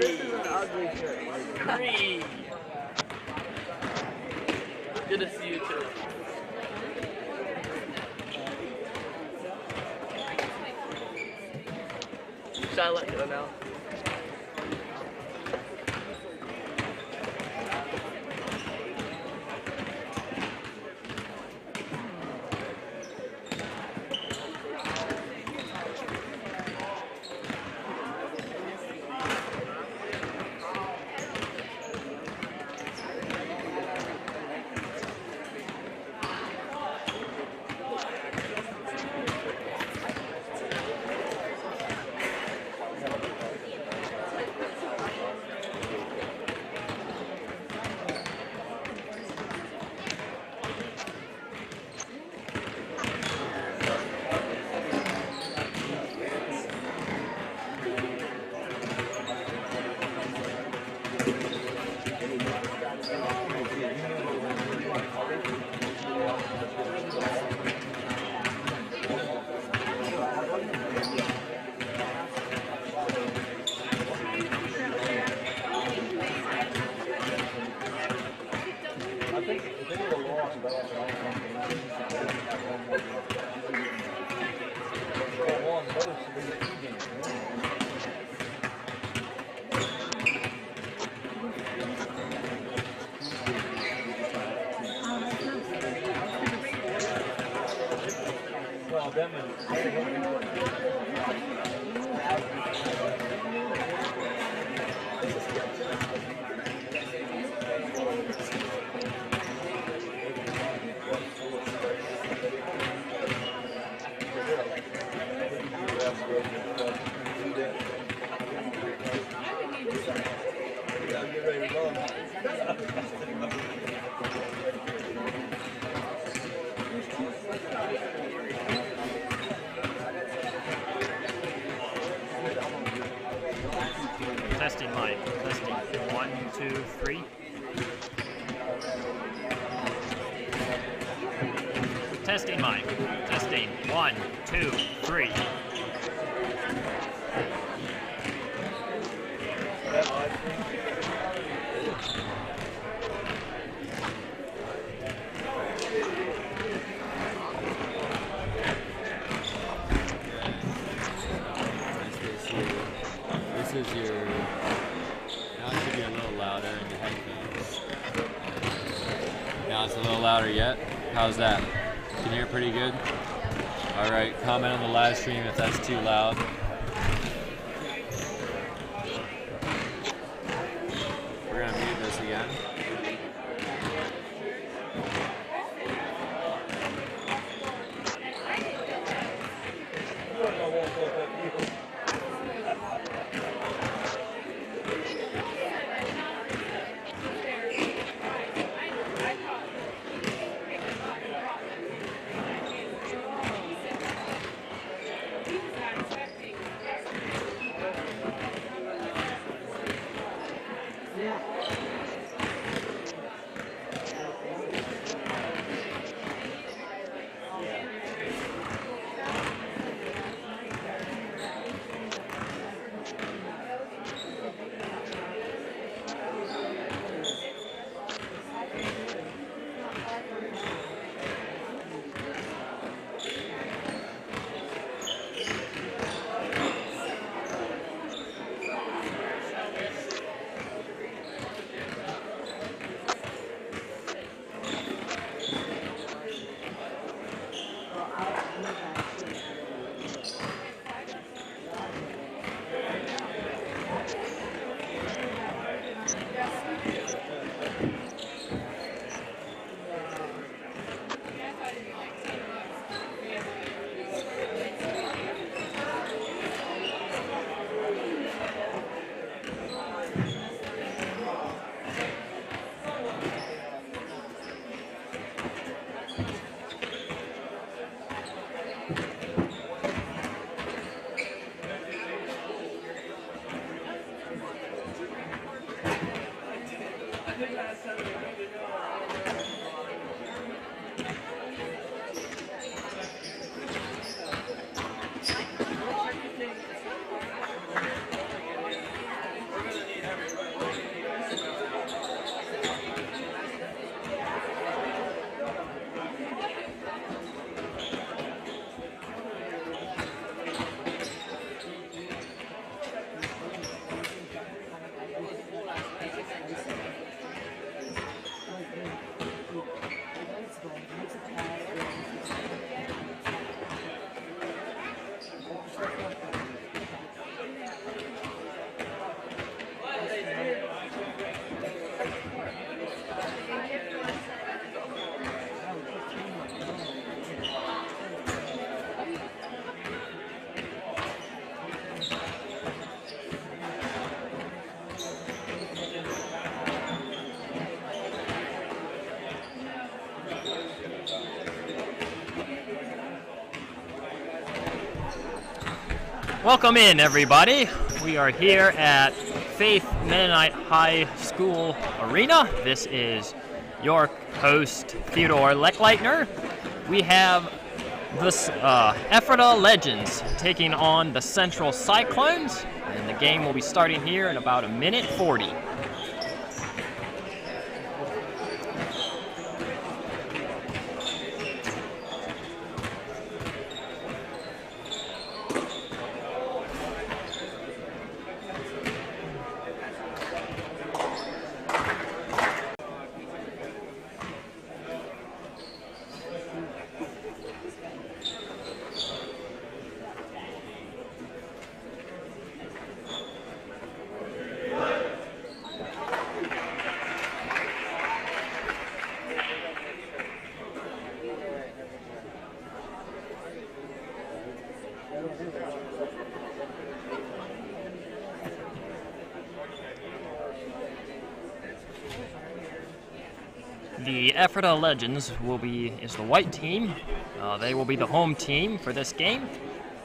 This is an ugly shirt. Green. Good to see you too. Should I let go now? Testing mic. Testing. 1, 2, 3. Testing mic. Testing. 1, 2, 3. This is your, now it should be a little louder in your headphones. Now it's a little louder yet. How's that? Can you hear pretty good? All right, comment on the live stream if that's too loud. We're gonna mute this again. Welcome in, everybody. We are here at Faith Mennonite High School Arena. This is your host, Theodore Leckleitner. We have the Ephrata Legends taking on the Central Cyclones, and the game will be starting here in about 1:40. The Ephrata Legends is the white team. They will be the home team for this game.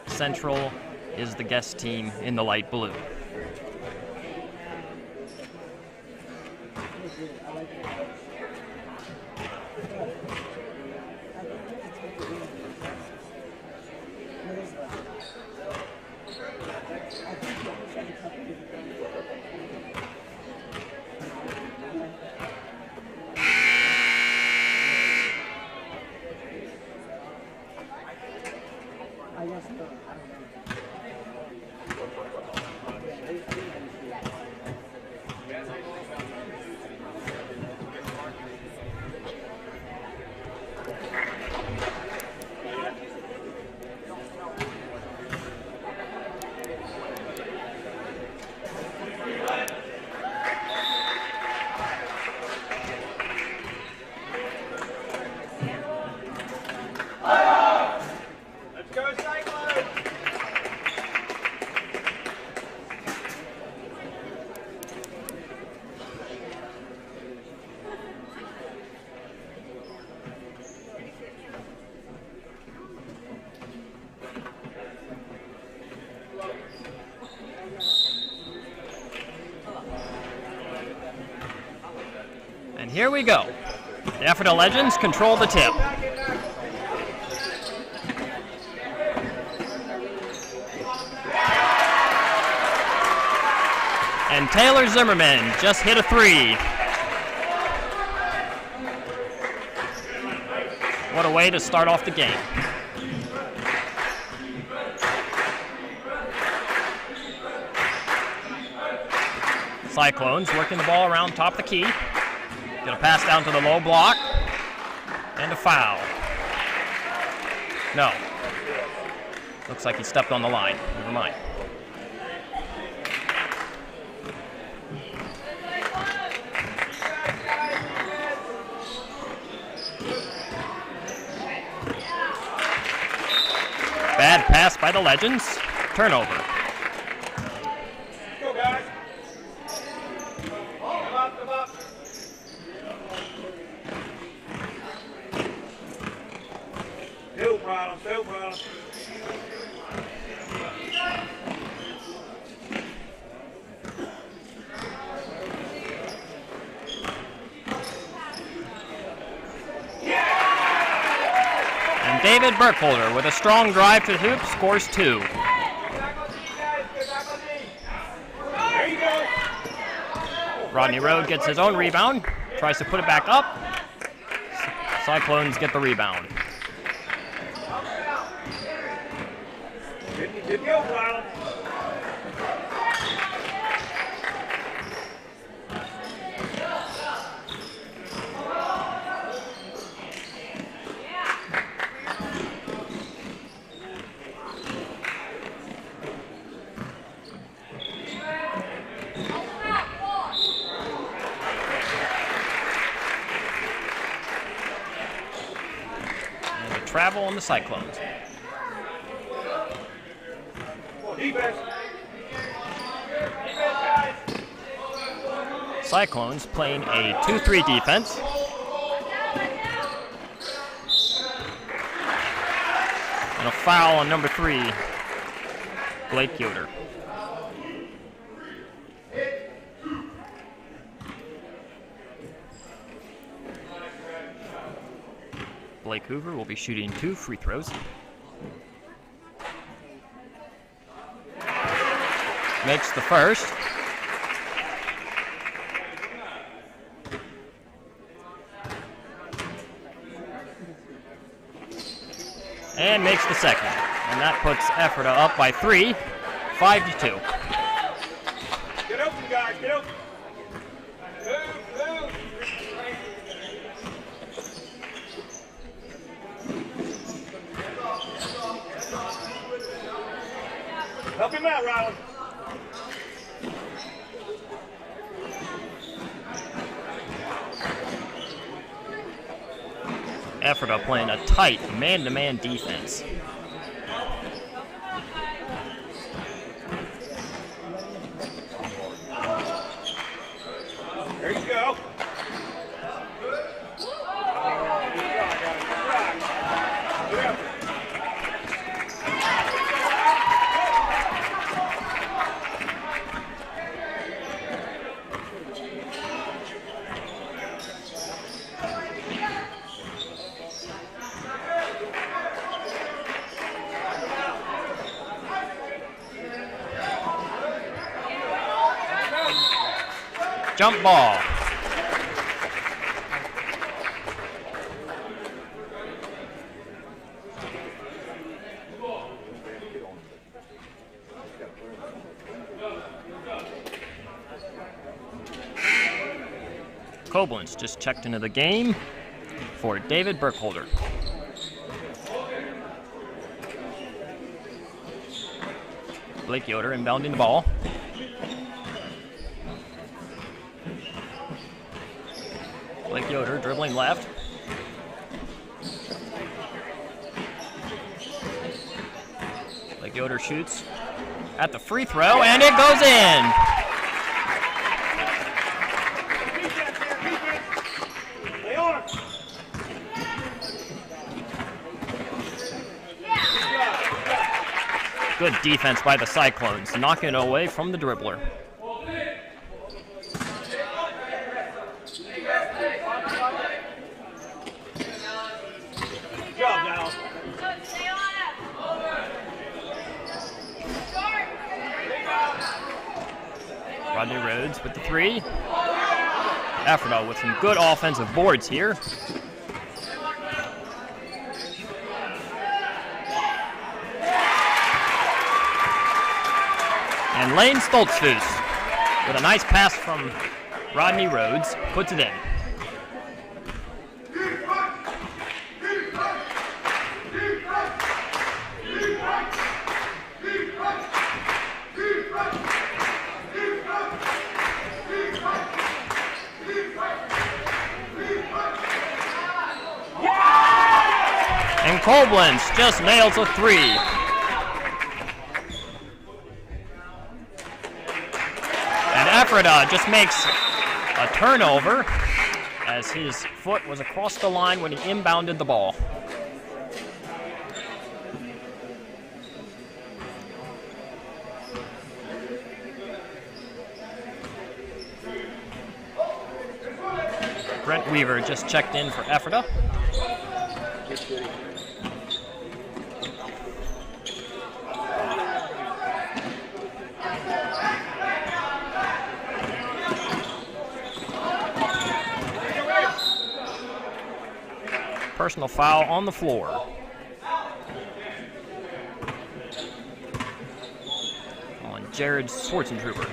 Central is the guest team in the light blue. And here we go. The Ephrata Legends control the tip. And Taylor Zimmerman just hit a 3. What a way to start off the game. Cyclones working the ball around top of the key. Get a pass down to the low block. And a foul. No. Looks like he stepped on the line. Never mind. Bad pass by the Legends. Turnover. Go, guys. Come up. No problem. And David Burkholder with a strong drive to the hoop scores 2. There you go. Rodney Road gets his own rebound, tries to put it back up. Cyclones get the rebound. Good go, Ronald. And a travel on the Cyclones. Defense. Cyclones playing a 2-3 defense. And a foul on number 3. Blake Yoder. Blake Hoover will be shooting 2 free throws. Makes the first. And makes the second. And that puts Ephrata up by 3, 5-2. Get open, guys. Get open. Help him out, Rylan. Ephrata playing a tight man-to-man defense. There you go. Jump ball. Koblenz just checked into the game for David Burkholder. Blake Yoder inbounding the ball. Blake Yoder dribbling left. Blake Yoder shoots at the free throw, and it goes in. Stay on it. Good defense by the Cyclones, knocking it away from the dribbler. Good job, Dallas. Rodney Rhodes with the 3. Ephrata with some good offensive boards here. And Lane Stoltzfus with a nice pass from Rodney Rhodes puts it in. And Koblenz just nails a 3. And Ephrata just makes a turnover as his foot was across the line when he inbounded the ball. Brent Weaver just checked in for Ephrata. Personal foul on the floor. On Jared Schwarzentrooper.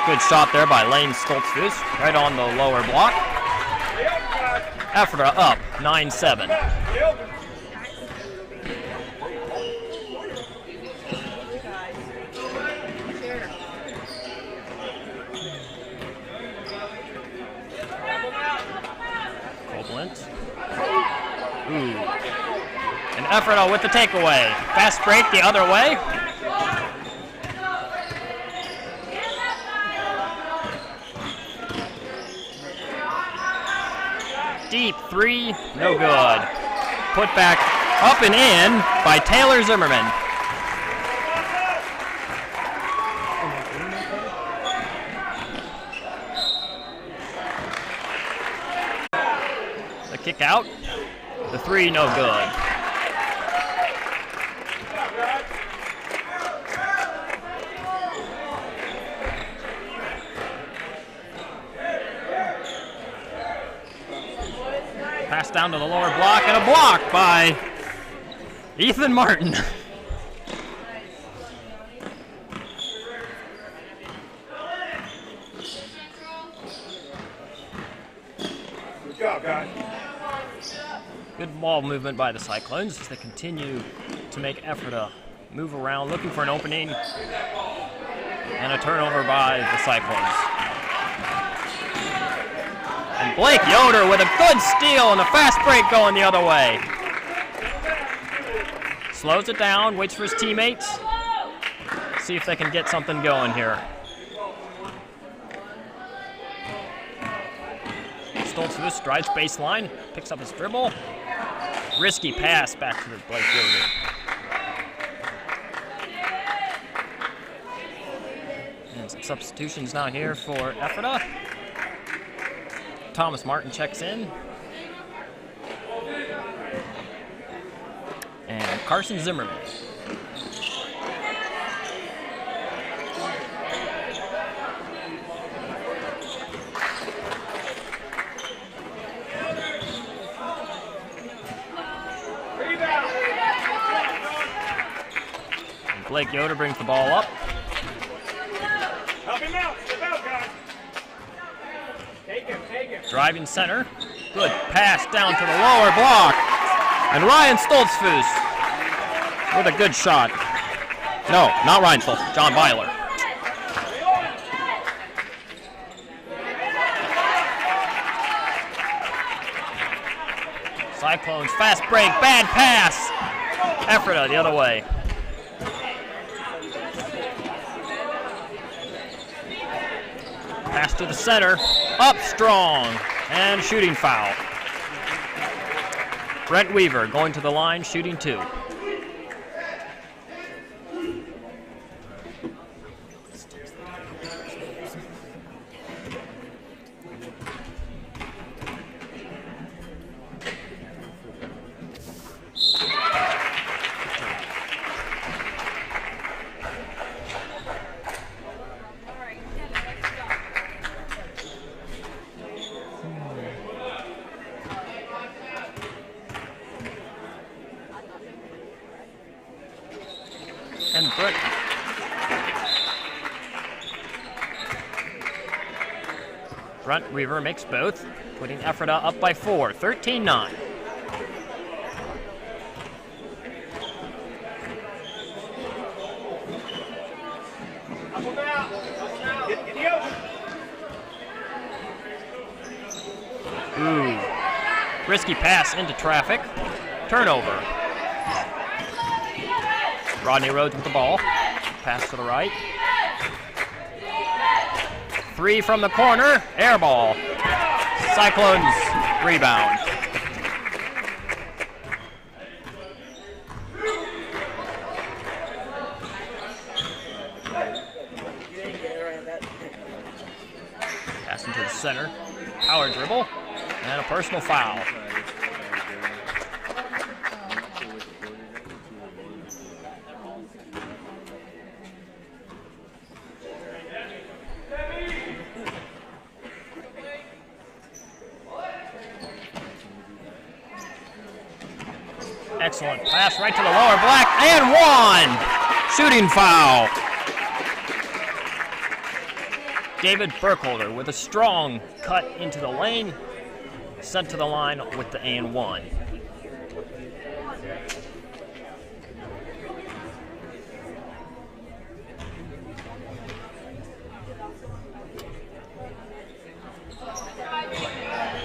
Good shot there by Lane Stoltzfus, right on the lower block. Ephrata up 9-7. Ooh. And Ephrata with the takeaway. Fast break the other way. deep three, no good. Put back up and in by Taylor Zimmerman. The kick out, the three, no good. Pass down to the lower block, and a block by Ethan Martin. Good job, guys. Good ball movement by the Cyclones as they continue to make Ephrata move around, looking for an opening, and a turnover by the Cyclones. And Blake Yoder with a good steal and a fast break going the other way. Slows it down, waits for his teammates. See if they can get something going here. Stoltzfus strides baseline, picks up his dribble. Risky pass back to Blake Yoder. And some substitutions now here for Ephrata. Thomas Martin checks in. And Carson Zimmerman. And Blake Yoder brings the ball up. Help him out. Step out, guys. Take him. Driving center. Good pass down to the lower block. And Ryan Stoltzfus with a good shot. No, not Ryan Stoltzfus, John Byler. Cyclones, fast break, bad pass. Ephrata the other way. Pass to the center, up strong, and shooting foul. Brent Weaver going to the line, shooting two. And Brent Weaver makes both, putting Ephrata up by 4, 13-9. Ooh, risky pass into traffic, turnover. Rodney Rhodes with the ball. Pass to the right. Three from the corner. Air ball. Cyclones rebound. Pass into the center. Power dribble. And a personal foul. Excellent pass right to the lower block, and one! Shooting foul. David Burkholder with a strong cut into the lane, sent to the line with the and one.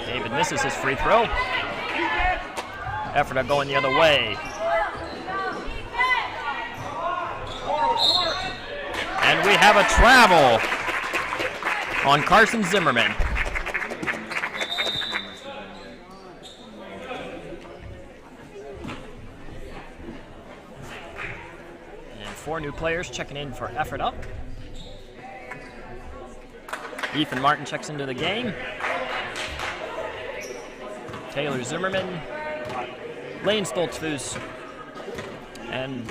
David misses his free throw. Ephrata going the other way. And we have a travel on Carson Zimmerman. 4 new players checking in for Ephrata. Ethan Martin checks into the game. Taylor Zimmerman, Lane Stoltzfus, and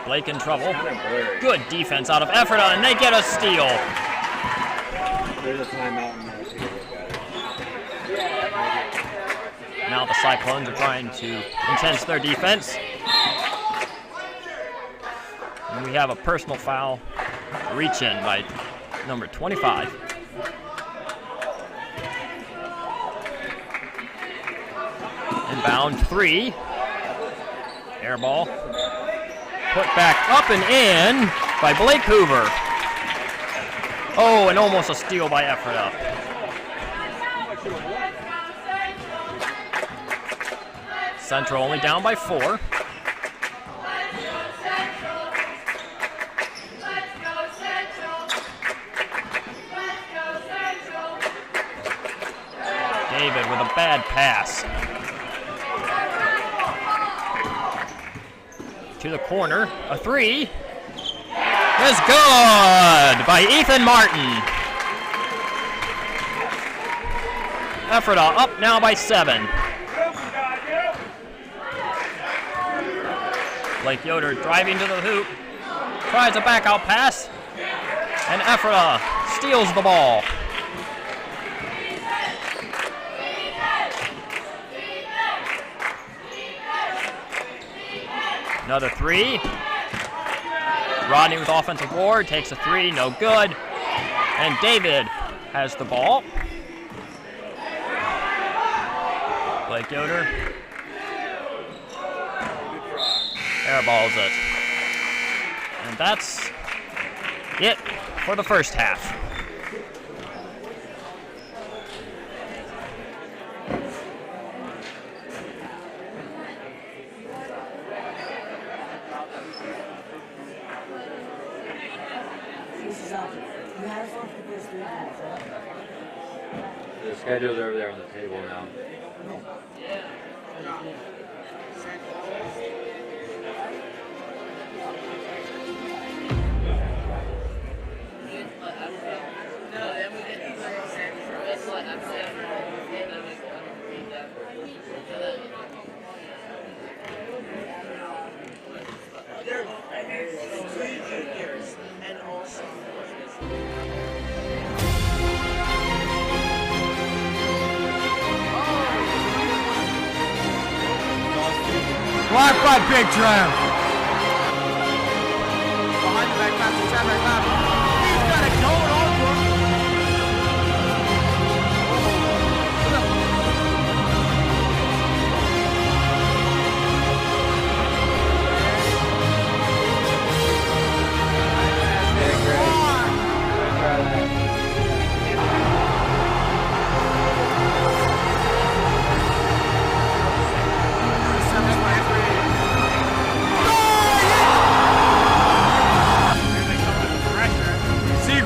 Blake in trouble. Good defense out of Ephrata, and they get a steal. There's a timeout in there. Now the Cyclones are trying to intense their defense. And we have a personal foul, reach in by number 25. Inbound 3. Air ball. Put back up and in by Blake Hoover. Oh, and almost a steal by Ephrata. Central only down by 4. David with a bad pass. To the corner, a 3 is good by Ethan Martin. Ephrata up now by 7. Blake Yoder driving to the hoop, tries a back out pass, and Ephrata steals the ball. Another 3. Rodney with offensive board, takes a 3, no good. And David has the ball. Blake Yoder airballs it. And that's it for the first half. The schedule's over there on the table now. Blocked by Big Tram. Behind the back pass to Schaefferstown. He's got it going on for him.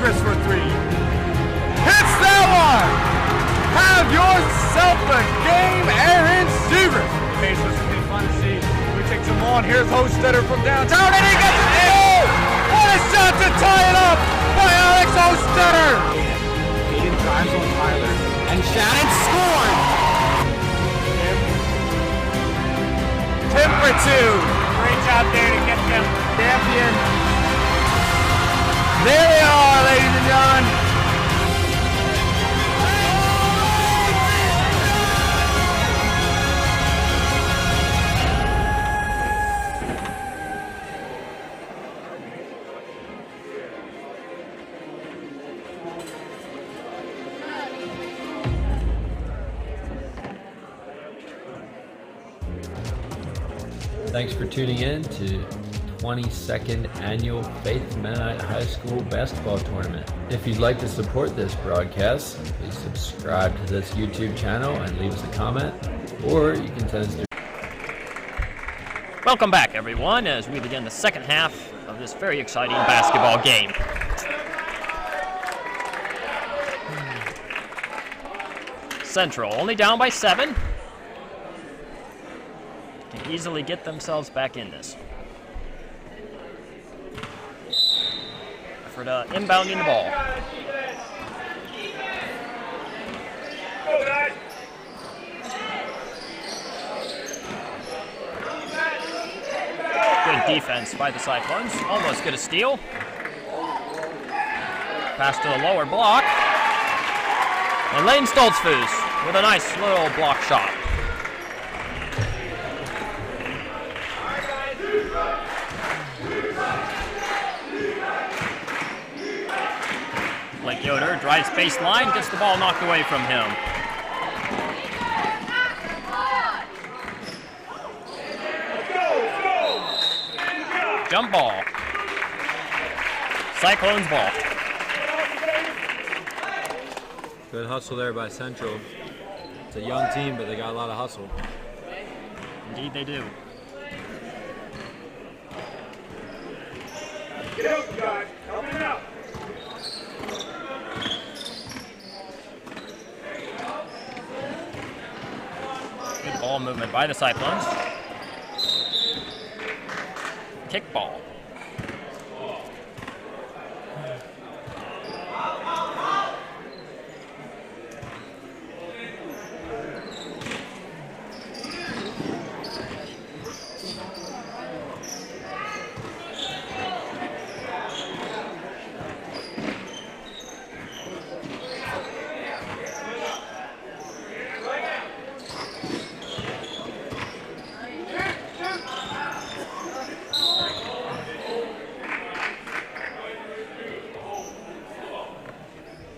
For 3. Hits that one! Have yourself a game, Aaron Seagrass. Okay, so this will be fun to see. We take some on. Here's Hostetter from downtown, and he gets it! Oh! What a shot to tie it up by Alex Hostetter! Aiden drives on Tyler, and Shannon scored! Tim for 2. Great job there to get them champion. There they are, ladies and gentlemen. Thanks for tuning in to 22nd Annual Faith Mennonite High School Basketball Tournament. If you'd like to support this broadcast, please subscribe to this YouTube channel and leave us a comment, or you can send us through. Welcome back, everyone, as we begin the second half of this very exciting basketball game. Central, only down by 7. Can easily get themselves back in this. Ephrata inbounding the ball. Good defense by the Cyclones. Almost get a steal. Pass to the lower block. And Lane Stoltzfus with a nice little block shot. Blake Yoder drives baseline, gets the ball knocked away from him. Jump ball. Cyclones ball. Good hustle there by Central. It's a young team, but they got a lot of hustle. Indeed they do. Get out, guys. Help him out. Good ball movement by the Cyclones. Kick ball.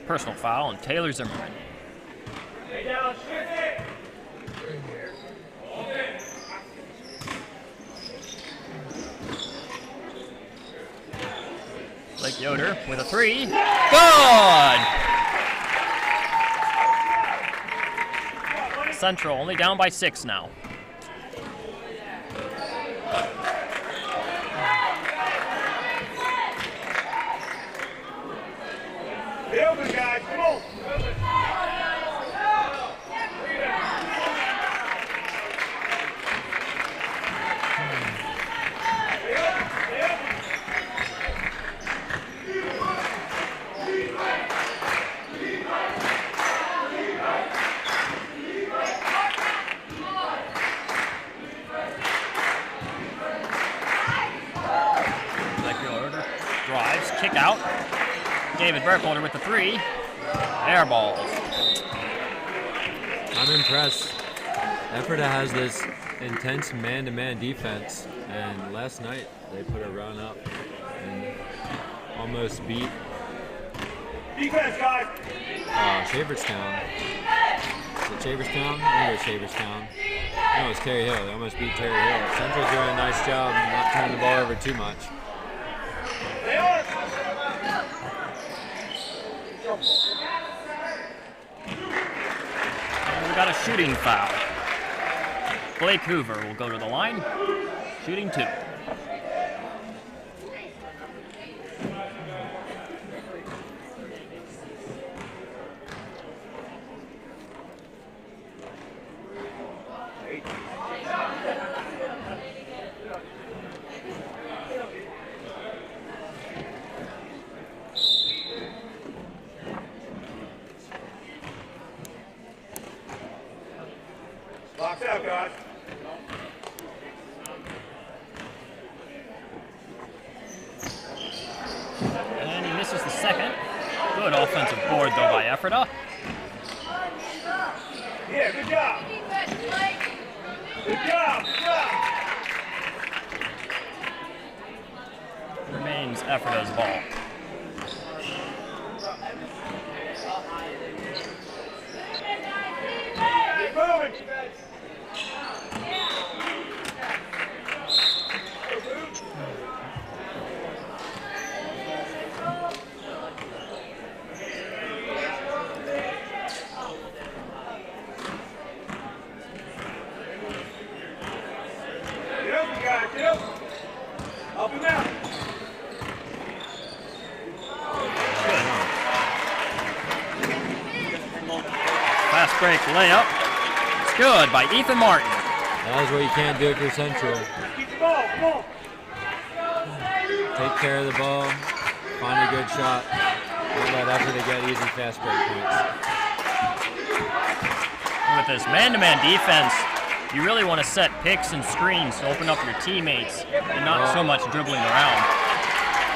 Personal foul on Taylor Zimmerman. Blake Yoder with a 3. Good! Central only down by 6 now. Get open, guys. Come on. Drives, kick out. David Burkholder with the 3. Air balls. I'm impressed. Ephrata has this intense man-to-man defense, and last night they put a run up and almost beat Defense, guys. Schaefferstown. Is it Schaefferstown? I think it was Schaefferstown. No, it's Terre Hill. They almost beat Terre Hill. Central's doing a nice job not turning the ball over too much. And we got a shooting foul. Blake Hoover will go to the line. Shooting 2. Box out, guys. And he misses the second. Good offensive board, though, by Ephrata. Yeah, good job. Good job. Good job. Remains Ephrata's ball. Keep moving. Get open, guys. Get open. Help him out. break layup. It's good by Ethan Martin. That is what you can't do for Central. Take care of the ball, find a good shot, don't let Ephrata get easy fast break points. With this man-to-man defense, you really want to set picks and screens to open up your teammates and not so much dribbling around.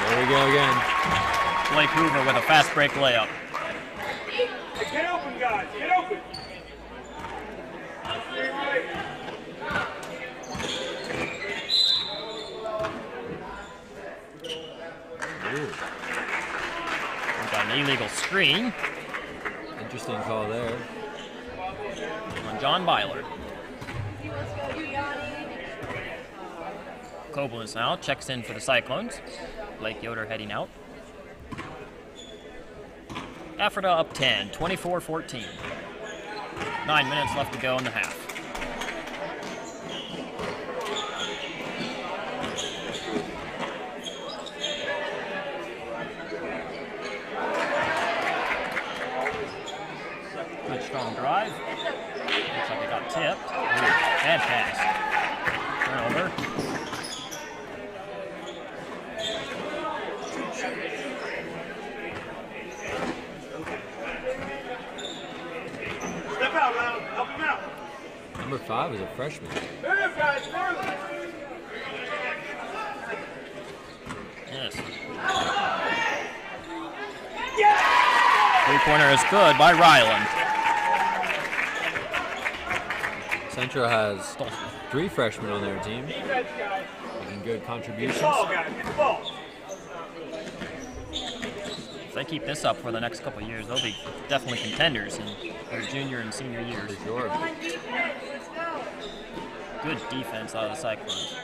There we go again. Blake Hoover with a fast break layup. Get open, guys. Get open. We got an illegal screen Interesting call there. on John Byler. Koblenz now checks in for the Cyclones. Blake Yoder heading out. Ephrata up 10, 24-14. 9 minutes left to go in the half. Good strong drive. Looks like it got tipped. Bad pass. Turnover. Step out, Ronald. Help him out. Number 5 is a freshman. Move, guys. Move. Yes. Three-pointer is good by Ryland. Central has 3 freshmen on their team, making good contributions. Ball, guys. Get the ball. If they keep this up for the next couple of years, they'll be definitely contenders in their junior and senior years. For sure. Good defense out of the Cyclones.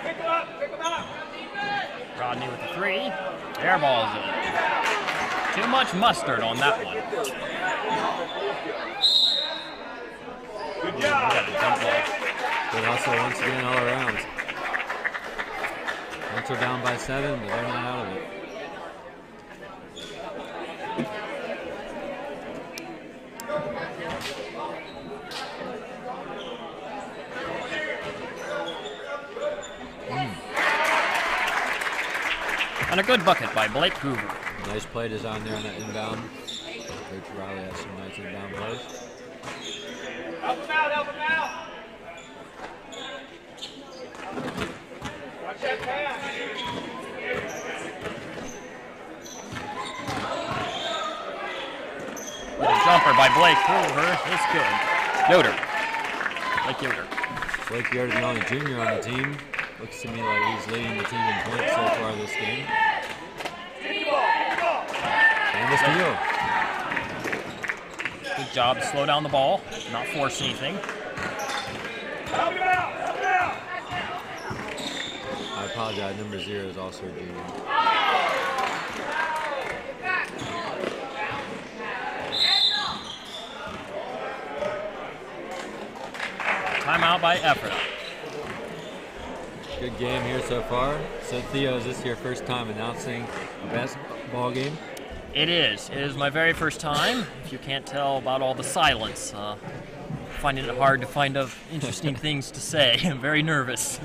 Pick him up. Pick him up. Rodney with the 3. Air ball's in. Too much mustard on that one. Good We job. got a jump ball. Good hustle once again all around. Central down by 7, but they're not out of it. And a good bucket by Blake Hoover. Nice play design there on that inbound. Coach Riley has some nice inbound plays. Help him out. Help him out. Watch that pass. The jumper by Blake Hoover is good. Yoder. Blake Yoder. Blake Yoder, the only junior on the team. Looks to me like he's leading the team in points so far this game. And the steal. Good job to slow down the ball, not force anything. Help him out. Help him out. I apologize, number 0 is also a junior. Timeout by Ephrata. Good game here so far. So Theo, is this your first time announcing a basketball game? It is. It is my very first time. If you can't tell about all the silence, finding it hard to find of interesting things to say. I'm very nervous.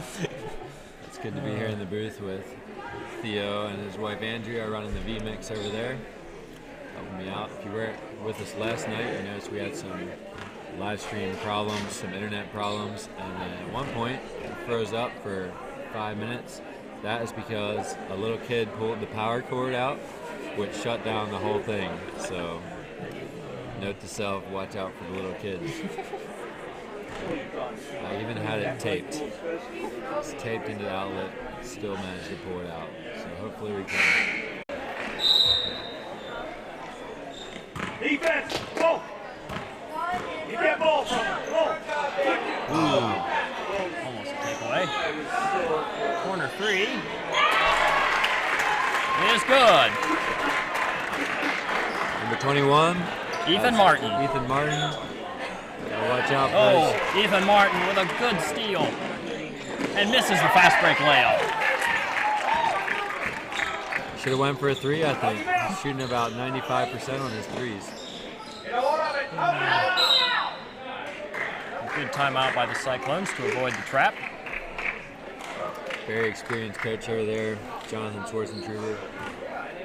It's good to be here in the booth with Theo and his wife Andrea running the V-Mix over there, helping me out. If you were with us last night, you noticed we had some live stream problems, some internet problems, and then at one point it froze up for 5 minutes. That is because a little kid pulled the power cord out, which shut down the whole thing. So note to self, watch out for the little kids. I even had it taped. It's taped into the outlet, still managed to pull it out. So hopefully we can. Defense. Go. Get that ball from him. Go. Almost a takeaway. Corner 3 is good. Number 21. Ethan Martin. Ethan Martin. Gotta watch out for Oh, Ethan Martin with a good steal. And misses the fast break layup. Should have went for a 3, I think. He's shooting about 95% on his 3s. Good timeout by the Cyclones to avoid the trap. Very experienced coach over there, Jonathan Schwarzenegger.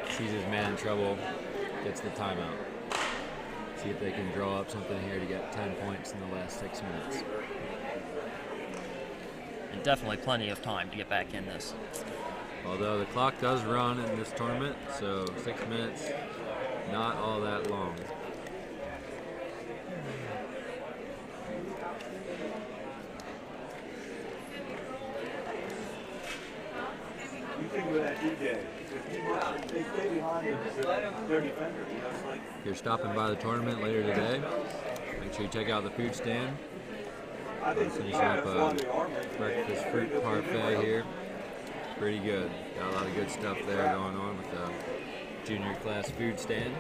Sees his man in trouble, gets the timeout. See if they can draw up something here to get 10 points in the last 6 minutes. And definitely plenty of time to get back in this. Although the clock does run in this tournament, so 6 minutes, not all that long. If you're stopping by the tournament later today, make sure you check out the food stand. We're finishing up a breakfast fruit parfait here. Pretty good. Got a lot of good stuff there going on with the junior class food stand.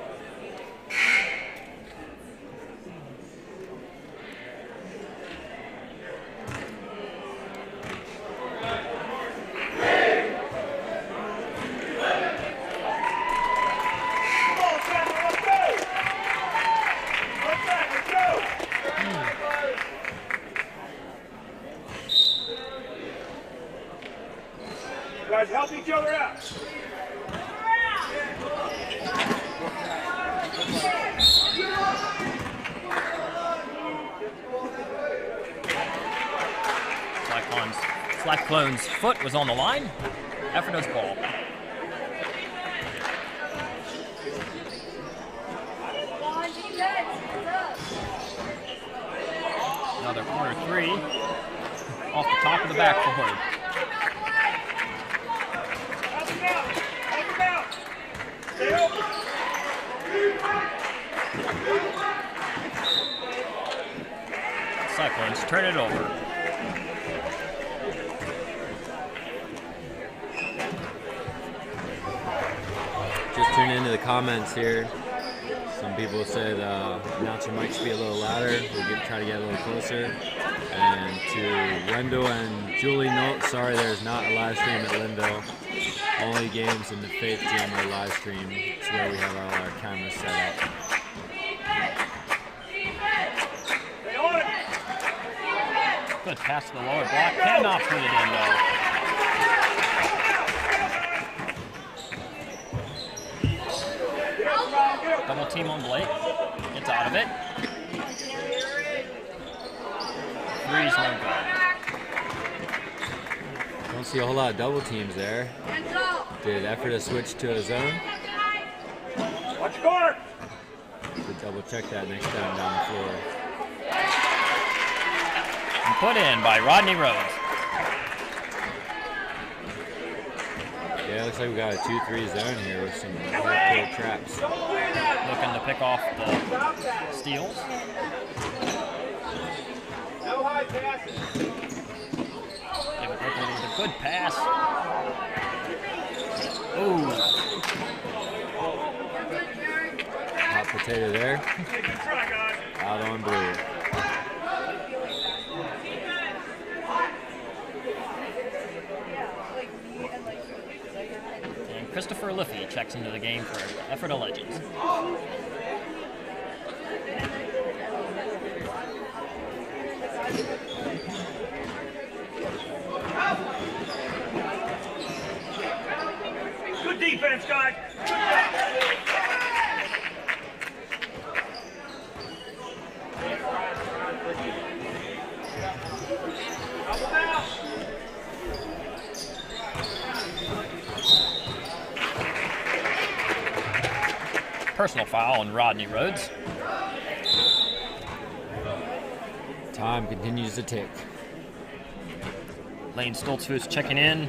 Guys, help each other out. Cyclone's foot was on the line. Ephrata's ball. Another corner 3 off the top of the backboard. Cyclones turn it over. Just tune into the comments here. Some people say the announcer mic should be a little louder. We'll try to get a little closer. And to Wendell and Julie, note, sorry there's not a live stream at Linville. Only games in the Faith Gym are live streamed. It's where we have all our cameras set up. Good pass to the lower block. Cannot put it in though. Double team on Blake. Gets out of it. Three's no good. Don't see a whole lot of double teams there. Did Ephrata switch to a zone? Watch your corner. We'll double check that next time down the floor. And put in by Rodney Rhodes. Yeah, looks like we got a 2-3 zone here with some hardcore traps. Looking to pick off the steals. No high passes. David Brooklyn with a good pass. Ooh. Hot potato there. Out on blue. And Christopher Liffey checks into the game for Ephrata Legends. Good defense, guys. Personal foul on Rodney Rhodes. Time continues to tick. Lane Stoltzfus checking in,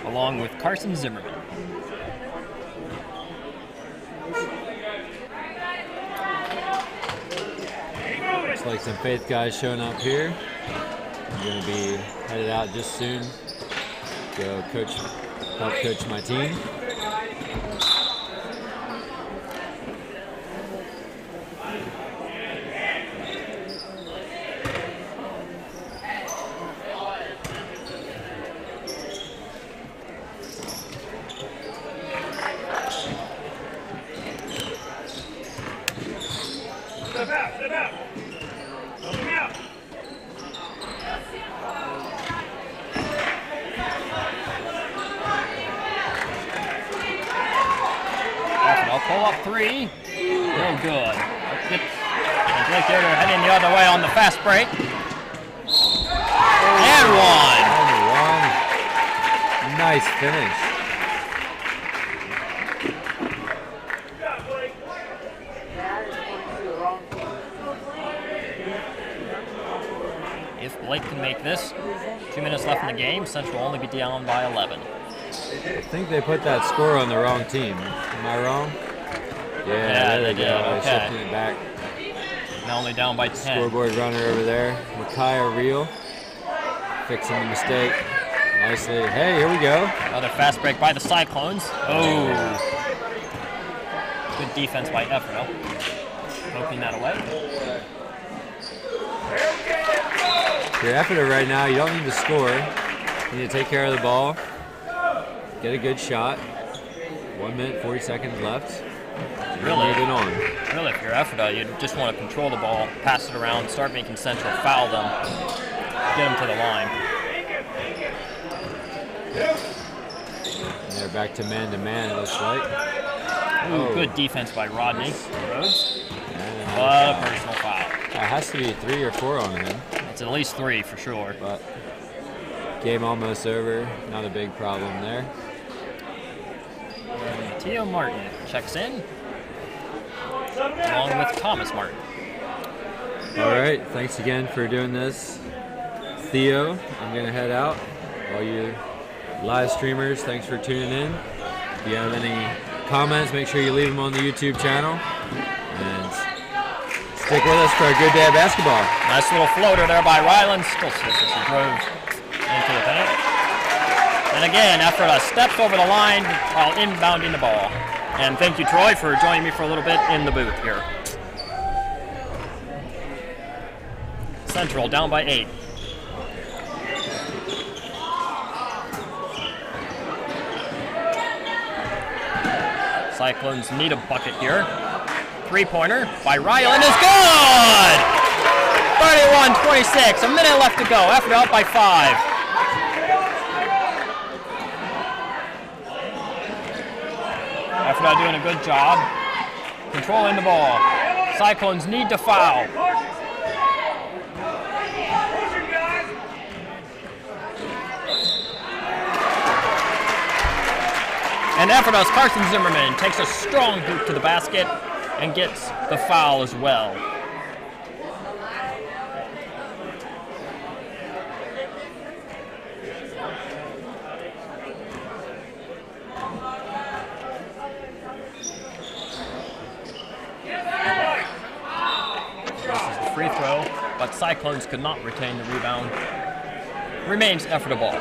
along with Carson Zimmerman. Looks like some Faith guys showing up here. I'm going to be headed out just soon. Go help coach my team. Pull-up three. Real good. And Blake Yoder heading the other way on the fast break. And one. Nice finish. If Blake can make this, 2 minutes left in the game, Central will only be down by 11. I think they put that score on the wrong team. Am I wrong? Yeah, they did. They're Okay. shifting it back. Now only down by 10. Scoreboard runner over there. Micaiah Reel fixing the mistake nicely. Hey, here we go. Another fast break by the Cyclones. Oh. Good defense by Ephrata. Poking that away. If you're Ephrata right now, you don't need to score. You need to take care of the ball. Get a good shot. 1 minute, 40 seconds left. Really? Moving on. Really, if you're Ephrata, you just want to control the ball, pass it around, start making Central foul them, get them to the line. And they're back to man, it looks like. Ooh, good defense by Rodney Rhodes. But a personal foul. It has to be 3 or 4 on him. It's at least 3 for sure. But game almost over. Not a big problem there. And Theo Martin checks in, along with Thomas Martin. All right, thanks again for doing this. Theo, I'm going to head out. All you live streamers, thanks for tuning in. If you have any comments, make sure you leave them on the YouTube channel. And stick with us for a good day of basketball. Nice little floater there by Ryland. Still sits as he drove into the paint. And again, Ephrata steps over the line while inbounding the ball. And thank you, Troy, for joining me for a little bit in the booth here. Central down by 8. Cyclones need a bucket here. Three-pointer by Ryland is good! 31-26, a minute left to go. Ephrata up by 5. Ephrata doing a good job controlling the ball. Cyclones need to foul. And Ephrata's Carson Zimmerman takes a strong boot to the basket and gets the foul as well. Free throw, but Cyclones could not retain the rebound. Remains Ephrata ball.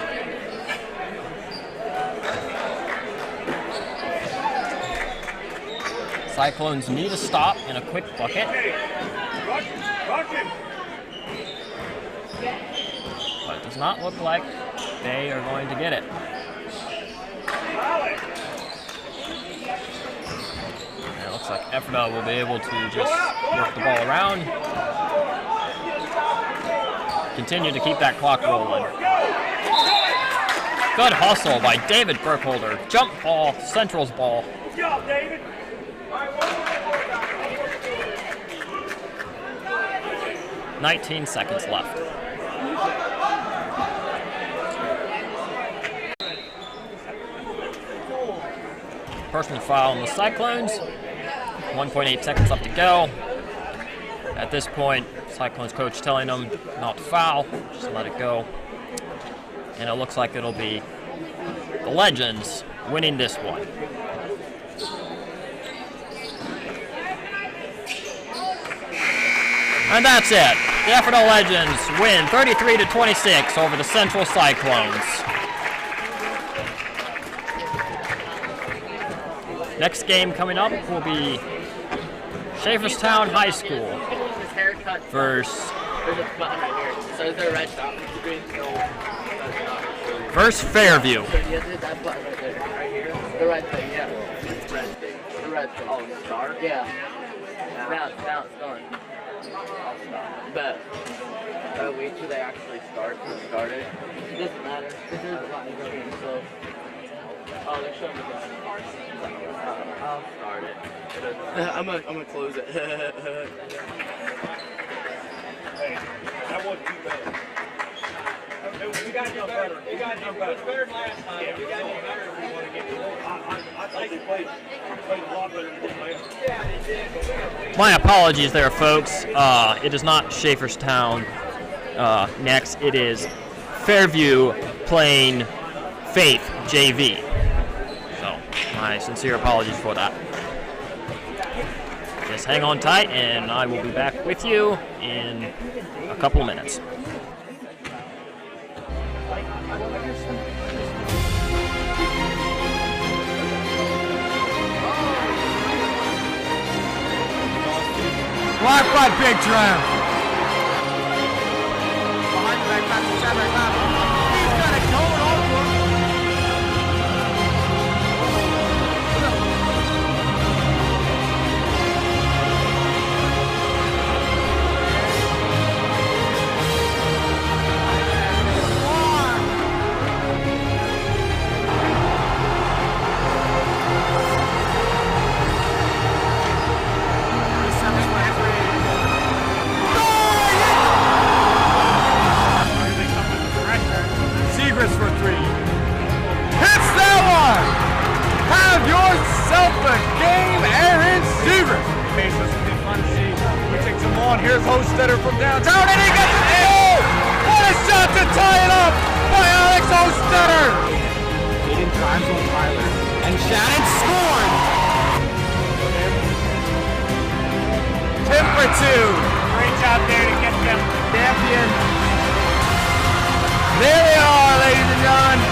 Cyclones need a stop and a quick bucket. But it does not look like they are going to get it. And it looks like Ephrata will be able to just work the ball around. Continue to keep that clock rolling. Good hustle by David Burkholder. Jump ball, Central's ball. Good job, David. 19 seconds left. Personal foul on the Cyclones. 1.8 seconds left to go. At this point, Cyclones coach telling them not to foul, just let it go. And it looks like it'll be the Legends winning this one. And that's it. The Ephrata Legends win 33-26 over the Central Cyclones. Next game coming up will be Schaefferstown High School versus Fairview. The red thing, yeah. The red thing. Oh, the star? Yeah. Now it's done. I'll stop. But wait till they actually start. It doesn't matter. This is a lot of games, so. Oh, they're showing me that. I'll start it. I'm gonna close it. Hey, that wasn't too bad. We got to do better. We got to do better. It's better than last time. Yeah, we got to do better if we want to get to I thought they played a lot better than last time. Yeah, they did. My apologies there, folks. It is not Schaefferstown next. It is Fairview playing Faith JV. So, my sincere apologies for that. Just hang on tight, and I will be back with you in a couple of minutes. Black by big drum. Behind the back pass to Schaefferstown. He's got it going all for him. For three. Hits that one! Have yourself a game, Aaron Seaver. This will be fun to see. We take some on. Here's Hostetter from downtown, and he gets it. Oh! What a shot to tie it up by Alex Hostetter! Aiden drives on Tyler. And Shannon scored! 10 for 2. Great job there to get them champion. There they are, ladies and gentlemen.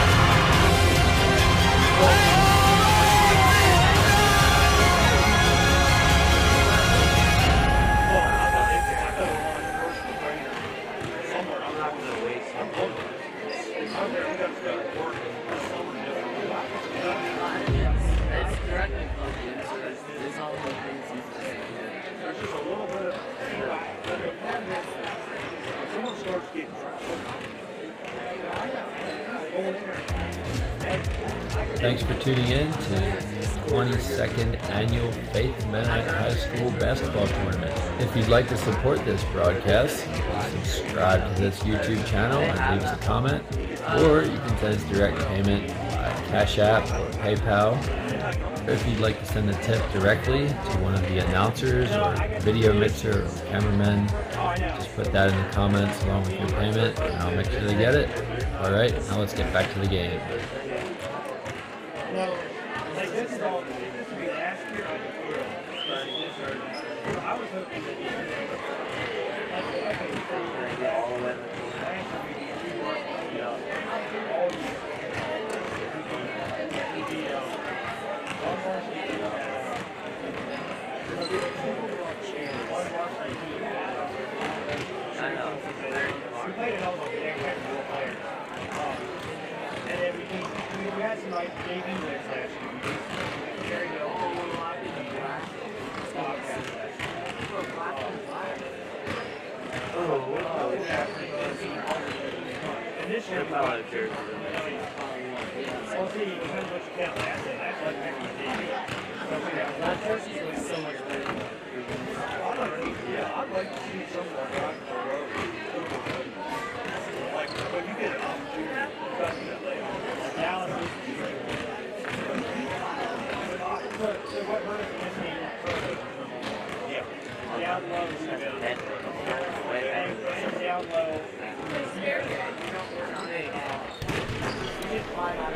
Thanks for tuning in to the 22nd Annual Faith Mennonite High School Basketball Tournament. If you'd like to support this broadcast, subscribe to this YouTube channel and leave us a comment, or you can send us direct payment by Cash App or PayPal. Or if you'd like to send a tip directly to one of the announcers or video mixer or cameraman, just put that in the comments along with your payment and I'll make sure they get it. Alright, now let's get back to the game.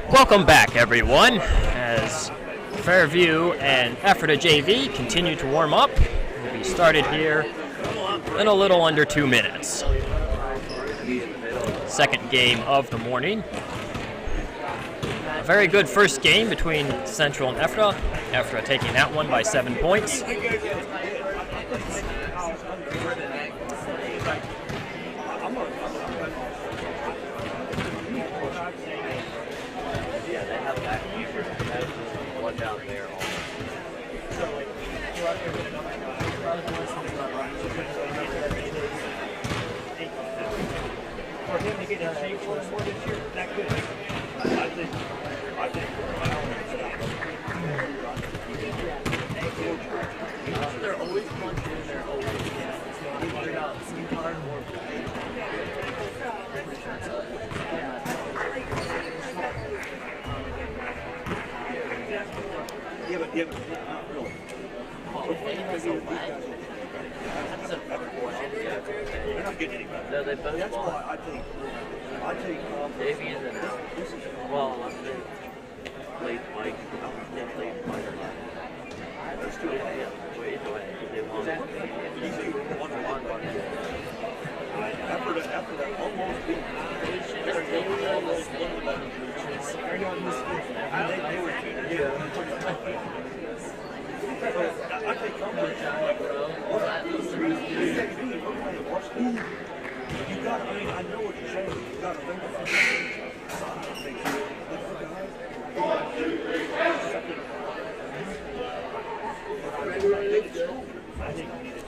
Welcome back, everyone, as Fairview and Ephrata JV continue to warm up. We'll be started here in a little under 2 minutes. Second game of the morning. A very good first game between Central and Ephrata. Ephrata taking that one by 7 points. but not really. They're not getting any better. No, they both That's won. why I think JV is in it. Well, I think late Mike. Late Mike. let's do it. Yeah, well, either way, they won. Easy 1-1. After that almost beat. Almost won the battle. They were I think you got. I mean, I know what you're saying. You got to think about it. I think we need it.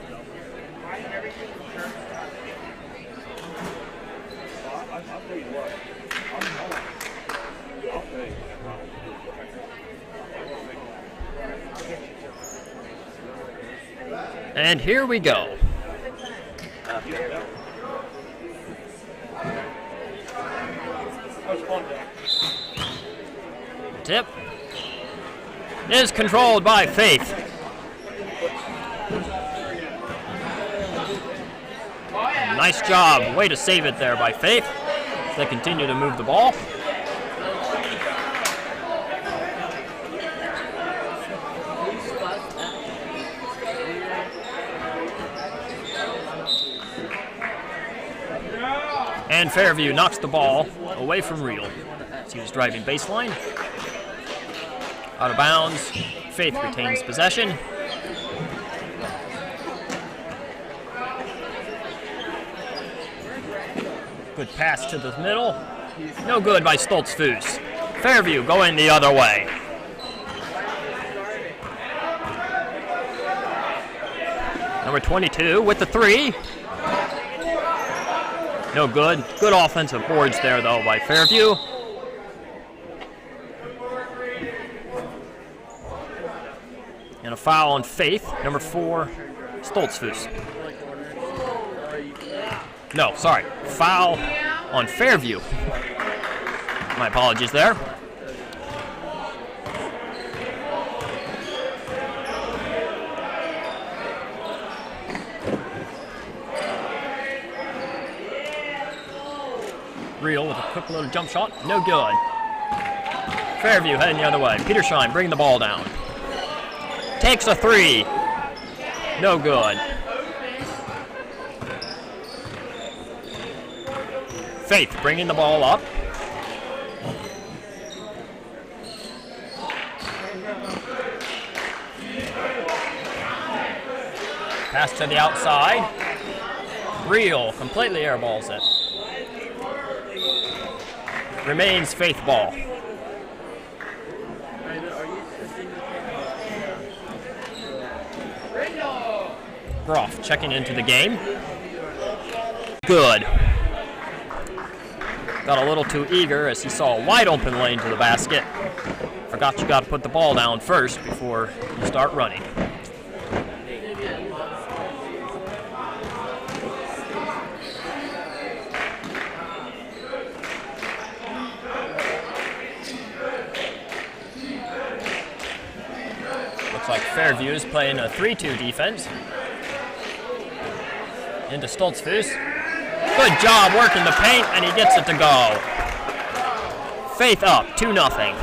I'll tell you what. I'll pay. And here we go. Tip is controlled by Faith. Nice job. Way to save it there by Faith. They continue to move the ball. And Fairview knocks the ball away from Real as he was driving baseline. Out of bounds. Faith retains possession. Good pass to the middle. No good by Stoltzfus. Fairview going the other way. Number 22 with the 3. No good. Good offensive boards there, though, by Fairview. And a foul on Faith, number 4, Stoltzfus. No, sorry. Foul on Fairview. My apologies there. Real with a quick little jump shot. No good. Fairview heading the other way. Petershine bringing the ball down. Takes a 3. No good. Faith bringing the ball up. Pass to the outside. Real completely airballs it. Remains Faith ball. Groff checking into the game. Good. Got a little too eager as he saw a wide open lane to the basket. Forgot you got to put the ball down first before you start running. Looks like Fairview is playing a 3-2 defense. Into Stoltzfus. Good job working the paint, and he gets it to go. Faith up, 2-0.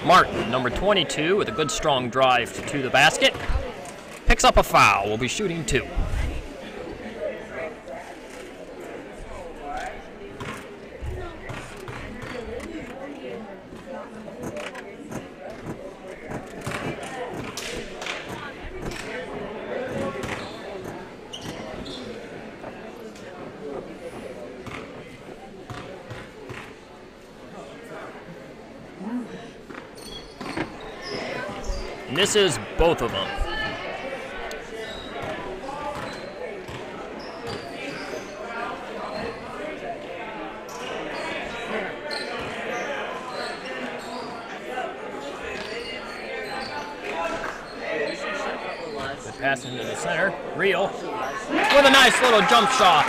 Martin, number 22, with a good strong drive to the basket. Picks up a foul. We'll be shooting 2. And this is both of them. Pass into the center. Real with a nice little jump shot.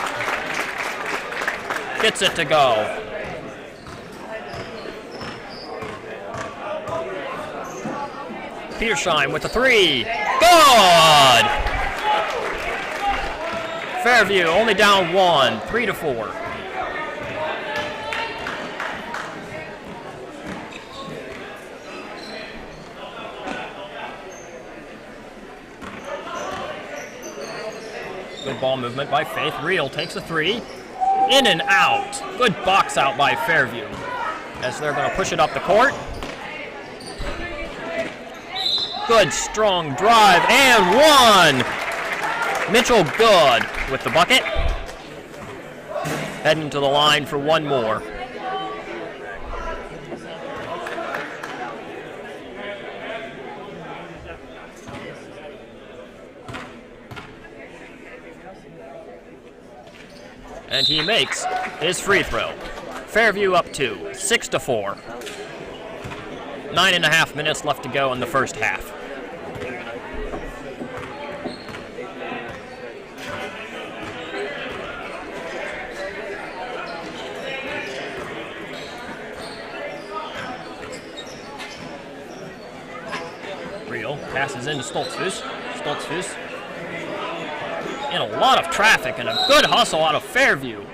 Gets it to go. Petershine with the 3. Good! Fairview only down 1, 3-4. Good ball movement by Faith. Real takes a 3. In and out. Good box out by Fairview as they're going to push it up the court. Good strong drive and 1. Mitchell Good with the bucket. Heading to the line for one more. And he makes his free throw. Fairview up 2, 6-4. 9.5 minutes left to go in the first half. Real passes into Stoltzfus. Stoltzfus in a lot of traffic and a good hustle out of Fairview.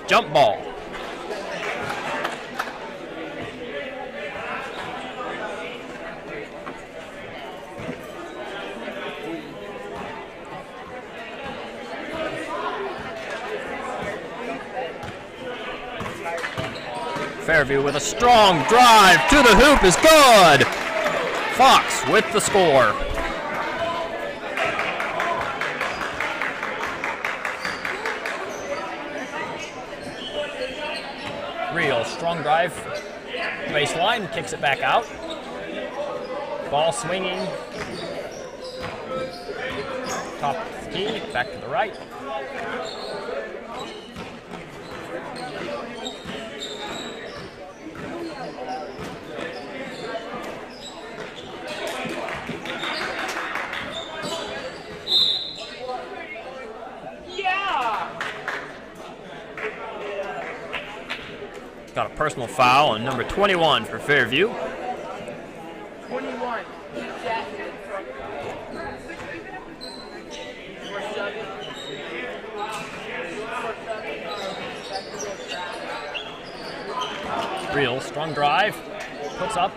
Jump ball. Fairview with a strong drive to the hoop is good. Fox with the score. Real strong drive, baseline, kicks it back out. Ball swinging. Top of the key, back to the right. Got a personal foul on number 21 for Fairview. 21. Real strong drive, puts up,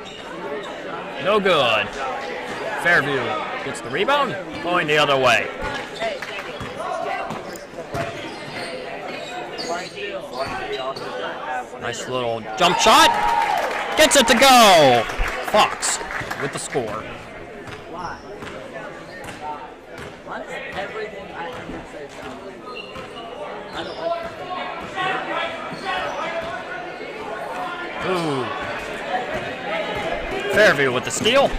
no good. Fairview gets the rebound, going the other way. Nice little jump shot. Gets it to go. Fox with the score. Why does everything I ever say sound I don't like Ooh. Fairview with the steal.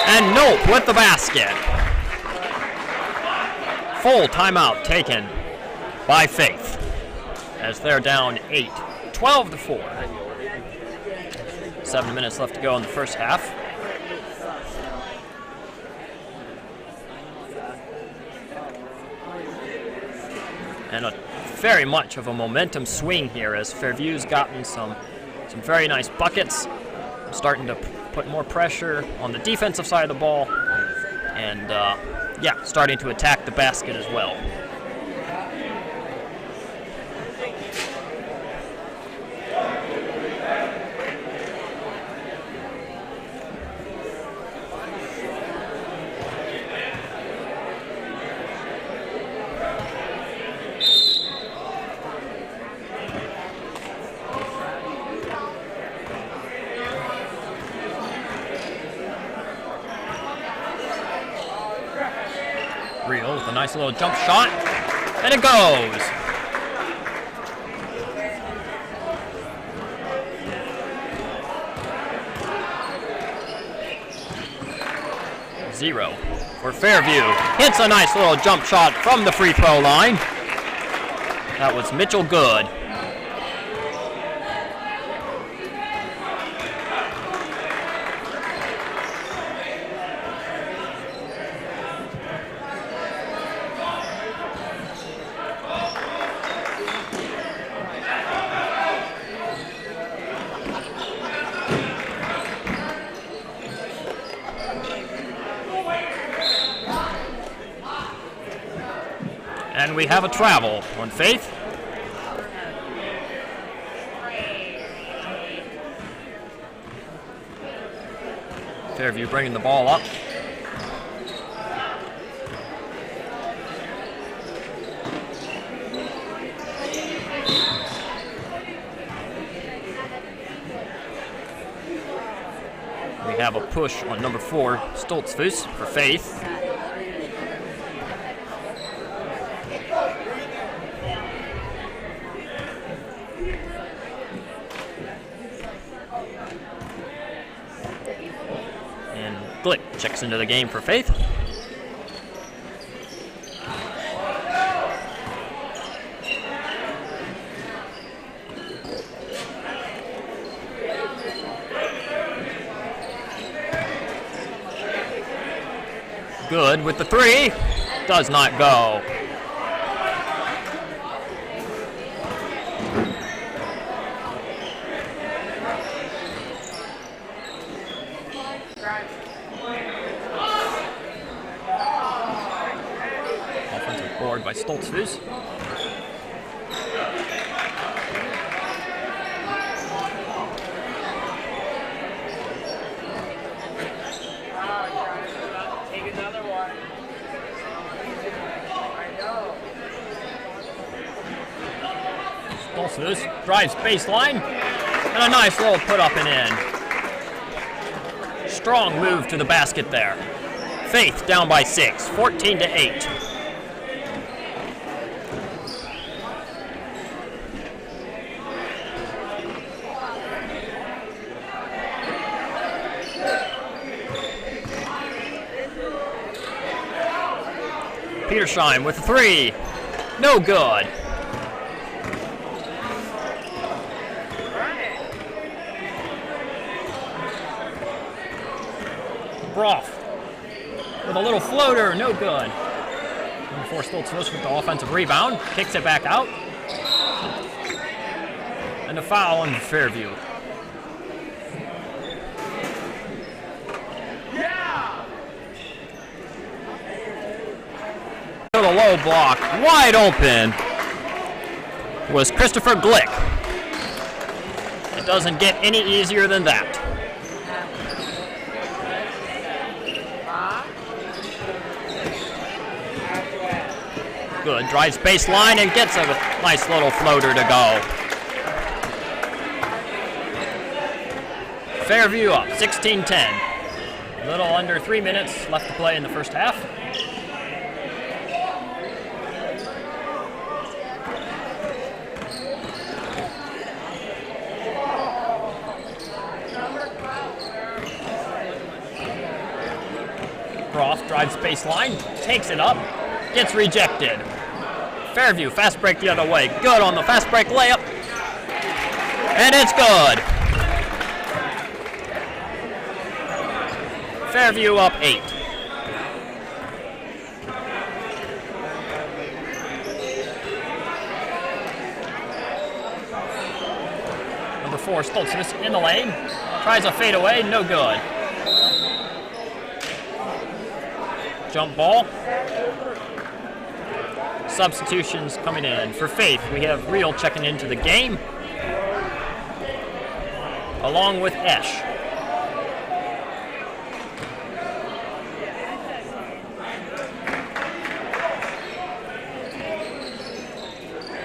And Nope with the basket. Full timeout taken by Faith as they're down 8, 12-4. 7 minutes left to go in the first half. And very much of a momentum swing here as Fairview's gotten some very nice buckets, starting to put more pressure on the defensive side of the ball, and starting to attack the basket as well. Real with a nice little jump shot, and it goes. Zero for Fairview. Hits a nice little jump shot from the free throw line. That was Mitchell Good. And we have a travel on Faith. Fairview bringing the ball up. We have a push on number 4, Stoltzfus for Faith. Glick checks into the game for Faith. Good with the 3. Does not go. Offensive board by Stoltzfus. Stoltzfus drives baseline, and a nice little put up and in. Strong move to the basket there. Faith down by 6, 14-8. Petersheim with a 3. No good. Broth with a little floater, no good. Number 4 Stoltzfus with the offensive rebound, kicks it back out. And a foul on Fairview. The low block, wide open, was Christopher Glick. It doesn't get any easier than that. Good, drives baseline and gets a nice little floater to go. Fairview up, 16-10. A little under 3 minutes left to play in the first half. Cross drives baseline, takes it up, gets rejected. Fairview, fast break the other way. Good on the fast break layup. And it's good. Fairview up 8. Number 4, Stoltzfus in the lane. Tries a fadeaway, no good. Jump ball. Substitutions coming in. For Faith, we have Reel checking into the game, along with Esch.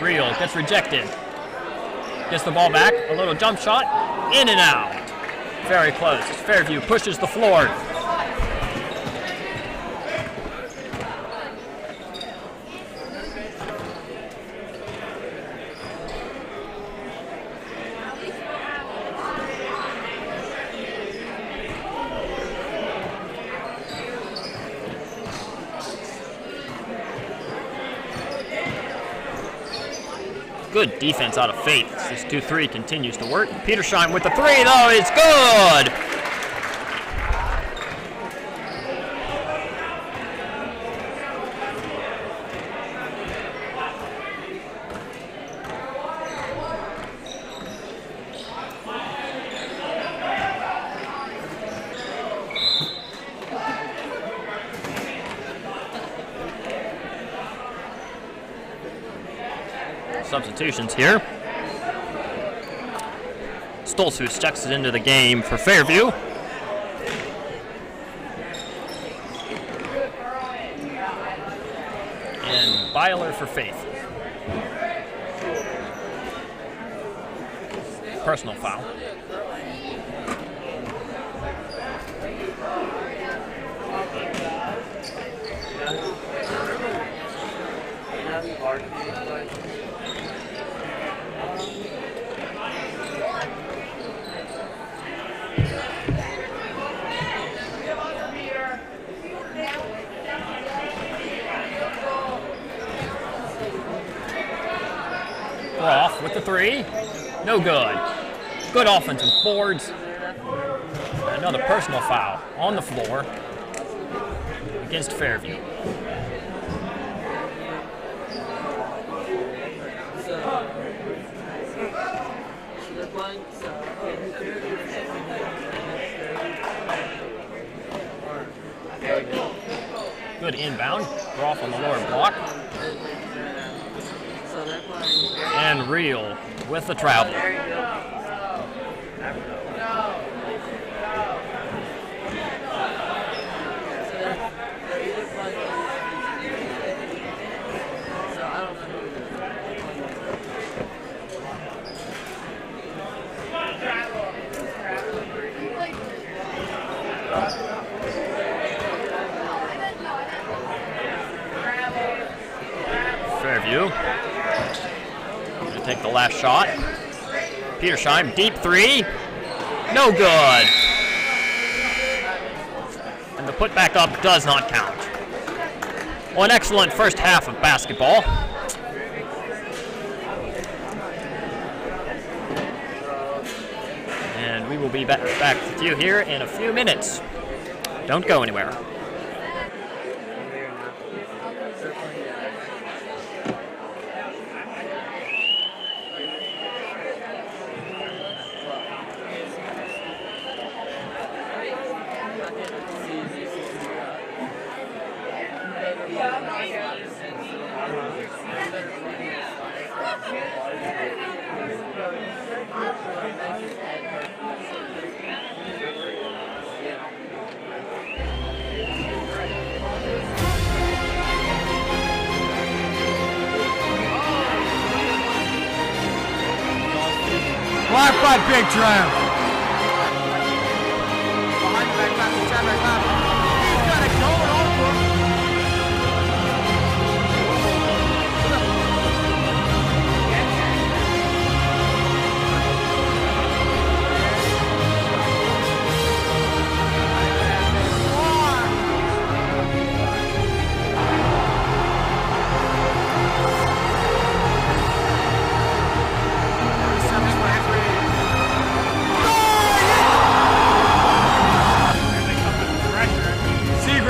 Reel gets rejected. Gets the ball back, a little jump shot, in and out. Very close. Fairview pushes the floor. Good defense out of Faith. This 2-3 continues to work. Petersheim with the 3, though, it's good! Substitutions here. Stoltzfus checks it into the game for Fairview. And Byler for Faith. Personal foul. Off with the 3. No good. Good offensive boards. Another personal foul on the floor against Fairview. Good inbound. We're off on the lower block. And Real with the travel. Fairview. Take the last shot. Petersheim, deep 3. No good. And the put back up does not count. Well, an excellent first half of basketball. And we will be back with you here in a few minutes. Don't go anywhere. Blocked by Big Drown. Behind the back pass to Chad Maranatha. He's got it going on for him.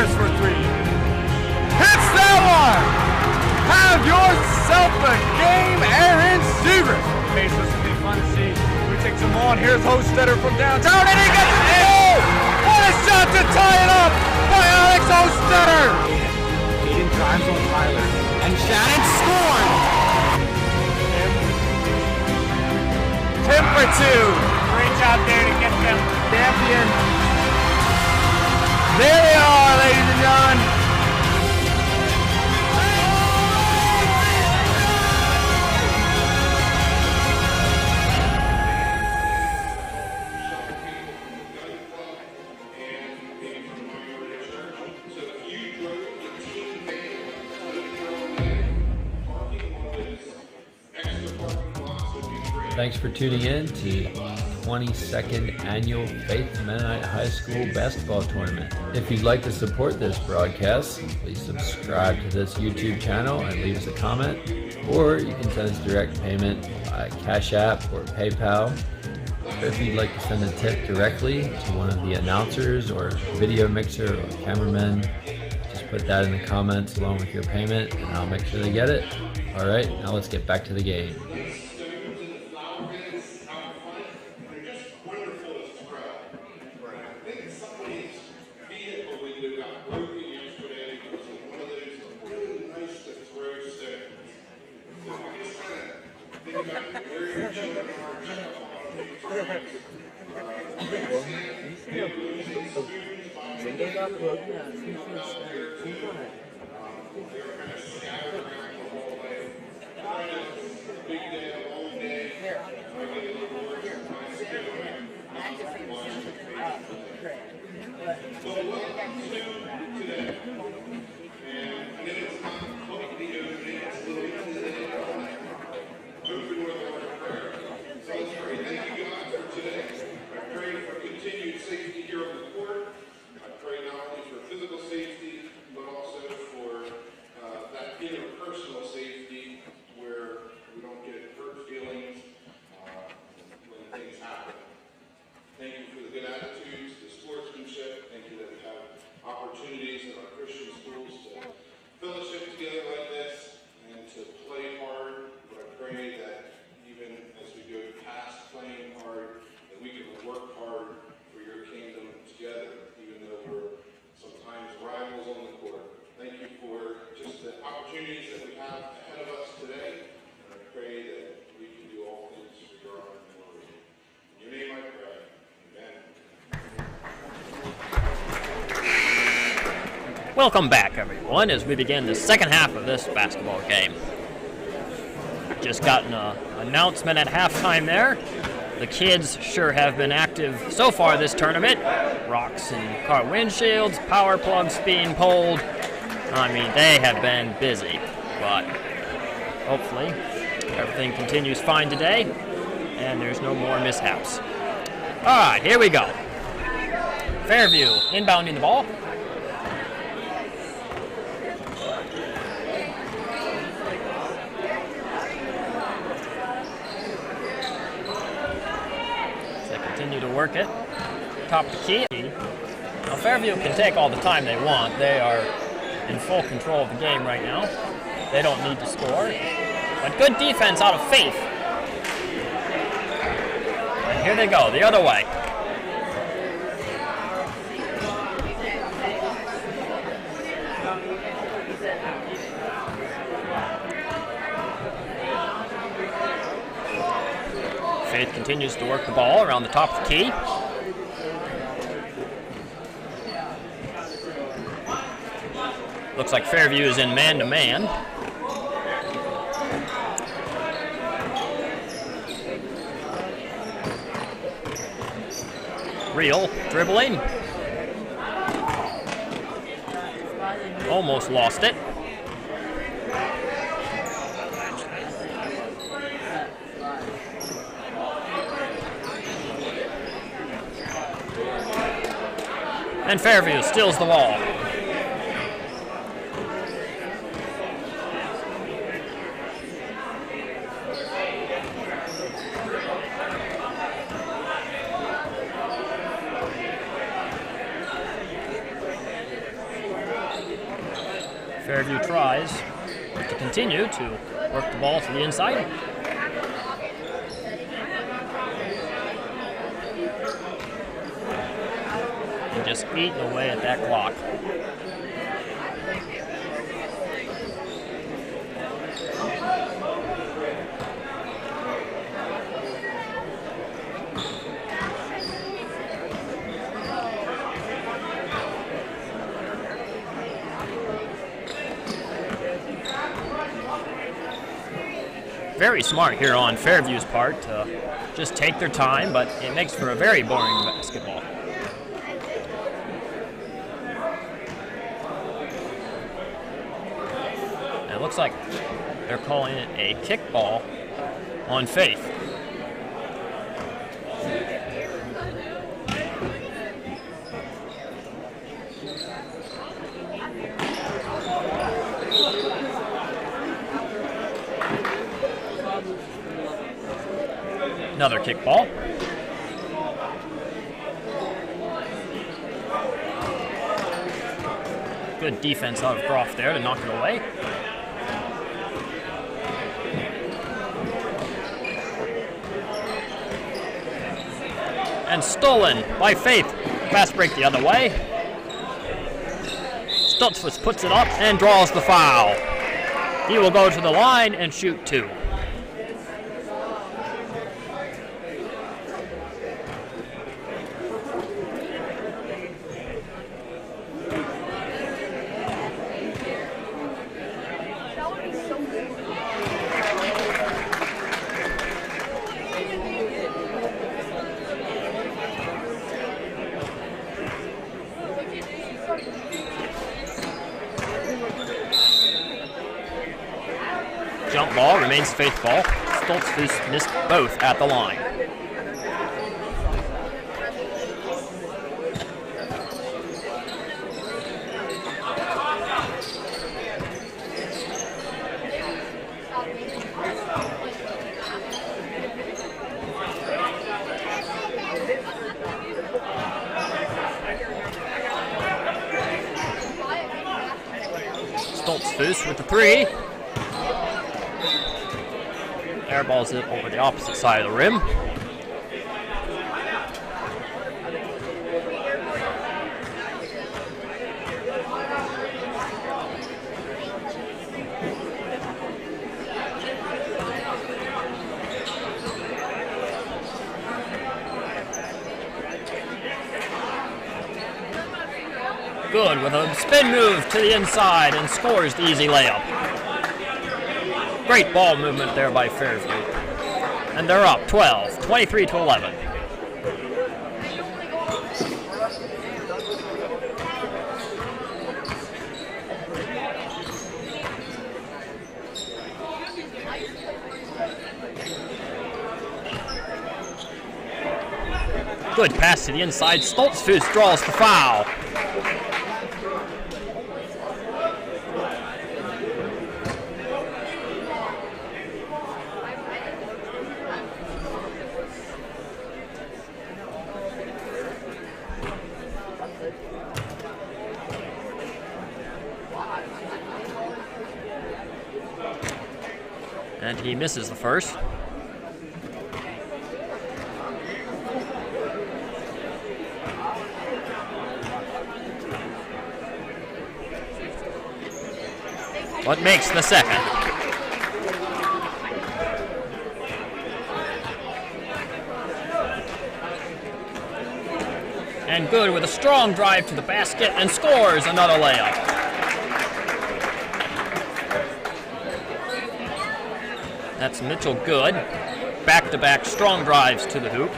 For 3. Hits that one! Have yourself a game, Aaron Seagrass. Hey, so this will be fun to see. We take some on. Here's Hostetter from downtown, and he gets it! Oh! What a shot to tie it up by Alex Hostetter! Aiden drives on Tyler. And Shannon scored! Tim for 2. Great job there to get them champion. There they are, ladies and gentlemen. Thanks for tuning in to 22nd Annual Faith Mennonite High School Basketball Tournament. If you'd like to support this broadcast, please subscribe to this YouTube channel and leave us a comment, or you can send us direct payment by Cash App or PayPal. Or if you'd like to send a tip directly to one of the announcers or video mixer or cameraman, just put that in the comments along with your payment and I'll make sure they get it. All right, now let's get back to the game. Welcome back, everyone, as we begin the second half of this basketball game. Just gotten an announcement at halftime there. The kids sure have been active so far this tournament. Rocks and car windshields, power plugs being pulled. I mean, they have been busy, but hopefully everything continues fine today and there's no more mishaps. All right, here we go. Fairview inbounding the ball. To work it, top of the key. Now Fairview can take all the time they want. They are in full control of the game right now. They don't need to score, but good defense out of Faith. And here they go, the other way. Faith continues to work the ball around the top of the key. Looks like Fairview is in man-to-man. Real dribbling. Almost lost it. And Fairview steals the ball. Fairview tries to continue to work the ball to the inside. Just eating away at that clock. Very smart here on Fairview's part to just take their time, but it makes for a very boring basketball. And it looks like they're calling it a kickball on Faith. Another kickball. Good defense out of Groff there to knock it away. And stolen by Faith. Fast break the other way. Stoltzfus puts it up and draws the foul. He will go to the line and shoot 2. Jump ball remains Faith ball. Stoltzfus missed both at the line. Stoltzfus with the 3. Airballs it over the opposite side of the rim. Good with a spin move to the inside and scores the easy layup. Great ball movement there by Fairview. And they're up 12, 23-11. Good pass to the inside. Stoltzfus draws the foul. And he misses the first. What makes the second? And good with a strong drive to the basket and scores another layup. That's Mitchell Good. Back-to-back strong drives to the hoop.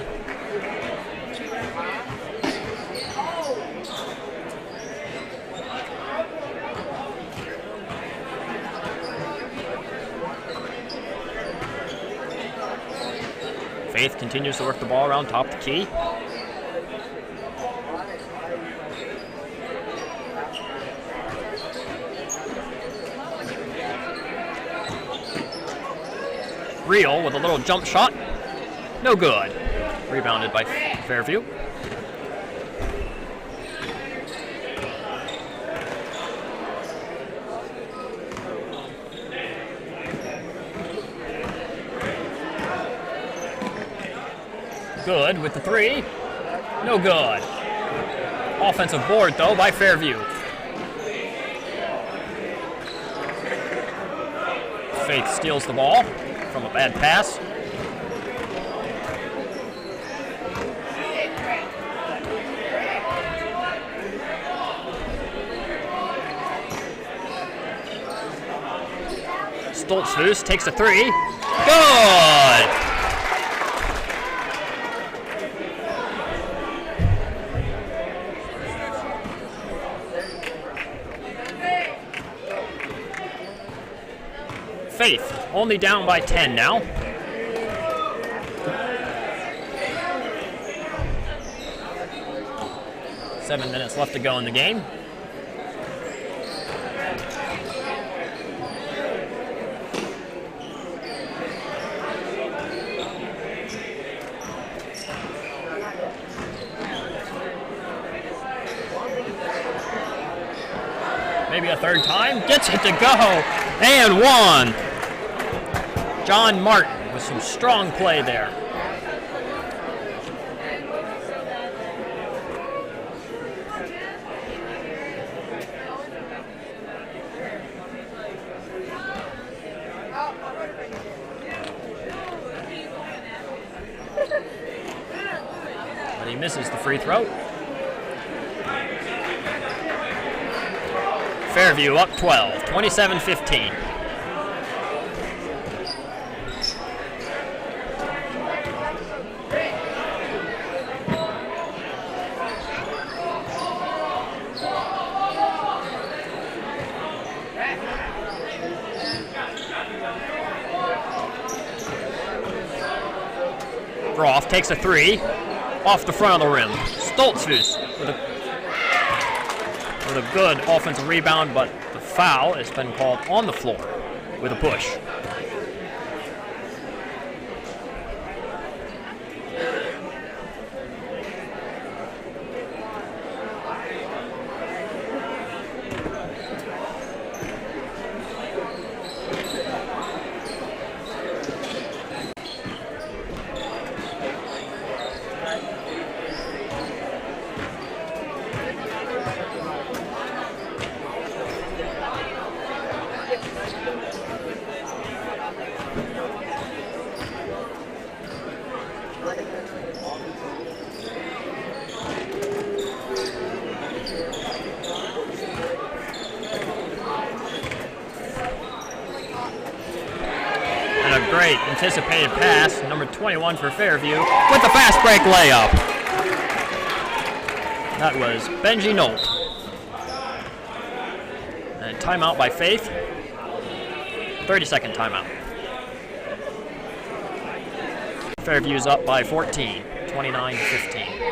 Faith continues to work the ball around top of the key. Real with a little jump shot. No good. Rebounded by Fairview. Good with the 3. No good. Offensive board, though, by Fairview. Faith steals the ball from a bad pass. Stoltzfus takes a 3. Good! Faith only down by 10 now. Seven minutes left to go in the game. maybe a third time. Gets it to go, and one. John Martin with some strong play there. But he misses the free throw. Fairview up 12, 27-15. Roth takes a three off the front of the rim. Stoltzfus with a good offensive rebound, but the foul has been called on the floor with a push. Great anticipated pass, number 21 for Fairview, with the fast break layup. That was Benji Knoll. And timeout by Faith. 30-second timeout. Fairview's up by 14, 29-15.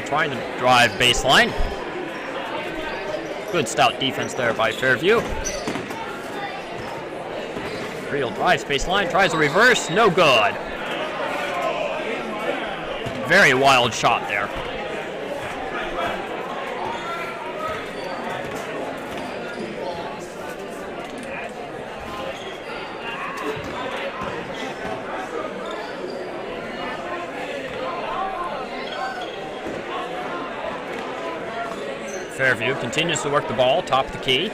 Trying to drive baseline. Good stout defense there by Fairview. Real drives baseline, tries a reverse, no good. Very wild shot there. Fairview continues to work the ball, top of the key.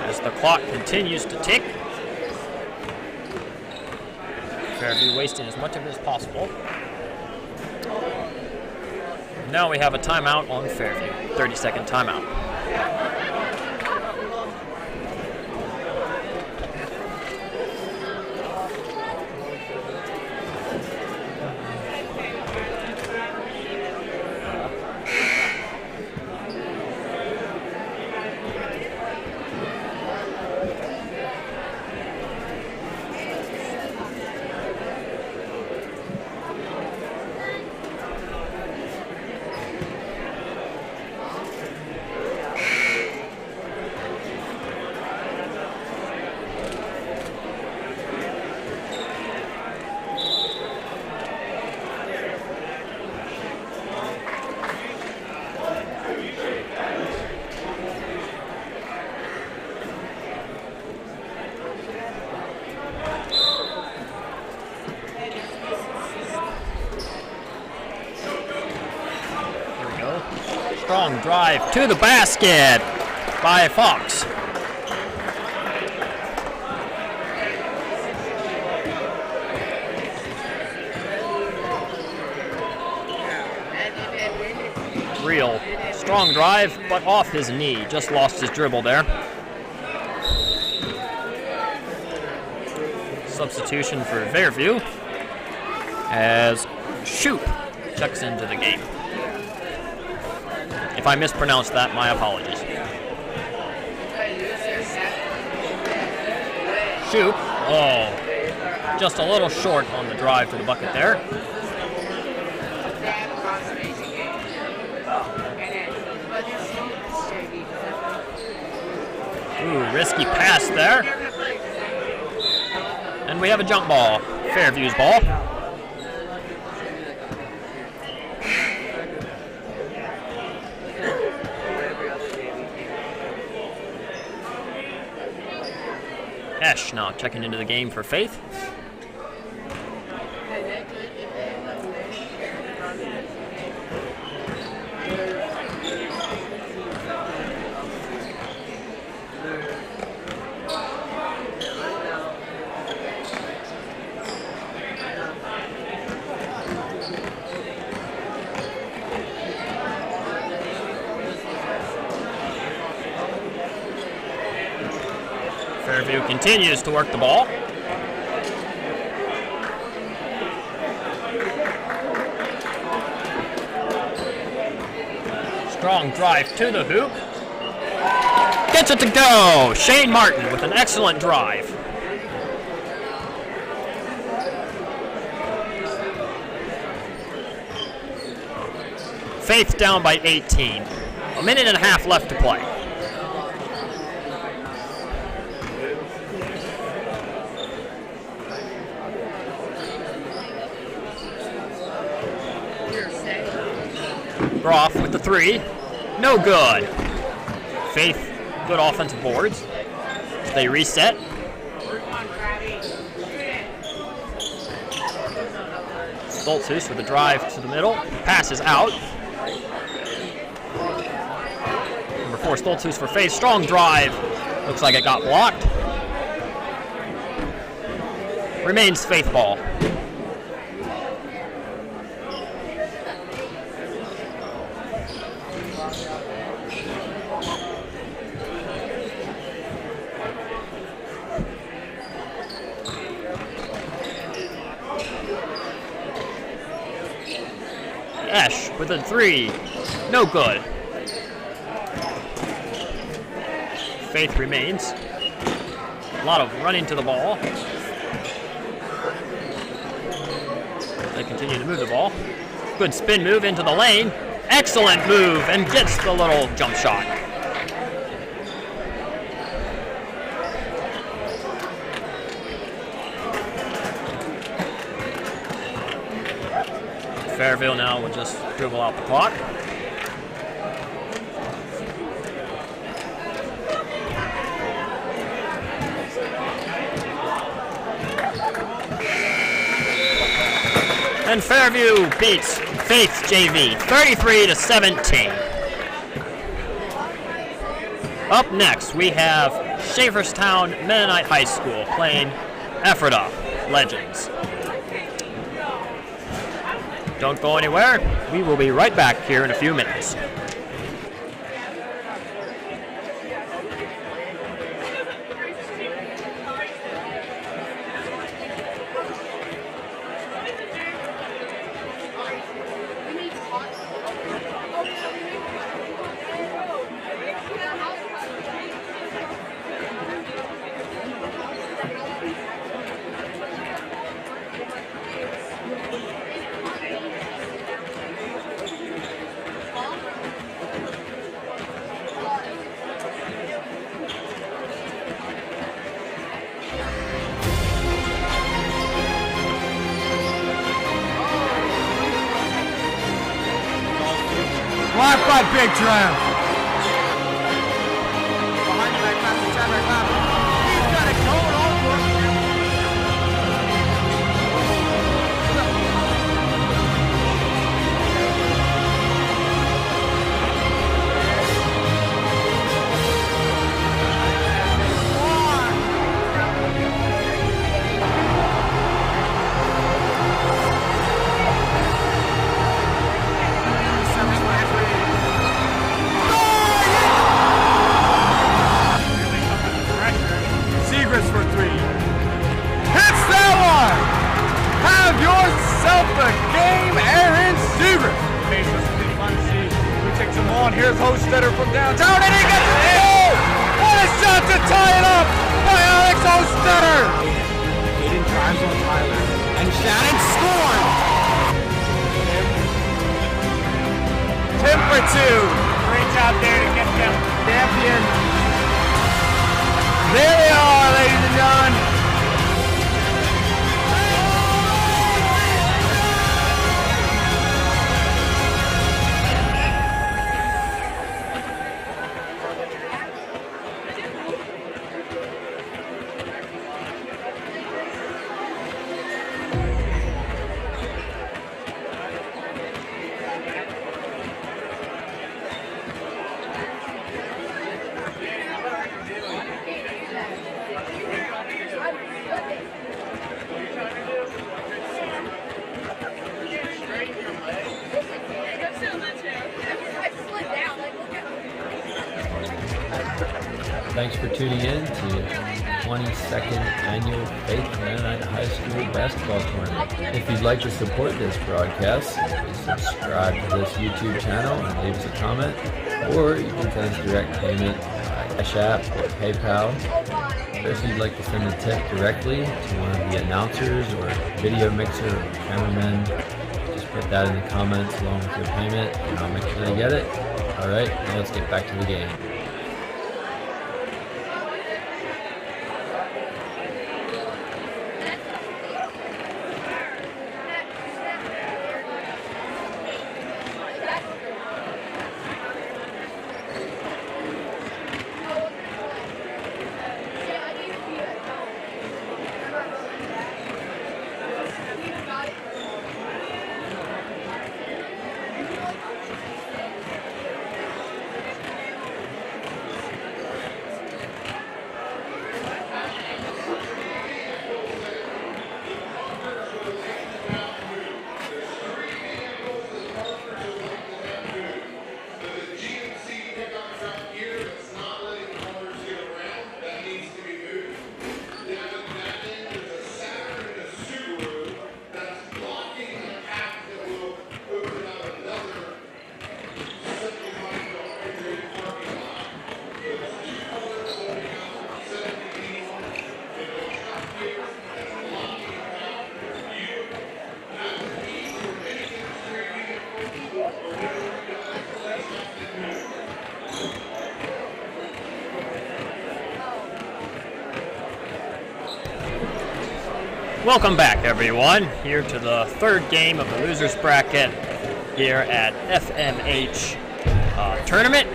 As the clock continues to tick, Fairview wasting as much of it as possible. Now we have a timeout on Fairview. 30-second timeout. Strong drive to the basket by Fox. Real strong drive, but off his knee. Just lost his dribble there. Substitution for Fairview as Shoop checks into the game. If I mispronounced that, my apologies. Shoop, oh, just a little short on the drive to the bucket there. Ooh, risky pass there. And we have a jump ball. Fairview's ball. Esh now checking into the game for Faith. Fairview continues to work the ball. Strong drive to the hoop. Gets it to go. Shane Martin with an excellent drive. Faith down by 18. A minute and a half left to play. Groff with the three. No good. Faith, good offensive boards. They reset. Stoltzhus with the drive to the middle. Pass is out. Number 4, Stoltzhus for Faith. Strong drive. Looks like it got blocked. Remains Faith ball. Esh with a three. No good. Faith remains. A lot of running to the ball. They continue to move the ball. Good spin move into the lane. Excellent move and gets the little jump shot. Fairview now will just dribble out the clock. And Fairview beats Faith JV 33-17. Up next, we have Schaefferstown Mennonite High School playing Ephrata Legends. Don't go anywhere. We will be right back here in a few minutes. Blocked by Big Drown. Behind the back pass to Terre. He's got it going all for on. Here's Hostetter from downtown, and he gets the goal! What a shot to tie it up by Alex Hostetter! Aiden drives on Tyler. And Shannon scored! Tim for 2. Great job there to get them champion. There they are, ladies and gentlemen. Thanks for tuning in to the 22nd Annual Faith Mennonite High School Basketball Tournament. If you'd like to support this broadcast, please subscribe to this YouTube channel and leave us a comment, or you can send us direct payment by Cash App or PayPal. Or if you'd like to send a tip directly to one of the announcers or video mixer or cameraman, just put that in the comments along with your payment, and I'll make sure they get it. All right, now let's get back to the game. Welcome back, everyone, here to the third game of the losers bracket here at FMH tournament,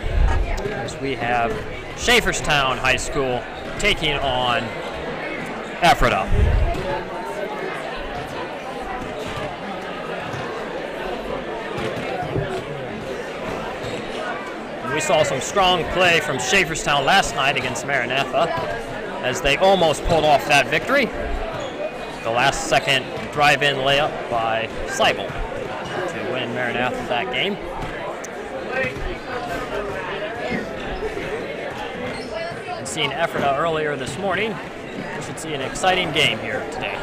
as we have Schaefferstown High School taking on Ephrata. We saw some strong play from Schaefferstown last night against Maranatha, as they almost pulled off that victory. The last second drive-in layup by Seibel to win Maranatha that game. And seeing Ephrata earlier this morning, we should see an exciting game here today.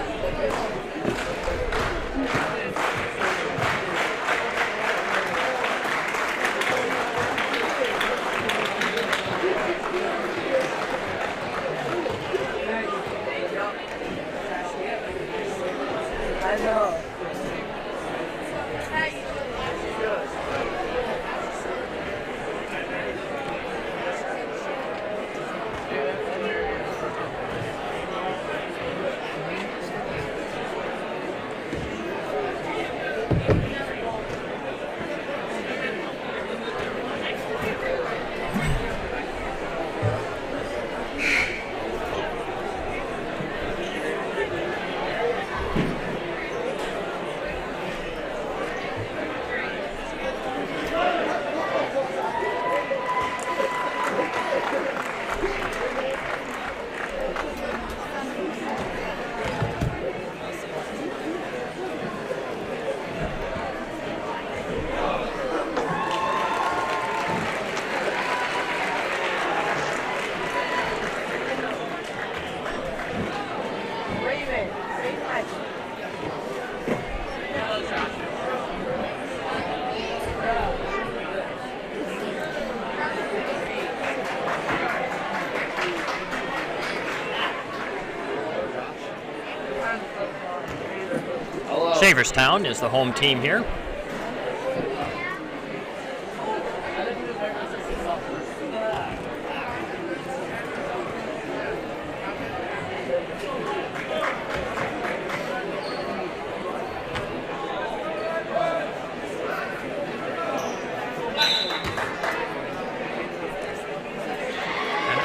Schaefferstown is the home team here.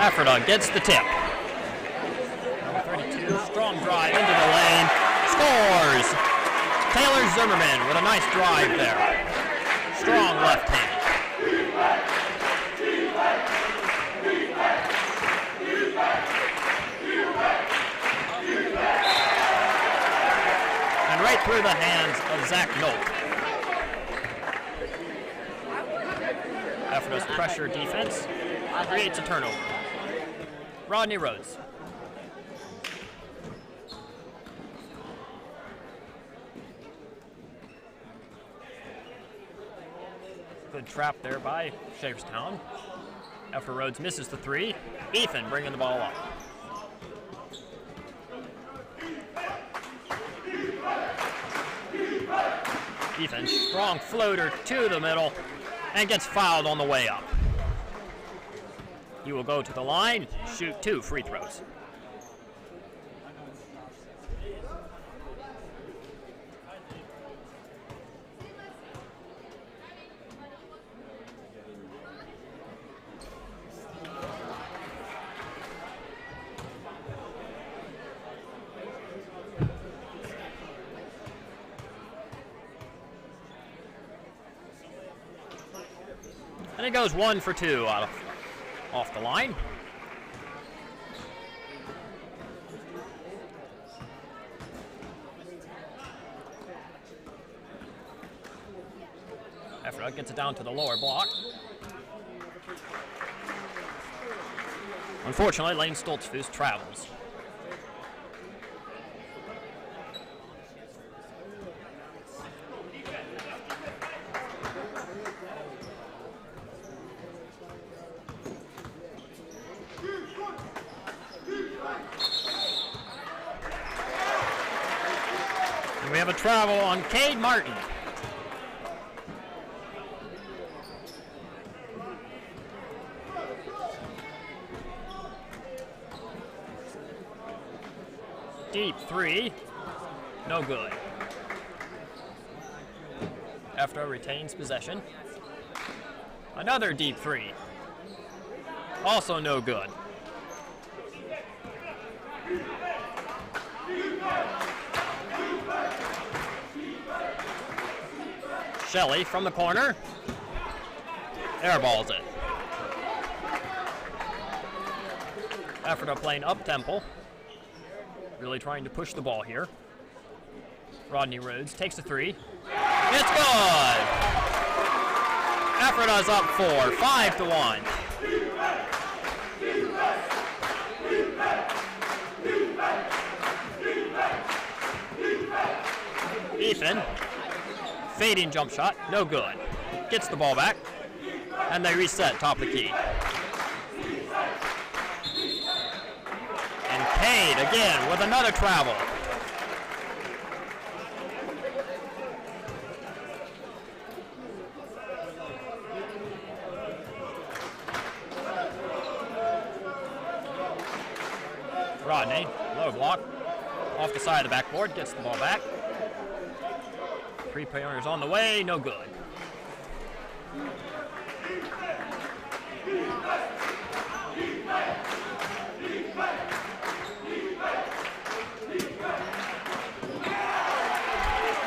Ephrata gets the tip. Number 32, strong drive into the lane. Scores! Taylor Zimmerman with a nice drive there. Strong left hand. And right through the hands of Zach Nolt. Ephrata's pressure defense creates a turnover. Rodney Rhodes. Good trap there by Schaefferstown. After Rhodes misses the three, Ethan bringing the ball up. Ethan, strong floater to the middle and gets fouled on the way up. He will go to the line, shoot 2 free throws. And it goes 1 for 2 off the line. Ephrata gets it down to the lower block. Unfortunately, Lane Stoltzfus travels. We have a travel on Cade Martin. Deep 3, no good. Ephrata retains possession. Another deep 3, also no good. Shelley from the corner, airballs it. Ephrata playing up-tempo, really trying to push the ball here. Rodney Rhodes takes the 3. It's good! Ephrata's up 4, 5-1. Ethan, fading jump shot, no good. Gets the ball back, and they reset top of the key. And Cade again with another travel. Rodney, low block, off the side of the backboard, gets the ball back. 3-pointers on the way, no good.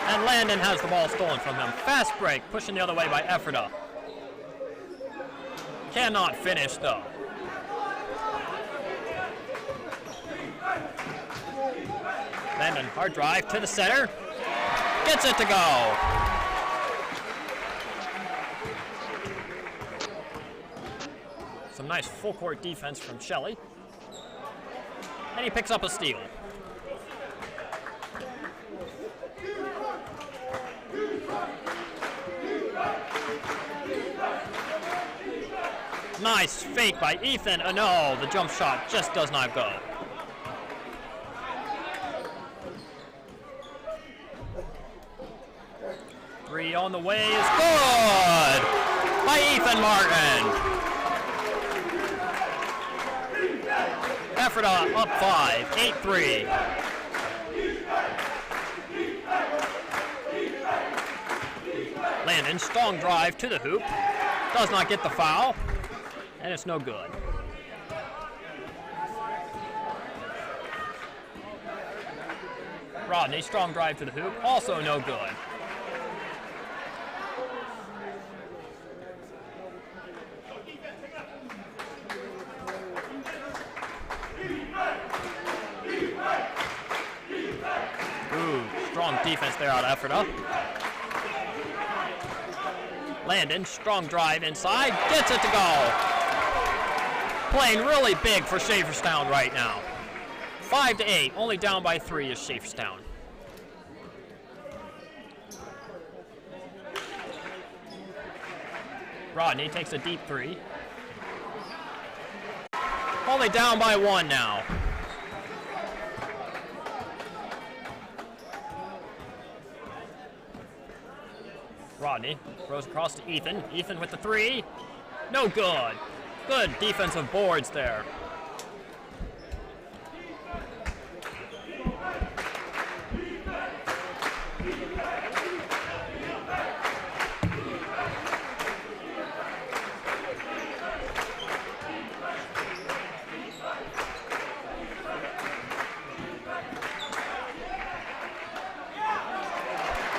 And Landon has the ball stolen from him. Fast break, pushing the other way by Ephrata. Cannot finish though. Landon, hard drive to the center. Gets it to go. Some nice full court defense from Shelley. And he picks up a steal. Nice fake by Ethan. Oh no, the jump shot just does not go. Three on the way is good by Ethan Martin. Ephrata up 5, 8-3. Landon, strong drive to the hoop. Does not get the foul, and it's no good. Rodney, strong drive to the hoop, also no good. Strong defense there out of Ephrata. Landon, strong drive inside, gets it to go. Playing really big for Schaefferstown right now. 5-8, only down by 3 is Schaefferstown. Rodney takes a deep 3. Only down by 1 now. Rodney throws across to Ethan. Ethan with the 3. No good. Good defensive boards there.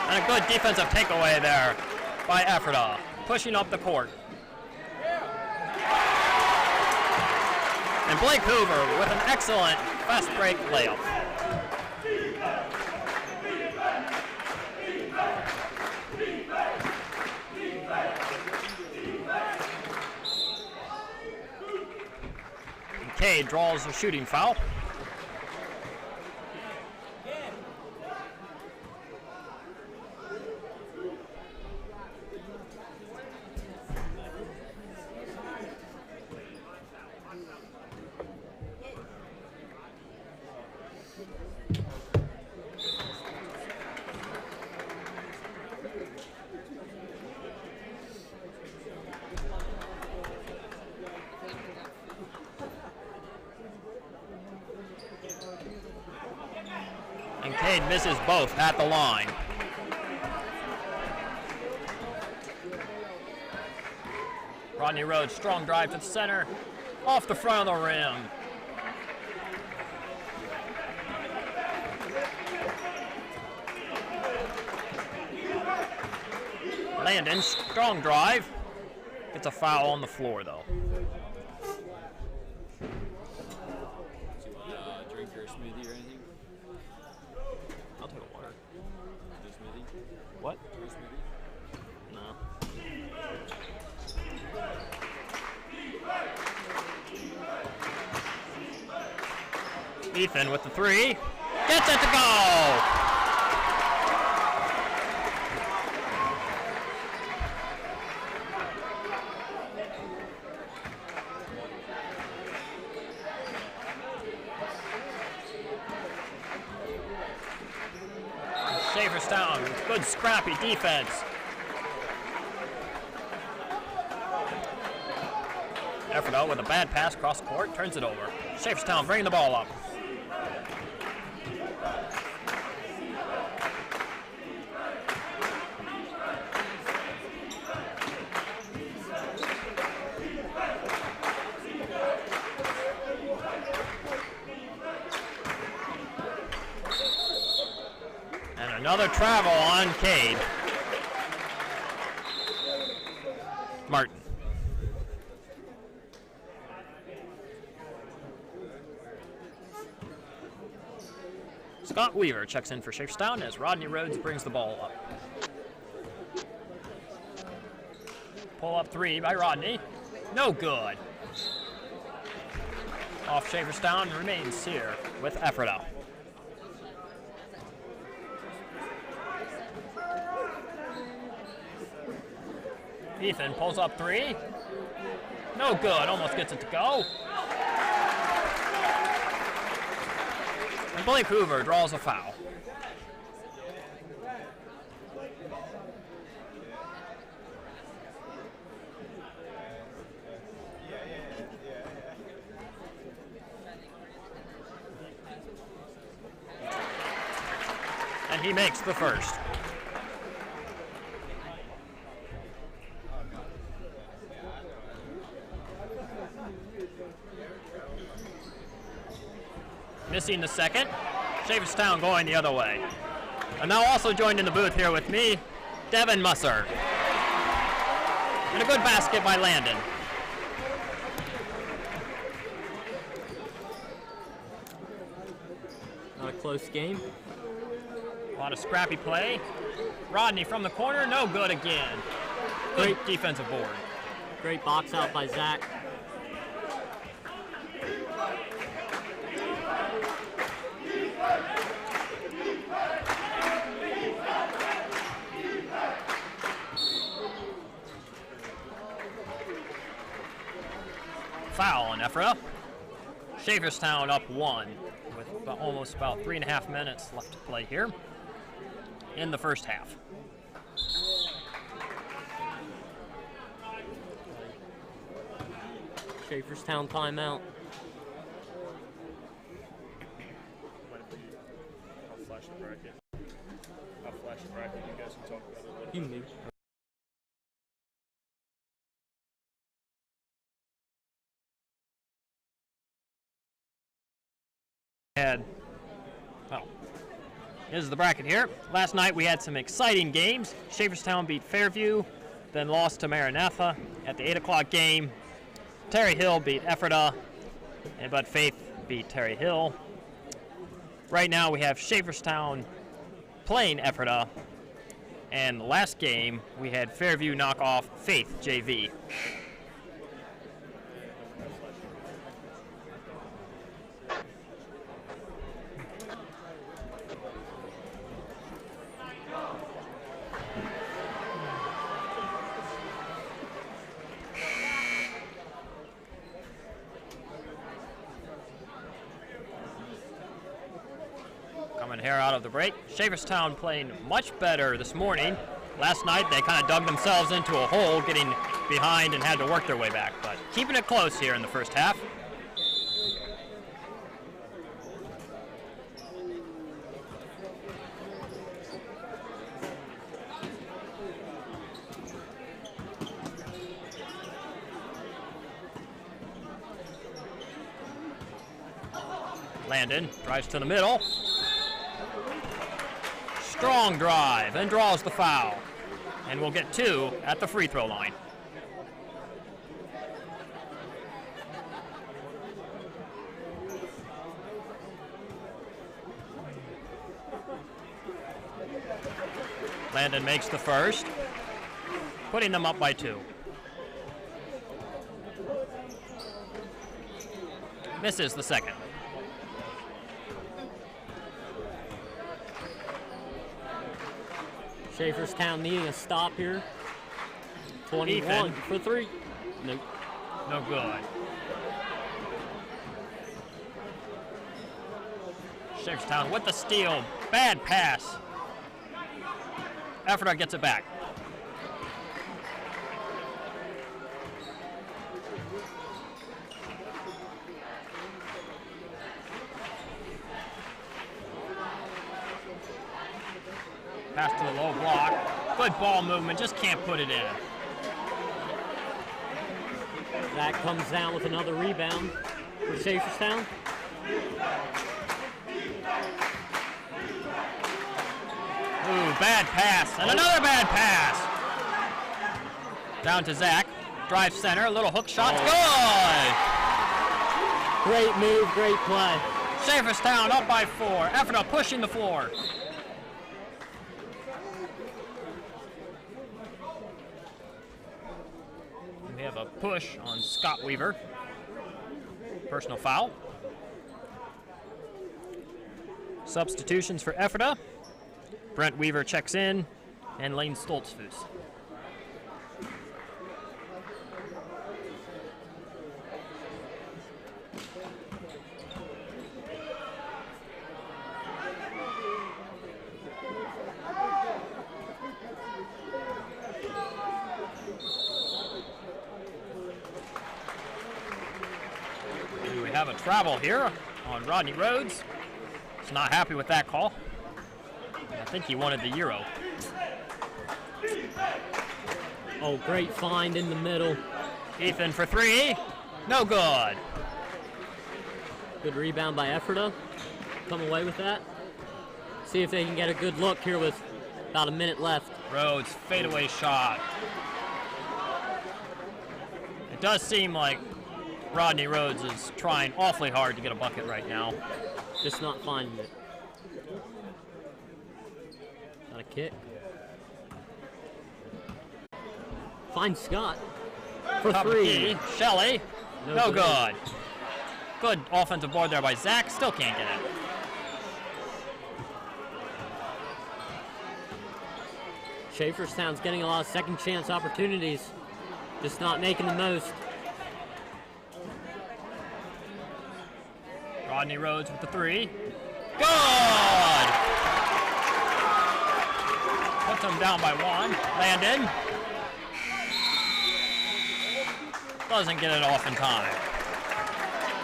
And a good defensive takeaway there by Ephrata, pushing up the court. And Blake Hoover with an excellent fast break layup. And Cade draws a shooting foul. And Cade misses both at the line. Rodney Rhodes, strong drive to the center, off the front of the rim. Landon, strong drive. Gets a foul on the floor though. Drink or a smoothie or anything? I'll take a water. Do a smoothie? What? Do a smoothie? No. Ethan with the 3. Gets it to go! Schaefferstown, good scrappy defense. Ephrata with a bad pass across the court, turns it over. Schaefferstown bringing the ball up. And another travel on Cade. Martin. Scott Weaver checks in for Schaefferstown as Rodney Rhodes brings the ball up. Pull up 3 by Rodney. No good. Off Schaefferstown remains here with Ephrata. Ethan pulls up 3. No good, almost gets it to go. And Blake Hoover draws a foul. and he makes the first. Missing the second. Schaefferstown going the other way. And now also joined in the booth here with me, Devin Musser. And a good basket by Landon. Not a close game. A lot of scrappy play. Rodney from the corner, no good again. Good defensive board. Great box out by Zach. Foul on Ephrata. Schaefferstown up 1 with almost about 3.5 minutes left to play here in the first half. Schaefferstown timeout. I'll flash the bracket. You guys can talk about it later. You can do. This is the bracket here. Last night we had some exciting games. Schaefferstown beat Fairview, then lost to Maranatha at the 8 o'clock game. Terre Hill beat Ephrata, but Faith beat Terre Hill. Right now we have Schaefferstown playing Ephrata, and the last game we had Fairview knock off Faith JV. Coming here out of the break. Schaefferstown playing much better this morning. Last night they kind of dug themselves into a hole, getting behind and had to work their way back, but keeping it close here in the first half. Landon drives to the middle. Strong drive and draws the foul. And we'll get 2 at the free throw line. Landon makes the first, putting them up by 2. Misses the second. Schaefferstown needing a stop here. 21 Ethan. for 3. Nope. No good. Schaefferstown with the steal. Bad pass. Ephrata gets it back. Pass to the low block. Good ball movement, just can't put it in. That comes down with another rebound for Schaefferstown. Ooh, bad pass, and another bad pass. Down to Zach, drive center, a little hook shot, good! Great move, great play. Schaefferstown up by 4, Ephrata pushing the floor. We have a push on Scott Weaver. Personal foul. Substitutions for Ephrata. Brent Weaver checks in, and Lane Stoltzfus. We have a travel here on Rodney Rhodes. He's not happy with that call. I think he wanted the Euro. Oh, great find in the middle. Ethan for three. No good. Good rebound by Ephrata. Come away with that. See if they can get a good look here with about a minute left. Rhodes fadeaway shot. It does seem like Rodney Rhodes is trying awfully hard to get a bucket right now. Just not finding it. Got a kick. Find Scott for Top of three. key. Shelley. No good. good. Good offensive board there by Zach. Still can't get it. Schaefferstown's getting a lot of second chance opportunities. Just not making the most. Rodney Rhodes with the three. Good! Puts him down by one. Landon. Doesn't get it off in time.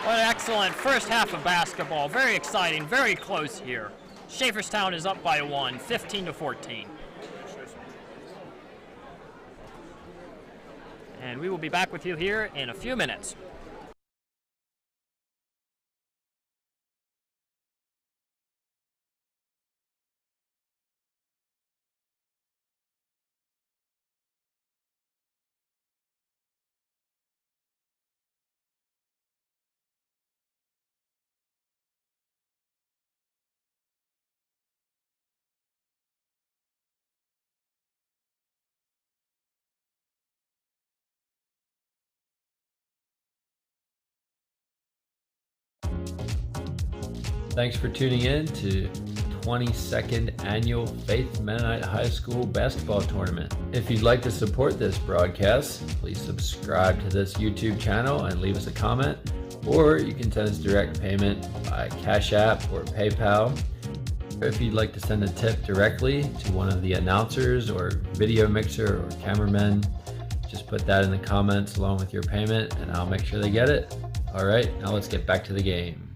What an excellent first half of basketball. Very exciting, very close here. Schaefferstown is up by one, 15-14. And we will be back with you here in a few minutes. Thanks for tuning in to 22nd Annual Faith Mennonite High School Basketball Tournament. If you'd like to support this broadcast, please subscribe to this YouTube channel and leave us a comment, or you can send us direct payment by Cash App or PayPal. If you'd like to send a tip directly to one of the announcers or video mixer or cameraman, just put that in the comments along with your payment and I'll make sure they get it. All right, now let's get back to the game.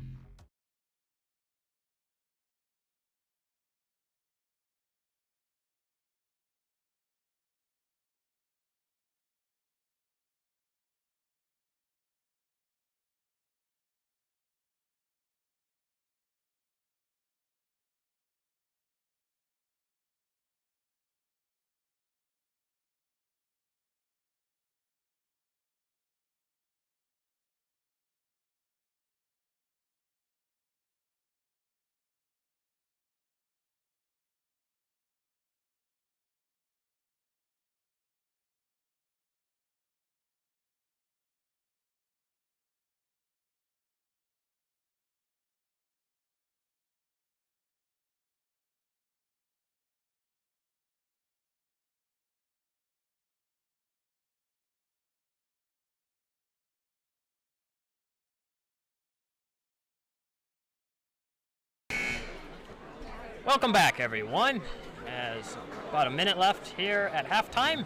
Welcome back, everyone. As about a minute left here at halftime,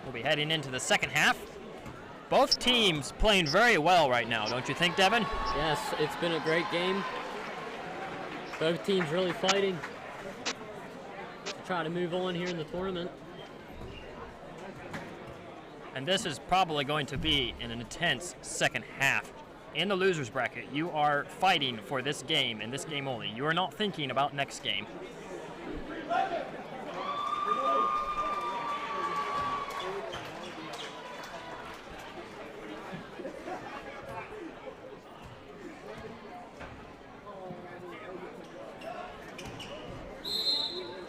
we'll be heading into the second half. Both teams playing very well right now, don't you think, Devin? Yes, it's been a great game. Both teams really fighting to try to move on here in the tournament. And this is probably going to be an intense second half. In the loser's bracket, you are fighting for this game and this game only. You are not thinking about next game.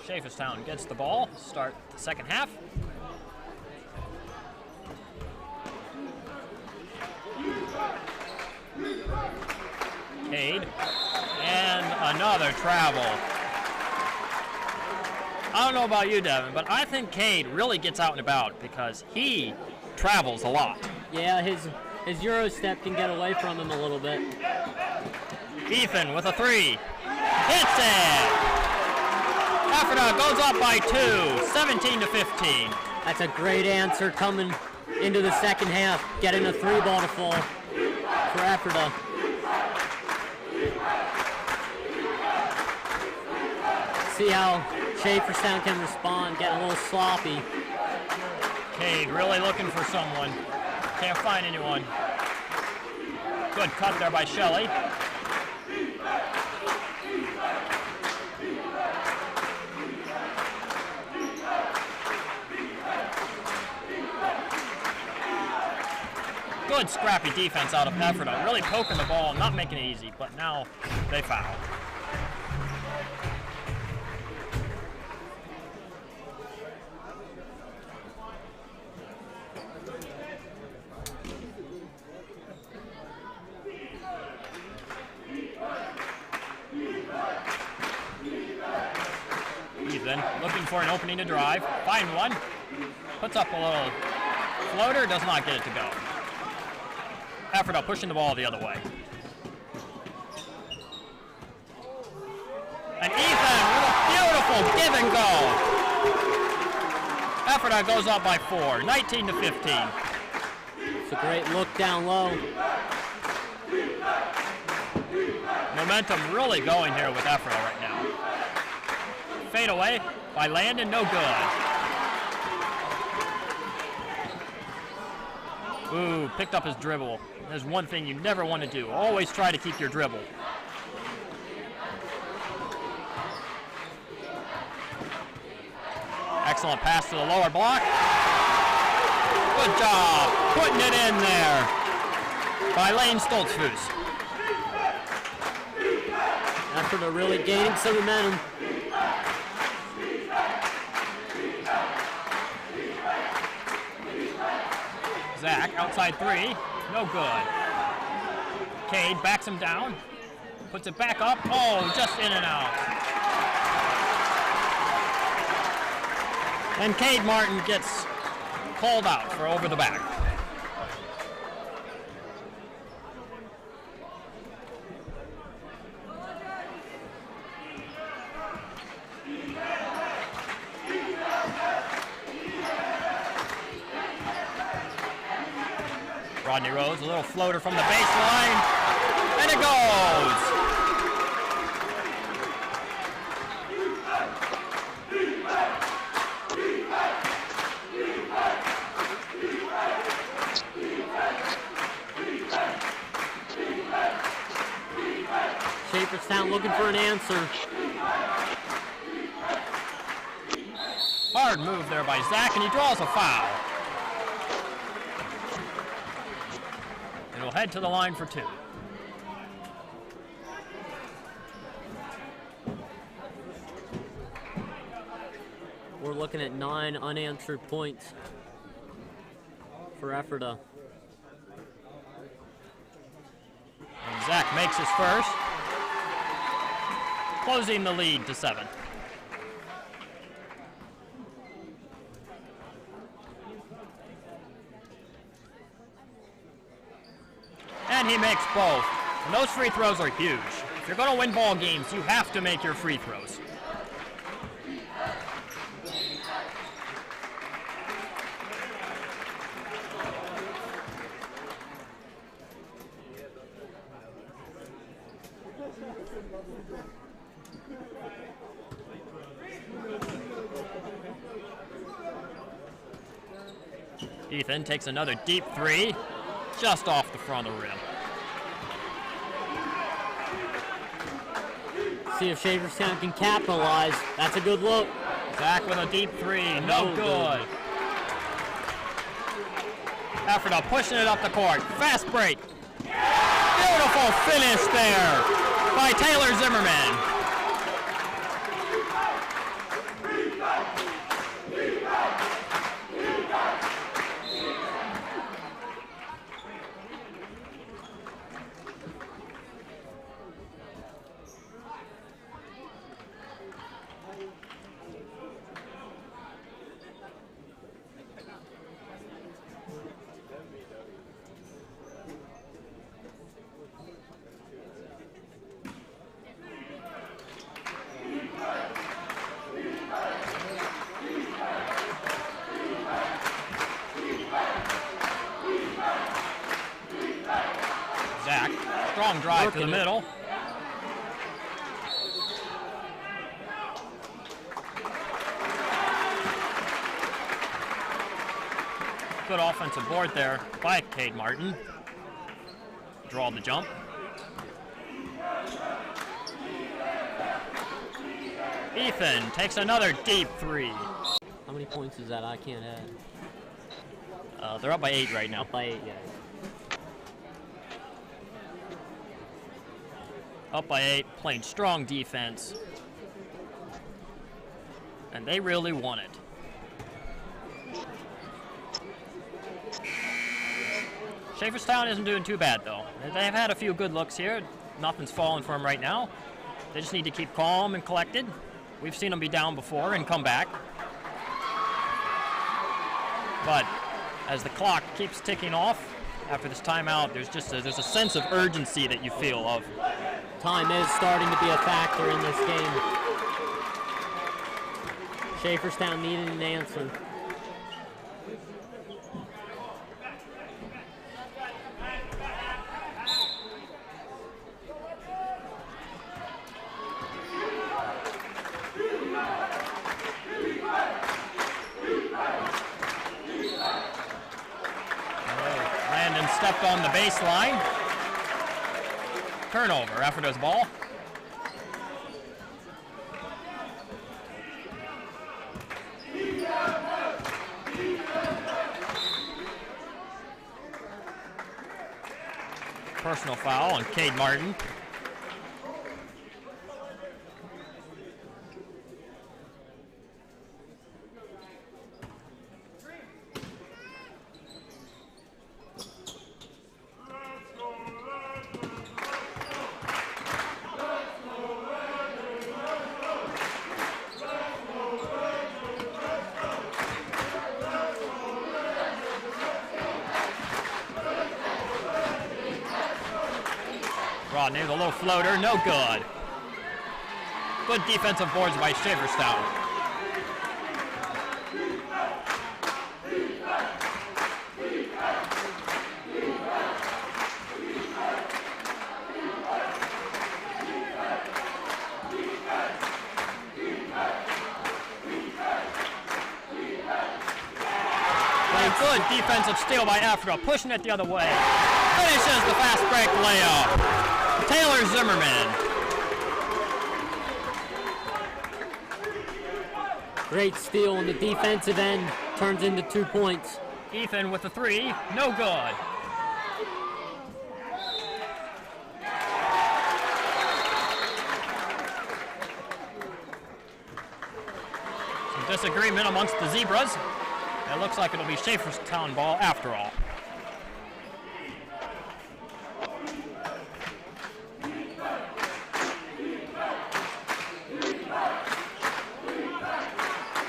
Schaefferstown gets the ball, start the second half. Cade, and another travel. I don't know about you, Devin, but I think Cade really gets out and about because he travels a lot. Yeah, his Euro step can get away from him a little bit. Ethan with a three. Hits it! Ephrata goes up by 2, 17-15. That's a great answer coming into the second half, getting a three ball to fall for Ephrata. See how Schaefferstown can respond, getting a little sloppy. Cade really looking for someone. Can't find anyone. Good cut there by Shelley. Good scrappy defense out of Ephrata. Really poking the ball, not making it easy, but now they foul. Ethan looking for an opening to drive. Find one. Puts up a little floater. Does not get it to go. Ephrata pushing the ball the other way. And Ethan with a beautiful give and go. Ephrata goes up by 4, 19 to 15. It's a great look down low. Momentum really going here with Ephrata right now. Fade away by Landon, no good. Ooh, picked up his dribble. There's one thing you never want to do. Always try to keep your dribble. Excellent pass to the lower block. Good job putting it in there by Lane Stoltzfus. Ephrata really gaining some momentum. Zach outside 3, no good. Cade backs him down, puts it back up. Oh, just in and out. And Cade Martin gets called out for over the back. Rodney Rhodes, a little floater from the baseline, and it goes! Schaefferstown looking for an answer. Hard move there by Zach, and he draws a foul. It'll head to the line for 2. We're looking at 9 unanswered points for Ephrata. And Zach makes his first, closing the lead to 7. And he makes both. And those free throws are huge. If you're going to win ball games, you have to make your free throws. Ethan takes another deep 3, just off the front of the rim. See if Schaefferstown can capitalize. That's a good look. Zach with a deep 3, no good. Ephrata pushing it up the court. Fast break. Beautiful finish there by Taylor Zimmerman. Strong drive to the middle. Good offensive board there by Cade Martin. Draw the jump. Ethan takes another deep three. How many points is that? I can't add. They're up by 8 right now. Up by 8, yeah. Up by 8, playing strong defense. And they really want it. Schaefferstown isn't doing too bad, though. They've had a few good looks here. Nothing's falling for them right now. They just need to keep calm and collected. We've seen them be down before and come back. But as the clock keeps ticking off after this timeout, there's a sense of urgency that you feel of. Time is starting to be a factor in this game. Schaefferstown needed an answer. Landon stepped on the baseline. Turnover, Ephrata's ball. Personal foul on Cade Martin. Rodney with a little floater, no good. Good defensive boards by Schaefferstown. Good defensive steal by Ephrata, pushing it the other way. Finishes the fast break layup. Taylor Zimmerman. Great steal on the defensive end, turns into 2 points. Ethan with the three, no good. Some disagreement amongst the Zebras. It looks like it'll be Schaefferstown ball after all.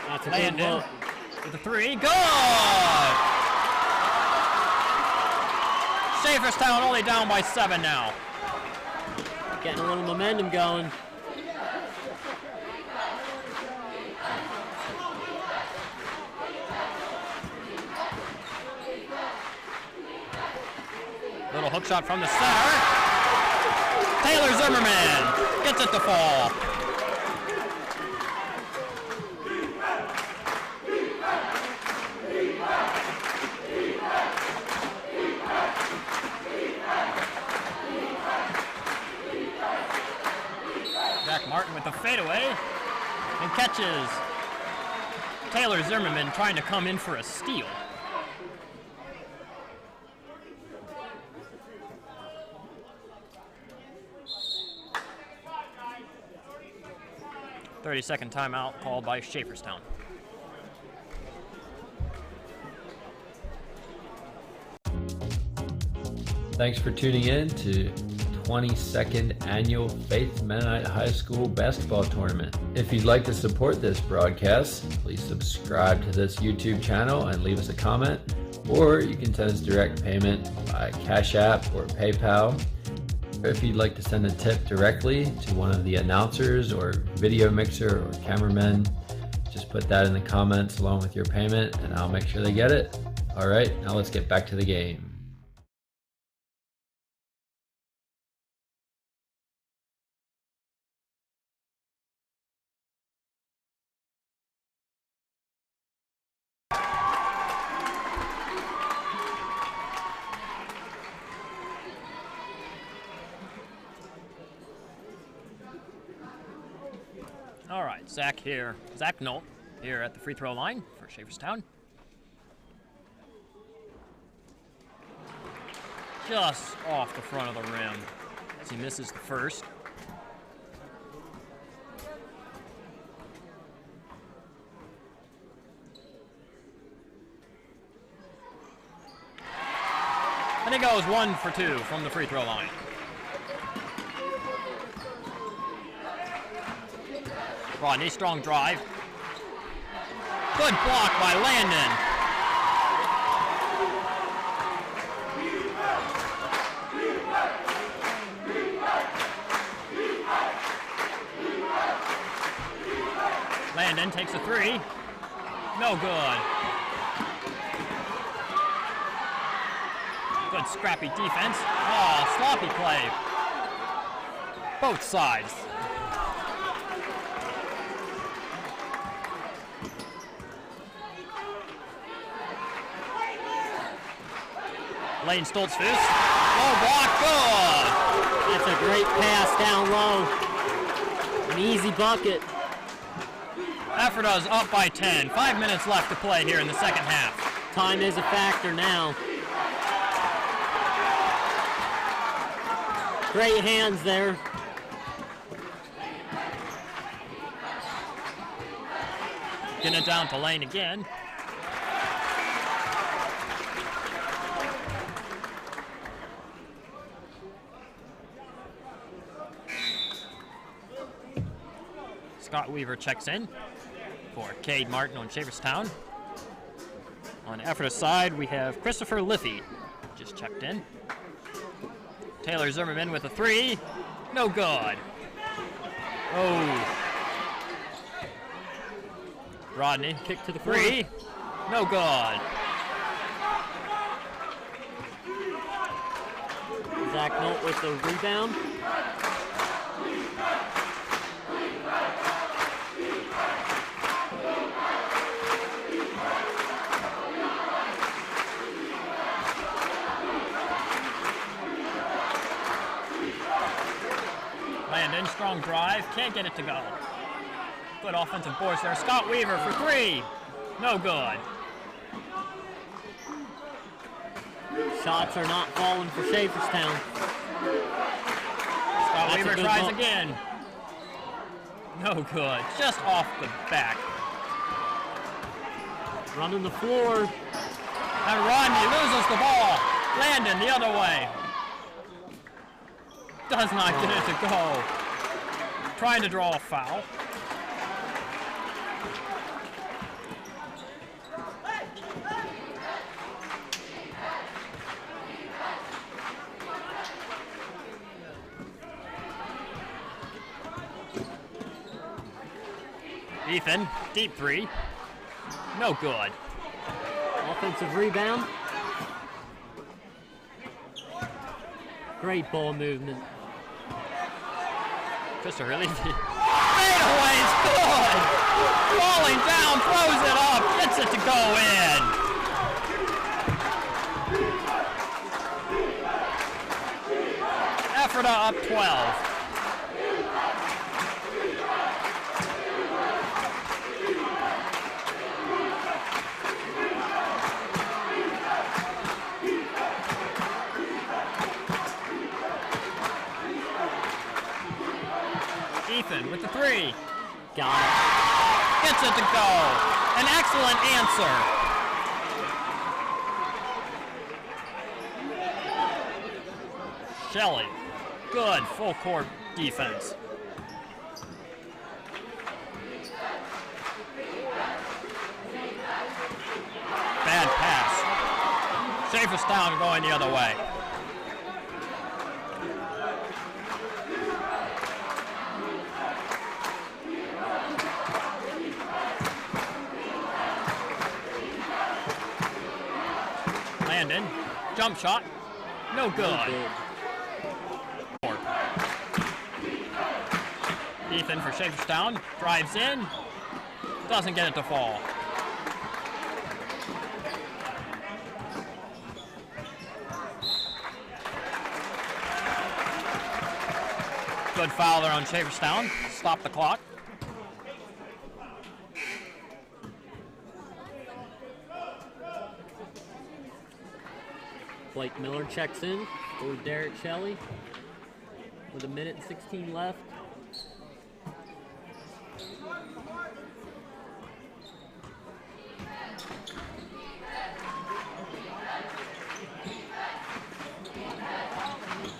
That's a good Landon look. with the three, good! Schaefferstown only down by 7 now. Getting a little momentum going. Little hook shot from the center. Taylor Zimmerman gets it to fall. Zach Martin with the fadeaway and catches Taylor Zimmerman trying to come in for a steal. 30-second timeout called by Schaefferstown. Thanks for tuning in to 22nd Annual Faith Mennonite High School Basketball Tournament. If you'd like to support this broadcast, please subscribe to this YouTube channel and leave us a comment, or you can send us direct payment by Cash App or PayPal. If you'd like to send a tip directly to one of the announcers or video mixer or cameraman, just put that in the comments along with your payment and I'll make sure they get it. All right, now let's get back to the game. All right, Zach Knoll here at the free throw line for Schaefferstown. Just off the front of the rim as he misses the first. And he goes 1 for 2 from the free throw line. Rodney, strong drive. Good block by Landon. Landon takes a 3. No good. Good scrappy defense. Oh, sloppy play. Both sides. Lane Stoltzfus. Oh, block, good. That's a great pass down low. An easy bucket. Ephrata's up by 10. 5 minutes left to play here in the second half. Time is a factor now. Great hands there. Getting it down to Lane again. Scott Weaver checks in for Cade Martin on Schaefferstown. On Ephrata's side, we have Christopher Liffey, just checked in. Taylor Zimmerman with a 3. No good. Oh. Rodney, kick to the 3. No good. Zach Nolt with the rebound. Landon, strong drive, can't get it to go. Good offensive boards there. Scott Weaver for 3. No good. Shots are not falling for Schaefferstown. Scott That's Weaver a good tries ball. again. No good. Just off the back. Running the floor. And Rodney loses the ball. Landon the other way. Does not get it to go. Trying to draw a foul. Ethan, deep 3. No good. Offensive rebound. Great ball movement. Christopher Levy. Fadeaway is good! Falling down, throws it up, gets it to go in. Ephrata up 12. Ethan with the 3. Got it. Gets it to go. An excellent answer. Shelley. Good full court defense. Bad pass. Schaefferstown going the other way. Landon, jump shot, no good. Ethan for Schaefferstown, drives in, doesn't get it to fall. Good foul there on Schaefferstown, stop the clock. Blake Miller checks in for Derek Shelley with 1:16 left.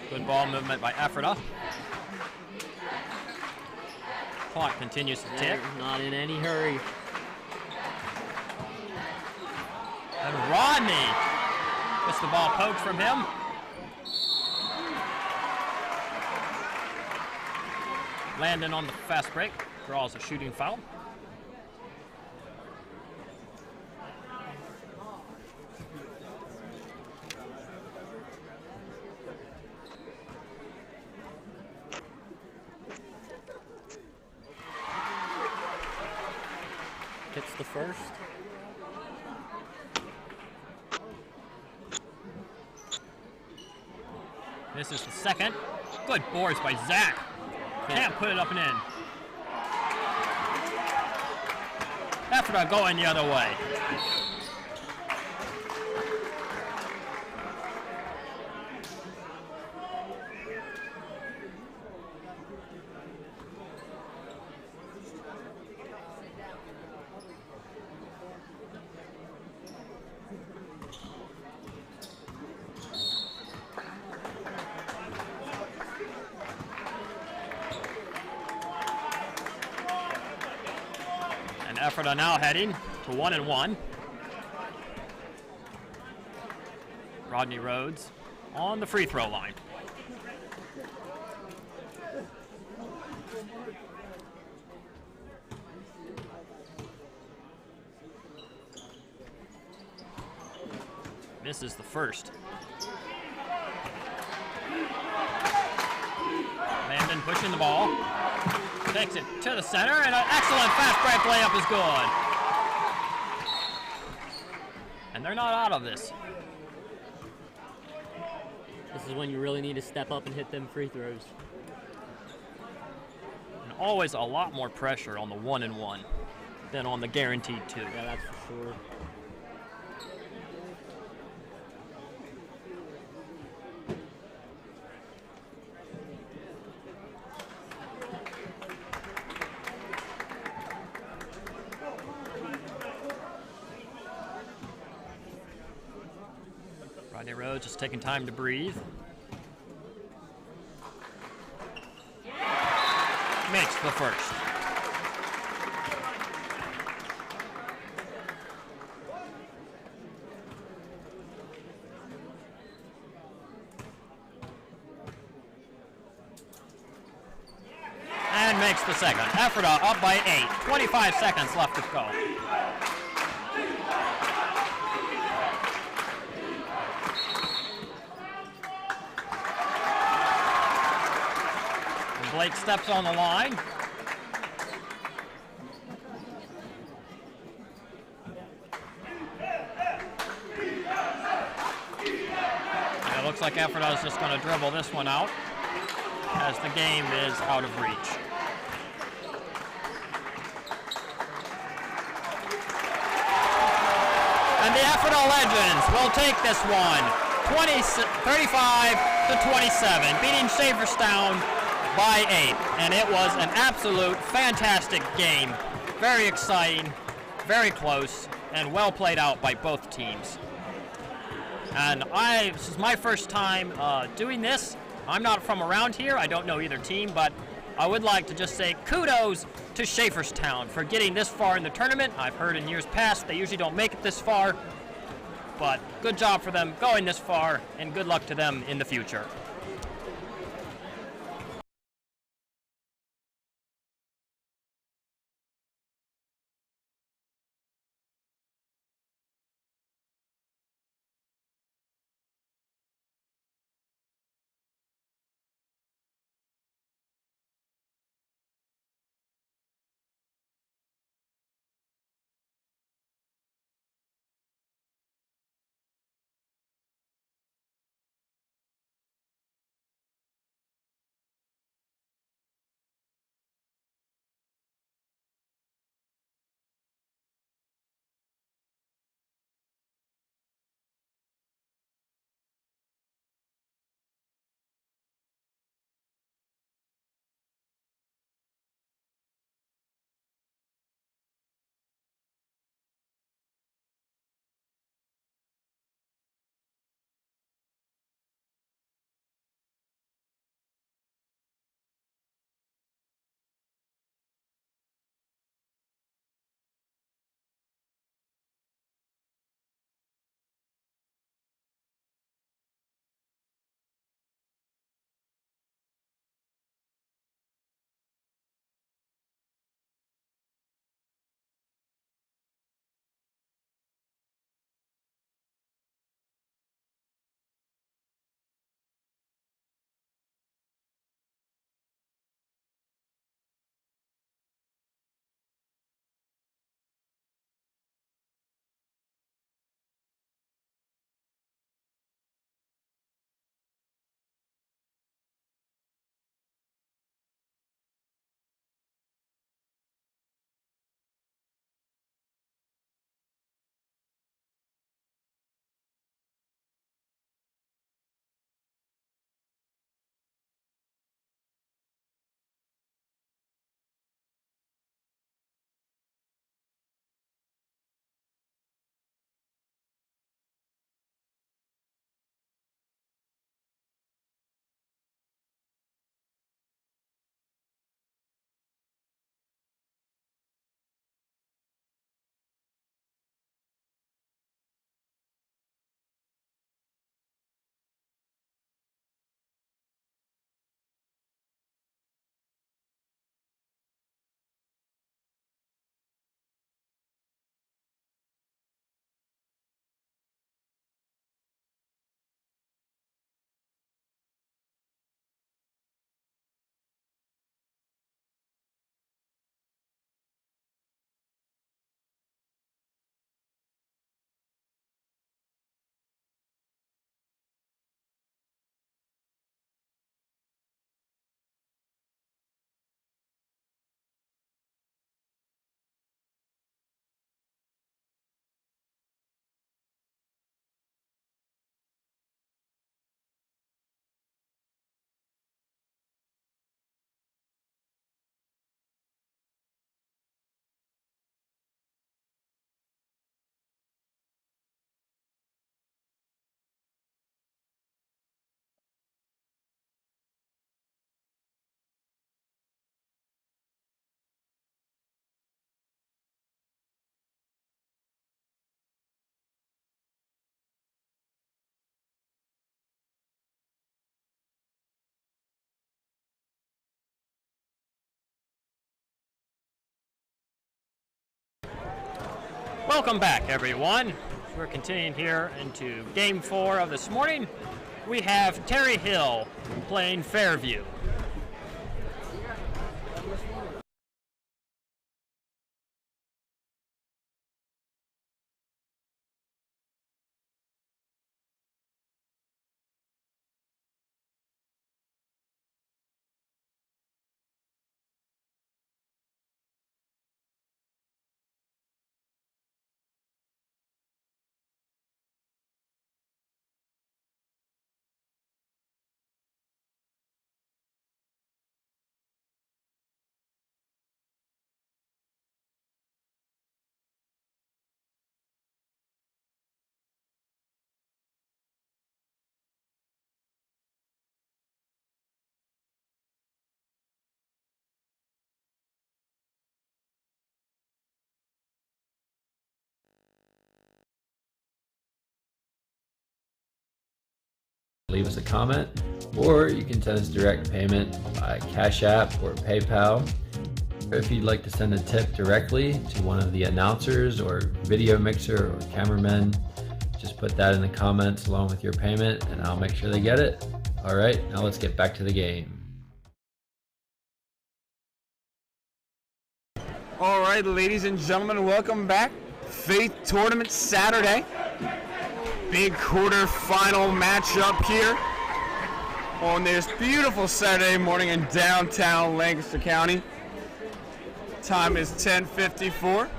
Good ball movement by Ephrata. Clock continues to tick. They're not in any hurry. And Rodney gets the ball poked from him. Landon on the fast break draws a shooting foul. Hits the first. This is the second. Good boards by Zach. Can't put it up and in. Ephrata going the other way. Ephrata now heading to 1-1. Rodney Rhodes on the free throw line. Misses the first. Landon pushing the ball. Takes it to the center, and an excellent fast break layup is good. And they're not out of this. This is when you really need to step up and hit them free throws. And always a lot more pressure on the 1-1 than on the guaranteed 2. Yeah, that's for sure. Rodney Rhodes just taking time to breathe. Makes the first. And makes the second. Ephrata up by 8. 25 seconds left to go. Blake steps on the line. And it looks like Ephrata is just going to dribble this one out as the game is out of reach. And the Ephrata Legends will take this one 35-27, beating Schaefferstown by 8, and it was an absolute fantastic game. Very exciting, very close, and well played out by both teams. And this is my first time doing this. I'm not from around here. I don't know either team, but I would like to just say kudos to Schaefferstown for getting this far in the tournament. I've heard in years past they usually don't make it this far, but good job for them going this far, and good luck to them in the future. Welcome back, everyone. We're continuing here into Game 4 of this morning. We have Terre Hill playing Fairview. Leave us a comment, or you can send us direct payment by Cash App or PayPal. If you'd like to send a tip directly to one of the announcers or video mixer or cameraman, just put that in the comments along with your payment and I'll make sure they get it. All right, now let's get back to the game. All right, ladies and gentlemen, welcome back. Faith Tournament Saturday. Big quarter-final matchup here on this beautiful Saturday morning in downtown Lancaster County. Time is 10:54.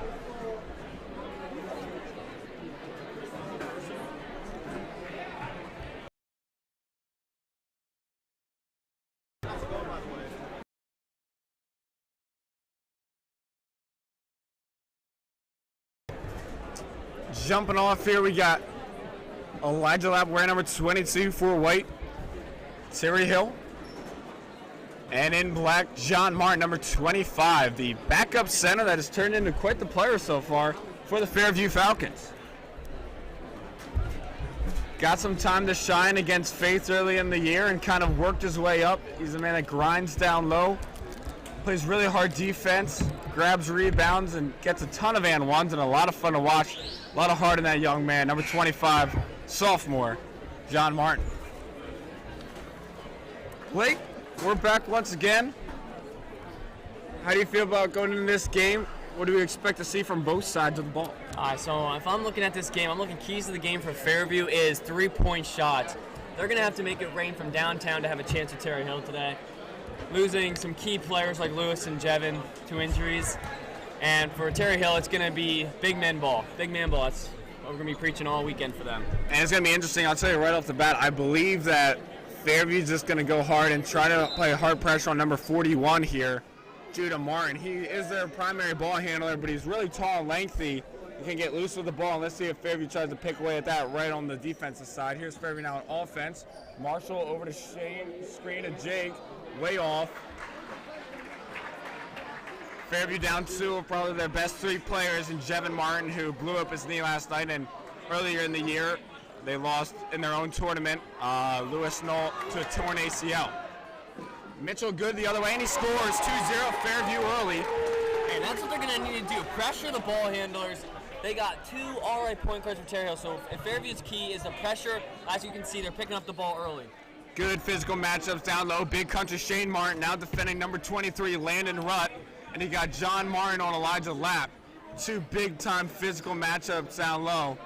Jumping off here, we got Elijah Lapp wearing number 22 for white, Terre Hill. And in black, John Martin, number 25, the backup center that has turned into quite the player so far for the Fairview Falcons. Got some time to shine against Faith early in the year and kind of worked his way up. He's a man that grinds down low, plays really hard defense, grabs rebounds, and gets a ton of and ones and a lot of fun to watch. A lot of heart in that young man. Number 25, sophomore, John Martin. Blake, we're back once again. How do you feel about going into this game? What do we expect to see from both sides of the ball? All right, so if I'm looking at this game, I'm looking keys to the game for Fairview is three-point shots. They're going to have to make it rain from downtown to have a chance at Terre Hill today. Losing some key players like Lewis and Jevin to injuries. And for Terre Hill, it's going to be big man ball. Big man ball. That's what we're going to be preaching all weekend for them. And it's going to be interesting. I'll tell you right off the bat, I believe that Fairview's just going to go hard and try to play hard pressure on number 41 here, Judah Martin. He is their primary ball handler, but he's really tall and lengthy. He can get loose with the ball, and let's see if Fairview tries to pick away at that right on the defensive side. Here's Fairview now on offense. Marshall over to Shane, screen to Jake, way off. Fairview down two of probably their best three players in Jevin Martin, who blew up his knee last night, and earlier in the year they lost in their own tournament, Lewis Knoll to a torn ACL. Mitchell good the other way, and he scores 2-0 Fairview early. And that's what they're going to need to do, pressure the ball handlers. They got two all-right point guards for Terre Hill, so if Fairview's key is the pressure, as you can see, they're picking up the ball early. Good physical matchups down low. Big country Shane Martin now defending number 23, Landon Rutt. And he got John Martin on Elijah Lapp. Two big-time physical matchups down low.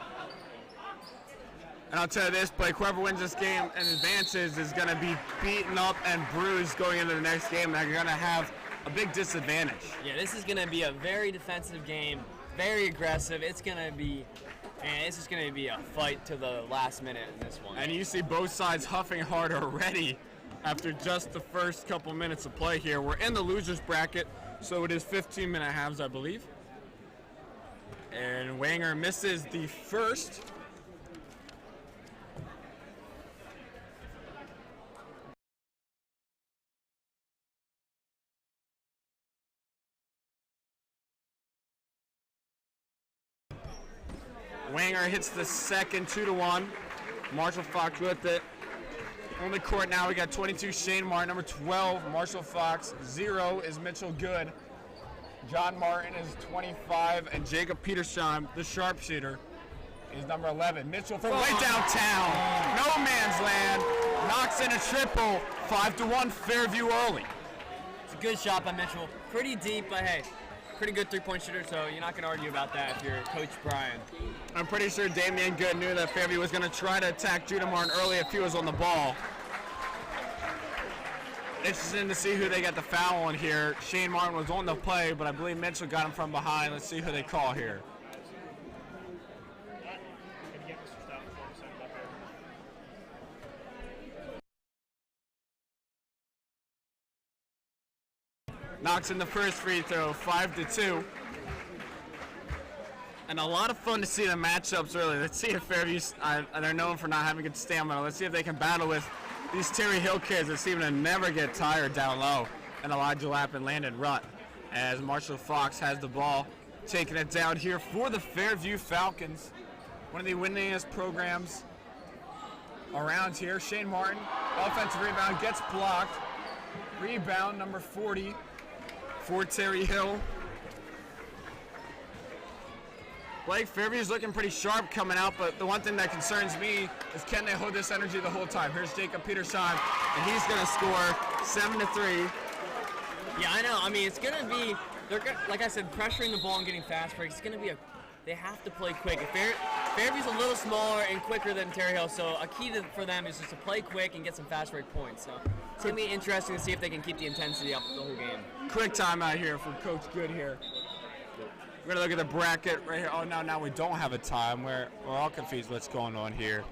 And I'll tell you this, Blake, whoever wins this game and advances is going to be beaten up and bruised going into the next game. They're going to have a big disadvantage. Yeah, this is going to be a very defensive game, very aggressive. It's going to be, man, it's just going to be a fight to the last minute in this one. And you see both sides huffing hard already after just the first couple minutes of play here. We're in the losers bracket, so it is 15-minute halves, I believe. And Wanger misses the first. Wanger hits the second, 2-1. Marshall Fox with it. On the court now, we got 22 Shane Martin, number 12 Marshall Fox, 0 is Mitchell Good. John Martin is 25, and Jacob Petersheim, the sharpshooter, is number 11. Mitchell from way downtown, no man's land, knocks in a triple, 5-1 Fairview early. It's a good shot by Mitchell. Pretty deep, but hey, pretty good three-point shooter, so you're not going to argue about that if you're Coach Brian. I'm pretty sure Damian Good knew that Fairview was going to try to attack Judah Martin early if he was on the ball. Interesting to see who they got the foul on here. Shane Martin was on the play, but I believe Mitchell got him from behind. Let's see who they call here. Knocks in the first free throw, 5-2. And a lot of fun to see the matchups early. Let's see if Fairview, they're known for not having good stamina. Let's see if they can battle with these Terre Hill kids that seem to never get tired down low. And Elijah Lapp and Landon Rutt as Marshall Fox has the ball, taking it down here for the Fairview Falcons. One of the winningest programs around here. Shane Martin, offensive rebound, gets blocked. Rebound, number 40 for Terre Hill. Blake, Fairview's looking pretty sharp coming out, but the one thing that concerns me is can they hold this energy the whole time? Here's Jacob Petersheim, and he's going to score 7-3. Yeah, I know. I mean, it's going to be, like I said, pressuring the ball and getting fast breaks. It's going to be they have to play quick. Fairview's a little smaller and quicker than Terre Hill, so a key for them is just to play quick and get some fast break points. So it's going to be interesting to see if they can keep the intensity up the whole game. Quick timeout here for Coach Good here. We're going to look at the bracket right here. Oh, no, now we don't have a time. We're all confused what's going on here.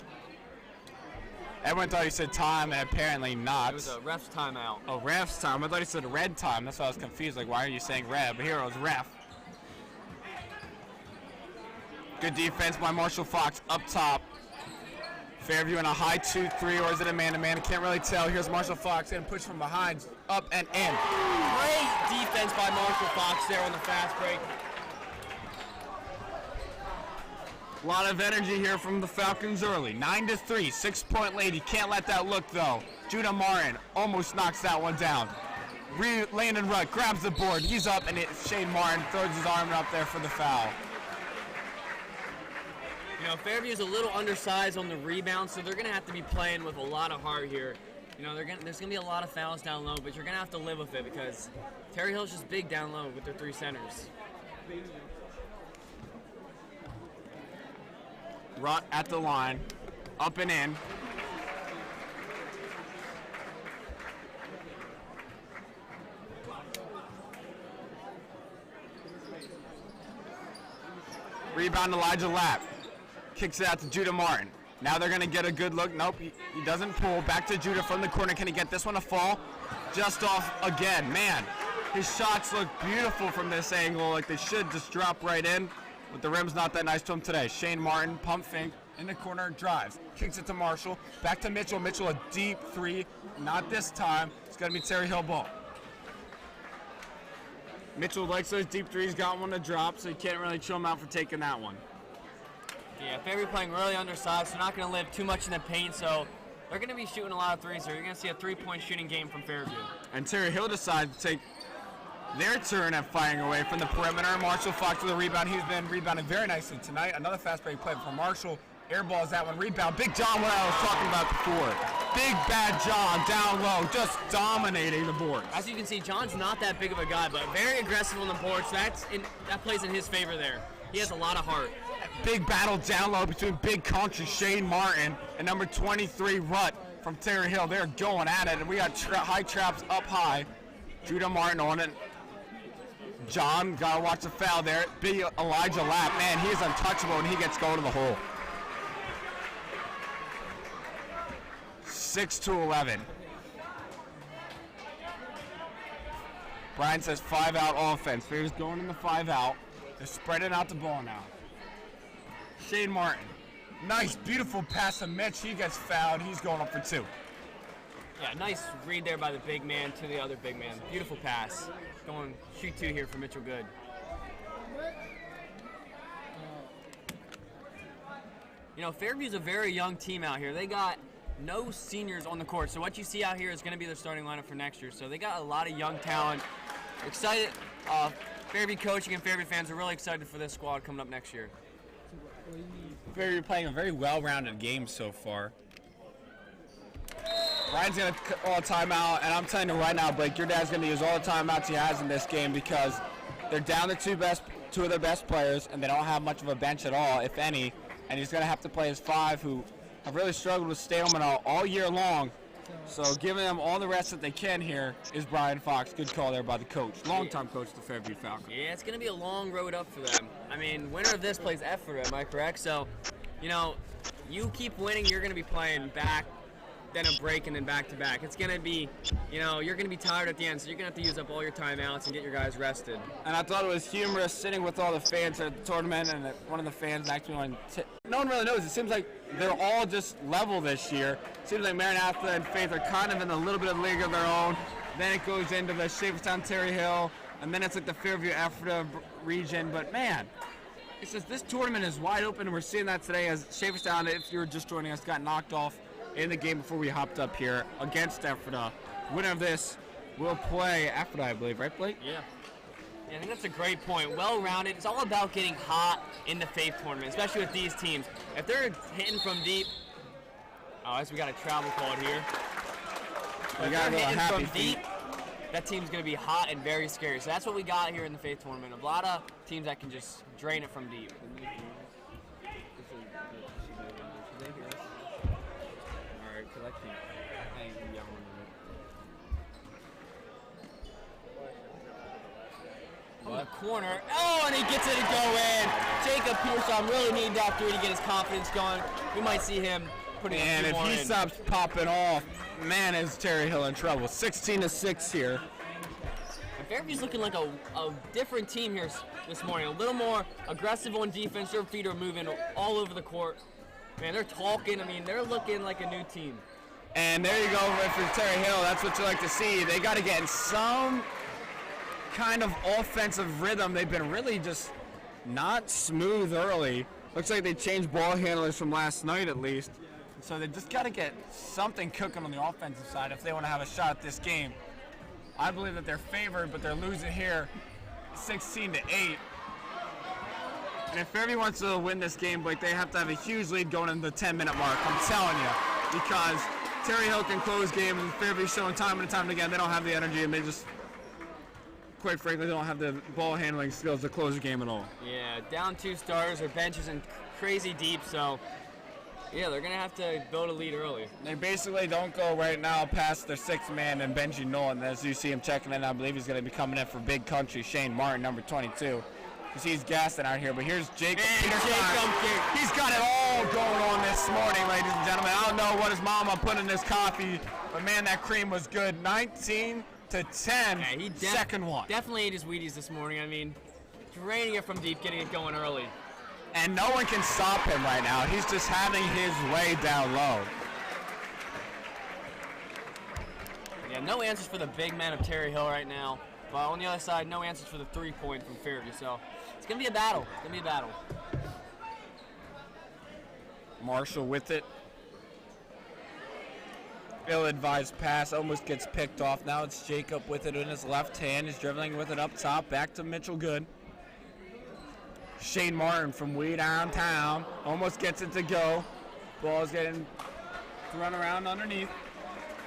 Everyone thought he said time, and apparently not. It was a ref's timeout. Oh, ref's time. I thought he said red time. That's why I was confused. Like, why are you saying red? But here it was ref. Good defense by Marshall Fox up top. Fairview in a high 2-3, or is it a man-to-man? I can't really tell. Here's Marshall Fox getting pushed from behind, up and in. Great defense by Marshall Fox there on the fast break. A lot of energy here from the Falcons early. 9-3, 6-point lead. You can't let that look, though. Judah Martin almost knocks that one down. Landon Rutt grabs the board. He's up, and Shane Martin throws his arm up there for the foul. You know, Fairview's a little undersized on the rebound, so they're going to have to be playing with a lot of heart here. You know, there's going to be a lot of fouls down low, but you're going to have to live with it because Terre Hill's just big down low with their three centers. Rutt at the line, up and in. Rebound Elijah Lapp. Kicks it out to Judah Martin. Now they're going to get a good look. Nope, he doesn't pull. Back to Judah from the corner. Can he get this one to fall? Just off again. Man, his shots look beautiful from this angle. Like they should just drop right in. But the rim's not that nice to him today. Shane Martin, pump fake, in the corner, drives. Kicks it to Marshall. Back to Mitchell. Mitchell, a deep three. Not this time. It's going to be Terre Hill ball. Mitchell likes those deep threes. Got one to drop, so you can't really chill him out for taking that one. Yeah, Fairview playing really undersized, so not going to live too much in the paint, so they're going to be shooting a lot of threes, so you're going to see a three-point shooting game from Fairview. And Terre Hill decides to take their turn at firing away from the perimeter. Marshall Fox with the rebound. He's been rebounding very nicely tonight. Another fast break play from Marshall. Airballs that one. Rebound. Big John, what I was talking about before. Big bad John down low, just dominating the boards. As you can see, John's not that big of a guy, but very aggressive on the board, so that plays in his favor there. He has a lot of heart. Big battle down low between big country Shane Martin and number 23 Rutt from Terre Hill. They're going at it, and we got high traps up high. Judah Martin on it. John, gotta watch the foul there. Big Elijah Lapp, man, he is untouchable, and he gets going to the hole. 6-11. Brian says 5-out offense. Fairview's going in the 5-out. They're spreading out the ball now. Shane Martin. Nice, beautiful pass to Mitch. He gets fouled. He's going up for 2. Yeah, nice read there by the big man to the other big man. Beautiful pass. Going shoot 2 here for Mitchell Good. You know, Fairview's a very young team out here. They got no seniors on the court. So what you see out here is going to be their starting lineup for next year. So they got a lot of young talent. Excited Fairview coaching and Fairview fans are really excited for this squad coming up next year. Fairview playing a very well-rounded game so far. Ryan's going to call a timeout, and I'm telling you right now, Blake, your dad's going to use all the timeouts he has in this game because they're down to two of their best players, and they don't have much of a bench at all, if any, and he's going to have to play his 5 who have really struggled with stamina all year long. So giving them all the rest that they can here is Brian Fox. Good call there by the coach, longtime coach of the Fairview Falcons. Yeah, it's going to be a long road up for them. I mean, winner of this plays Ephrata, am I correct? So, you know, you keep winning, you're going to be playing back, then a break, and then back-to-back. It's going to be, you know, you're going to be tired at the end, so you're going to have to use up all your timeouts and get your guys rested. And I thought it was humorous sitting with all the fans at the tournament, and one of the fans actually no one really knows. It seems like they're all just level this year. It seems like Maranatha and Faith are kind of in a little bit of league of their own. Then it goes into the Schaefferstown Terre, and then it's like the Fairview Ephrata region. But man, it's just this tournament is wide open, and we're seeing that today as Schaefferstown, if you were just joining us, got knocked off in the game before we hopped up here against Ephrata. Winner of this will play Ephrata, I believe, right, Blake? Yeah. Yeah, I think that's a great point. Well-rounded. It's all about getting hot in the Faith tournament, especially with these teams. If they're hitting from deep, we got a travel call here. We if got they're a hitting happy from deep, that team's going to be hot and very scary. So that's what we got here in the Faith tournament. A lot of teams that can just drain it from deep. From the corner. Oh, and he gets it to go in. Jacob Pearson really needed that three to get his confidence going. We might see him putting and a few more if he in. stops popping off, man, is Terre in trouble. 16-6 here. And Fairview's looking like a different team here this morning. A little more aggressive on defense. Their feet are moving all over the court. Man, they're talking. I mean, they're looking like a new team. And there you go for Terre Hill. That's what you like to see. They got to get in some kind of offensive rhythm. They've been really just not smooth early. Looks like they changed ball handlers from last night at least. So they just got to get something cooking on the offensive side if they want to have a shot at this game. I believe that they're favored, but they're losing here 16-8. And if Fairview wants to win this game, Blake, they have to have a huge lead going into the 10-minute mark. I'm telling you, because Terre Hill can close games, and Fairview's showing time and time again they don't have the energy, and they just, quite frankly, they don't have the ball handling skills to close the game at all. Yeah, down 2 starters, their bench isn't crazy deep, so yeah, they're going to have to build a lead early. They basically don't go right now past their 6th man and Benji Nolan. As you see him checking in, I believe he's going to be coming in for Big Country, Shane Martin, number 22. You see he's gassing out here, but here's Jacob. He's got it all going on this morning, ladies and gentlemen. I don't know what his mama put in his coffee, but man, that cream was good. 19-10, second one. Definitely ate his Wheaties this morning. I mean, draining it from deep, getting it going early. And no one can stop him right now. He's just having his way down low. Yeah, no answers for the big man of Terre Hill right now. But on the other side, no answers for the 3-point from Fairview. So it's going to be a battle. It's going to be a battle. Marshall with it. Ill-advised pass almost gets picked off. Now it's Jacob with it in his left hand. He's dribbling with it up top. Back to Mitchell Good. Shane Martin from way downtown almost gets it to go. Ball's getting run around underneath.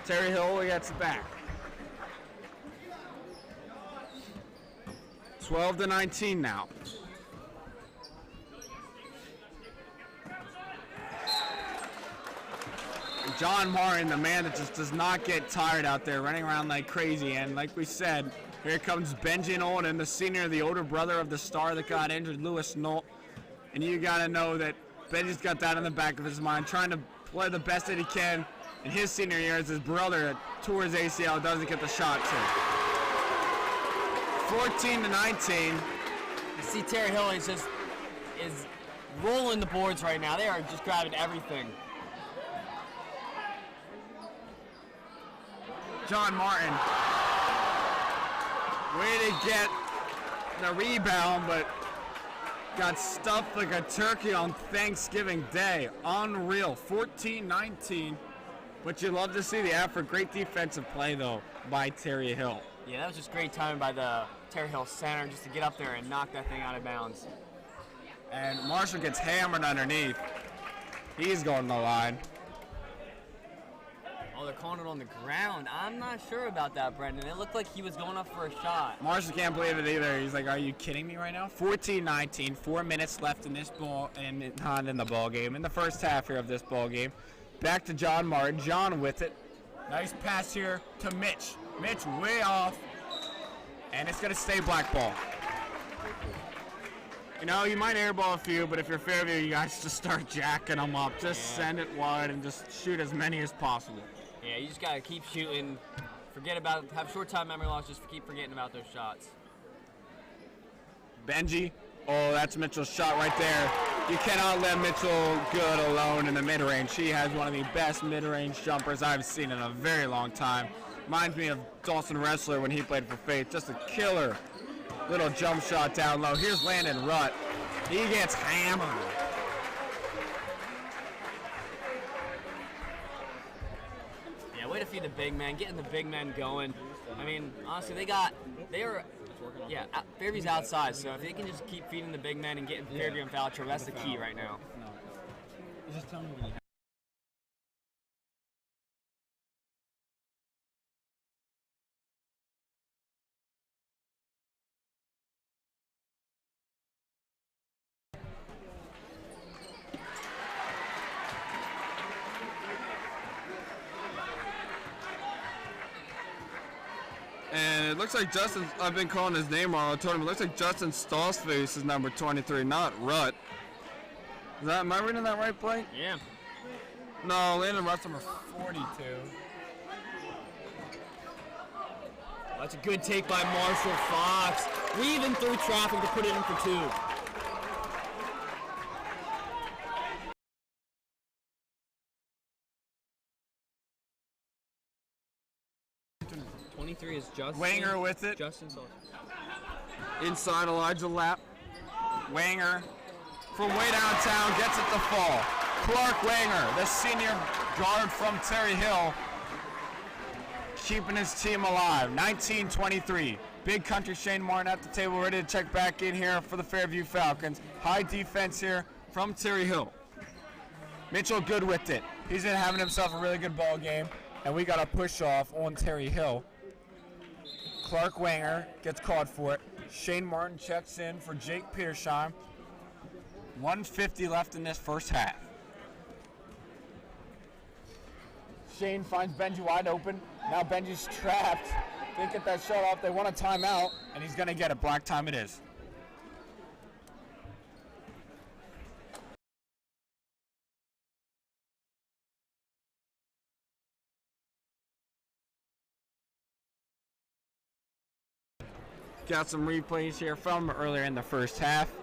Terre Hill gets it back. 12-19 now. John Martin, the man that just does not get tired out there running around like crazy. And like we said, here comes Benji Nolan, the senior, the older brother of the star that got injured, Lewis Nolt. And you got to know that Benji's got that in the back of his mind, trying to play the best that he can in his senior year as his brother that tore his ACL doesn't get the shot to. 14-19. You see Terre Hill is rolling the boards right now. They are just grabbing everything. John Martin, way to get the rebound, but got stuffed like a turkey on Thanksgiving Day. Unreal, 14-19. But you love to see the effort. Great defensive play, though, by Terre Hill. Yeah, that was just great timing by the Terre Hill center just to get up there and knock that thing out of bounds. And Marshall gets hammered underneath. He's going to the line. Oh, they're calling it on the ground. I'm not sure about that, Brendan. It looked like he was going up for a shot. Marshall can't believe it either. He's like, are you kidding me right now? 14-19, 4 minutes left in this ball and in the ball game. In the first half here of this ball game. Back to John Martin. John with it. Nice pass here to Mitch. Mitch way off. And it's going to stay black ball. You know, you might airball a few, but if you're Fairview, you guys just start jacking them up. Just send it wide and just shoot as many as possible. Yeah, you just got to keep shooting. Forget about, have short time memory loss, just keep forgetting about those shots. Benji. Oh, that's Mitchell's shot right there. You cannot let Mitchell Good alone in the mid-range. He has one of the best mid-range jumpers I've seen in a very long time. Reminds me of Dawson Wrestler when he played for Faith. Just a killer little jump shot down low. Here's Landon Rutt. He gets hammered. Yeah, way to feed the big men, getting the big men going. I mean, honestly, Fairview's outside, so if they can just keep feeding the big men and getting Fairview and foul trouble, that's the key right now. Just tell me when you And it looks like Justin, I've been calling his name wrong all the tournament. It looks like Justin Stallsface is number 23, not Rutt. Am I reading that right, Blake? Yeah. No, Landon Rutt's number 42. That's a good take by Marshall Fox. Weaving through traffic to put it in for two. 23 is Justin. Wanger with it. Justin Salter. Inside Elijah Lapp. Wanger from way downtown gets it to fall. Clark Wanger, the senior guard from Terre Hill, keeping his team alive. 19-23. Big country Shane Martin at the table, ready to check back in here for the Fairview Falcons. High defense here from Terre Hill. Mitchell Good with it. He's been having himself a really good ball game, and we got a push off on Terre Hill. Clark Wanger gets called for it. Shane Martin checks in for Jake Petersheim. 1:50 left in this first half. Shane finds Benji wide open. Now Benji's trapped. Didn't get that shot off. They want a timeout, and he's going to get it. Black time it is. Got some replays here from earlier in the first half.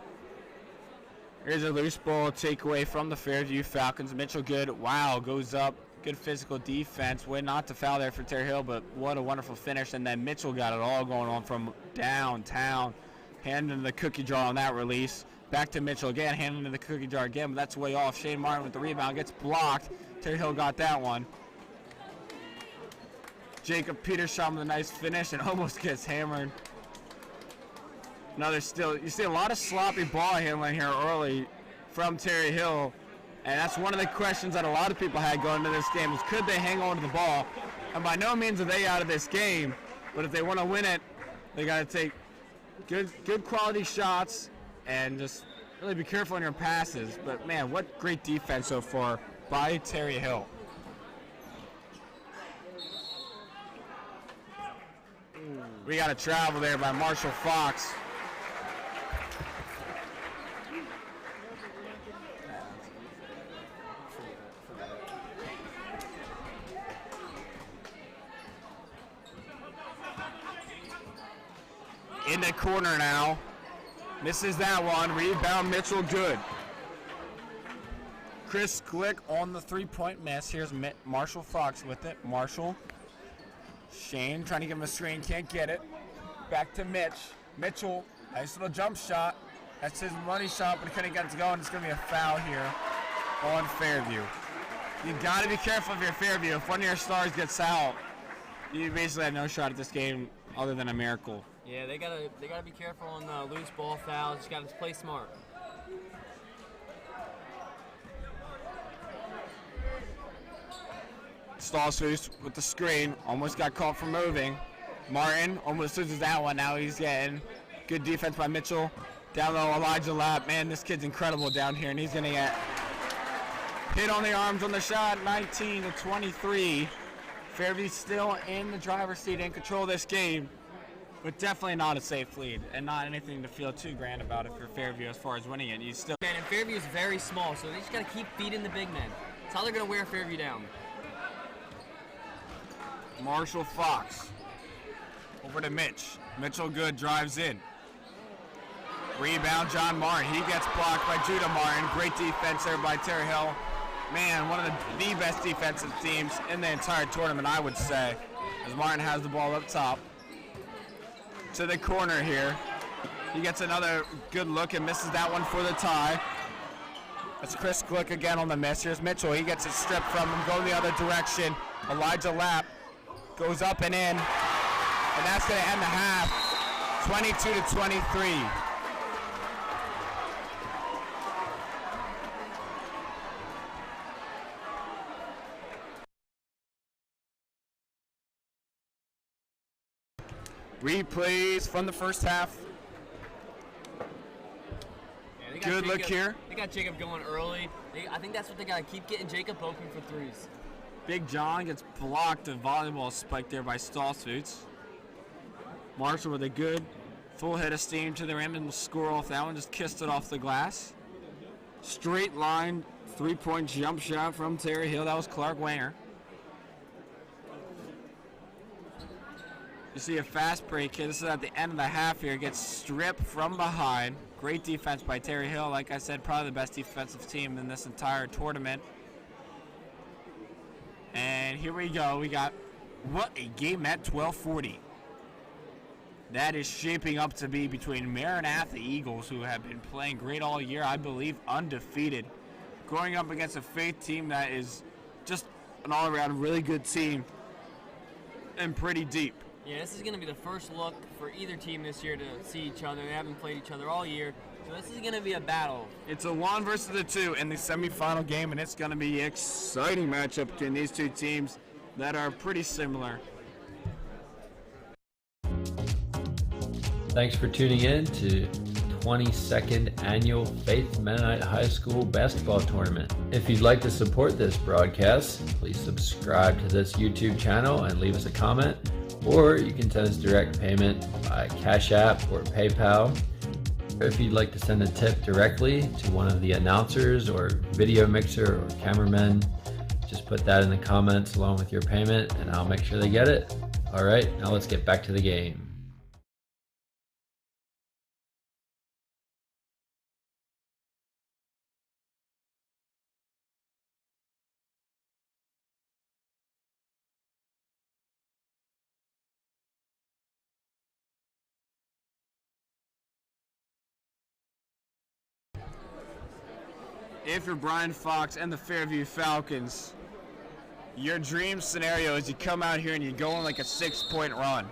Here's a loose ball takeaway from the Fairview Falcons. Mitchell Good, wow, goes up. Good physical defense. Way not to foul there for Terre Hill, but what a wonderful finish. And then Mitchell got it all going on from downtown. Handing the cookie jar on that release. Back to Mitchell again, handing the cookie jar again, but that's way off. Shane Martin with the rebound, gets blocked. Terre Hill got that one. Jacob Petersheim with a nice finish and almost gets hammered. You see a lot of sloppy ball handling here early from Terre Hill, and that's one of the questions that a lot of people had going into this game is could they hang on to the ball? And by no means are they out of this game, but if they want to win it, they got to take good quality shots and just really be careful on your passes. But man, what great defense so far by Terre Hill. We got a travel there by Marshall Fox. In the corner now. Misses that one. Rebound Mitchell Good. Chris Glick on the three-point miss. Here's Marshall Fox with it. Marshall. Shane trying to give him a screen. Can't get it. Back to Mitch. Mitchell. Nice little jump shot. That's his money shot, but he couldn't get it to go, and it's going to be a foul here on Fairview. You got to be careful if you're Fairview. If one of your stars gets out, You basically have no shot at this game other than a miracle. Yeah, they gotta be careful on loose ball fouls. Just gotta play smart. Stallsfus with the screen, almost got caught for moving. Martin almost loses that one. Now he's getting good defense by Mitchell. Down low, Elijah Lapp. Man, this kid's incredible down here, and he's gonna get hit on the arms on the shot. 19-23. Fairview still in the driver's seat and control this game, but definitely not a safe lead, and not anything to feel too grand about if you're Fairview as far as winning it. You still. Man, and Fairview is very small, so they just gotta keep feeding the big men. That's how they're gonna wear Fairview down. Marshall Fox over to Mitch. Mitchell good, drives in. Rebound, John Martin. He gets blocked by Judah Martin. Great defense there by Terre Hill. Man, one of the best defensive teams in the entire tournament, I would say, as Martin has the ball up top. To the corner here. He gets another good look and misses that one for the tie. It's Chris Glick again on the miss. Here's Mitchell. He gets it stripped from him, going the other direction. Elijah Lapp goes up and in, and that's going to end the half, 22-23. Replays from the first half. Yeah, Good Jacob, look here. They got Jacob going early. I think that's what they got to keep getting Jacob open for threes. Big John gets blocked. A volleyball spike there by Stallsfus. Marshall with a good full head of steam to the rim and will score off that one. Just kissed it off the glass. Straight line, three-point jump shot from Terre Hill. That was Clark Wanger. You see a fast break here. This is at the end of the half here. Gets stripped from behind. Great defense by Terre Hill. Like I said, probably the best defensive team in this entire tournament. And here we go. We got, what a game at 12:40. That is shaping up to be between Maranatha Eagles, who have been playing great all year, I believe undefeated, going up against a Faith team that is just an all-around really good team and pretty deep. Yeah, this is going to be the first look for either team this year to see each other. They haven't played each other all year, so this is going to be a battle. It's a 1 versus the 2 in the semifinal game, and it's going to be an exciting matchup between these two teams that are pretty similar. Thanks for tuning in to 22nd Annual Faith Mennonite High School Basketball Tournament. If you'd like to support this broadcast, please subscribe to this YouTube channel and leave us a comment, or you can send us direct payment by Cash App or PayPal. If you'd like to send a tip directly to one of the announcers or video mixer or cameraman, just put that in the comments along with your payment and I'll make sure they get it. All right, now let's get back to the game. If you're Brian Fox and the Fairview Falcons, your dream scenario is you come out here and you go on like a 6-point run.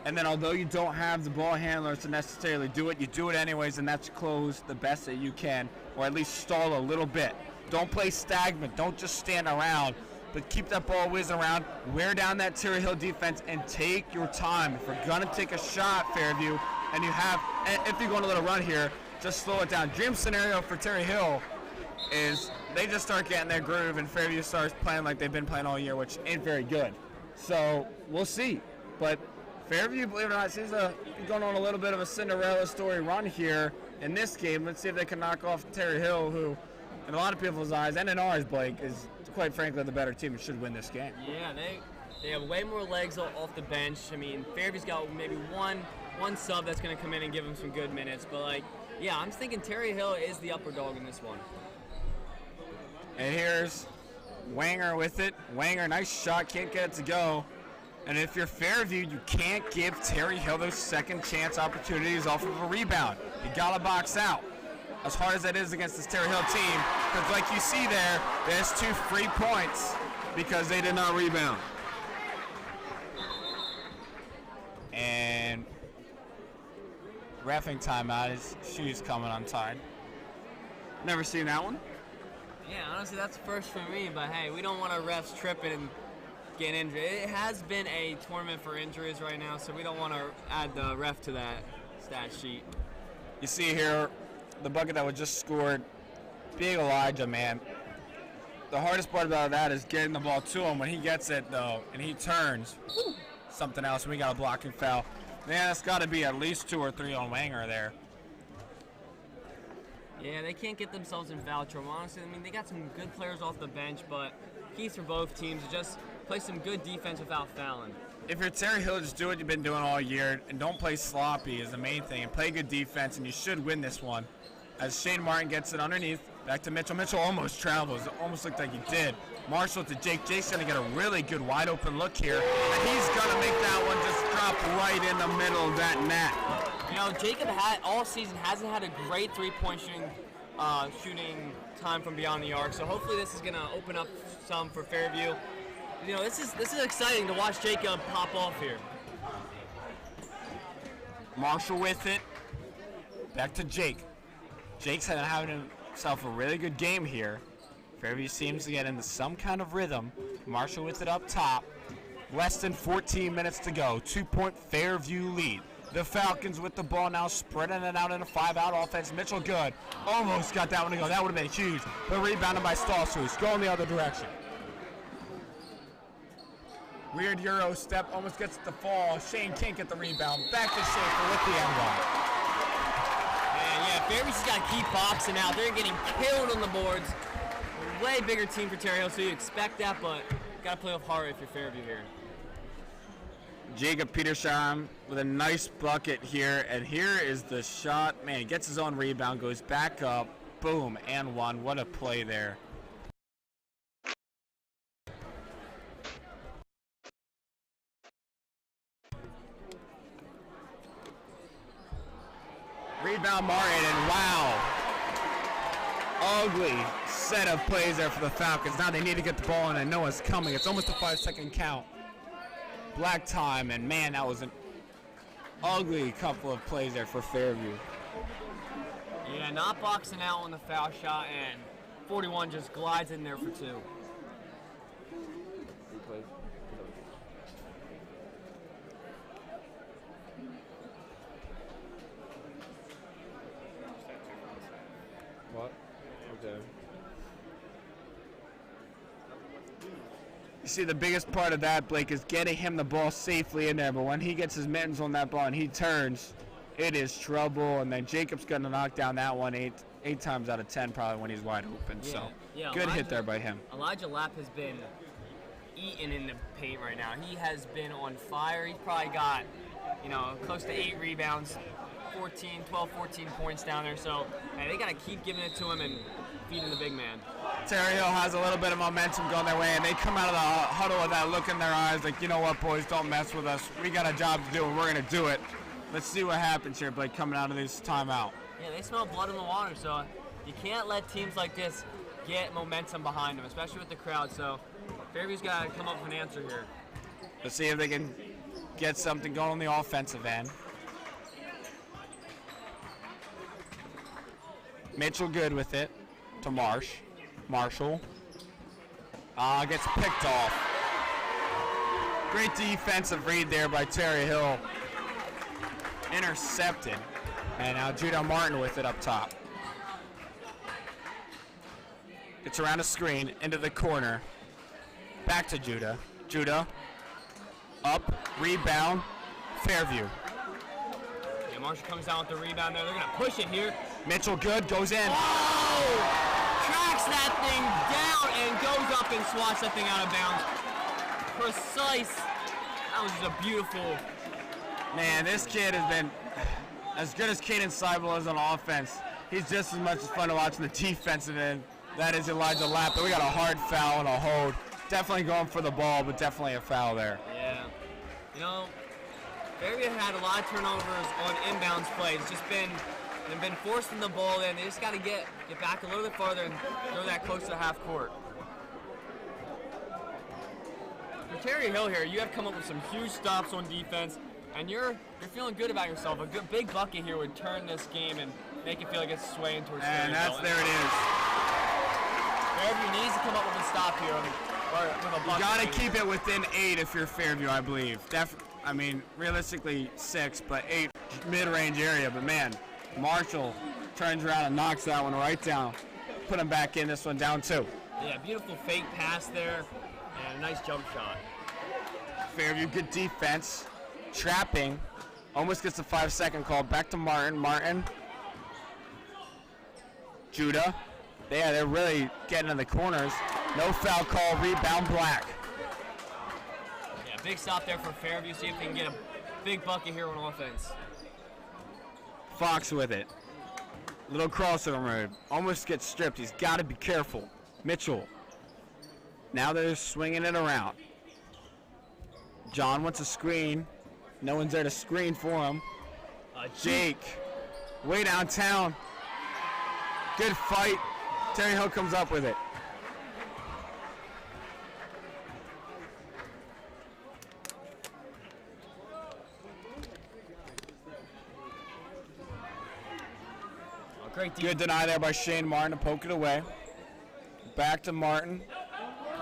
And then although you don't have the ball handlers to necessarily do it, you do it anyways, and that's close the best that you can, or at least stall a little bit. Don't play stagnant. Don't just stand around, but keep that ball whizzing around, wear down that Terre Hill defense, and take your time. If we're going to take a shot, Fairview, and if you're going a little run here, just slow it down. Dream scenario for Terre Hill is they just start getting their groove and Fairview starts playing like they've been playing all year, which ain't very good. So we'll see. But Fairview, believe it or not, seems to be going on a little bit of a Cinderella story run here in this game. Let's see if they can knock off Terre Hill, who in a lot of people's eyes, and in ours, Blake, is quite frankly the better team and should win this game. Yeah, they have way more legs off the bench. I mean, Fairview's got maybe one sub that's going to come in and give them some good minutes. But, yeah, I'm thinking Terre Hill is the upper dog in this one. And here's Wanger with it. Wanger, nice shot, can't get it to go. And if you're Fairview, you can't give Terre Hill those second chance opportunities off of a rebound. You gotta box out. As hard as that is against this Terre Hill team, because like you see there's 2 free points because they did not rebound. reffing timeout. His shoe's coming untied. Never seen that one. Yeah, honestly, that's first for me, but hey, we don't want our refs tripping and getting injured. It has been a tournament for injuries right now, so we don't want to add the ref to that stat sheet. You see here, the bucket that was just scored, big Elijah, man. The hardest part about that is getting the ball to him. When he gets it, though, and he turns, something else, we got a blocking foul. Man, that's got to be at least 2 or 3 on Wanger there. Yeah, they can't get themselves in foul trouble. Honestly, I mean, they got some good players off the bench, but keys for both teams to just play some good defense without fouling. If you're Terre Hill, just do what you've been doing all year, and don't play sloppy is the main thing, and play good defense, and you should win this one. As Shane Martin gets it underneath, back to Mitchell. Mitchell almost travels. It almost looked like he did. Marshall to Jake. Jake's going to get a really good wide open look here, and he's going to make that one just drop right in the middle of that net. You know, Jacob all season hasn't had a great three-point shooting time from beyond the arc, so hopefully this is going to open up some for Fairview. You know, this is exciting to watch Jacob pop off here. Marshall with it. Back to Jake. Jake's having himself a really good game here. Fairview seems to get into some kind of rhythm. Marshall with it up top. Less than 14 minutes to go. 2-point Fairview lead. The Falcons with the ball now, spreading it out in a 5-out offense. Mitchell good. Almost got that one to go. That would have been huge. But rebounded by Stallsus. Going the other direction. Weird Euro step. Almost gets the fall. Shane can't get the rebound. Back to Schaeffer with the end-one. Yeah, Fairview's just got to keep boxing out. They're getting killed on the boards. Way bigger team for Terre Hill, so you expect that, but got to play off hard if you're Fairview here. Jacob Petersham with a nice bucket here, and here is the shot. Man, gets his own rebound, goes back up, boom, and one. What a play there. Rebound Martin, and wow. Ugly set of plays there for the Falcons. Now they need to get the ball in and know it's coming. It's almost a 5-second count. Black time, and man, that was an ugly couple of plays there for Fairview. Yeah, not boxing out on the foul shot, and 41 just glides in there for 2. What? Okay. You see, the biggest part of that, Blake, is getting him the ball safely in there. But when he gets his mittens on that ball and he turns, it is trouble. And then Jacob's going to knock down that one eight times out of 10 probably when he's wide open. Yeah. So Yeah, good hit there by him. Elijah Lapp has been eating in the paint right now. He has been on fire. He's probably got, you know, close to 8 rebounds, 12, 14 points down there. So hey, they got to keep giving it to him and feeding the big man. Terre Hill has a little bit of momentum going their way, and they come out of the huddle with that look in their eyes like, you know what, boys, don't mess with us. We got a job to do, and we're going to do it. Let's see what happens here, Blake, coming out of this timeout. Yeah, they smell blood in the water, so you can't let teams like this get momentum behind them, especially with the crowd. So Fairview's got to come up with an answer here. Let's see if they can get something going on the offensive end. Mitchell good with it to Marshall. Gets picked off. Great defensive read there by Terre Hill. Intercepted. And now Judah Martin with it up top. Gets around a screen, into the corner. Back to Judah. Judah. Up, rebound, Fairview. Yeah, Marshall comes down with the rebound there. They're going to push it here. Mitchell good, goes in. Oh! Tracks that thing down and goes up and swats that thing out of bounds. Precise. That was just a beautiful. Man, this kid has been as good as Caden Seibel is on offense. He's just as much as fun to watch on the defensive end. That is Elijah Lapp, but we got a hard foul and a hold. Definitely going for the ball, but definitely a foul there. Yeah. You know, Fairview had a lot of turnovers on inbounds plays. It's just been they've been forcing the ball in. They just got to get back a little bit farther and throw that close to half court. For Terre Hill here, you have come up with some huge stops on defense, and you're feeling good about yourself. A good big bucket here would turn this game and make it feel like it's swaying towards And Fairview. there it is. Fairview needs to come up with a stop here, or with a bucket. You got to keep it within 8 if you're Fairview, I believe. I mean, realistically 6, but 8 mid-range area. But man, Marshall turns around and knocks that one right down. Put him back in. This one down 2. Yeah, beautiful fake pass there, and a nice jump shot. Fairview, good defense. Trapping. Almost gets a 5-second call. Back to Martin. Martin. Judah. Yeah, they're really getting in the corners. No foul call. Rebound Black. Yeah, big stop there for Fairview. See if they can get a big bucket here on offense. Fox with it. Little crossover move. Almost gets stripped. He's got to be careful. Mitchell. Now they're swinging it around. John wants a screen. No one's there to screen for him. Jake. Way downtown. Good fight. Terry Hill comes up with it. Great Good deny there by Shane Martin to poke it away. Back to Martin.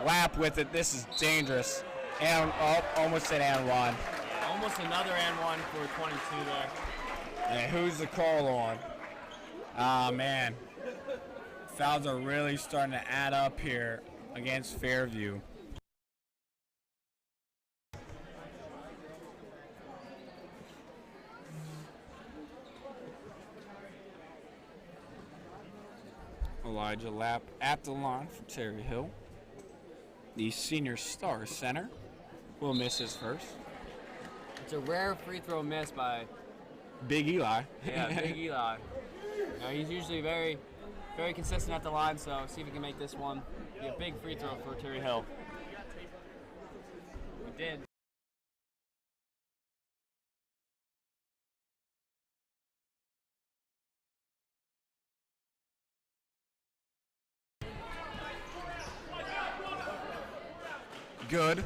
Lap with it. This is dangerous. And almost an and one. Yeah, almost another and one for 22 there. And who's the call on? Ah, man. Fouls are really starting to add up here against Fairview. Elijah Lapp at the line for Terry Hill. The senior star center will miss his first. It's a rare free throw miss by Big Eli. Yeah, Big Eli. He's usually very consistent at the line, so see if he can make this one be a big free throw for Terry Hill. We did. Good.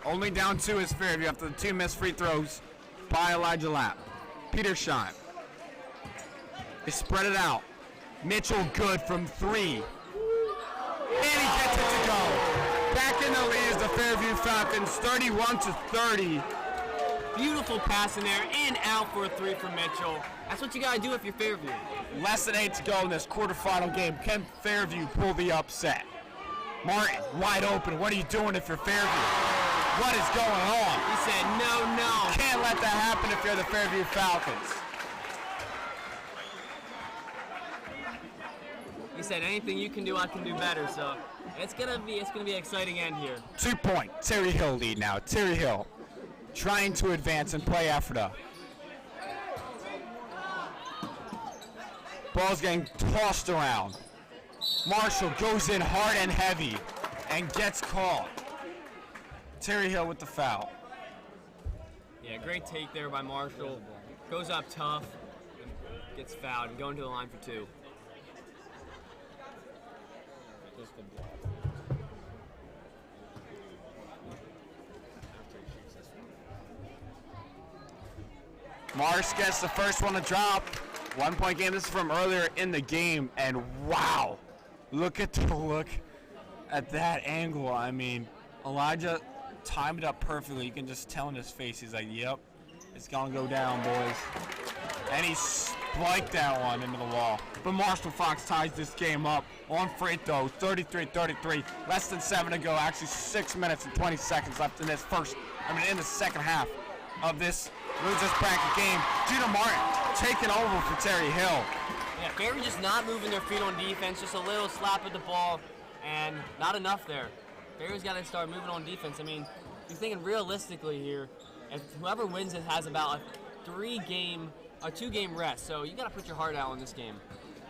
Only down 2 is Fairview after the 2 missed free throws by Elijah Lapp. Peter Schein. They spread it out. Mitchell good from 3. And he gets it to go. Back in the lead is the Fairview Falcons, 31-30. Beautiful pass in there and out for a 3 from Mitchell. That's what you got to do if you're Fairview. Less than 8 to go in this quarterfinal game. Can Fairview pull the upset? Martin, wide open. What are you doing if you're Fairview? What is going on? He said, no. Can't let that happen if you're the Fairview Falcons. He said, anything you can do, I can do better. So it's gonna be an exciting end here. 2-point Terry Hill lead now. Terry Hill trying to advance and play Ephrata. Ball's getting tossed around. Marshall goes in hard and heavy and gets caught. Terry Hill with the foul. Yeah, great take there by Marshall. Goes up tough, gets fouled, and going to the line for 2. Marsh gets the first one to drop. 1-point game. This is from earlier in the game, and wow, look at that angle. I mean, Elijah timed it up perfectly. You can just tell in his face. He's like, yep, it's gonna go down, boys. And he spiked that one into the wall. But Marshall Fox ties this game up on free throw, 33-33. Less than 7 to go. Actually, 6 minutes and 20 seconds left in in the second half of this losers bracket game. Judah Martin taking over for Terry Hill. Yeah, Fairview just not moving their feet on defense, just a little slap at the ball, and not enough there. Fairview's got to start moving on defense. I mean, you're thinking realistically here, if whoever wins it has about a 2-game rest, so you got to put your heart out on this game.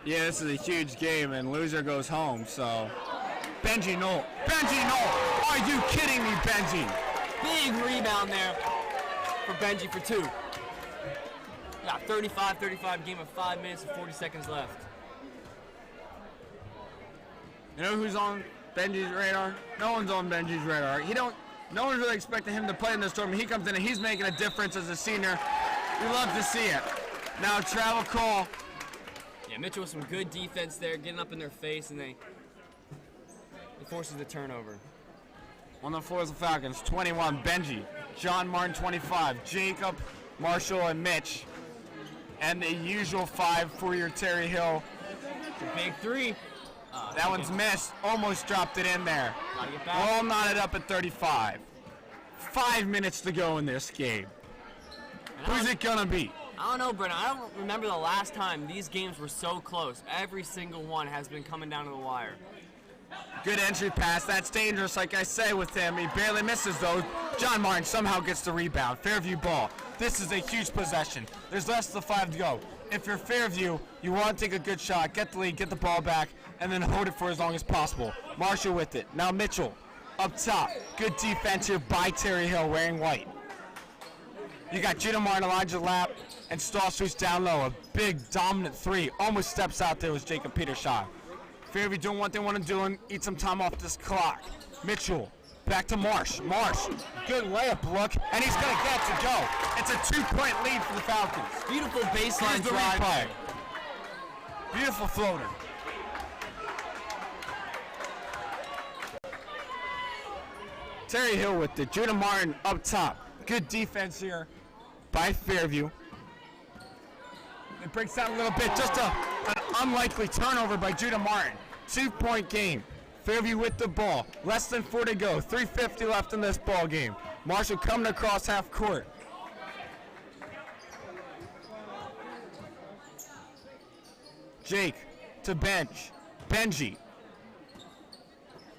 Yeah, this is a huge game, and loser goes home, so. Benji Knoll, are you kidding me, Benji? Big rebound there for Benji for 2. Yeah, 35, game of 5 minutes and 40 seconds left. You know who's on Benji's radar? No one's on Benji's radar. No one's really expecting him to play in this tournament. He comes in and he's making a difference as a senior. We love to see it. Now travel call. Yeah, Mitchell with some good defense there, getting up in their face, and it forces the turnover. On the floor is the Falcons, 21, Benji, John Martin, 25, Jacob, Marshall, and Mitch. And the usual 5 for your Terre Hill. It's a big 3. That one's missed, almost dropped it in there. Gotta get We're back. all knotted up at 35. 5 minutes to go in this game. Who's it gonna be? I don't know, Brennan. I don't remember the last time these games were so close. Every single one has been coming down to the wire. Good entry pass. That's dangerous, like I say with him. He barely misses, though. John Martin somehow gets the rebound. Fairview ball. This is a huge possession. There's less than 5 to go. If you're Fairview, you want to take a good shot, get the lead, get the ball back, and then hold it for as long as possible. Marshall with it. Now Mitchell up top. Good defense here by Terre Hill wearing white. You got Judah Martin, Elijah Lapp, and Stahl shoots down low. A big, dominant 3. Almost steps out there was Jacob Petershine. Fairview doing what they want to do and eat some time off this clock. Mitchell, back to Marsh. Marsh, good layup look, and he's going to get it to go. It's a 2-point lead for the Falcons. Beautiful baseline Here's the drive. replay. Beautiful floater. Terre Hill with it. Judah Martin up top. Good defense here by Fairview. It breaks down a little bit. Just an unlikely turnover by Judah Martin. 2-point game. Fairview with the ball. Less than 4 to go. 3:50 left in this ball game. Marshall coming across half court. Jake to Benji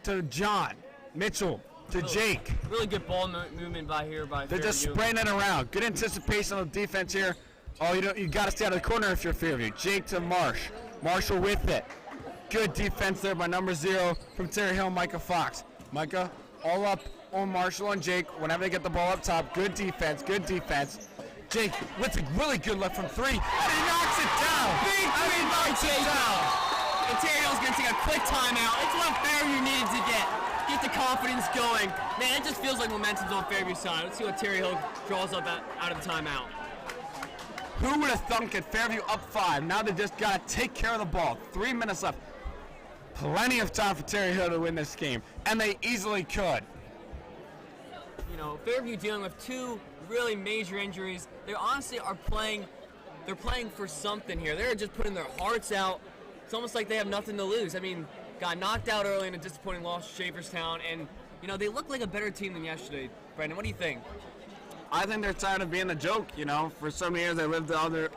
to John. Mitchell to Jake. Really good ball movement by They're Fairview. just spraying it around. Good anticipation on the defense here. Oh, you got to stay out of the corner if you're Fairview. Jake to Marsh. Marshall with it. Good defense there by number 0 from Terre Hill, Micah Fox. Micah all up on Marshall and Jake whenever they get the ball up top. Good defense, good defense. Jake with a really good lift from 3, and he knocks it down. Big three by Jake. And Terre Hill's going to take a quick timeout. It's what Fairview needed to get the confidence going. Man, it just feels like momentum's on Fairview's side. Let's see what Terre Hill draws up out of the timeout. Who would have thunk it? Fairview up 5. Now they just got to take care of the ball. 3 minutes left. Plenty of time for Terre Hill to win this game, and they easily could. You know, Fairview dealing with 2 really major injuries. They honestly are playing. They're playing for something here. They're just putting their hearts out. It's almost like they have nothing to lose. I mean, got knocked out early in a disappointing loss to Schaefferstown, and you know they look like a better team than yesterday. Brandon, what do you think? I think they're tired of being the joke. You know, for so many years they lived under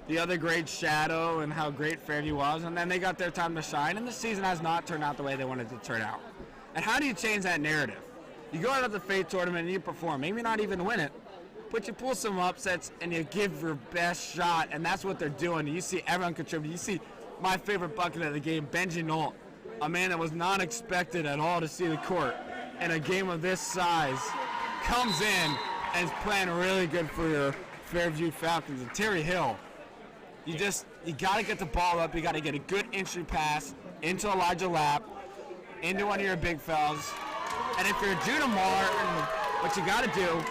the other great shadow and how great Fairview was, and then they got their time to shine, and the season has not turned out the way they wanted it to turn out. And how do you change that narrative? You go out of the Faith tournament and you perform, maybe not even win it, but you pull some upsets and you give your best shot, and that's what they're doing. You see everyone contribute. You see my favorite bucket of the game, Benji Knoll, a man that was not expected at all to see the court in a game of this size, comes in and is playing really good for your Fairview Falcons. And Terre Hill, you got to get the ball up. You got to get a good entry pass into Elijah Lapp, into one of your big fellas. And if you're Judah Martin, what you got to do,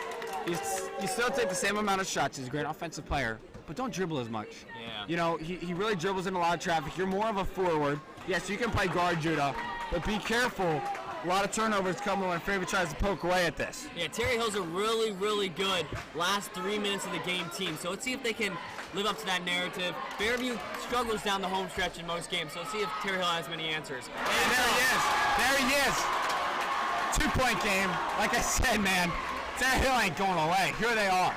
you still take the same amount of shots. He's a great offensive player, but don't dribble as much. Yeah. You know, he really dribbles in a lot of traffic. You're more of a forward. Yes, you can play guard Judah, but be careful. A lot of turnovers coming when Fairview tries to poke away at this. Yeah, Terre Hill's a really, really good last 3 minutes of the game team. So let's see if they can live up to that narrative. Fairview struggles down the home stretch in most games. So let's see if Terre Hill has many answers. And there he is. There he is. 2-point game. Like I said, man, Terre Hill ain't going away. Here they are.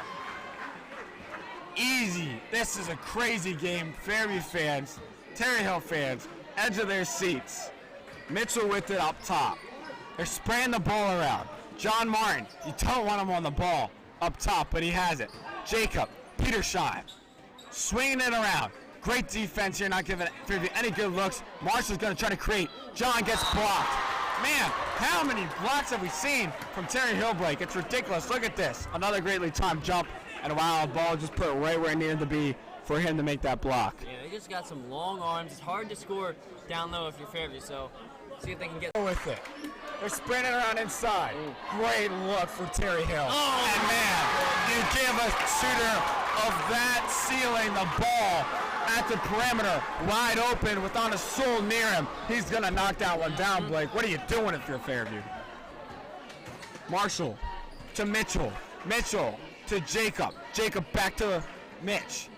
Easy. This is a crazy game. Fairview fans, Terre Hill fans, edge of their seats. Mitchell with it up top. They're spraying the ball around. John Martin, you don't want him on the ball up top, but he has it. Jacob, Petershine, swinging it around. Great defense here, not giving Fairview any good looks. Marshall's going to try to create. John gets blocked. Man, how many blocks have we seen from Terre Hill, Blake? It's ridiculous. Look at this. Another greatly timed jump, and wow, the ball just put it right where it needed to be for him to make that block. Yeah, they just got some long arms. It's hard to score down low if you're Fairview, so see if they can get With it. They're sprinting around inside. Great look for Terre Hill. And man, you give a shooter of that ceiling the ball at the perimeter, wide open with on a soul near him. He's gonna knock that one down, Blake. What are you doing if you're Fairview? Marshall to Mitchell. Mitchell to Jacob. Jacob back to Mitch.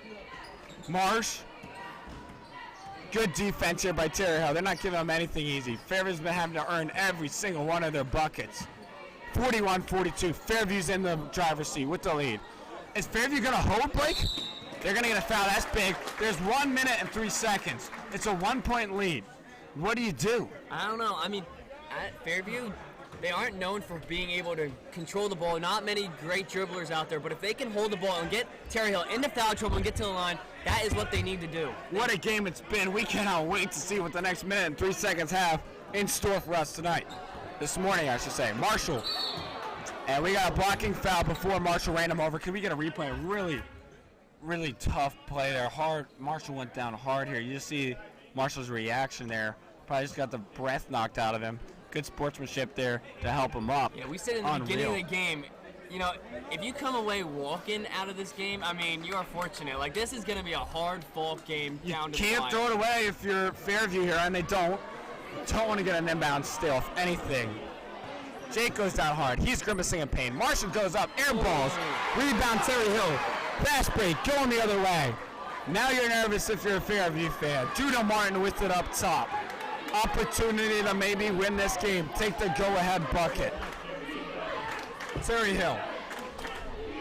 Marsh. Good defense here by Terre Hill. They're not giving them anything easy. Fairview's been having to earn every single one of their buckets. 41-42. Fairview's in the driver's seat with the lead. Is Fairview going to hold, Blake? They're going to get a foul. That's big. There's 1 minute and 3 seconds. It's a 1-point lead. What do you do? I don't know. I mean, at Fairview, they aren't known for being able to control the ball. Not many great dribblers out there, but if they can hold the ball and get Terre Hill into foul trouble and get to the line, that is what they need to do. What a game it's been. We cannot wait to see what the next minute and 3 seconds have in store for us tonight. This morning, I should say. Marshall. And we got a blocking foul before Marshall ran him over. Can we get a replay? Really tough play there. Hard. Marshall went down hard here. You just see Marshall's reaction there. Probably just got the breath knocked out of him. Good sportsmanship there to help him up. Yeah, we said in the beginning of the game, you know, if you come away walking out of this game, I mean, you are fortunate. Like, this is going to be a hard-fought game down to the line. You can't throw it away if you're Fairview here, and they don't. Don't want to get an inbound still, if anything. Jake goes down hard. He's grimacing in pain. Marshall goes up, air balls. Rebound, Terre Hill. Fast break, going the other way. Now you're nervous if you're a Fairview fan. Judah Martin with it up top. Opportunity to maybe win this game. Take the go-ahead bucket. Terre Hill.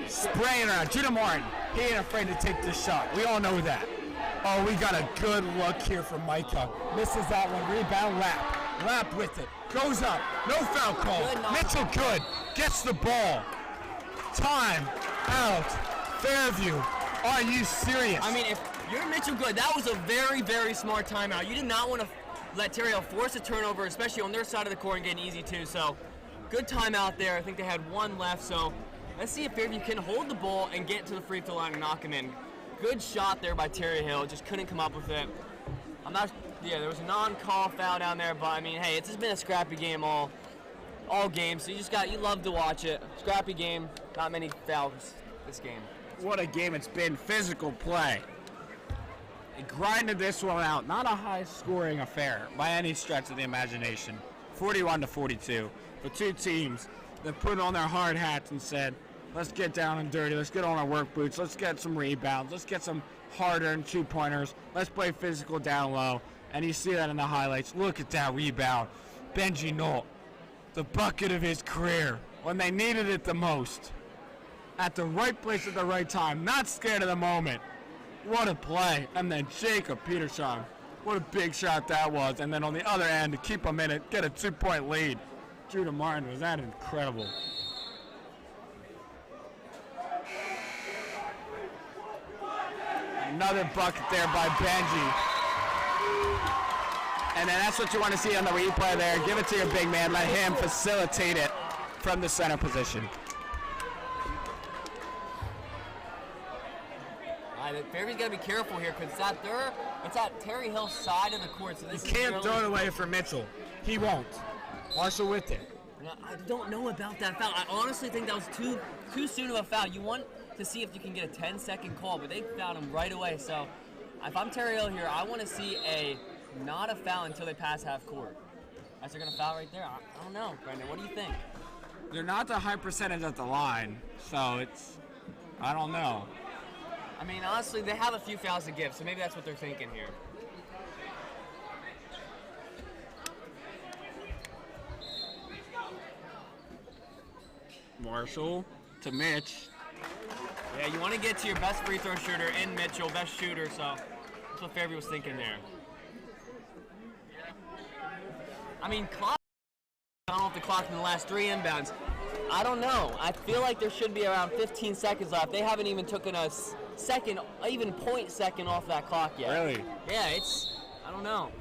Spraying around. Judah Martin. He ain't afraid to take this shot. We all know that. Oh, we got a good look here from Micah. Misses that one. Rebound, Lap. Lap with it. Goes up. No foul call. Mitchell good. Gets the ball. Time out. Fairview. Are you serious? I mean, if you're Mitchell Good, that was a very, very smart timeout. You did not want to let Terre Hill force a turnover, especially on their side of the court and get an easy two. So, good timeout there. I think they had one left. So, let's see if Fairview can hold the ball and get to the free throw line and knock him in. Good shot there by Terre Hill. Just couldn't come up with it. There was a non-call foul down there, but I mean, hey, it's just been a scrappy game all game. So you love to watch it. Scrappy game. Not many fouls this game. What a game it's been. Physical play. It grinded this one out. Not a high-scoring affair by any stretch of the imagination. 41-42. The two teams that put on their hard hats and said, let's get down and dirty. Let's get on our work boots. Let's get some rebounds. Let's get some hard-earned two-pointers. Let's play physical down low. And you see that in the highlights. Look at that rebound. Benji Knoll, the bucket of his career when they needed it the most. At the right place at the right time. Not scared of the moment. What a play. And then Jacob Peterson. What a big shot that was. And then on the other end, to keep them in it, get a 2-point lead. Judah Martin, was that incredible. Another bucket there by Benji. And then that's what you want to see on the replay there. Give it to your big man. Let him facilitate it from the center position. Fairview's got to be careful here because it's at Terre Hill's side of the court. So this you can't throw it away for Mitchell. He won't. Marshall with it. I don't know about that foul. I honestly think that was too soon of a foul. You want to see if you can get a 10-second call, but they fouled him right away. So if I'm Terre Hill here, I want to see not a foul until they pass half court. Unless they're going to foul right there. I don't know, Brendan. What do you think? They're not the high percentage at the line, so I don't know. I mean, honestly, they have a few fouls to give, so maybe that's what they're thinking here. Marshall to Mitch. Yeah, you want to get to your best free throw shooter in Mitchell, best shooter, so that's what Fairview was thinking there. I mean, clock off the clock in the last 3 inbounds. I don't know. I feel like there should be around 15 seconds left. They haven't even taken a second, even 0.2 second off that clock yet. Really? Yeah, I don't know.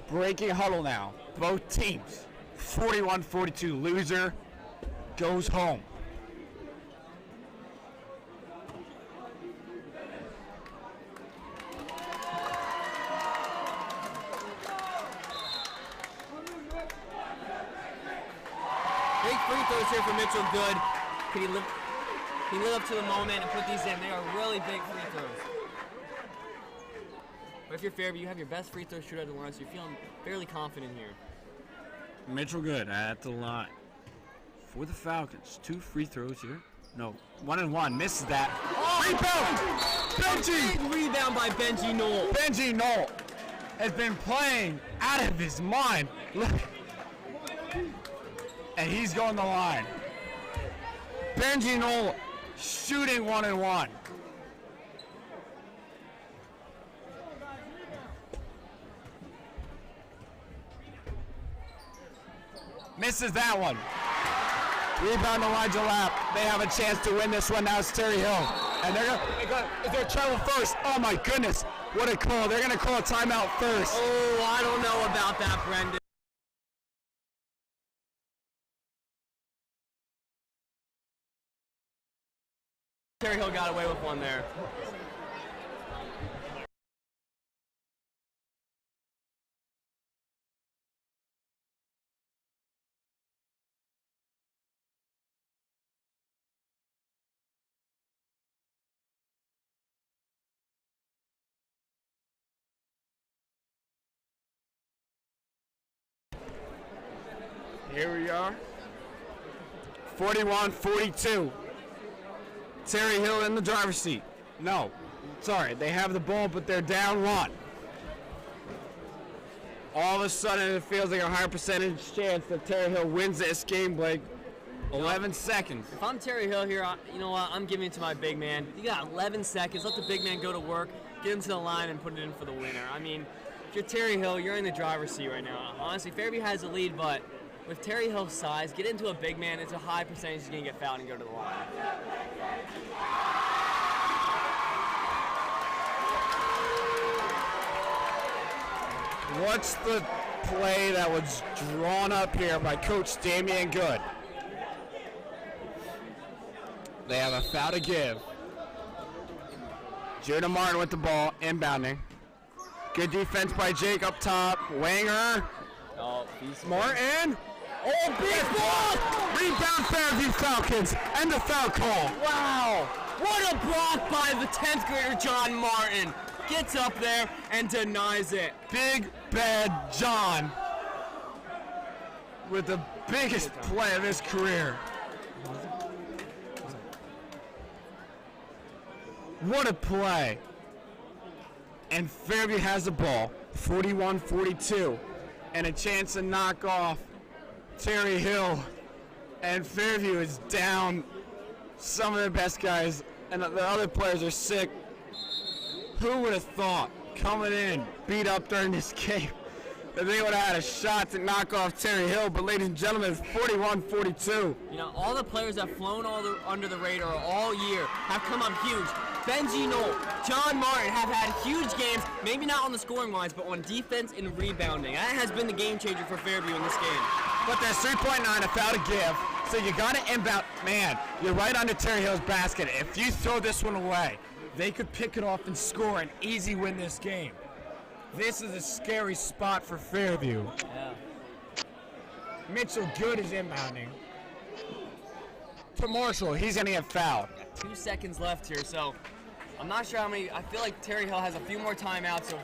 Breaking huddle now. Both teams. 41-42. Loser goes home. Big free throws here for Mitchell. Good. Can he live up to the moment and put these in? They are really big free throws. But if you're Fairview, you have your best free throw shooter at the line, so you're feeling fairly confident here. Mitchell good at the line. For the Falcons, 2 free throws here. No, 1 and 1. Misses that. Oh! Rebound! Benji! Big rebound by Benji Knoll. Benji Knoll has been playing out of his mind. Look. And he's going the line. Benji Knoll shooting 1 and 1. Misses that one. Rebound Elijah Lapp. They have a chance to win this one. Now it's Terre Hill. And they're travel first. Oh my goodness. What a call. They're going to call a timeout first. Oh, I don't know about that, Brendan. Terre Hill got away with one there. Here we are. 41-42. Terre Hill in the driver's seat. No, sorry, they have the ball, but they're down 1. All of a sudden, it feels like a higher percentage chance that Terre Hill wins this game, Blake. 11 seconds. If I'm Terre Hill here, you know what? I'm giving it to my big man. You got 11 seconds. Let the big man go to work, get into the line, and put it in for the winner. I mean, if you're Terre Hill, you're in the driver's seat right now. Honestly, Fairview has the lead, but with Terre Hill's size, get into a big man, it's a high percentage he's going to get fouled and go to the line. What's the play that was drawn up here by Coach Damian Good? They have a foul to give. Judah Martin with the ball, inbounding. Good defense by Jake up top. Wanger. Oh, he's Martin. Oh, big block! Rebound Fairview Falcons and the foul call. Wow! What a block by the 10th grader John Martin. Gets up there and denies it. Big Bad John with the biggest play of his career. What a play. And Fairview has the ball, 41-42, and a chance to knock off Terre Hill. And Fairview is down some of their best guys, and the other players are sick. Who would have thought, coming in, beat up during this game, that they would have had a shot to knock off Terre Hill? But ladies and gentlemen, it's 41-42. You know, all the players that have flown under the radar all year have come up huge. Benji Knoll, John Martin have had huge games, maybe not on the scoring lines, but on defense and rebounding. That has been the game changer for Fairview in this game. But there's 3.9, a foul to give, so you got to inbound. Man, you're right under Terre Hill's basket. If you throw this one away, they could pick it off and score and easy win this game. This is a scary spot for Fairview. Yeah. Mitchell Good is inbounding. To Marshall, he's going to get fouled. 2 seconds left here, so I'm not sure how many. I feel like Terre Hill has a few more timeouts, so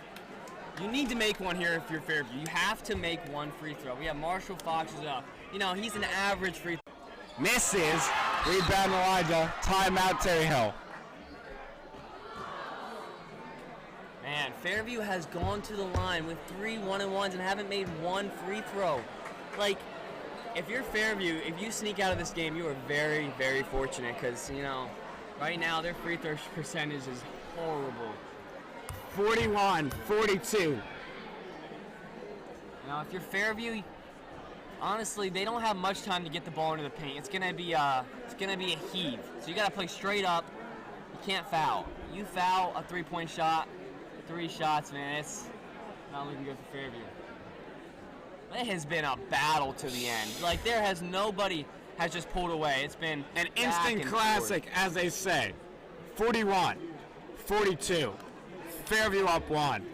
you need to make one here if you're Fairview. You have to make one free throw. We have Marshall Fox is up. You know, he's an average free throw. Misses. Rebound Elijah. Timeout Terre Hill. Man, Fairview has gone to the line with 3 1-and-1s and haven't made one free throw. Like, if you're Fairview, if you sneak out of this game, you are very, very fortunate because, you know, right now their free throw percentage is horrible. 41-42. Now, if you're Fairview, honestly, they don't have much time to get the ball into the paint. It's gonna be a heave. So you gotta play straight up. You can't foul. You foul a 3-point shot, 3 shots, man. It's not looking good for Fairview. It has been a battle to the end. Like, nobody has just pulled away. It's been An back instant and classic, forth. as they say. 41-42. Fairview up 1.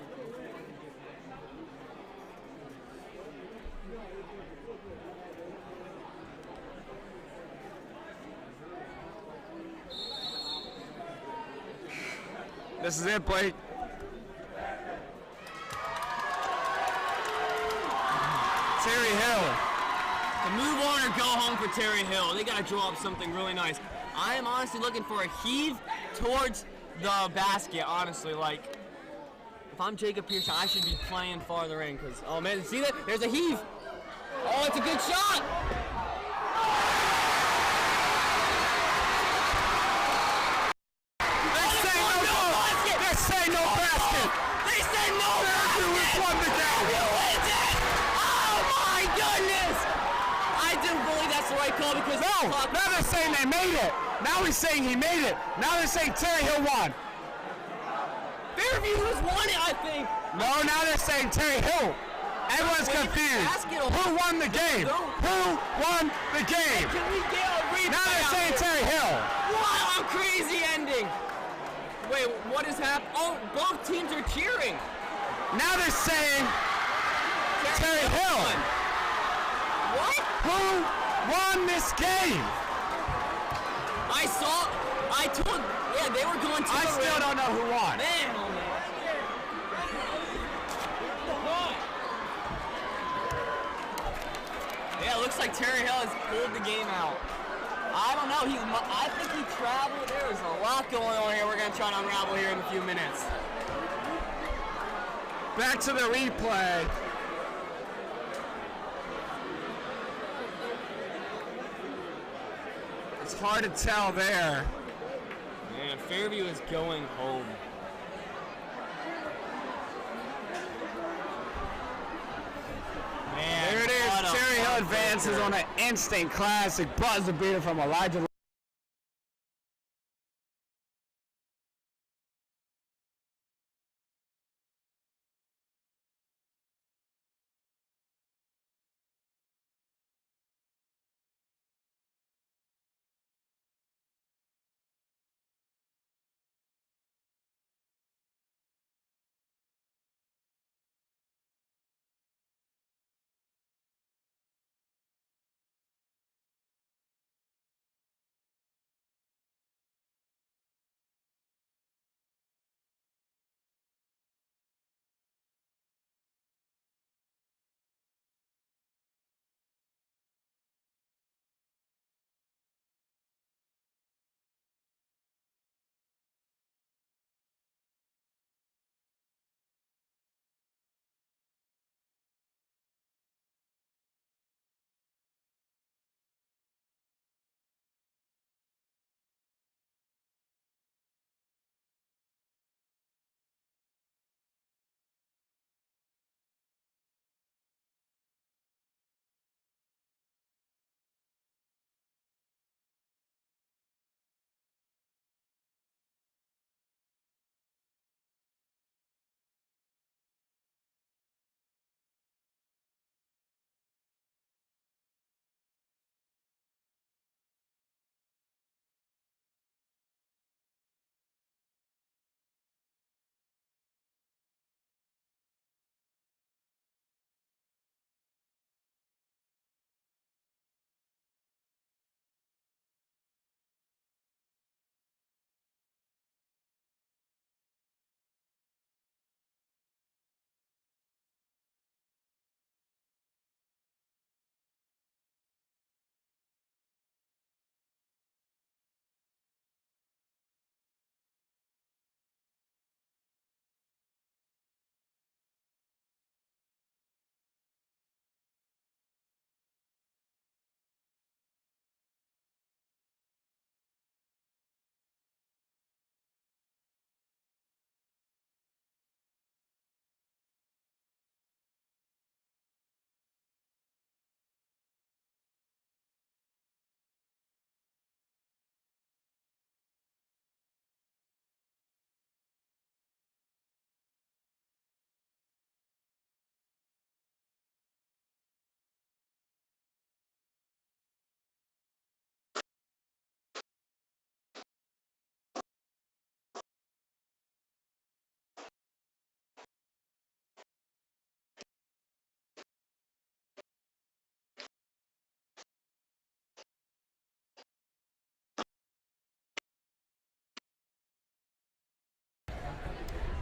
This is it, Blake. Terry Hill. To move on or go home for Terre Hill. They got to draw up something really nice. I am honestly looking for a heave towards the basket, honestly. Like, if I'm Jacob Pearson, I should be playing farther in because, oh man, see that? There's a heave. Oh, it's a good shot. Say no basket. They say no Fairview has won the game. You wins it! Oh my goodness! I didn't believe that's the right call because No, now they're saying they made it. Now he's saying he made it. Now they're saying Terry Hill won. Fairview has won it, I think. No, now they're saying Terry Hill. Everyone's Wait, confused. basket or- Who won the game? No. Who won the game? Can we get a replay? Now they're saying out here? Terry Hill. What a crazy ending! Wait, what is happening? Oh, both teams are cheering. Now they're saying Terry Hill. won. What? Who won this game? Yeah, they were going to I the still rim. don't know who won. Man, oh man. Yeah, it looks like Terre Hill has pulled the game out. I don't know. I think he traveled. There's a lot going on here. We're going to try to unravel here in a few minutes. Back to the replay. It's hard to tell there. Man, Fairview is going home. Man, There it is. what a Terry Hill fun advances poker. on an instant classic buzzer beater from Elijah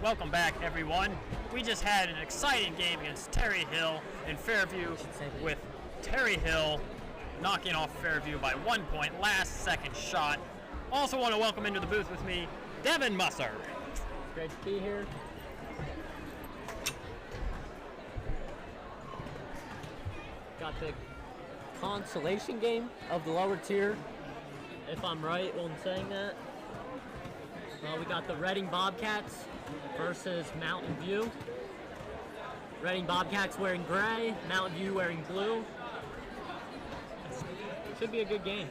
Welcome back, everyone. We just had an exciting game against Terre Hill in Fairview, with Terre Hill knocking off Fairview by 1 point, last second shot. Also want to welcome into the booth with me, Devin Musser. Great to be here. Got the consolation game of the lower tier, if I'm right when saying that. Well, we got the Reading Bobcats versus Mountain View. Reading Bobcats wearing gray, Mountain View wearing blue. Should be a good game.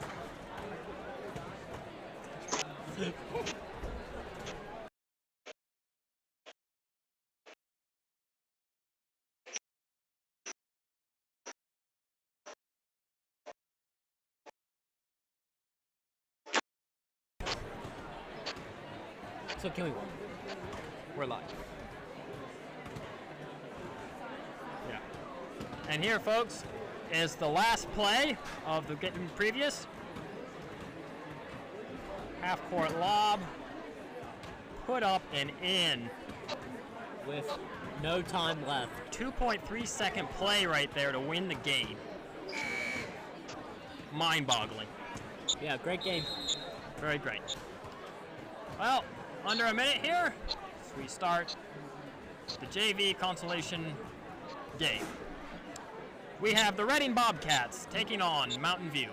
So can we win? We're live. Yeah. And here, folks, is the last play of the game previous. Half-court lob, put up and in. With no time left. 2.3 second play right there to win the game. Mind-boggling. Yeah, great game. Very great. Well, under a minute here, as we start the JV consolation game. We have the Reading Bobcats taking on Mountain View.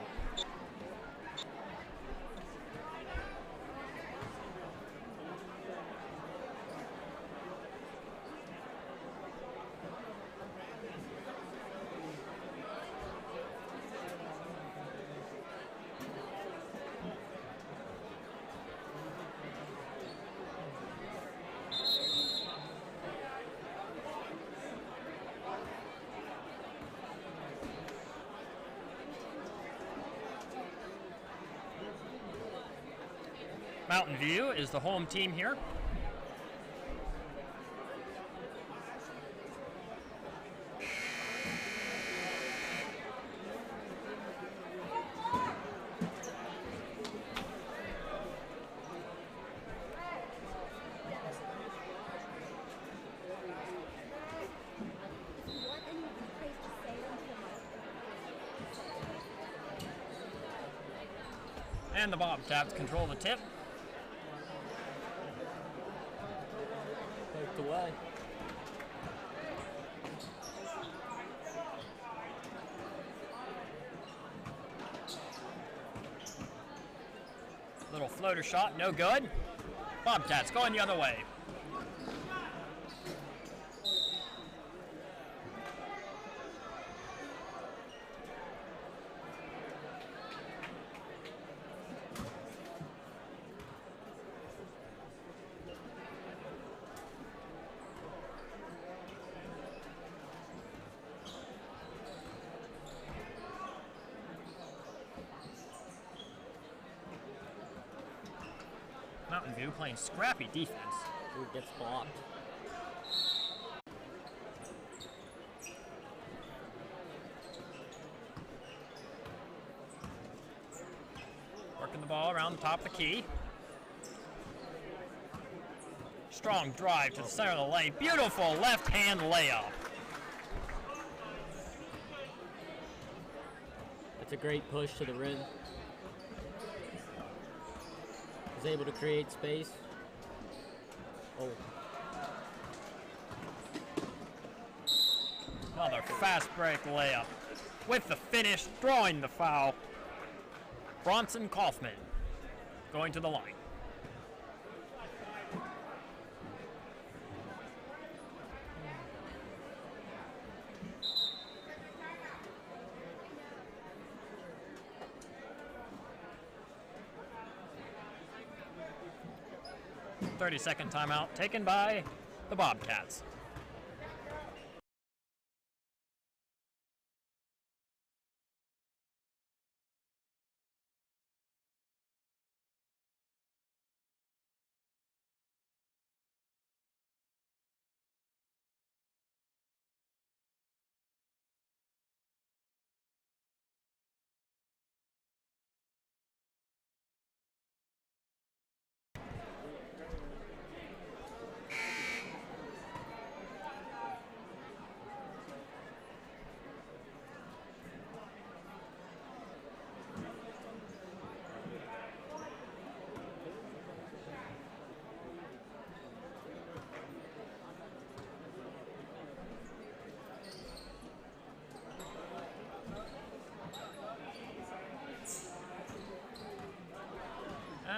Mountain View is the home team here. And the Bobcats control the tip. Poked away. Little floater shot, no good. Bobcats going the other way. Mountain View playing scrappy defense. Who gets blocked? Working the ball around the top of the key. Strong drive to the center of the lane. Beautiful left-hand layup. It's a great push to the rim. Was able to create space. Oh. Another fast break layup. With the finish, drawing the foul. Bronson Kaufman going to the line. .30-second timeout taken by the Bobcats.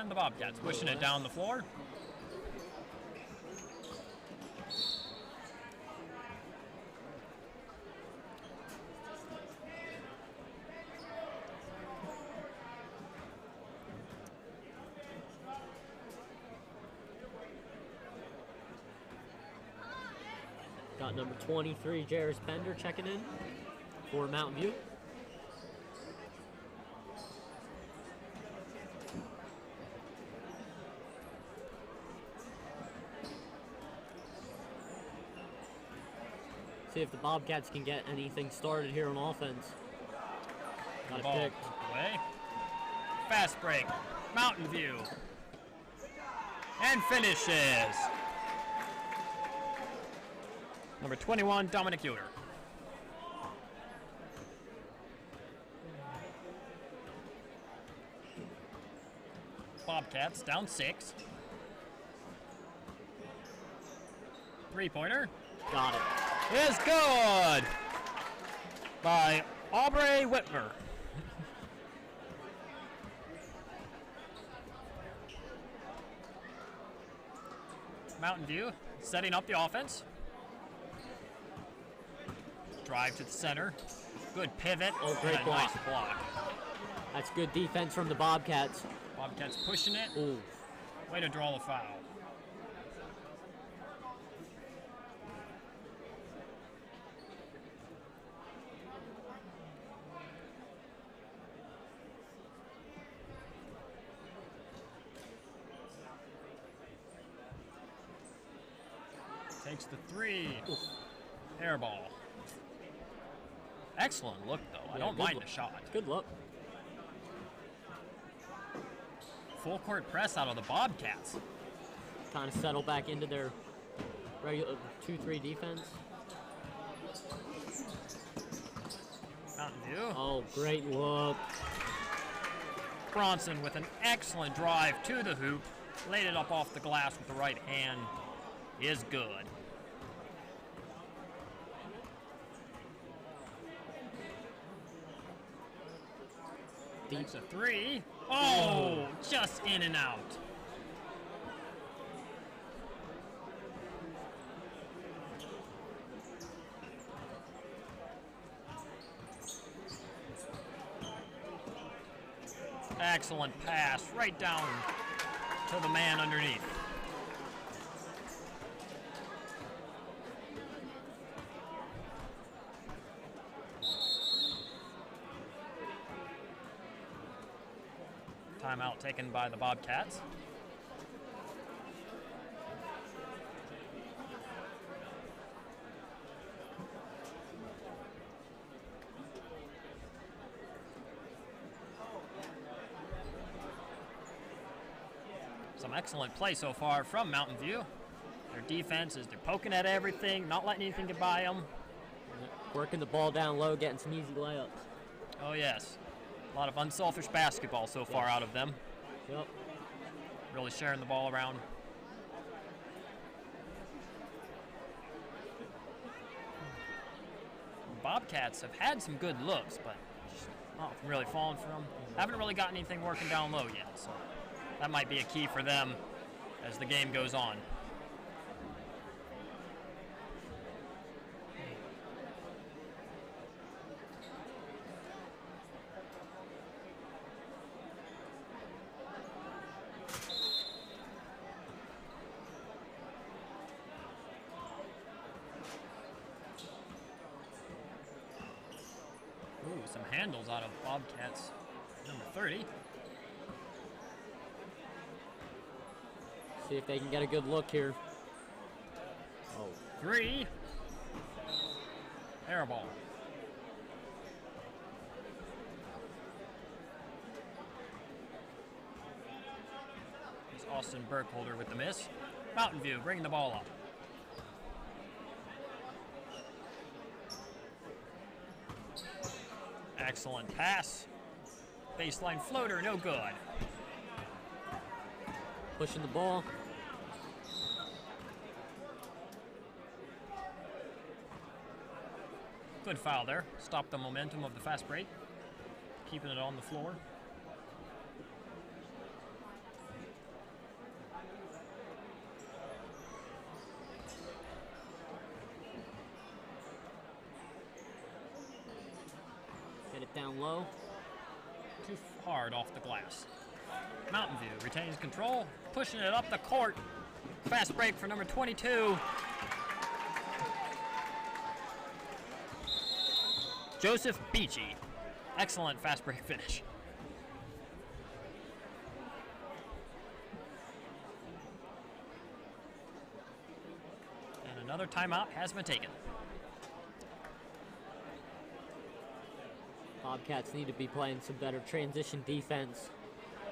And the Bobcats pushing it down the floor. Got number 23, Jairus Pender, checking in for Mountain View. See if the Bobcats can get anything started here on offense. Got it Ball picked. away. Fast break. Mountain View. And finishes. Number 21, Dominic Yoder. Bobcats down 6. Three-pointer. Got it. Is good by Aubrey Whitmer. Mountain View setting up the offense. Drive to the center. Good pivot. Oh, great and a block. nice block. That's good defense from the Bobcats. Bobcats pushing it. Ooh. Way to draw the foul. Takes the three. Air ball. Excellent look, though. I don't mind the shot. Good look. Full court press out of the Bobcats. Kind of settle back into their regular 2-3 defense. Mountain View. Oh, great look. Bronson with an excellent drive to the hoop. Laid it up off the glass with the right hand. Is good. Takes a three. Oh, just in and out. Excellent pass right down to the man underneath. Timeout taken by the Bobcats. Some excellent play so far from Mountain View. Their defense is they're poking at everything, not letting anything get by them. Working the ball down low, getting some easy layups. Oh yes. A lot of unselfish basketball so far out of them. Yep. Really sharing the ball around. Bobcats have had some good looks, but just not really falling for them. Haven't really got anything working down low yet, so that might be a key for them as the game goes on. Ooh, some handles out of Bobcats. Number 30. See if they can get a good look here. Oh. Three. Air ball. It's Austin Burkholder with the miss. Mountain View bringing the ball up. Excellent pass. Baseline floater, no good. Pushing the ball. Good foul there. Stop the momentum of the fast break. Keeping it on the floor. low. Too hard off the glass. Mountain View retains control, pushing it up the court. Fast break for number 22. Joseph Beachy. Excellent fast break finish. And another timeout has been taken. Bobcats need to be playing some better transition defense,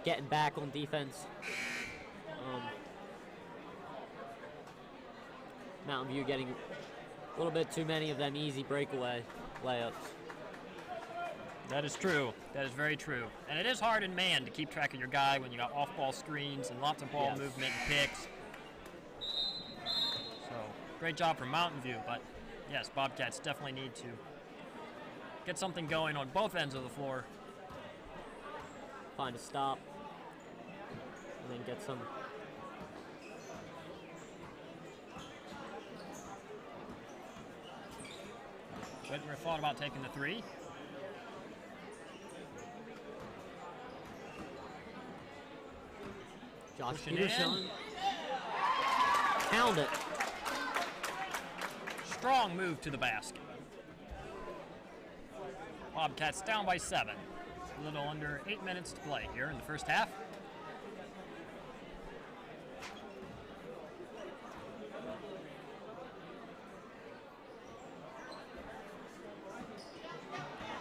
getting back on defense. Mountain View getting a little bit too many of them easy breakaway layups. That is true. That is very true. And it is hard in man to keep track of your guy when you got off-ball screens and lots of ball movement and picks. So, great job from Mountain View, but yes, Bobcats definitely need to get something going on both ends of the floor. Find a stop, and then get some. Whitmer thought about taking the three. Josh Pushing Peterson. in. Pound it. Strong move to the basket. Bobcats down by 7. A little under 8 minutes to play here in the first half.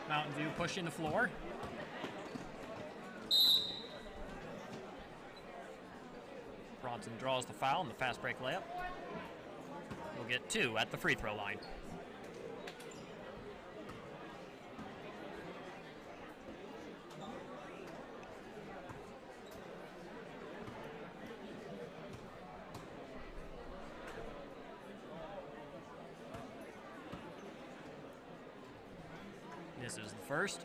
Mountain View pushing the floor. Bronson draws the foul in the fast break layup. We'll get 2 at the free throw line. This is the first.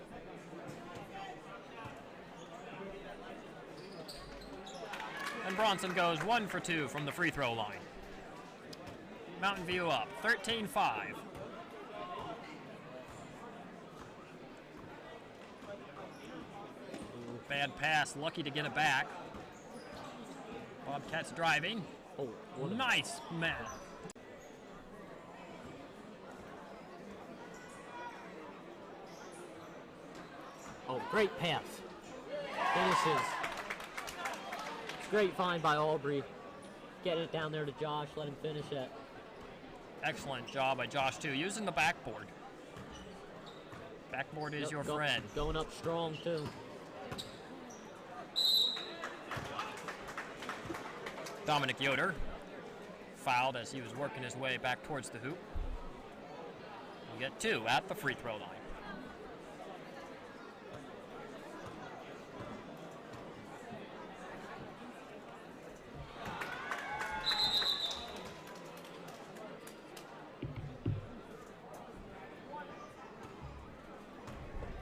And Bronson goes 1 for 2 from the free throw line. Mountain View up, 13-5. Bad pass, lucky to get it back. Bobcats driving. Oh, nice man. Oh, great pass. Finishes. It's great find by Aubrey. Getting it down there to Josh, let him finish it. Excellent job by Josh, too, using the backboard. Backboard is your friend. Going up strong, too. Dominic Yoder fouled as he was working his way back towards the hoop. We'll get 2 at the free throw line.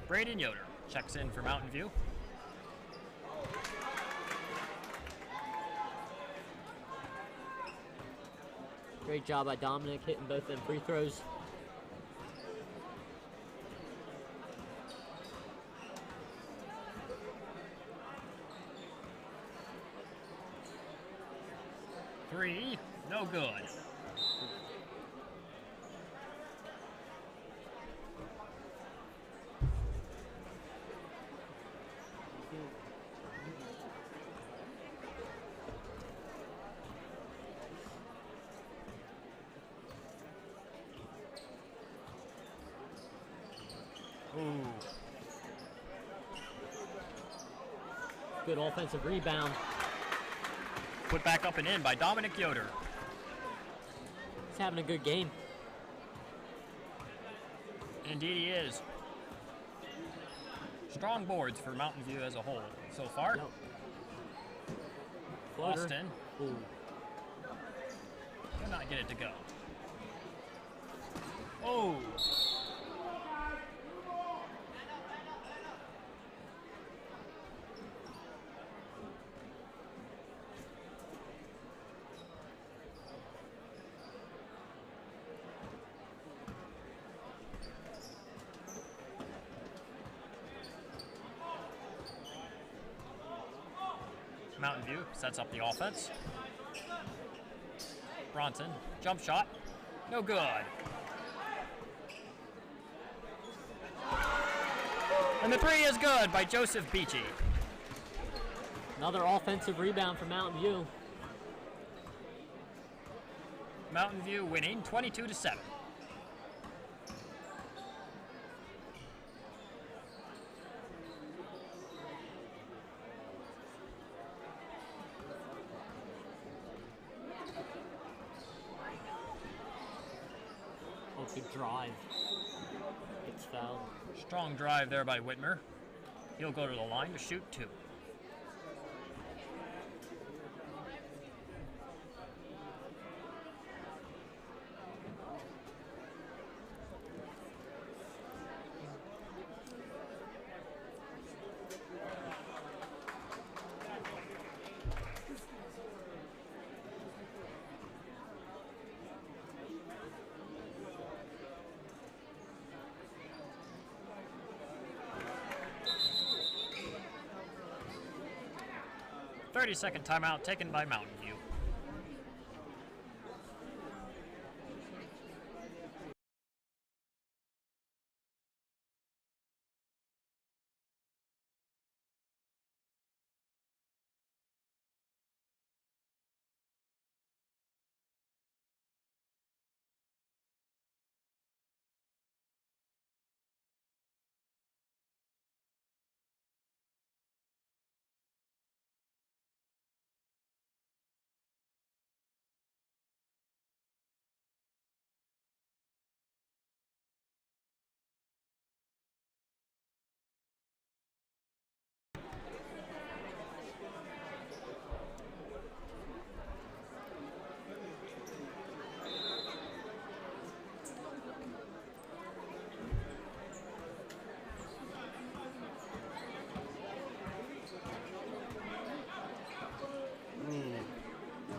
Braden Yoder checks in for Mountain View. Great job by Dominic hitting both them free throws. Three, no good. Ooh. Good offensive rebound. Put back up and in by Dominic Yoder. He's having a good game. Indeed he is. Strong boards for Mountain View as a whole so far. Yep. Floater. Austin. Ooh. Cannot get it to go. Oh. Mountain View sets up the offense. Bronson, jump shot, no good. And the three is good by Joseph Beachy. Another offensive rebound for Mountain View. Mountain View winning 22-7. Oh, good drive. It's fouled. Strong drive there by Whitmer. He'll go to the line to shoot 2. Second timeout taken by Mountain View.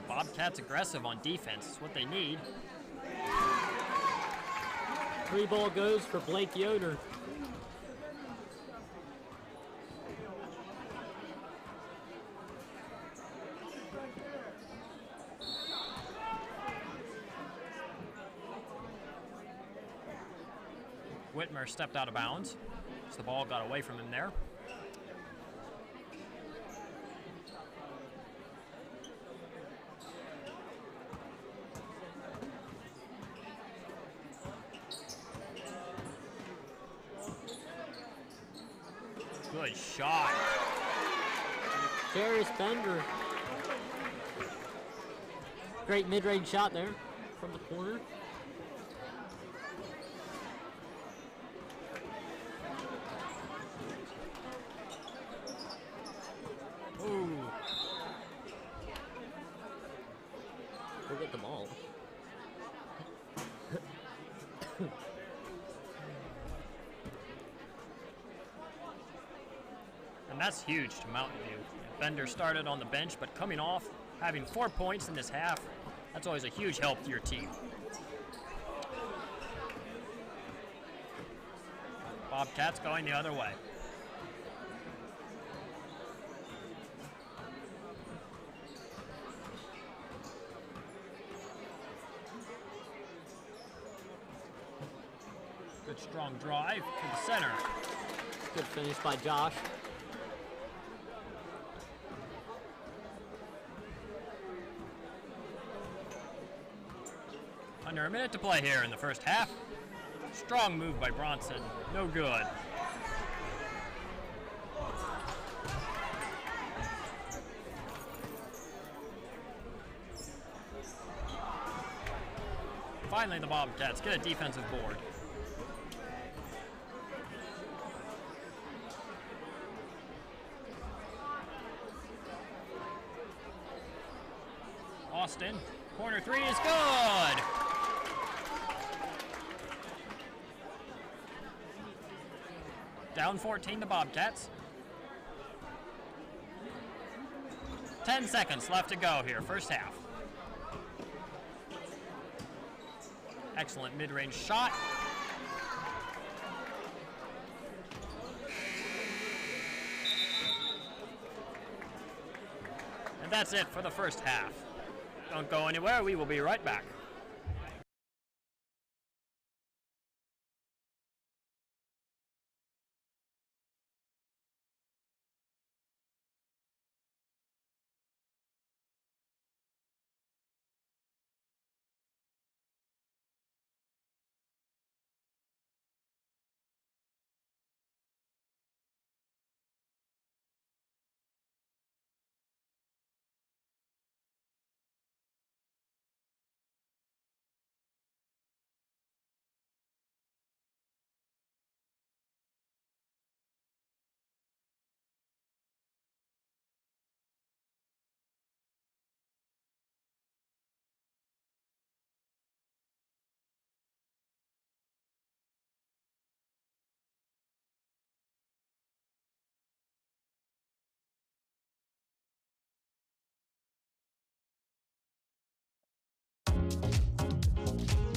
Bobcats aggressive on defense. It's what they need. 3 ball goes for Blake Yoder. Whitmer stepped out of bounds, so the ball got away from him there. Good shot. Darius Bender. Great mid-range shot there from the corner. Ooh. We'll get them all. And that's huge to Mountain View. Bender started on the bench, but coming off, having 4 points in this half, that's always a huge help to your team. Bobcats going the other way. Good strong drive to the center. Good finish by Josh. Under a minute to play here in the first half. Strong move by Bronson. No good. Finally, the Bobcats get a defensive board. Austin, corner three is good. Down 14 to Bobcats. 10 seconds left to go here, first half. Excellent mid-range shot. that's it for the first half. Don't go anywhere. We will be right back.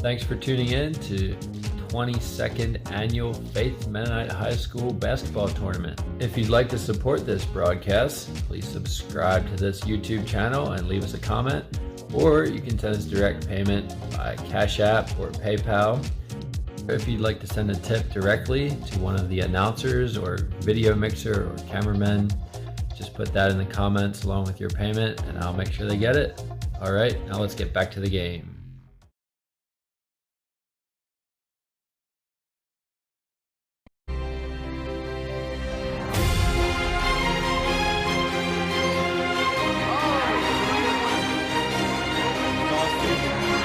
Thanks for tuning in to 22nd Annual Faith Mennonite High School Basketball Tournament. If you'd like to support this broadcast, please subscribe to this YouTube channel and leave us a comment, or you can send us direct payment by Cash App or PayPal. If you'd like to send a tip directly to one of the announcers or video mixer or cameraman, just put that in the comments along with your payment and I'll make sure they get it. All right, now let's get back to the game.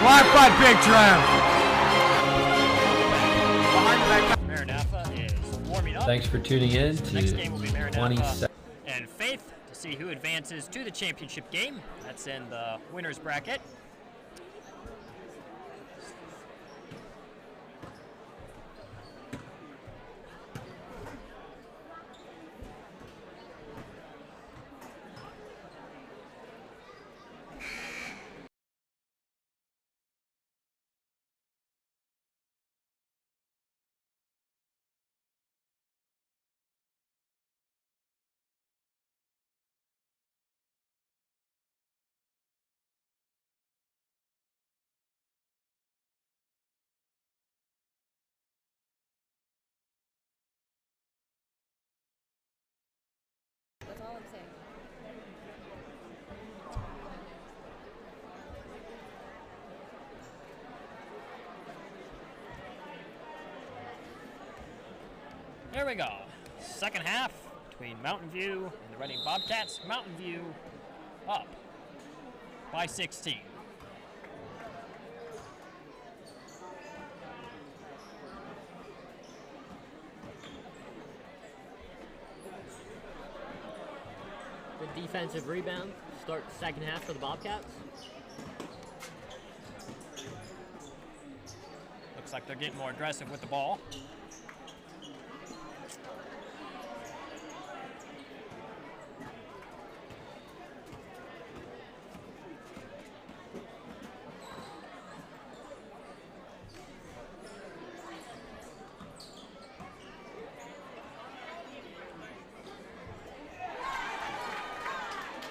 Blocked by Big Trev. Maranatha is warming up. Thanks for tuning in The next game will be to Maranatha 22nd. and Faith to see who advances to the championship game. That's in the winner's bracket. That's all I'm saying. There we go. Second half between Mountain View and the Reading Bobcats. Mountain View up by 16. The defensive rebound. Start the second half for the Bobcats. Looks like they're getting more aggressive with the ball.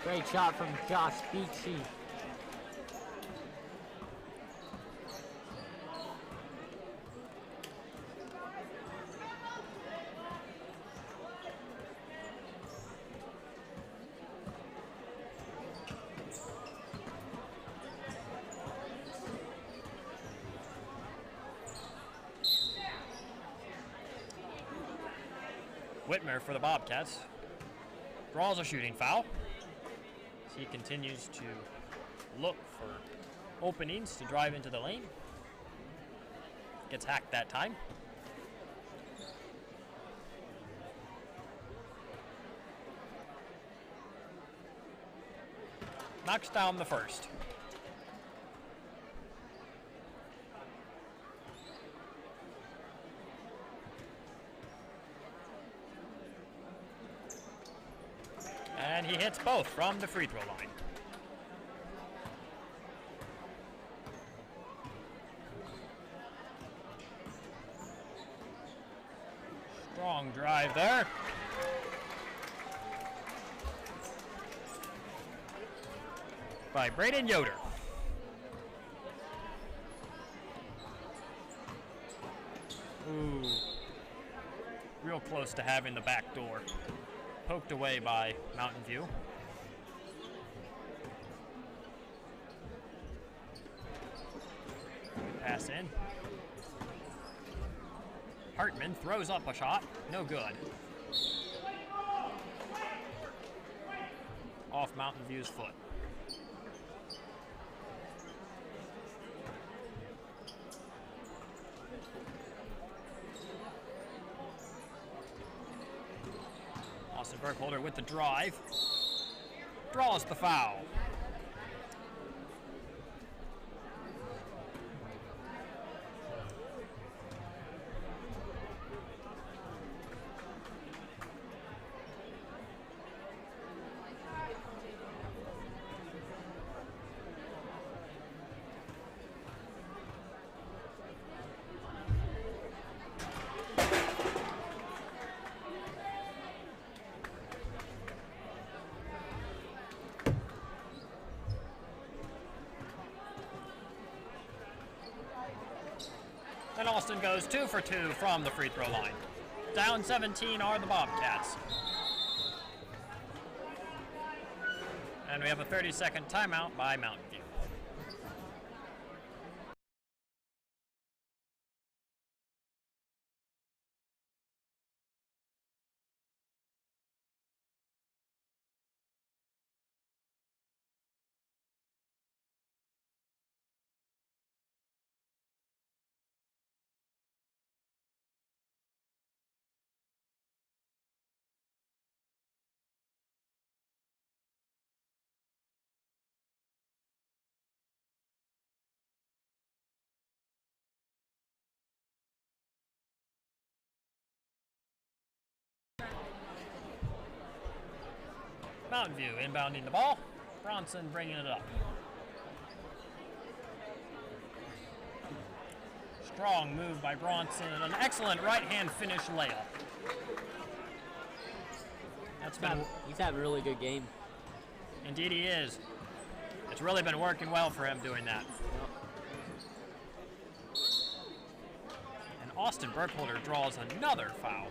Great shot from Josh Beachy. Whitmer for the Bobcats draws a shooting foul. He continues to look for openings to drive into the lane. Gets hacked that time. Knocks down the first. And he hits both from the free throw line. Strong drive there. by Braden Yoder. Ooh. Real close to having the back door. Poked away by Mountain View. Pass in. Hartman throws up a shot. No good. Off Mountain View's foot. Austin Burkholder with the drive. Draws the foul. And Austin goes 2 for 2 from the free throw line. Down 17 are the Bobcats. And we have a 30-second timeout by Mountain View. Mountain View inbounding the ball. Bronson bringing it up. Strong move by Bronson and an excellent right-hand finish layup. He's having a really good game. Indeed he is. It's really been working well for him doing that. And Austin Burkholder draws another foul.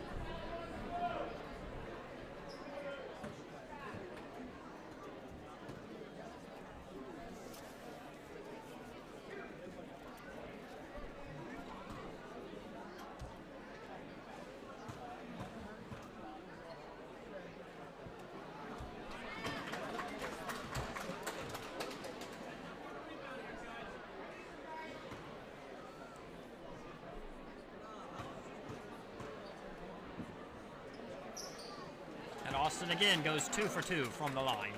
Austin again goes 2 for 2 from the line.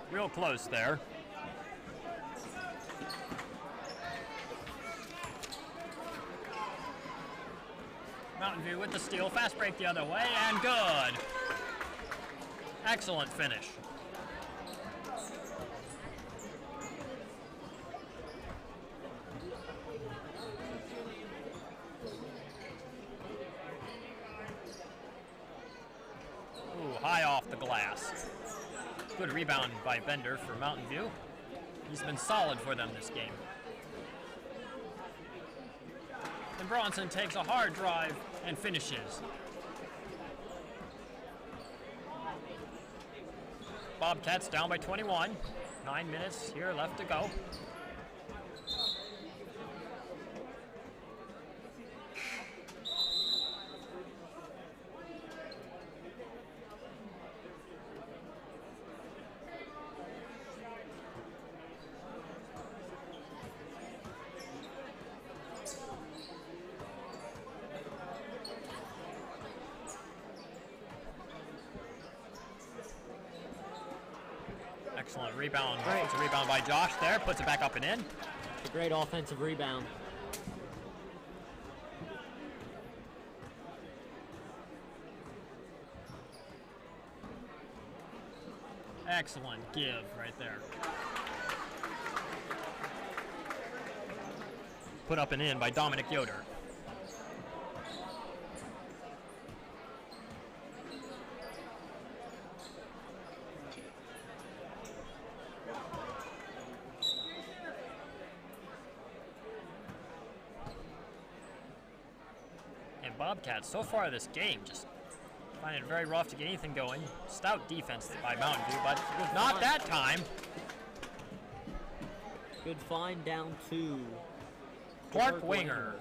Real close there. Mountain View with the steal. Fast break the other way, and good. Excellent finish. Ooh, high off the glass. Good rebound by Bender for Mountain View. He's been solid for them this game. And Bronson takes a hard drive and finishes. Bobcats down by 21. 9 minutes here left to go. Excellent rebound. Great. It's a rebound by Josh there. Puts it back up and in. It's a great offensive rebound. Excellent give right there. Put up and in by Dominic Yoder. And Bobcats, so far this game, just finding it very rough to get anything going. Stout defense by Mountain View, but not that time. Good find down to Clark Winger.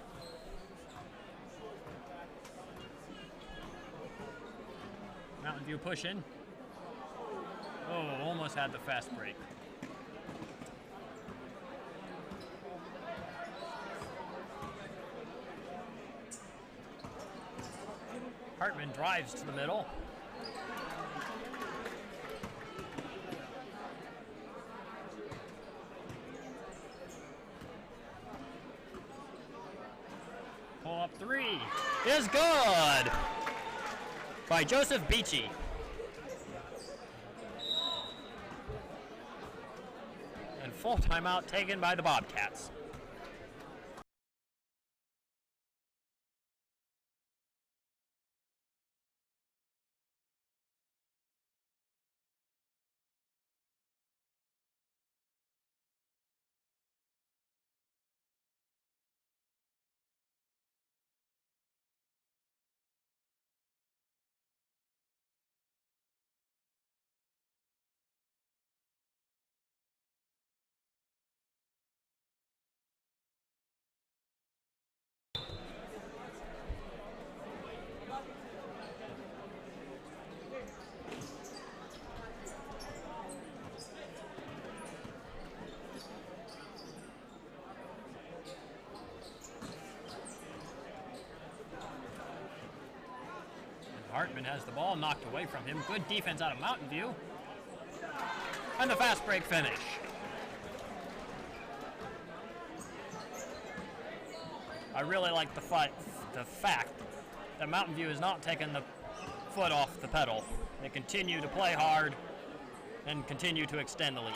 Mountain View pushing. Oh, almost had the fast break. Hartman drives to the middle. Pull up three is good by Joseph Beachy. And full timeout taken by the Bobcats. Hartman has the ball knocked away from him. Good defense out of Mountain View. And the fast break finish. I really like the fact that Mountain View has not taken the foot off the pedal. They continue to play hard and continue to extend the lead.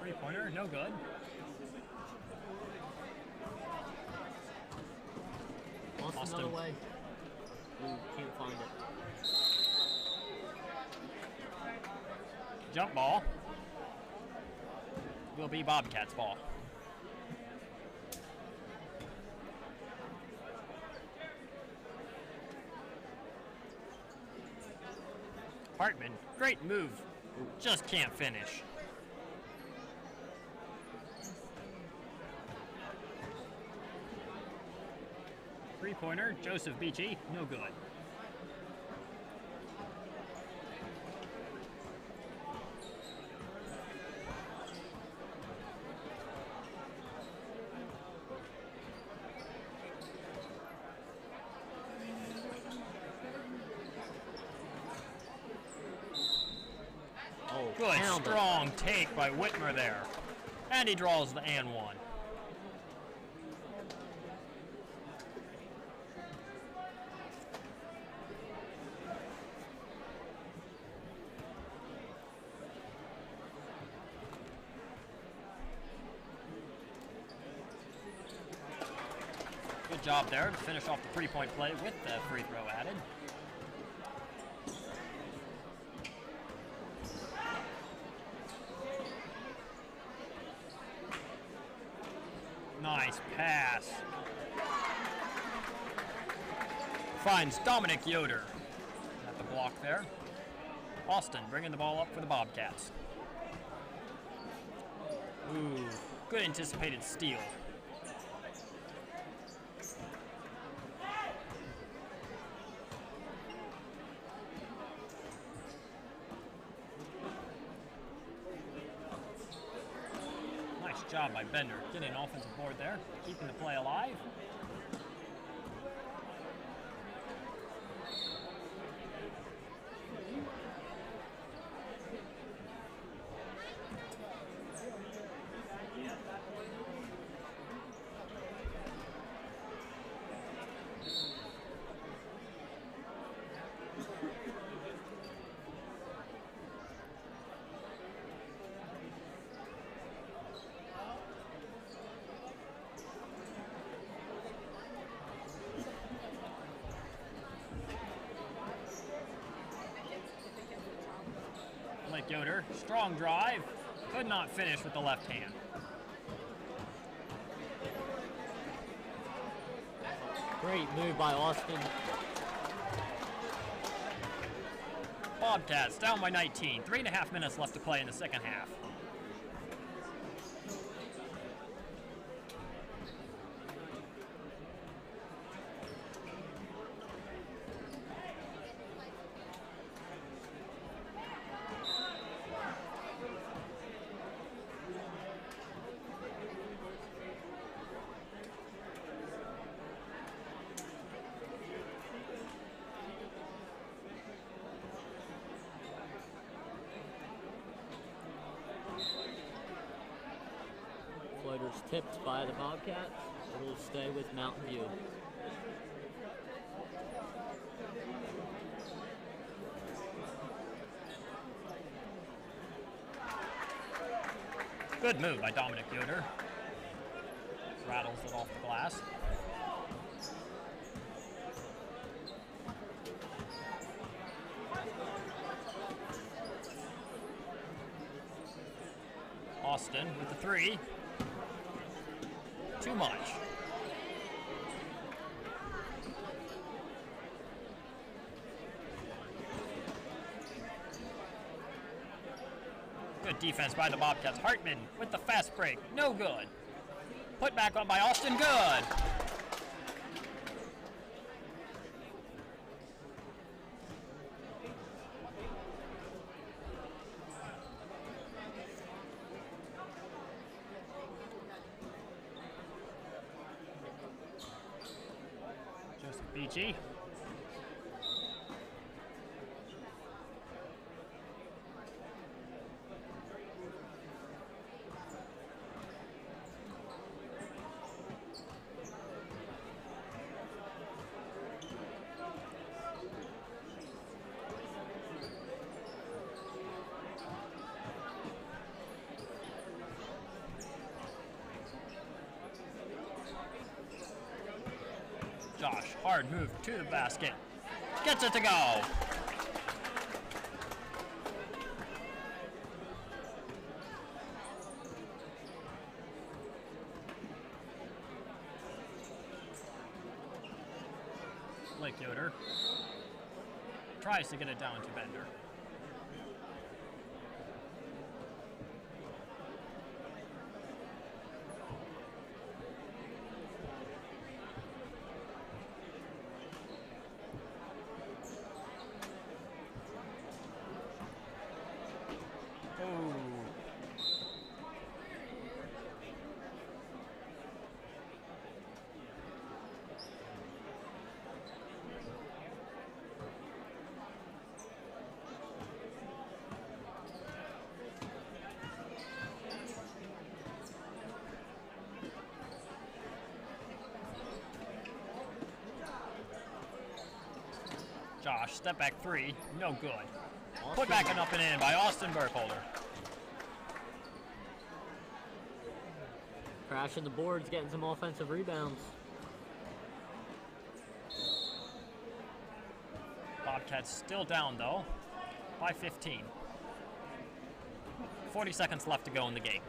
Three-pointer, no good. Austin another way. Ooh, can't find it. Jump ball will be Bobcats ball. Hartman, great move. Just can't finish. Three-pointer, Joseph Beachy, no good. Good, strong take by Whitmer there. And he draws the and one. Good job there to finish off the three-point play with the free throw added. Nice pass. Finds Dominic Yoder at the block there. Austin bringing the ball up for the Bobcats. Ooh, good anticipated steal. job by Bender. Getting an offensive board there, keeping the play alive. Yoder, strong drive, could not finish with the left hand. Great move by Austin. Bobcats down by 19. 3.5 minutes left to play in the second half. Floater's tipped by the Bobcats. It will stay with Mountain View. Good move by Dominic Yoder. Rattles it off the glass. Austin with the three. Too much. Good defense by the Bobcats. Hartman with the fast break. No good. Put back on by Austin. Good. Joseph Beachy. Josh, hard move to the basket. Gets it to go. Blake Yoder tries to get it down to Bender. Josh, step back three, no good. Put back and up and in by Austin Burkholder. Crashing the boards, getting some offensive rebounds. Bobcats still down though, by 15. 40 seconds left to go in the game.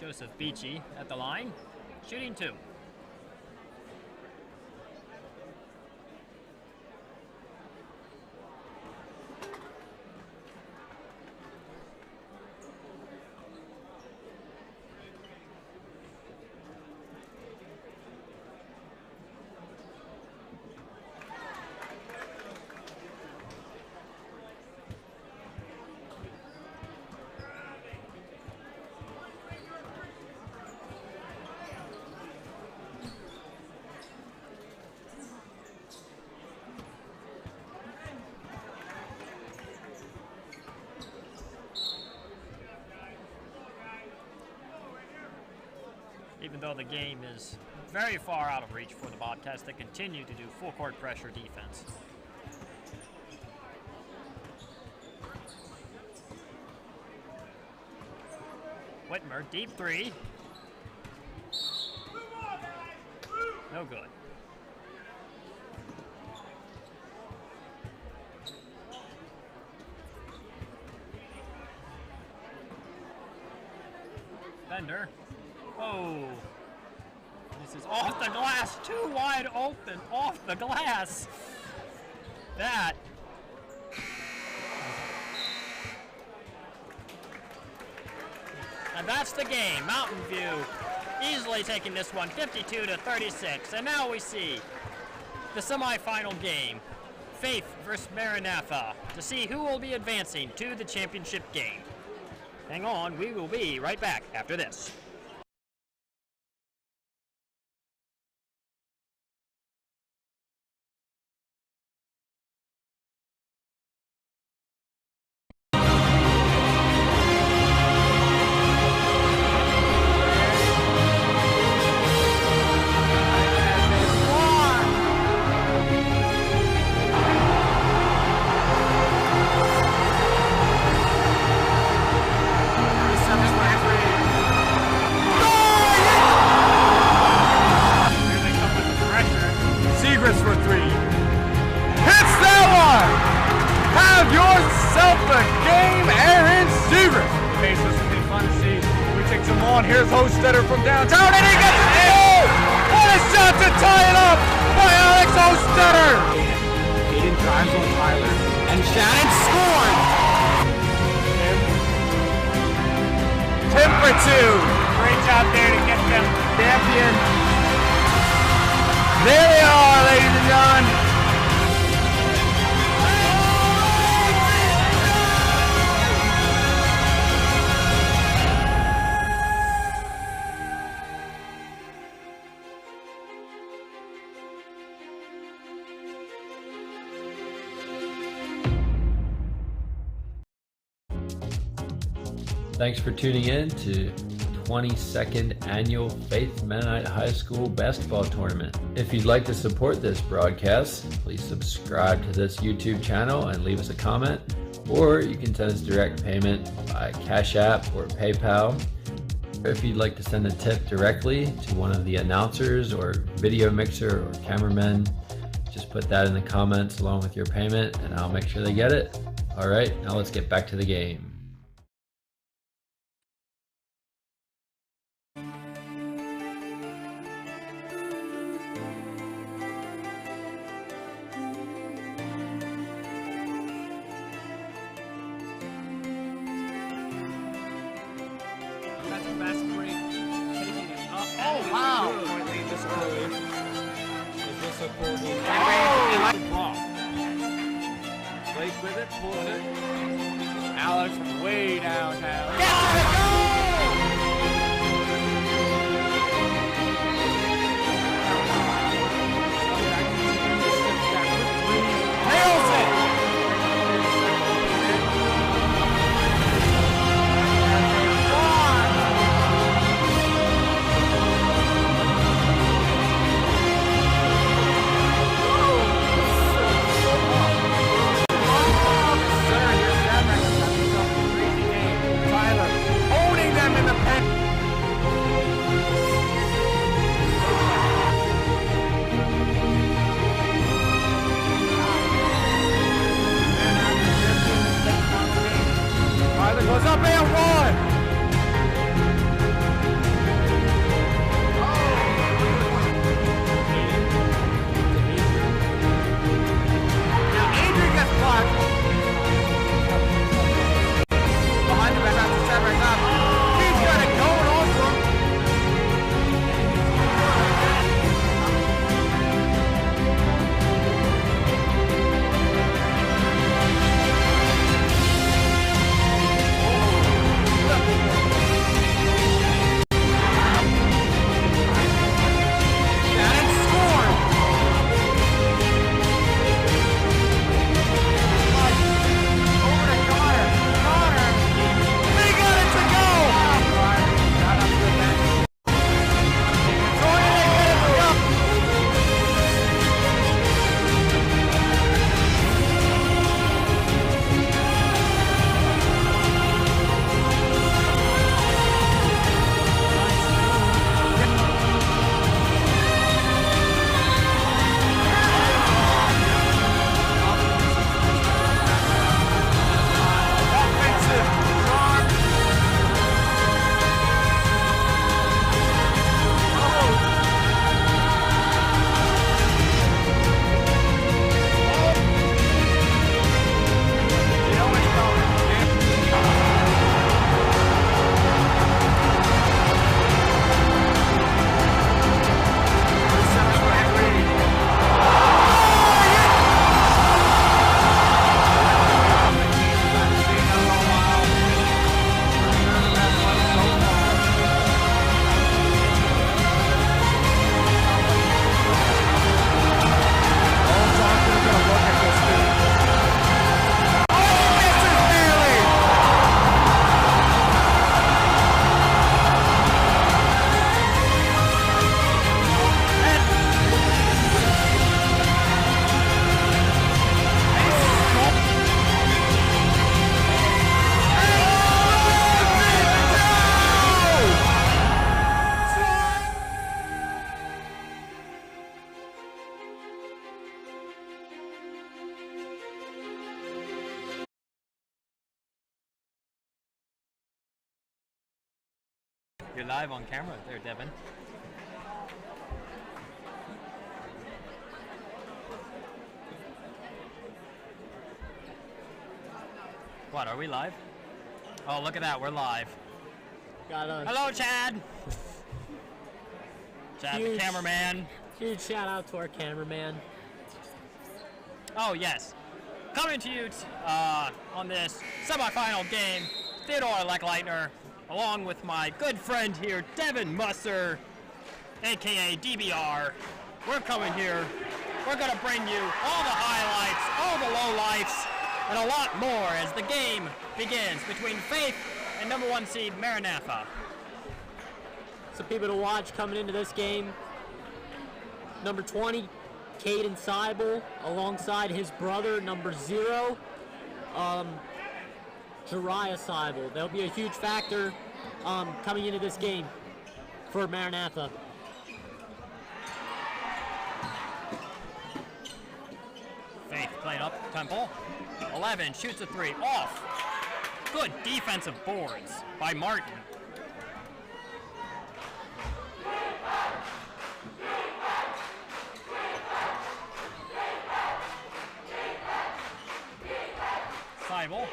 Joseph Beachy at the line, shooting two. though the game is very far out of reach for the Bobcats, they continue to do full court pressure defense. Whitmer, deep three. No good. Bender. Oh. This is off the glass. Too wide open. Off the glass. That. And that's the game. Mountain View easily taking this one 52-36. And now we see the semifinal game. Faith versus Maranatha to see who will be advancing to the championship game. Hang on, we will be right back after this. For three. Hits that one! Have yourself a game, Aaron Seagrist. Okay, so this will be fun to see. We take some on. Here's Hostetter from downtown, and he gets it! Oh! What a shot to tie it up by Alex Hostetter! Aiden drives on Tyler, and Shannon scored! Tim for two. Great job there to get them champion. There they are, ladies and gentlemen. Thanks for tuning in to 22nd Annual Faith Mennonite High School Basketball Tournament. If you'd like to support this broadcast, please subscribe to this YouTube channel and leave us a comment, or you can send us direct payment by Cash App or PayPal. If you'd like to send a tip directly to one of the announcers or video mixer or cameraman, just put that in the comments along with your payment and I'll make sure they get it. All right, now let's get back to the game. Oh, wow! This early. Is this a full game? Blake with it, pulling it. Alex from way downtown. Nails it! You're live on camera there, Devin. What, are we live? Oh, look at that, we're live. Hello, Chad! Chad, the cameraman. Huge shout out to our cameraman. Oh, yes. Coming to you on this semifinal game, Theodore Leckleitner, along with my good friend here, Devin Musser, aka DBR. We're coming here. We're going to bring you all the highlights, all the lowlights, and a lot more as the game begins between Faith and number 1 seed Maranatha. Some people to watch coming into this game. Number 20, Caden Seibel, alongside his brother, number 0, Jariah Seibel. They'll be a huge factor coming into this game for Maranatha. Faith playing up Temple. 11 shoots a 3 off. Good defensive boards by Martin. Seibel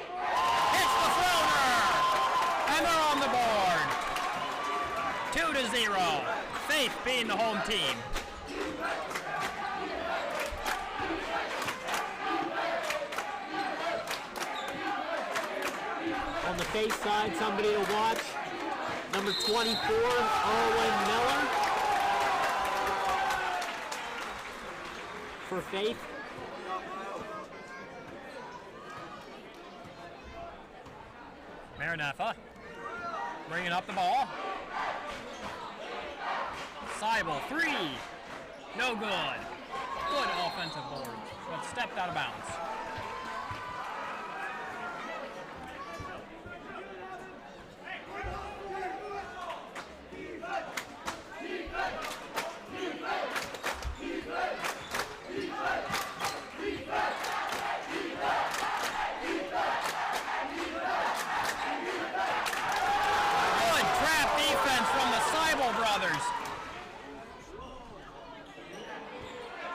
hits the floater, and they're on the board. 2-0. Faith being the home team. On the face side, somebody to watch. Number 24, Owen Miller. For Faith. Maranatha bringing up the ball. Seibel, 3. No good. Good offensive board, but stepped out of bounds. Good trap defense from the Seibel brothers.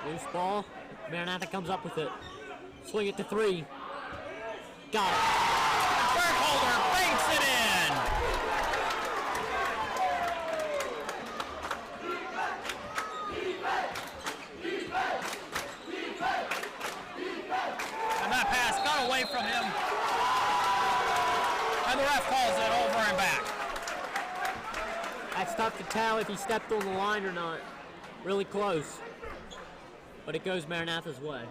Loose ball. Maranatha comes up with it. Swing it to 3. Got it. Bergholder banks it in. And that pass got away from him. And the ref calls it over and back. That's tough to tell if he stepped on the line or not. Really close. But it goes Maranatha's way.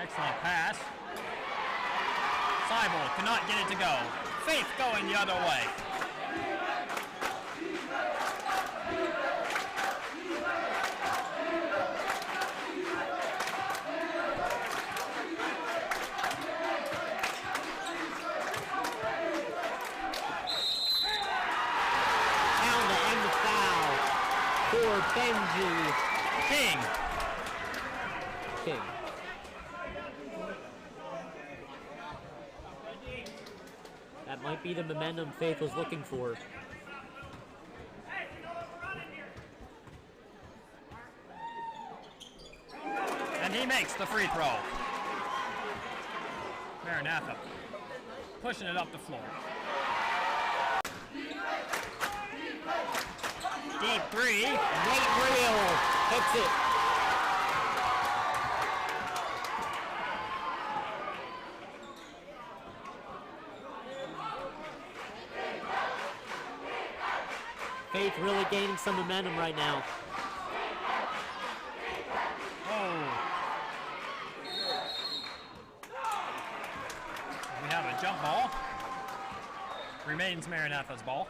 Excellent pass. Seibel cannot get it to go. Faith going the other way. Down to end the foul for Benji King. King. That might be the momentum Faith was looking for. And he makes the free throw. Maranatha pushing it up the floor. Deep 3. Nate Real hits it. Faith really gaining some momentum right now. Oh. We have a jump ball. Remains Maranatha's ball.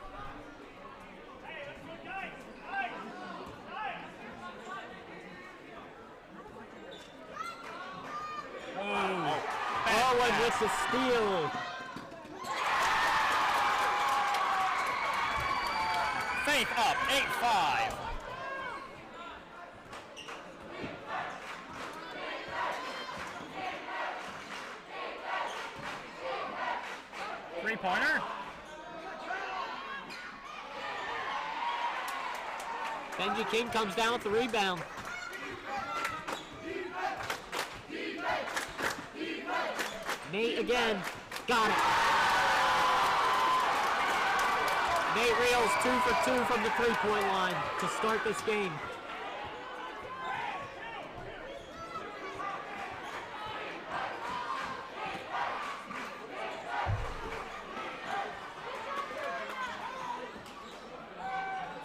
Oh. Owen with the steal. Faith up 8-5. three-pointer. Benji King comes down with the rebound. Nate again. Got it. Nate Reels 2 for 2 from the three-point line to start this game.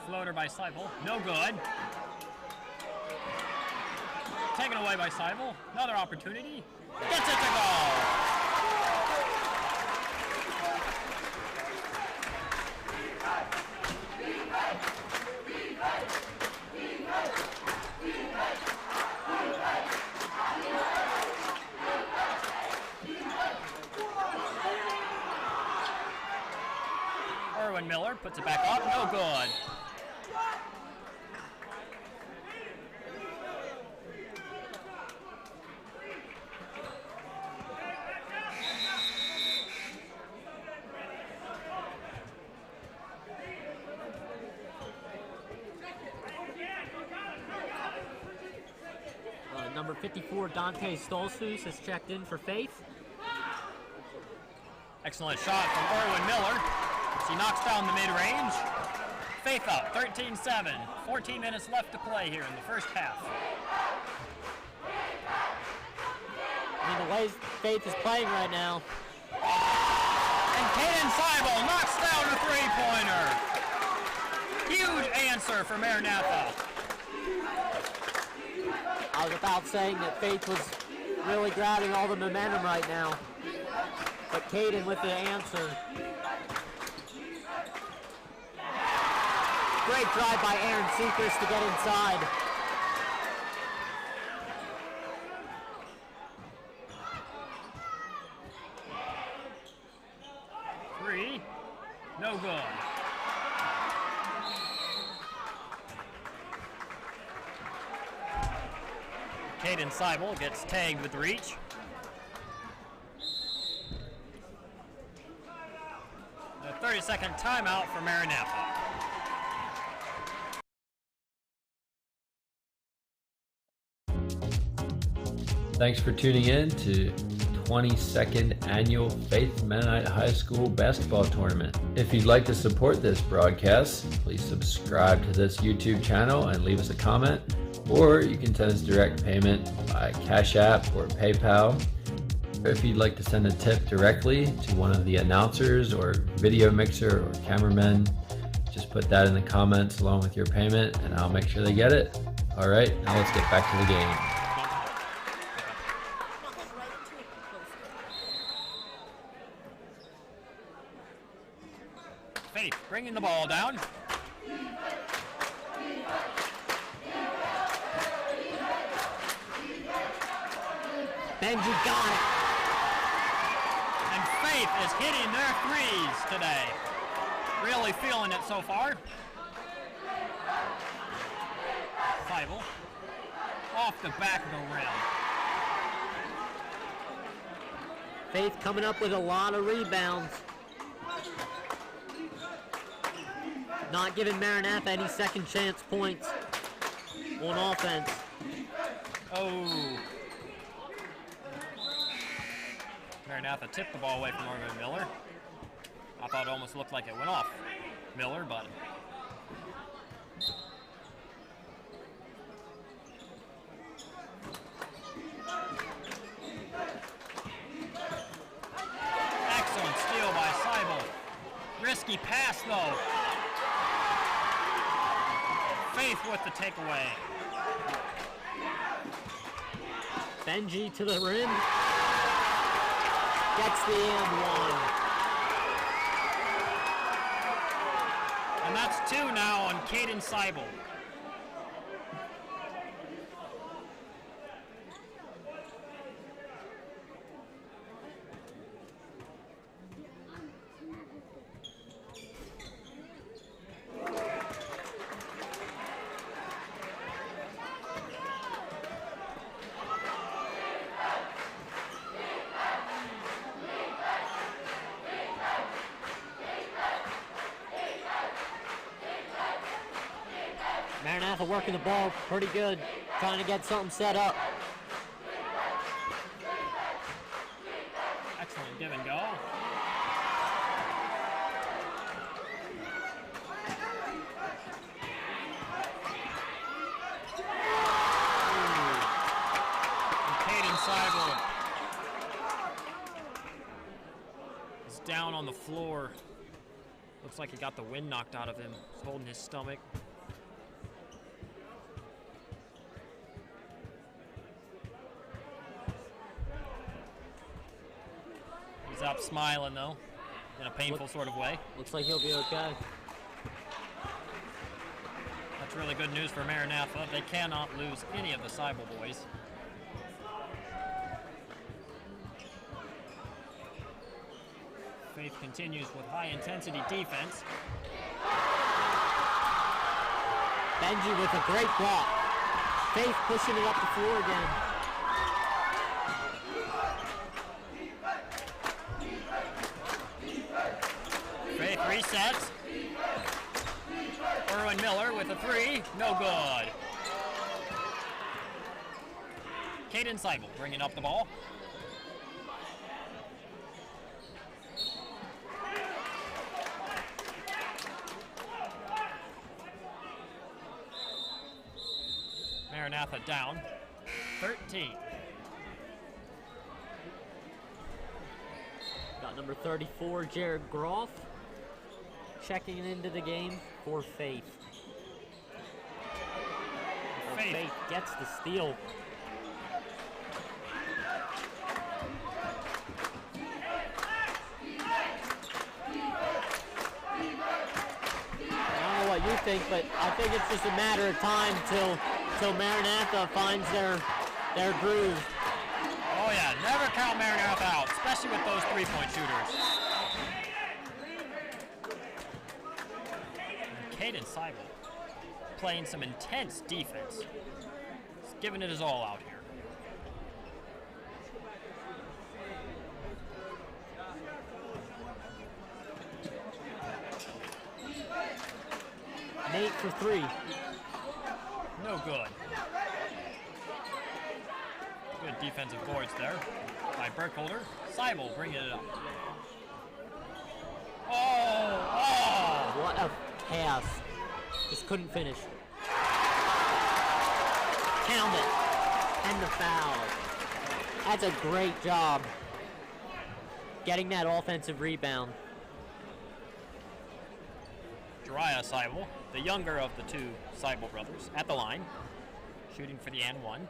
Floater by Seibel. No good. Taken away by Seibel. Another opportunity. Gets it to go. Miller puts it back up. No good. Number 54, Dante Stolzfus has checked in for Faith. Excellent shot from Erwin Miller. He knocks down the mid-range. Faith up, 13-7. 14 minutes left to play here in the first half. I mean, the way Faith is playing right now. And Caden Seibel knocks down a three-pointer. Huge answer for Maranatha. I was about saying that Faith was really grabbing all the momentum right now. But Caden with the answer. Great drive by Aaron Seacrest to get inside. Three, no good. Caden Seibel gets tagged with reach. A 30-second timeout for Maranatha. Thanks for tuning in to 22nd Annual Faith Mennonite High School Basketball Tournament. If you'd like to support this broadcast, please subscribe to this YouTube channel and leave us a comment, or you can send us direct payment by Cash App or PayPal. If you'd like to send a tip directly to one of the announcers or video mixer or cameraman, just put that in the comments along with your payment and I'll make sure they get it. All right, now let's get back to the game. Faith bringing the ball down. Benji got it. And Faith is hitting their threes today. Really feeling it so far. Seibel off the back of the rim. Faith coming up with a lot of rebounds. Not giving Maranatha any second chance points on offense. Oh. Maranatha tipped the ball away from Erwin Miller. I thought it almost looked like it went off Miller, but excellent steal by Seibel. Risky pass though. Faith with the takeaway. Benji to the rim. Gets the and one. And that's two now on Caden Seibel. Maranatha working the ball pretty good, trying to get something set up. Excellent give and go. Seibel is down on the floor. Looks like he got the wind knocked out of him. He's holding his stomach. He's up smiling though, in a painful sort of way. Looks like he'll be okay. That's really good news for Maranatha. They cannot lose any of the Seibel boys. Faith continues with high-intensity defense. Benji with a great block. Faith pushing it up the floor again. Faith resets. Erwin Miller with a three. No good. Caden Seibel bringing up the ball. Maranatha down 13. Got number 34, Jared Groff, checking into the game for Faith. Faith gets the steal. I don't know what you think, but I think it's just a matter of time till Maranatha finds their groove. Oh yeah, never count Maranatha out, especially with those three-point shooters. And Caden Seibel playing some intense defense. He's giving it his all out here. Nate for three. No good. Good defensive boards there by Burkholder. Seibel bringing it up. Oh! What a pass. Just couldn't finish. Count it. And the foul. That's a great job getting that offensive rebound. Jariah Seibel, the younger of the two Seibel brothers, at the line, shooting for the and one.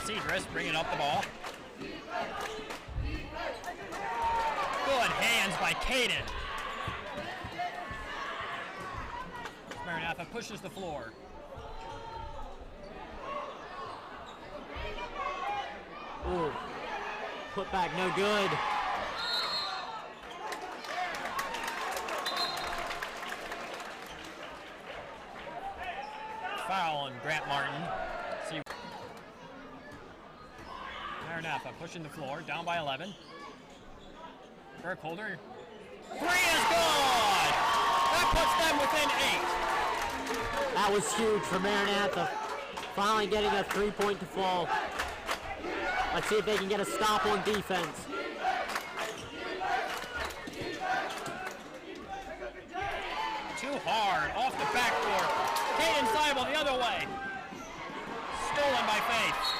Cedrus bringing up the ball. Good hands by Caden. Maranatha pushes the floor. Ooh. Put back, no good. Foul on Grant Martin. See, Maranatha pushing the floor, down by 11. Burkholder. Three is good! That puts them within 8. That was huge for Maranatha. Finally getting a three-point to fall. Let's see if they can get a stop on defense. Too hard, off the backboard. Caden Seibel the other way. Stolen by Faith.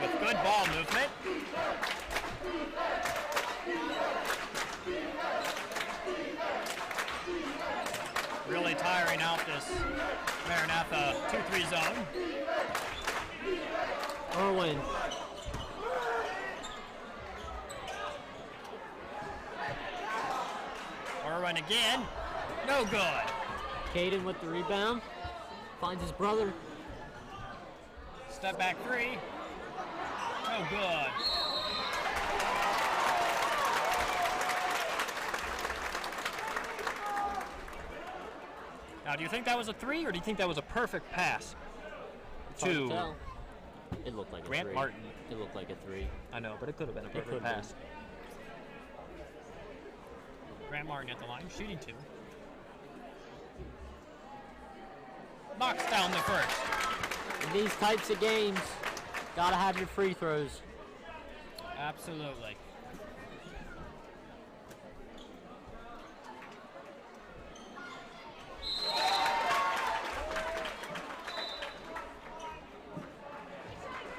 With good ball movement. Really tiring out this Maranatha 2-3 zone. Irwin. Irwin again. No good. Caden with the rebound. Finds his brother. Step back three. No good. Now, do you think that was a three, or do you think that was a perfect pass Hard to to tell. It looked like a Grant 3. Martin? It looked like a 3. I know, but it could have been a perfect could've been. pass. Grant Martin at the line, shooting 2. Knocks down the first. In these types of games, gotta have your free throws. Absolutely.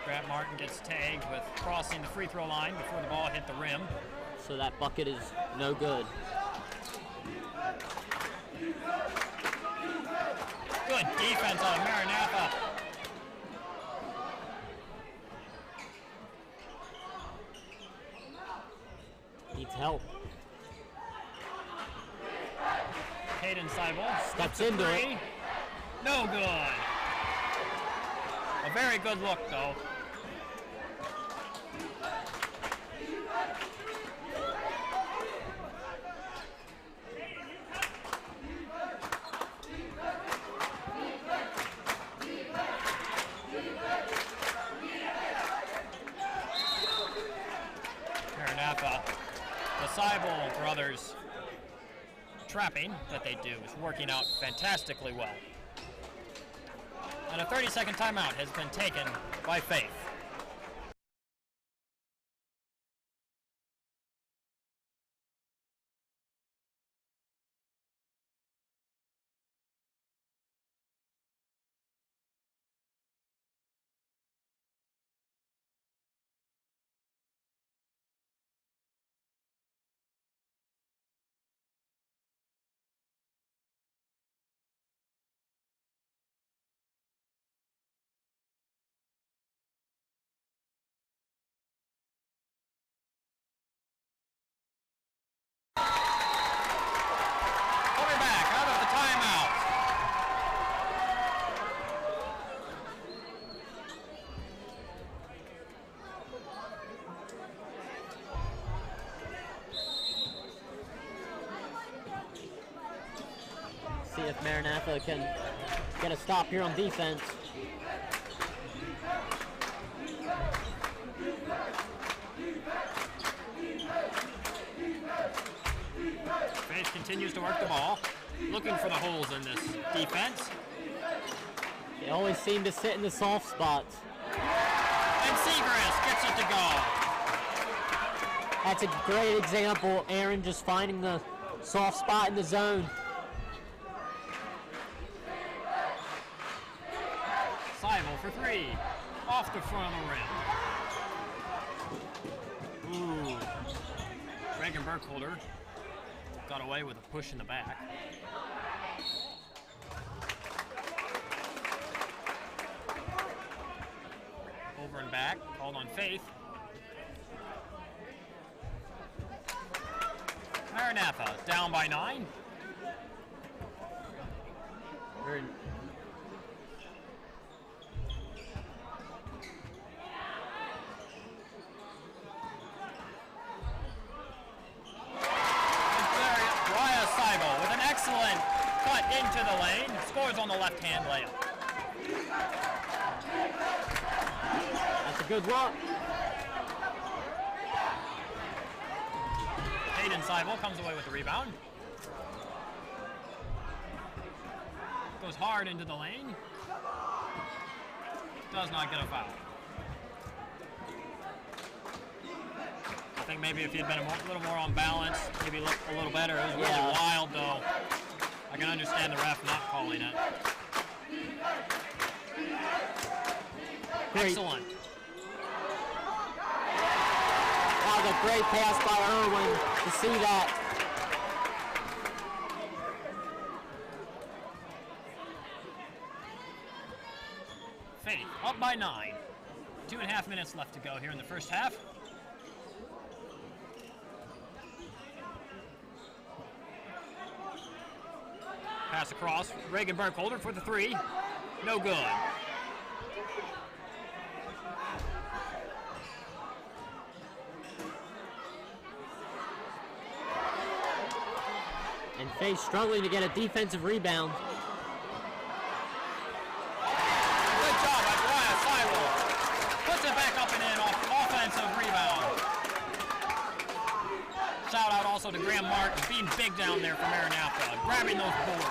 Grant Martin gets tagged with crossing the free throw line before the ball hit the rim. So that bucket is no good. Good defense out of Maranatha. Needs help. Caden Seibel Steps into it. No good. A very good look, though. Maranatha, the Seibel brothers trapping that they do is working out fantastically well. And a 30-second timeout has been taken by Faith. Coming back out of the timeout. See if Maranatha can get a stop here on defense. Faith continues to work the ball, looking for the holes in this defense. They always seem to sit in the soft spots. And Segrist gets it to go. That's a great example. Aaron just finding the soft spot in the zone. Seibel for 3, off the front of the rim. Ooh. Reagan Burkholder got away with a push in the back. Over and back, called on Faith. Maranatha down by 9. Seibel with an excellent cut into the lane, scores on the left-hand layup. That's a good look. Caden Seibel comes away with the rebound. Goes hard into the lane. Does not get a foul. I think maybe if he had been a little more on balance, maybe look a little better. It was really wild, though. I can understand the ref not calling it. Great. Excellent. That was a great pass by Irwin to see that. Faith up by 9. 2.5 minutes left to go here in the first half. Pass across. Reagan Burkholder for the three. No good. And Faith struggling to get a defensive rebound. Good job by Brian Sywell. Puts it back up and in off offensive rebound. Shout out also to Graham Martin being big down there for Maranatha, grabbing those boards.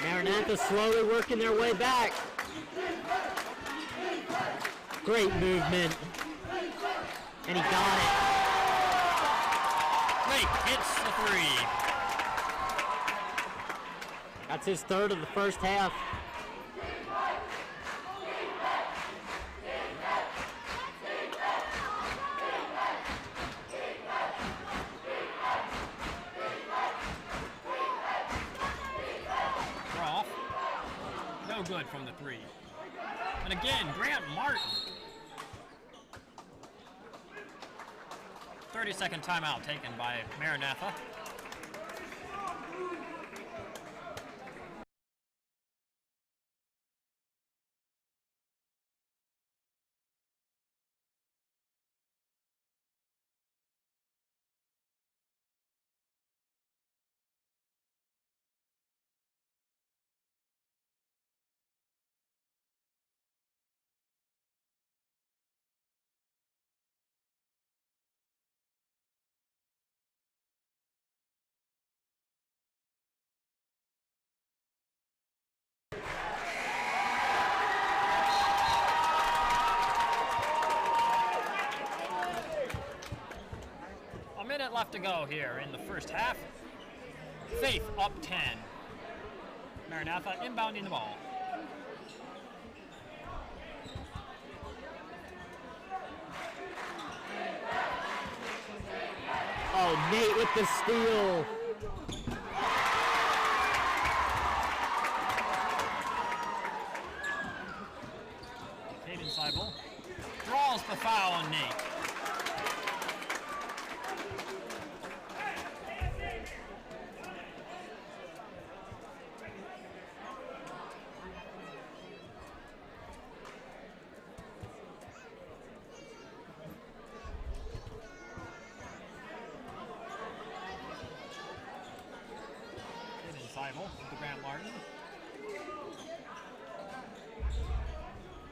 Maranatha slowly working their way back. Great movement. And he got it. Blake hits the three. That's his third of the first half. Groff. No good from the three. And again, Grant Martin. 30-second timeout taken by Maranatha. A minute left to go here in the first half. Faith up 10. Maranatha inbounding the ball. Oh, Nate with the steal. Hayden Seibel draws the foul on Nate. To Grant Martin.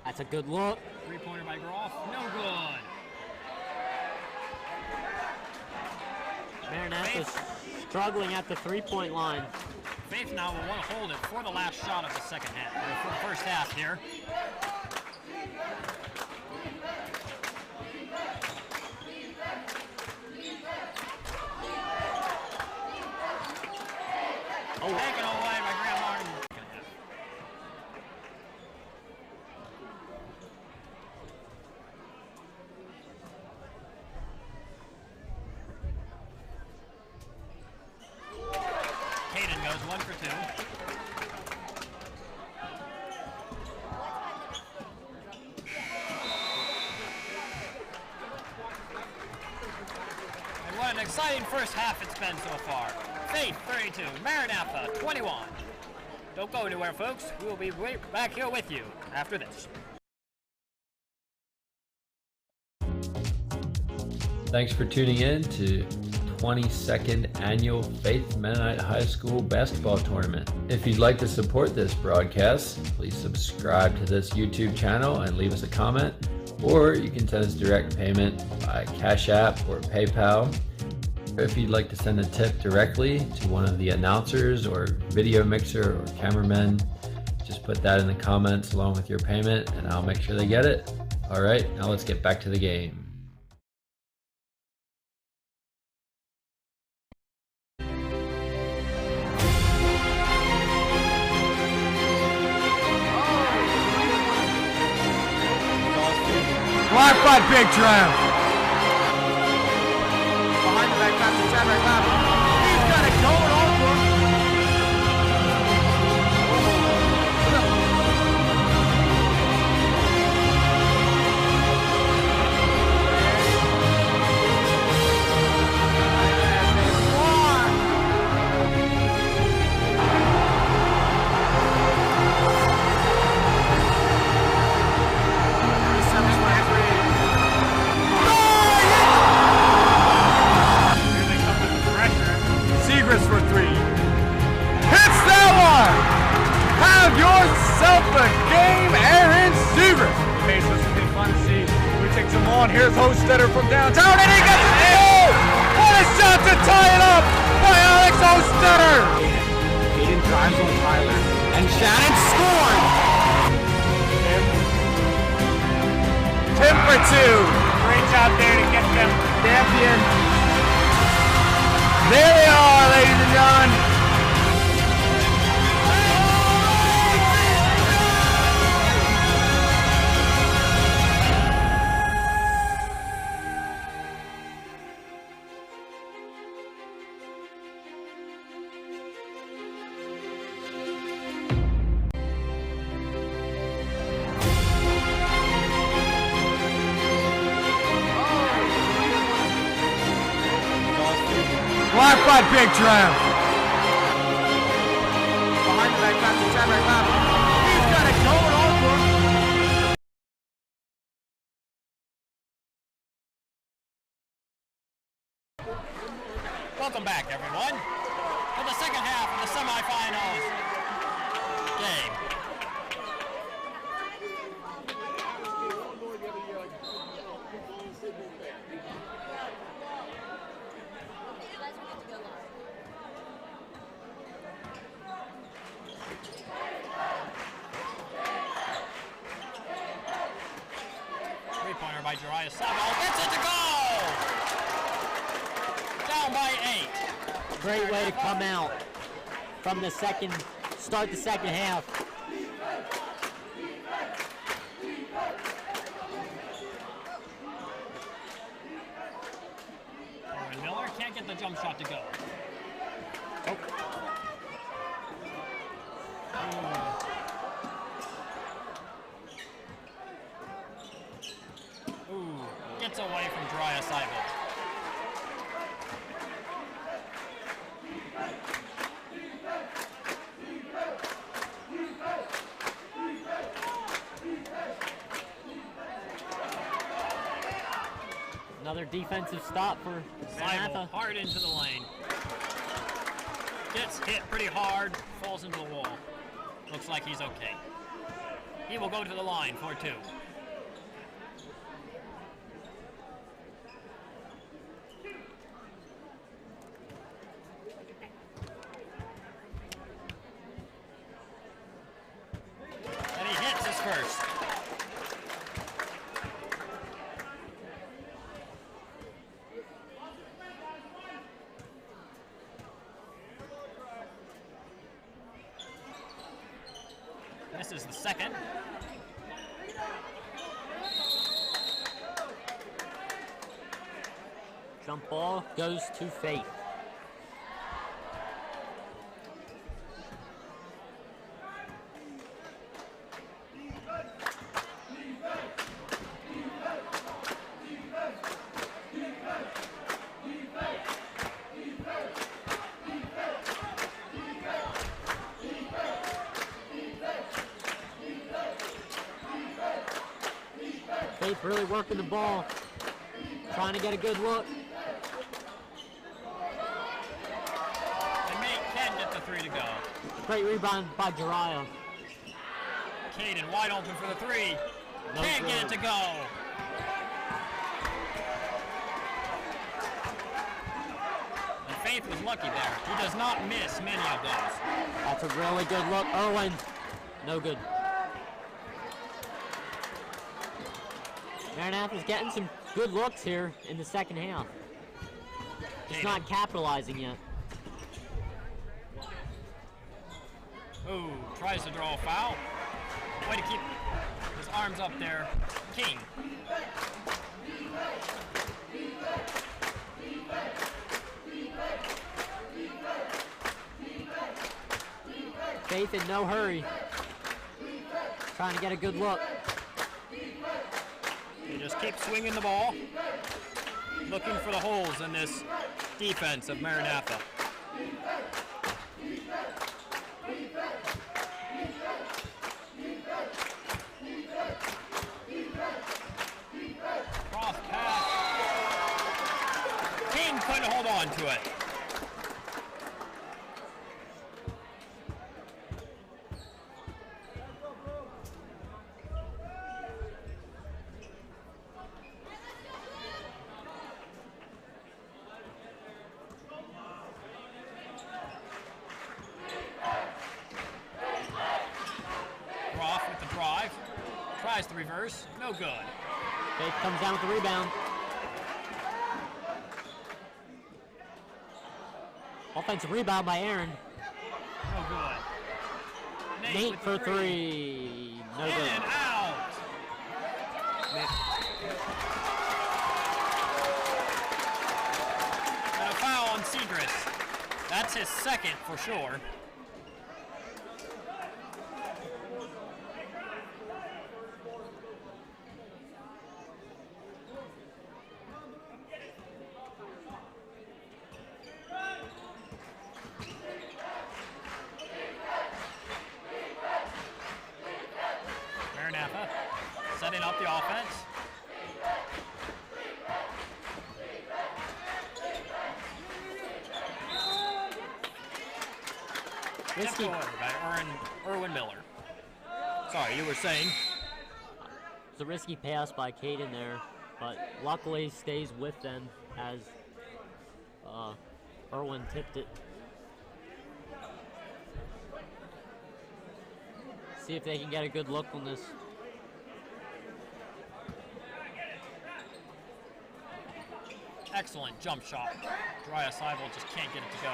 That's a good look. Three-pointer by Groff. No good. Maranatha's struggling at the three-point line. Faith now will want to hold it for the last shot of the second half, or for the first half here. Oh, taken away by Graham Martin. Hayden goes 1 for 2. And what an exciting first half it's been so far. Faith 32, Maranatha 21. Don't go anywhere, folks. We will be right back here with you after this. Thanks for tuning in to 22nd Annual Faith Mennonite High School Basketball Tournament. If you'd like to support this broadcast, please subscribe to this YouTube channel and leave us a comment, or you can send us direct payment by Cash App or PayPal. If you'd like to send a tip directly to one of the announcers or video mixer or cameraman, just put that in the comments along with your payment and I'll make sure they get it. All right, now let's get back to the game. Blocked by Big Trev. Behind the back pass to Terre. He's got it going over. on. Here's Hostetter from downtown, and he got the goal! What a shot to tie it up by Alex Hostetter! Hayden drives on Tyler. And Shannon scored! Tim for 2. Great job there to get them champion. There they are, ladies and gentlemen. Blocked by Big Trev. Behind the back pass to Schaefferstown. He's got it going on for him. Welcome back, everyone, to the second half of the semifinals game. Three-pointer by Jariah Sabo. Gets it to go! Down by 8. Great way to come out from the start the second half. Owen Miller can't get the jump shot to go. Ooh, gets away from Jariah Sabo. Another defensive stop for Maranatha. Hard into the lane. Gets hit pretty hard, falls into the wall. Looks like he's okay. He will go to the line for 2. And he hits his first. This is the second. Jump ball goes to Faith. Faith really working the ball, trying to get a good look. And Mate can get the 3 to go. Great rebound by Jariah. Caden wide open for the 3. No Can't get it to go. And Faith was lucky there. He does not miss many of those. That's a really good look. Irwin, no good. Maranatha's getting some good looks here in the second half. Just not capitalizing yet. Ooh, tries to draw a foul. Way to keep his arms up there. King. Faith in no hurry. Trying to get a good look. They just keep swinging the ball, looking for the holes in this defense of Maranatha. Cross pass. King couldn't hold on to it. drive. Tries the reverse. No good. Faith comes down with the rebound. Offensive rebound by Aaron. No good. Nate with for the three. No In good. and out. And a foul on Segrist. That's his second for sure. Maranatha setting up the offense. Risky. By Erwin Miller. Sorry, you were saying? It's a risky pass by Caden there, but luckily stays with them as Erwin tipped it. See if they can get a good look on this. Excellent jump shot. Dryas Seibel just can't get it to go.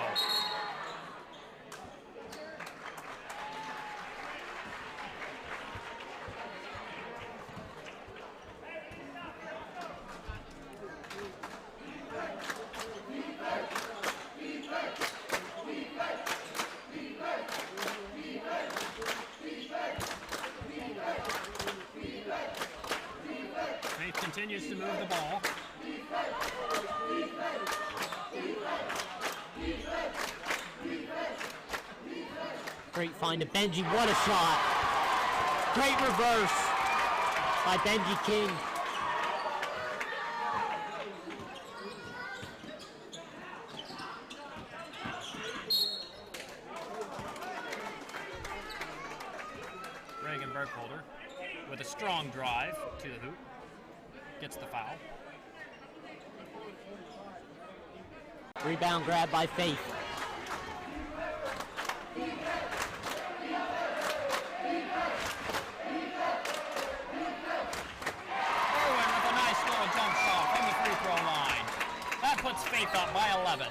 Faith continues to move the ball. Great find to Benji. What a shot. Great reverse by Benji King. Reagan Burkholder with a strong drive to the hoop. Gets the foul. Rebound grab by Faith. Erwin with a nice little jump shot from the free throw line. That puts Faith up by 11.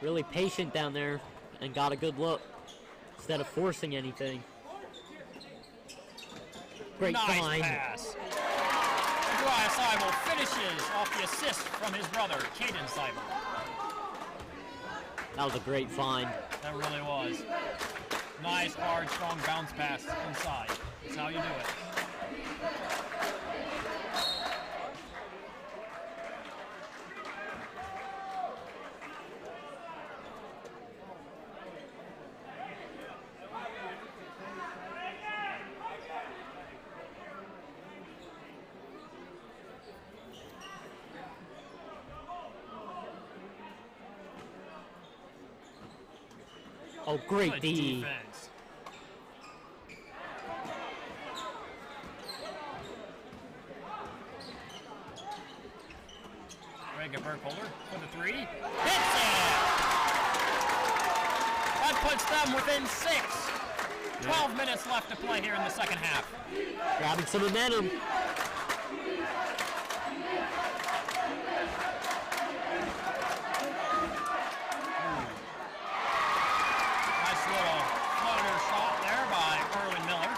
Really patient down there and got a good look instead of forcing anything. Great Nice find. pass. Dryas Seibel finishes off the assist from his brother, Caden Seibel. That was a great find. That really was. Nice, hard, strong bounce pass inside. That's how you do it. Oh, great Good D. defense. Reagan Burkholder for the three. Hits it! That puts them within 6. 12 minutes left to play here in the second half. Grabbing some momentum. Nice little floater shot there by Erwin Miller.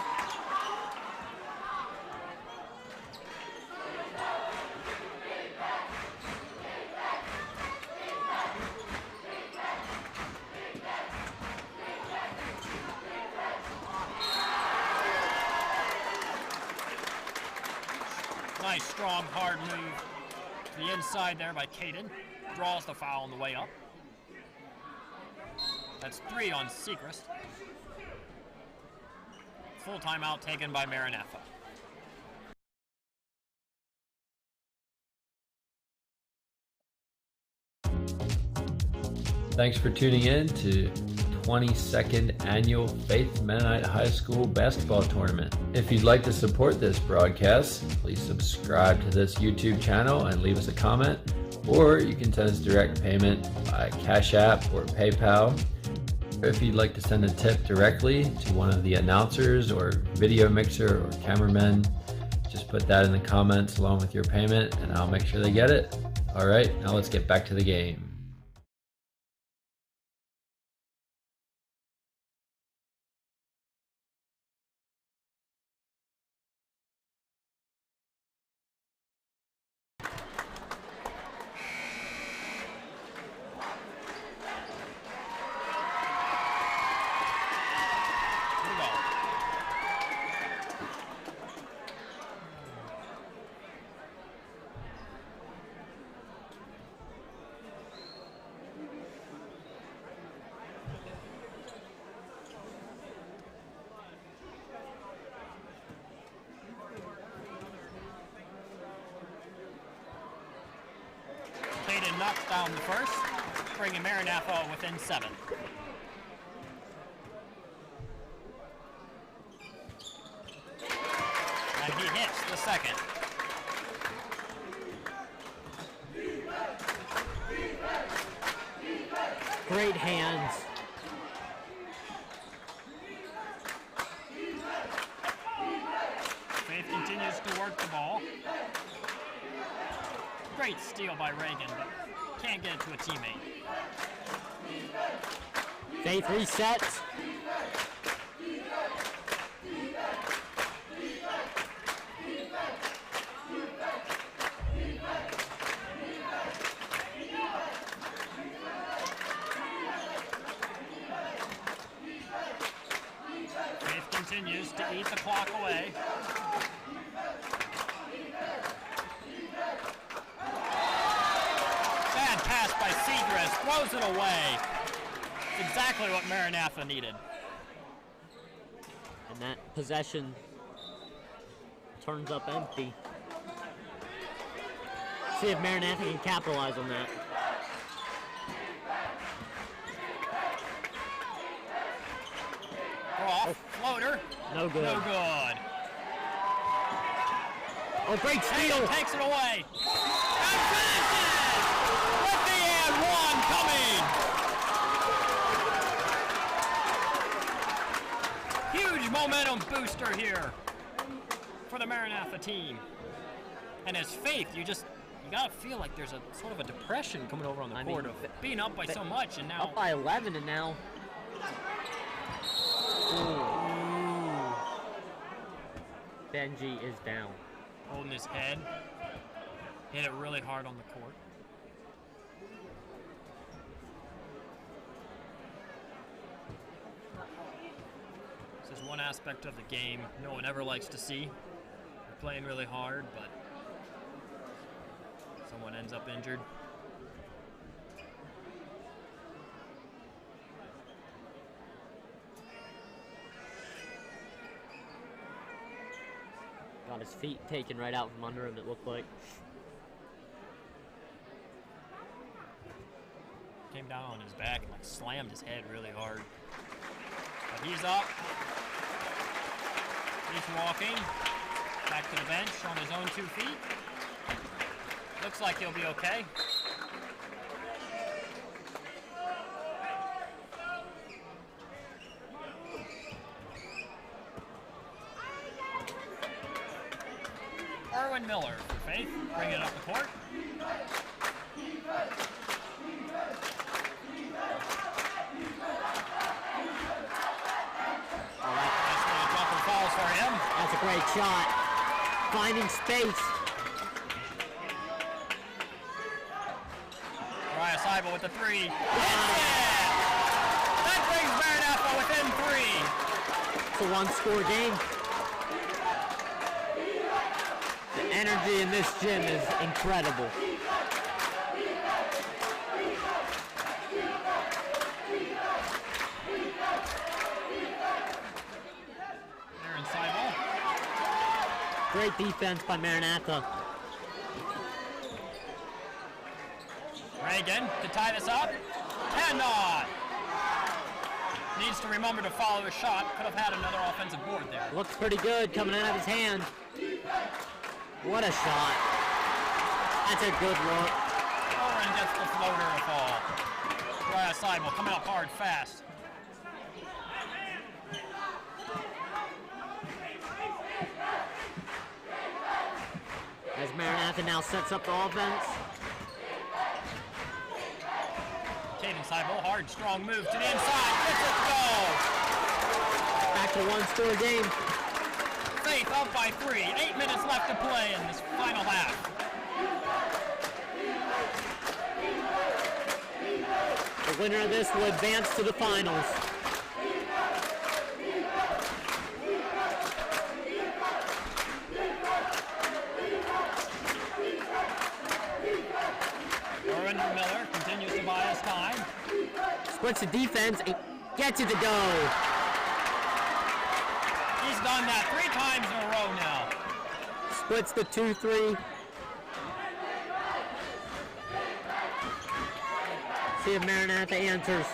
Nice, strong, hard move to the inside there by Caden. Draws the foul on the way up. That's 3 on Segrist. Full timeout taken by Maranatha. Thanks for tuning in to 22nd Annual Faith Mennonite High School Basketball Tournament. If you'd like to support this broadcast, please subscribe to this YouTube channel and leave us a comment, or you can send us direct payment by Cash App or PayPal. If you'd like to send a tip directly to one of the announcers or video mixer or cameraman, just put that in the comments along with your payment and I'll make sure they get it. All right, now let's get back to the game. Hayden knocks down the first, bringing Maranatha within 7. And he hits the second. Great hands. Faith continues to work the ball. Great steal by Reagan, but can't get it to a teammate. Faith resets. Faith continues to eat the clock away. Bad pass by Segrist, throws it away. It's exactly what Maranatha needed. And that possession turns up empty. See if Maranatha can capitalize on that. Off, floater. No good. No good. Oh, great steal. Hayden takes it away. And finishes! With the and one coming! Huge momentum booster here for the Maranatha team. And as Faith, you gotta feel like there's a sort of a depression coming over on the court of being up by so much and now up by 11 and now. Ooh. Benji is down. Holding his head. Hit it really hard on the court. This is one aspect of the game no one ever likes to see. They're playing really hard, but someone ends up injured. Got his feet taken right out from under him, it looked like. Came down on his back and slammed his head really hard. But he's up. He's walking back to the bench on his own 2 feet. Looks like he'll be okay. Erwin Miller for Faith, bringing it up the court. That's where the jumper falls for him. That's a great shot. Finding space. Uriah Seibel with the 3. Hits it! That brings Maranatha within 3. It's a one-score game. The energy in this gym is incredible. Aaron Seibel. Great defense by Maranatha. Reagan to tie this up. Cannot. Needs to remember to follow his shot. Could have had another offensive board there. Looks pretty good coming out of his hand. What a shot. That's a good look. Oren gets the floater to fall. Uriah Seibel coming up hard fast. Maranatha now sets up the offense. Caden Seibel, hard, strong move to the inside. Gets it to go. Back to one-score game. Faith up by 3. 8 minutes left to play in this final half. The winner of this will advance to the finals. Erwin Miller continues to buy his time. Splits the defense and gets it to go. He's done that 3 times in a row now. Splits the 2-3. See if Maranatha answers.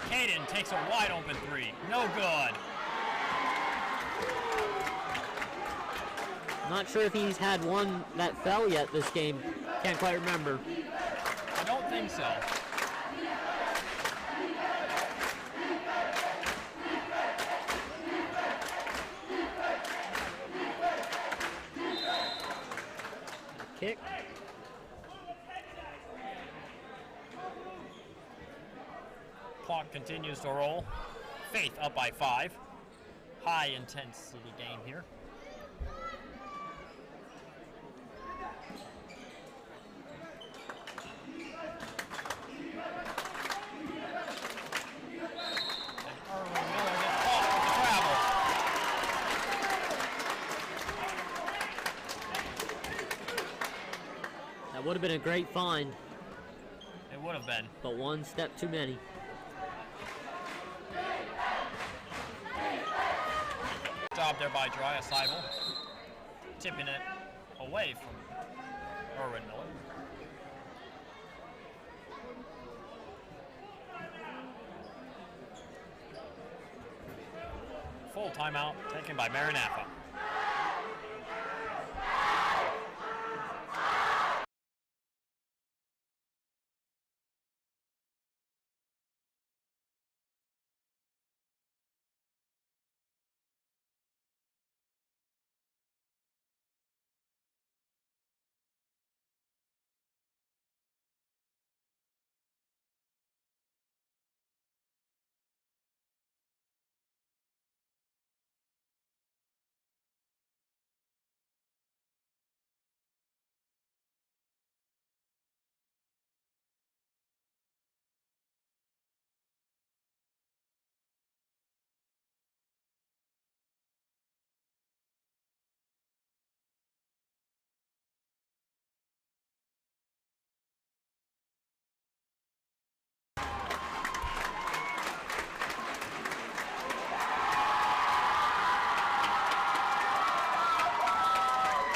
Caden takes a wide open 3. No good. Not sure if he's had one that fell yet this game. Can't quite remember. I don't think so. Kick. Clock continues to roll. Faith up by 5. High intensity game here. That would have been a great find, It would have been. but one step too many. Job there by Dryas Seibel. Tipping it away from Erwin Miller. Full timeout taken by Maranatha.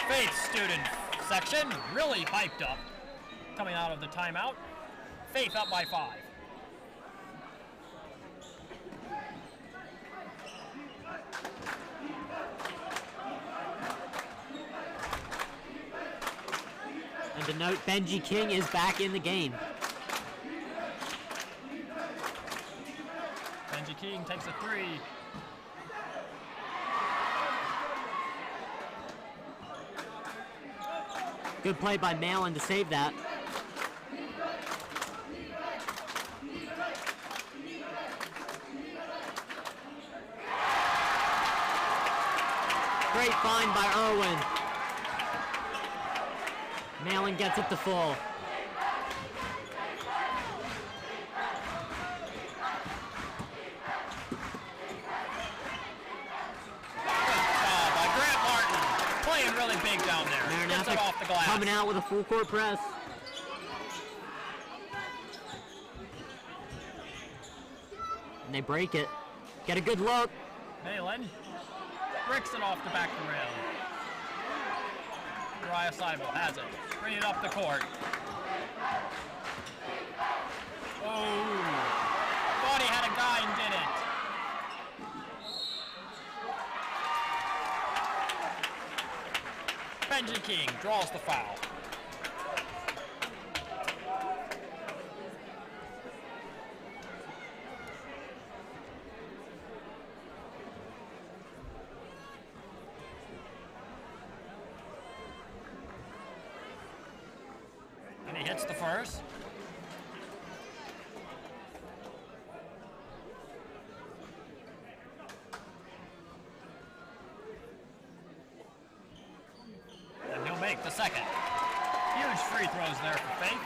Faith student section really hyped up coming out of the timeout. Faith up by 5. And to note, Benji King is back in the game. Benji King takes a 3. Good play by Malin to save that. Great find by Irwin. Malin gets it to full. Really big down there. Gets it off the glass. Coming out with a full court press. And they break it. Get a good look. Malin bricks it off the back of the rim. Uriah Seibel has it. Bring it up the court. Oh. Thought he had a guy and didn't. Benji King draws the foul. Gets the first. And he'll make the second. Huge free throws there for Faith.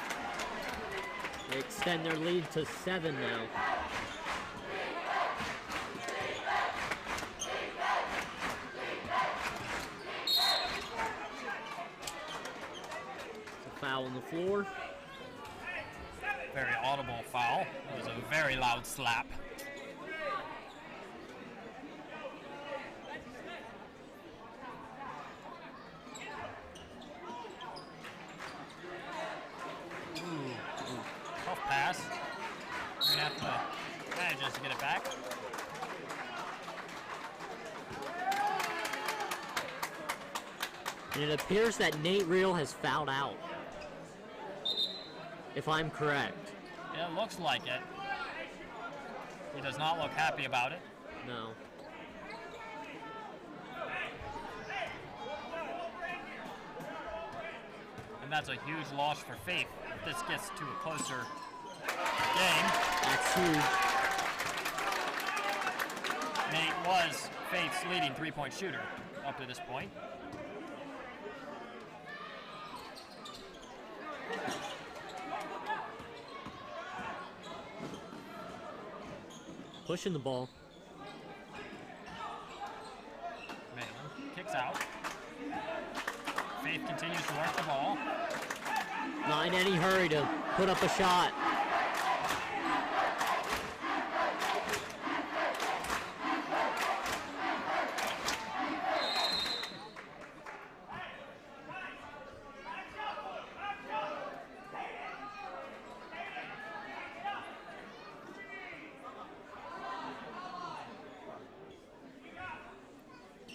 They extend their lead to 7 now. Foul on the floor. Very audible foul. It was a very loud slap. Tough pass. Maranatha manages to get it back. And it appears that Nate Reel has fouled out, if I'm correct. It looks like it. He does not look happy about it. No. And that's a huge loss for Faith. If this gets to a closer game. That's huge. Nate was Faith's leading three-point shooter up to this point. Pushing the ball. Malin kicks out. Faith continues to work the ball. Not in any hurry to put up a shot.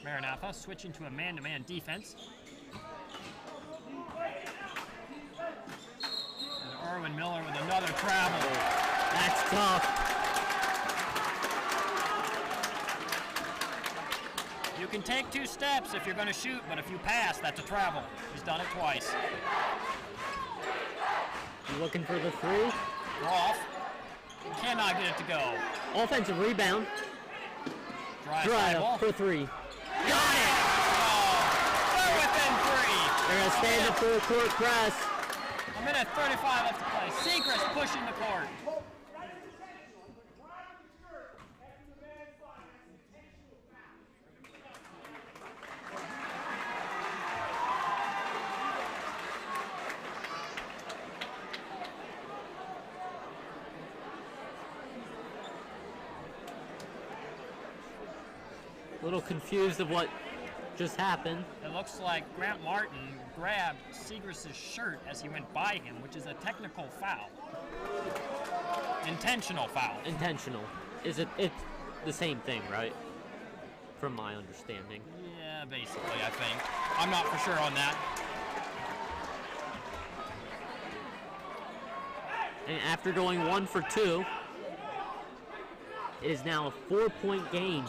Maranatha switching to a man-to-man defense. And Erwin Miller with another travel. That's tough. You can take 2 steps if you're going to shoot, but if you pass, that's a travel. He's done it twice. You looking for the 3? Off. Cannot get it to go. Offensive rebound. Drive ball. For 3. Got it! Oh, they're within 3. They're going to stand up full court press. A minute 35 left to play. Seacrest pushing the court. A little confused of what just happened. It looks like Grant Martin grabbed Segrist's shirt as he went by him, which is a technical foul. Intentional foul. Intentional. It's the same thing, right? From my understanding. Yeah, basically, I think. I'm not for sure on that. And after going 1 for 2, it is now a 4-point game.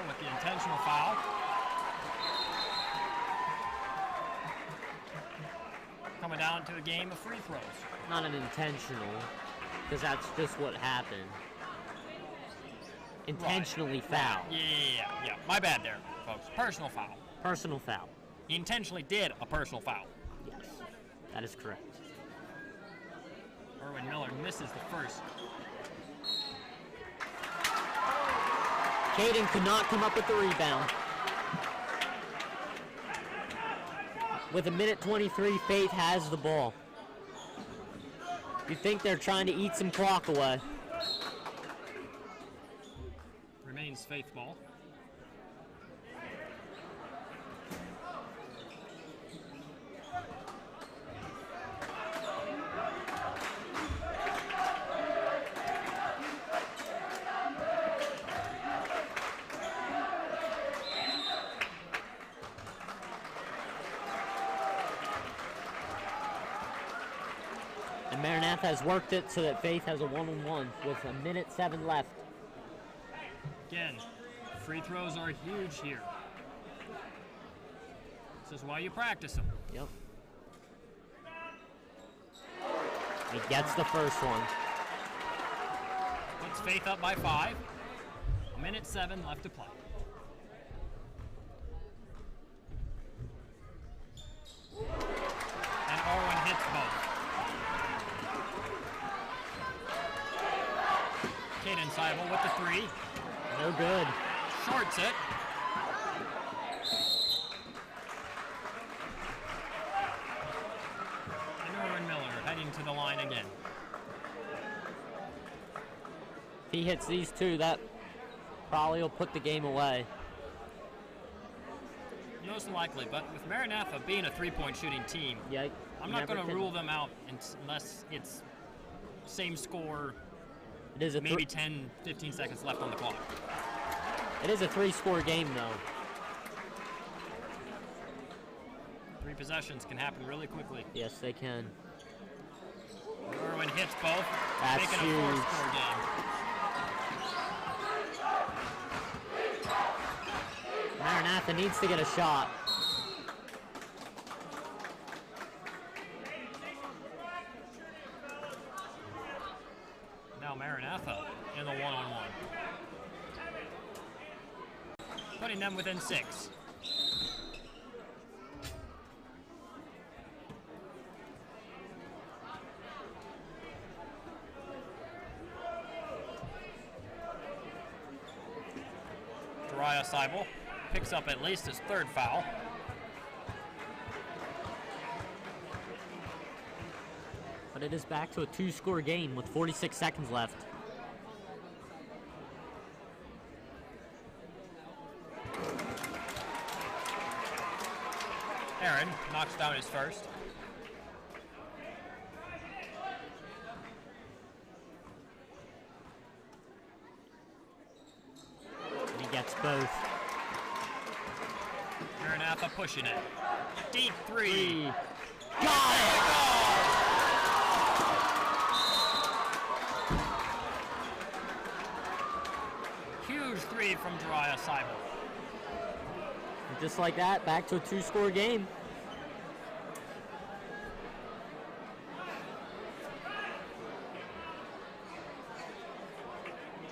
With the intentional foul. Coming down to a game of free throws. Not an intentional, because that's just what happened. Intentionally foul. Yeah. My bad there, folks. Personal foul. Personal foul. He intentionally did a personal foul. Yes, that is correct. Erwin Miller misses the first. Caden could not come up with the rebound. With a minute 23, Faith has the ball. You think they're trying to eat some clock away. Remains Faith ball. And Maranatha has worked it so that Faith has a 1-on-1 with a minute 7 left. Again, free throws are huge here. This is why you practice them. Yep. He gets the first one. Puts Faith up by 5. 1:07 left to play. And Orwin hits both. Caden Seibel with the 3. No good. Shorts it. And Orwin Miller heading to the line again. If he hits these two, that probably will put the game away. Most likely, but with Maranatha being a three-point shooting team, Yeah, I'm not going to rule them out unless it's same score, It is a maybe 10, 15 seconds left on the clock. It is a 3-score game, though. 3 possessions can happen really quickly. Yes, they can. Irwin hits both, That's making huge. a 4-score game. Maranatha needs to get a shot. Now Maranatha in the one-on-one. Putting them within 6. Terre Seibel picks up at least his 3rd foul. But it is back to a 2-score game with 46 seconds left. Aaron knocks down his first. And he gets both. Maranatha pushing it. Deep 3. Got it! Huge 3 from Terre Seibel. And just like that, back to a 2-score game.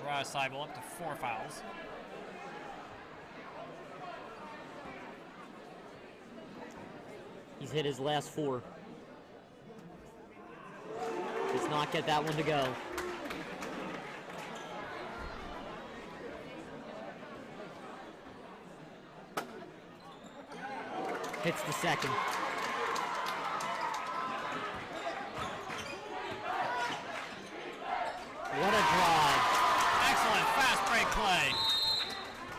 Terre Seibel up to 4 fouls. He's hit his last 4. Does not get that one to go. Hits the second. What a drive. Excellent fast break play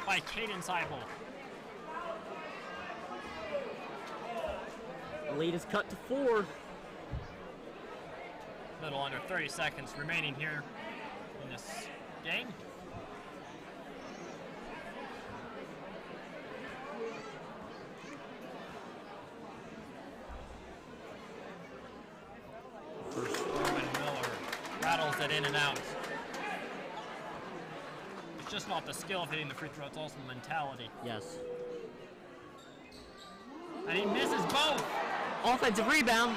by Caden Seibel. The lead is cut to 4. Little under 30 seconds remaining here in this game. Orwin Miller rattles it in and out. It's just not the skill of hitting the free throw, it's also the mentality. Yes. And he misses both. Offensive rebound.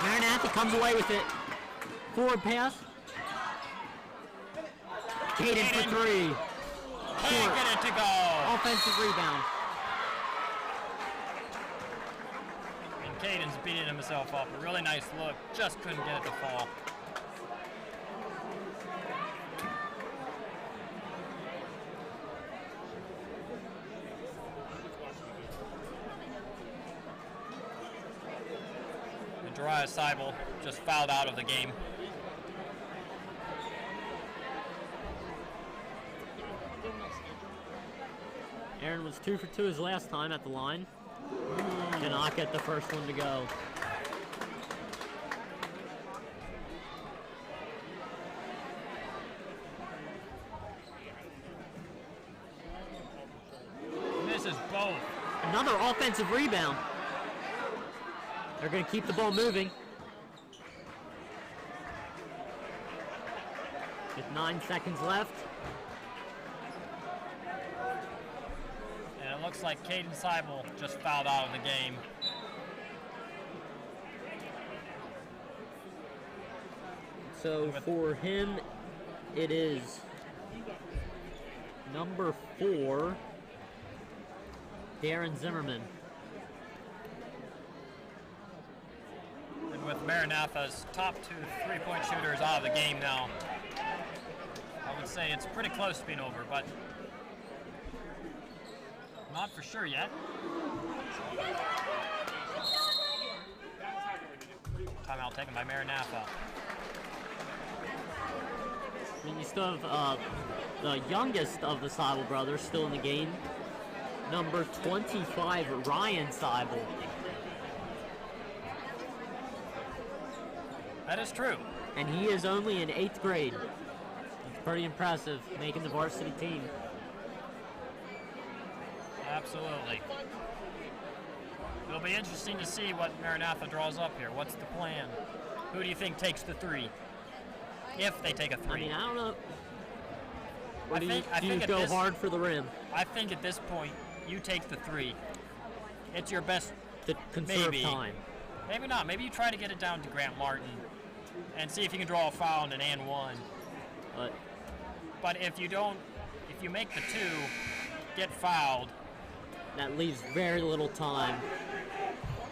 Maranatha comes away with it. Forward pass. Caden for 3. Can't get it to go. Offensive rebound. And Caden's beating himself up. A really nice look. Just couldn't get it to fall. And Terre Seibel just fouled out of the game. Aaron was 2 for 2 his last time at the line. Cannot get the first one to go. Misses both. Another offensive rebound. They're going to keep the ball moving. with 9 seconds left. And it looks like Caden Seibel just fouled out of the game. So for him, it is number 4, Darren Zimmerman. And with Maranatha's top 2 3-point shooters out of the game now, I would say it's pretty close to being over, but not for sure yet. Timeout taken by Maranatha. I mean, you still have the youngest of the Seibel brothers still in the game, number 25, Ryan Seibel. That is true. And he is only in 8th grade. It's pretty impressive, making the varsity team. Absolutely. It'll be interesting to see what Maranatha draws up here. What's the plan? Who do you think takes the 3? If they take a 3. I mean, I don't know. I Do think you go hard for the rim? I think at this point, you take the 3. It's your best. To conserve maybe. time. Maybe not. Maybe you try to get it down to Grant Martin and see if you can draw a foul in an and 1. But if you don't, if you make the 2, get fouled. That leaves very little time.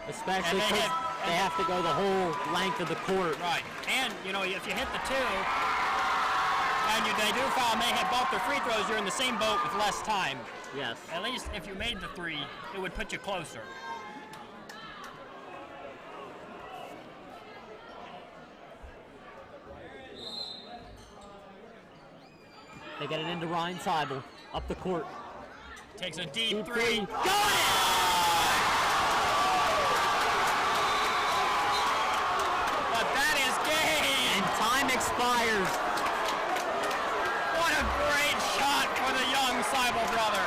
Especially And because they have to go the whole length of the court. Right. And, you know, if you hit the 2, and they do foul, may hit both their free throws, you're in the same boat with less time. Yes. At least if you made the 3, it would put you closer. They get it into Ryan Seibel, up the court. Takes a deep 3. Got it! But that is game! And time expires. What a great shot for the young Seibel brother.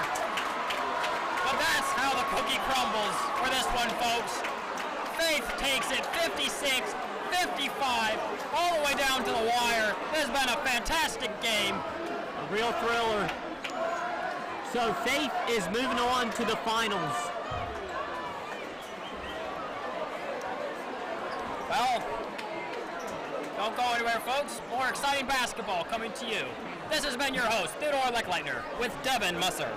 But that's how the cookie crumbles for this one, folks. Faith takes it 56-55, all the way down to the wire. This has been a fantastic game. A real thriller. So Faith is moving on to the finals. Well, don't go anywhere, folks. More exciting basketball coming to you. This has been your host, Theodore Leckleitner, with Devin Musser.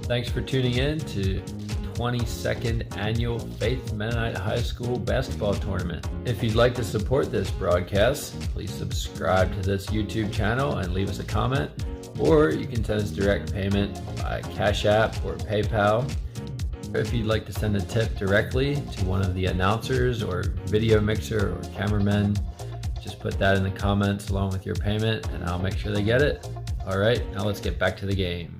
Thanks for tuning in to 22nd Annual Faith Mennonite High School Basketball Tournament. If you'd like to support this broadcast, please subscribe to this YouTube channel and leave us a comment, or you can send us direct payment by Cash App or PayPal. If you'd like to send a tip directly to one of the announcers or video mixer or cameraman, just put that in the comments along with your payment and I'll make sure they get it. All right, now let's get back to the game.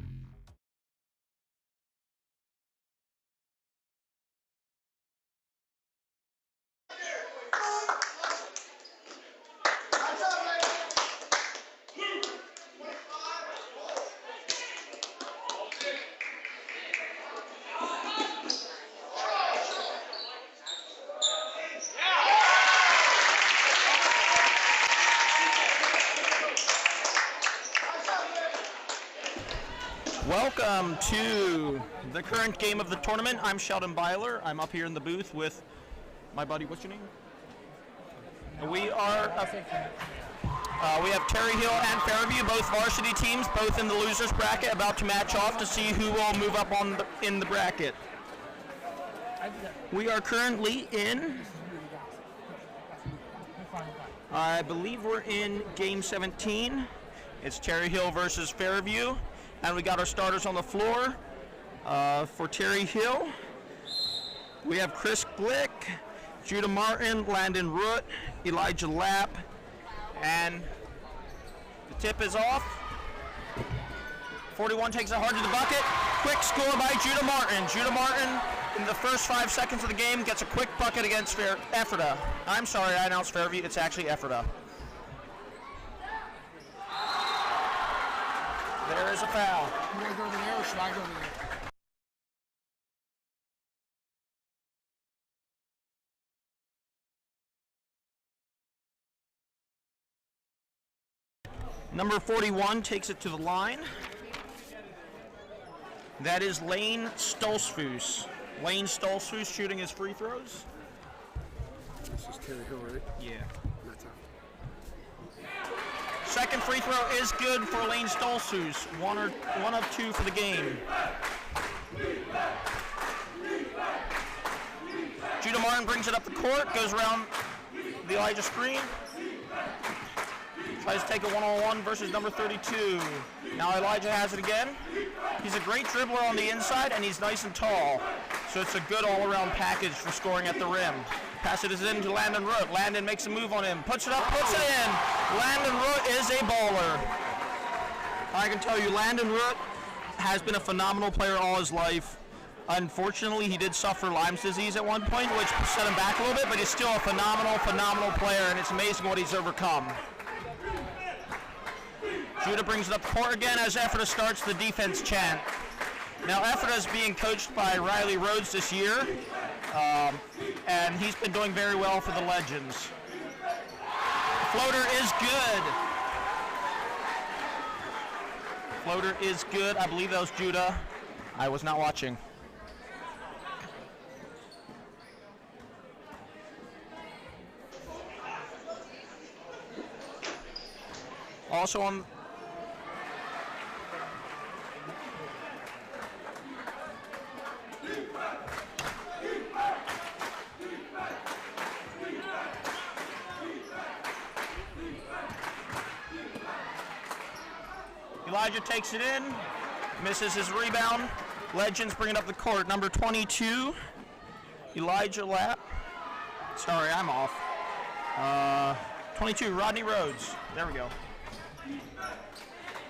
Welcome to the current game of the tournament. I'm Sheldon Byler. I'm up here in the booth with my buddy. What's your name? We are. We have Terre Hill and Fairview, both varsity teams, both in the losers bracket, about to match off to see who will move up in the bracket. We are currently in. I believe we're in game 17. It's Terre Hill versus Fairview. And we got our starters on the floor. For Terre Hill, we have Chris Glick, Judah Martin, Landon Root, Elijah Lapp, and the tip is off. 41 takes it hard to the bucket. Quick score by Judah Martin. Judah Martin, in the first 5 seconds of the game, gets a quick bucket against Ephrata. I'm sorry, I announced Fairview. It's actually Ephrata. There is a foul. You want to go over there or should I go over there? Number 41 takes it to the line. That is Lane Stolzfus. Lane Stolzfus shooting his free throws. This is Terre Hill, right? Yeah. That's out. Second free throw is good for Lane Stolzfus. One of two for the game. Judah Martin brings it up the court, goes around the Elijah screen. Tries to take a one-on-one versus number 32. Now Elijah has it again. He's a great dribbler on the inside, and he's nice and tall. So it's a good all-around package for scoring at the rim. Pass it is in to Landon Root. Landon makes a move on him. Puts it up, puts it in. Landon Root is a baller. I can tell you, Landon Root has been a phenomenal player all his life. Unfortunately, he did suffer Lyme's disease at one point, which set him back a little bit, but he's still a phenomenal player, and it's amazing what he's overcome. Judah brings it up the court again as Ephrata starts the defense chant. Now, Ephrata is being coached by Riley Rhodes this year, and he's been doing very well for the Legends. Floater is good. Floater is good. I believe that was Judah. I was not watching. Also on Elijah takes it in, misses his rebound. Legends bring it up the court. Number 22, Elijah Lapp. Sorry, I'm off. 22, Rodney Rhodes. There we go.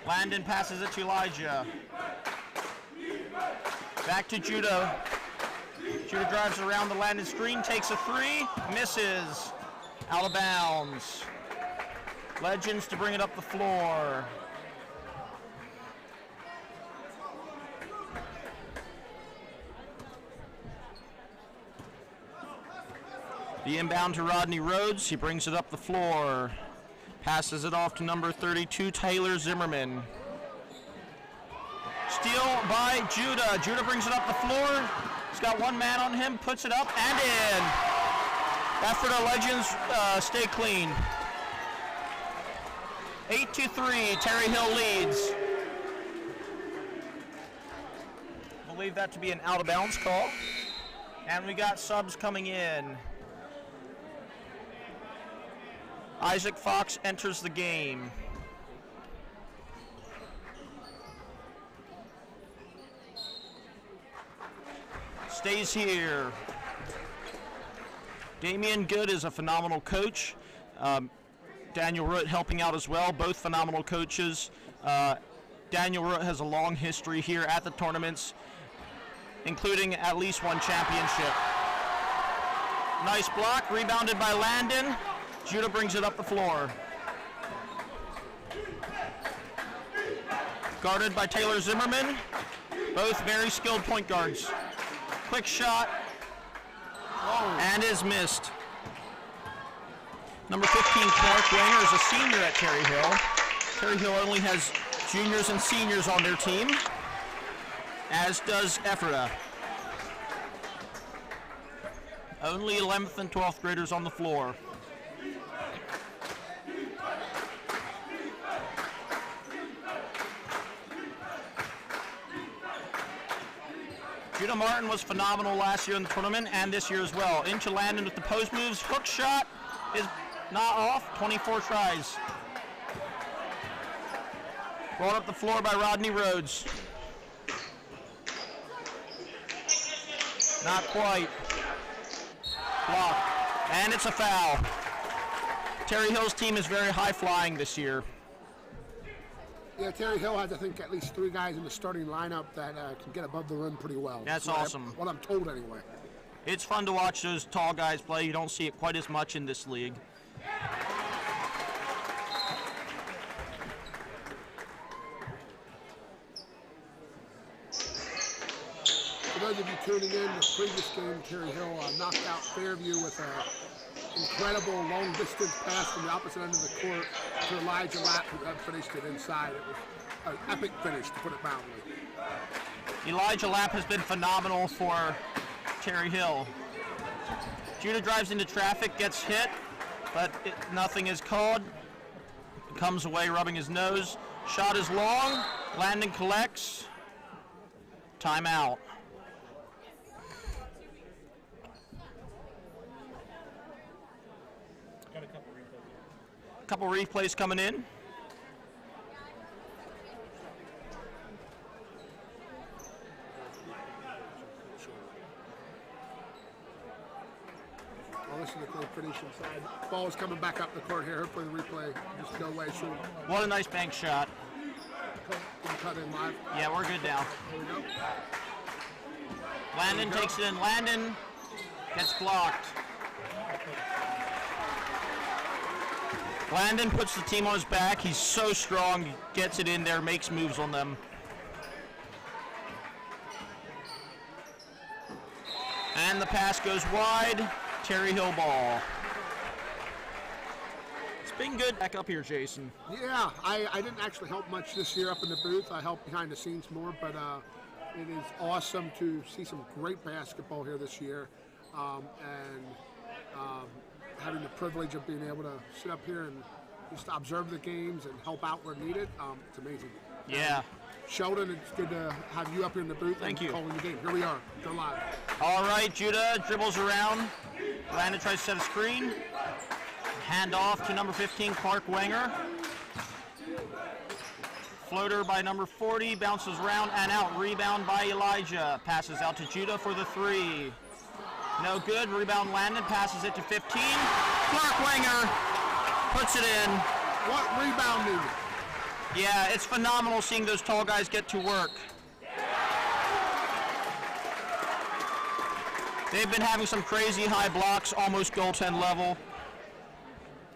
Landon passes it to Elijah. Back to Judah. Judah drives around the Landon screen, takes a three, misses. Out of bounds. Legends to bring it up the floor. The inbound to Rodney Rhodes. He brings it up the floor. Passes it off to number 32, Taylor Zimmerman. Steal by Judah. Judah brings it up the floor. He's got one man on him, puts it up and in. Ephrata Legends stay clean. 8-3, Terre Hill leads. believe that to be an out of bounds call. And we got subs coming in. Isaac Fox enters the game. Stays here. Damian Good is a phenomenal coach. Daniel Root helping out as well, both phenomenal coaches. Daniel Root has a long history here at the tournaments, including at least one championship. Nice block, rebounded by Landon. Judah brings it up the floor. Guarded by Taylor Zimmerman. Both very skilled point guards. Quick shot, and is missed. Number 15, Clark Wenger, is a senior at Terre Hill. Terre Hill only has juniors and seniors on their team, as does Ephrata. Only 11th and 12th graders on the floor. Judah Martin was phenomenal last year in the tournament and this year as well. Into Landon with the post moves. Hook shot is not off. 24 tries. Brought up the floor by Rodney Rhodes. Not quite. Blocked. And it's a foul. Terre Hill's team is very high flying this year. Yeah, Terre Hill has, I think, at least 3 guys in the starting lineup that can get above the rim pretty well. That's awesome. What I'm told, anyway. It's fun to watch those tall guys play. You don't see it quite as much in this league. For those of you tuning in, the previous game, Terre Hill knocked out Fairview with an incredible long-distance pass from the opposite end of the court to Elijah Lapp, who had finished it inside. It was an epic finish, to put it mildly. Elijah Lapp has been phenomenal for Terre Hill. Judah drives into traffic, gets hit, but nothing is called. Comes away rubbing his nose. Shot is long. Landon collects. Timeout. Couple replays coming in. Well, this is the finish inside. Ball is coming back up the court here. Hopefully the replay just go away soon. What a nice bank shot. Cut in live. Yeah, we're good now. There we go. Landon takes it in. Landon gets blocked. Landon puts the team on his back. He's so strong. He gets it in there, makes moves on them. And the pass goes wide. Terre Hill ball. It's been good back up here, Jason. Yeah, I didn't actually help much this year up in the booth. I helped behind the scenes more, but it is awesome to see some great basketball here this year. Having the privilege of being able to sit up here and just observe the games and help out where needed, it's amazing. Yeah. Sheldon, it's good to have you up here in the booth. Thank you. Calling the game. Here we are. Go live. All right, Judah dribbles around. Landon tries to set a screen. Hand off to number 15, Clark Wenger. Floater by number 40, bounces around and out. Rebound by Elijah. Passes out to Judah for the 3. No good. Rebound Landon. Passes it to 15. Clark Wenger puts it in. What rebounding? Yeah, it's phenomenal seeing those tall guys get to work. They've been having some crazy high blocks, almost goaltend level.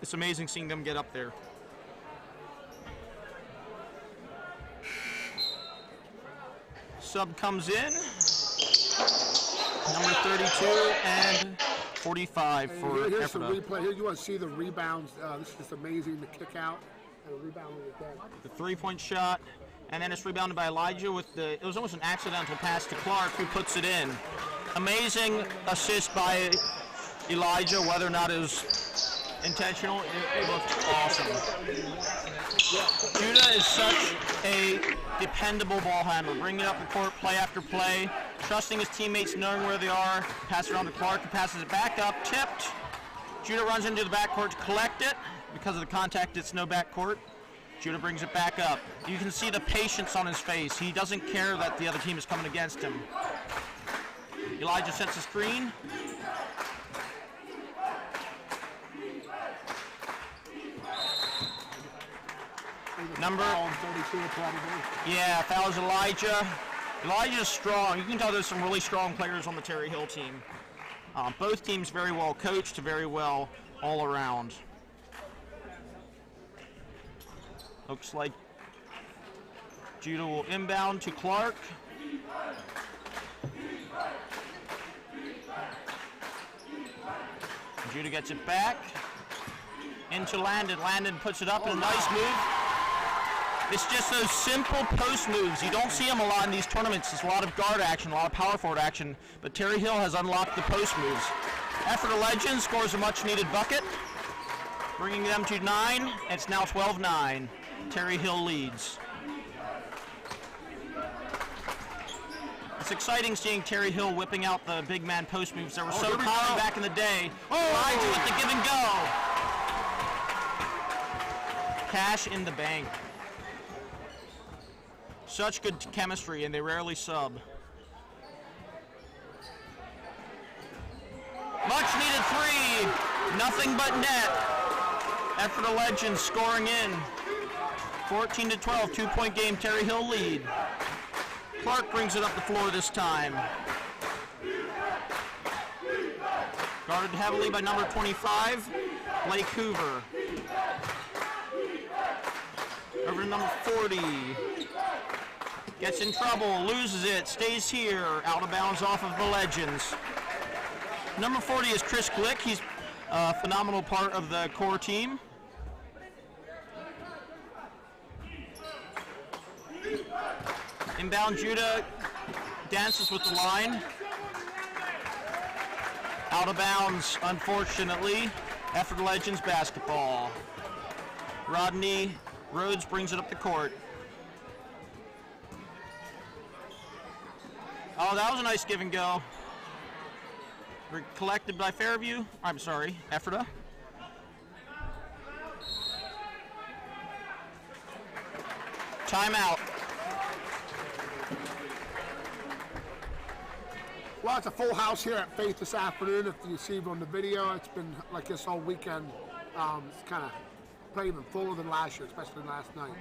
It's amazing seeing them get up there. Sub comes in. Number 32 and 45 for Here's the Ephrata. replay. Here you want to see the rebounds. This is just amazing. The kick out and the rebound again. The 3-point shot, and then it's rebounded by Elijah with it was almost an accidental pass to Clark, who puts it in. Amazing assist by Elijah, whether or not it was intentional, it looked awesome. Judah is such a dependable ball handler, bringing it up the court play after play, trusting his teammates, knowing where they are. Pass it on to Clark, he passes it back up, tipped. Judah runs into the backcourt to collect it. Because of the contact, it's no backcourt. Judah brings it back up. You can see the patience on his face. He doesn't care that the other team is coming against him. Elijah sets a screen. Number 32 probably. Yeah, fouls Elijah. Elijah's strong. You can tell there's some really strong players on the Terre Hill team. Both teams very well coached, very well all around. Looks like Judah will inbound to Clark. Judah gets it back. Into Landon. Landon puts it up in a nice move. It's just those simple post moves. You don't see them a lot in these tournaments. It's a lot of guard action, a lot of power forward action, but Terre Hill has unlocked the post moves. Ephrata Legends scores a much needed bucket, bringing them to 9. It's now 12-9. Terre Hill leads. It's exciting seeing Terre Hill whipping out the big man post moves that were so common back in the day. Elijah with the give and go. Cash in the bank. Such good chemistry, and they rarely sub. Much needed 3. Nothing but net. Ephrata Legends scoring in. 14-12, 2-point game, Terre Hill lead. Clark brings it up the floor this time. Guarded heavily by number 25, Blake Hoover. Over to number 40. Gets in trouble, loses it, stays here, out of bounds off of the Legends. Number 40 is Chris Glick. He's a phenomenal part of the core team. Inbound Judah dances with the line. Out of bounds, unfortunately. Ephrata Legends basketball. Rodney Rhodes brings it up the court. Oh, that was a nice give and go. Collected by Fairview. I'm sorry, Ephrata. Timeout. Well, it's a full house here at Faith this afternoon. If you see on the video, it's been like this all weekend. It's kind of probably even fuller than last year, especially last night.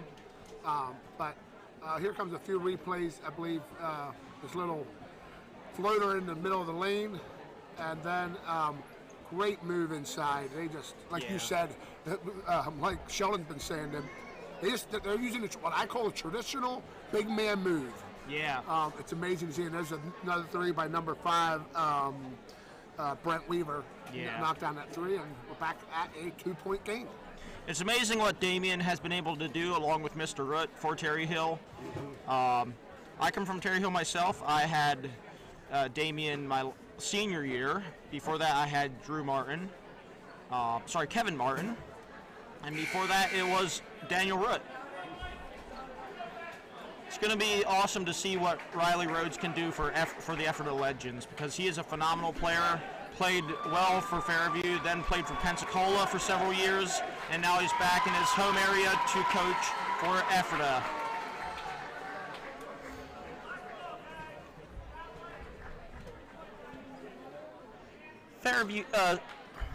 But here comes a few replays. I believe this little floater in the middle of the lane, and then great move inside. They just, like you said, like Sheldon's been saying, they're using what I call a traditional big man move. Yeah. It's amazing to see. And there's another 3 by number 5, Brent Weaver. Knocked down that 3, and we're back at a 2-point game. It's amazing what Damien has been able to do along with Mr. Root for Terre Hill. I come from Terre Hill myself. I had Damien my senior year. Before that, I had Kevin Martin. And before that, it was Daniel Root. It's going to be awesome to see what Riley Rhodes can do for the Ephrata Legends, because he is a phenomenal player, played well for Fairview, then played for Pensacola for several years, and now he's back in his home area to coach for Ephrata. Fairview,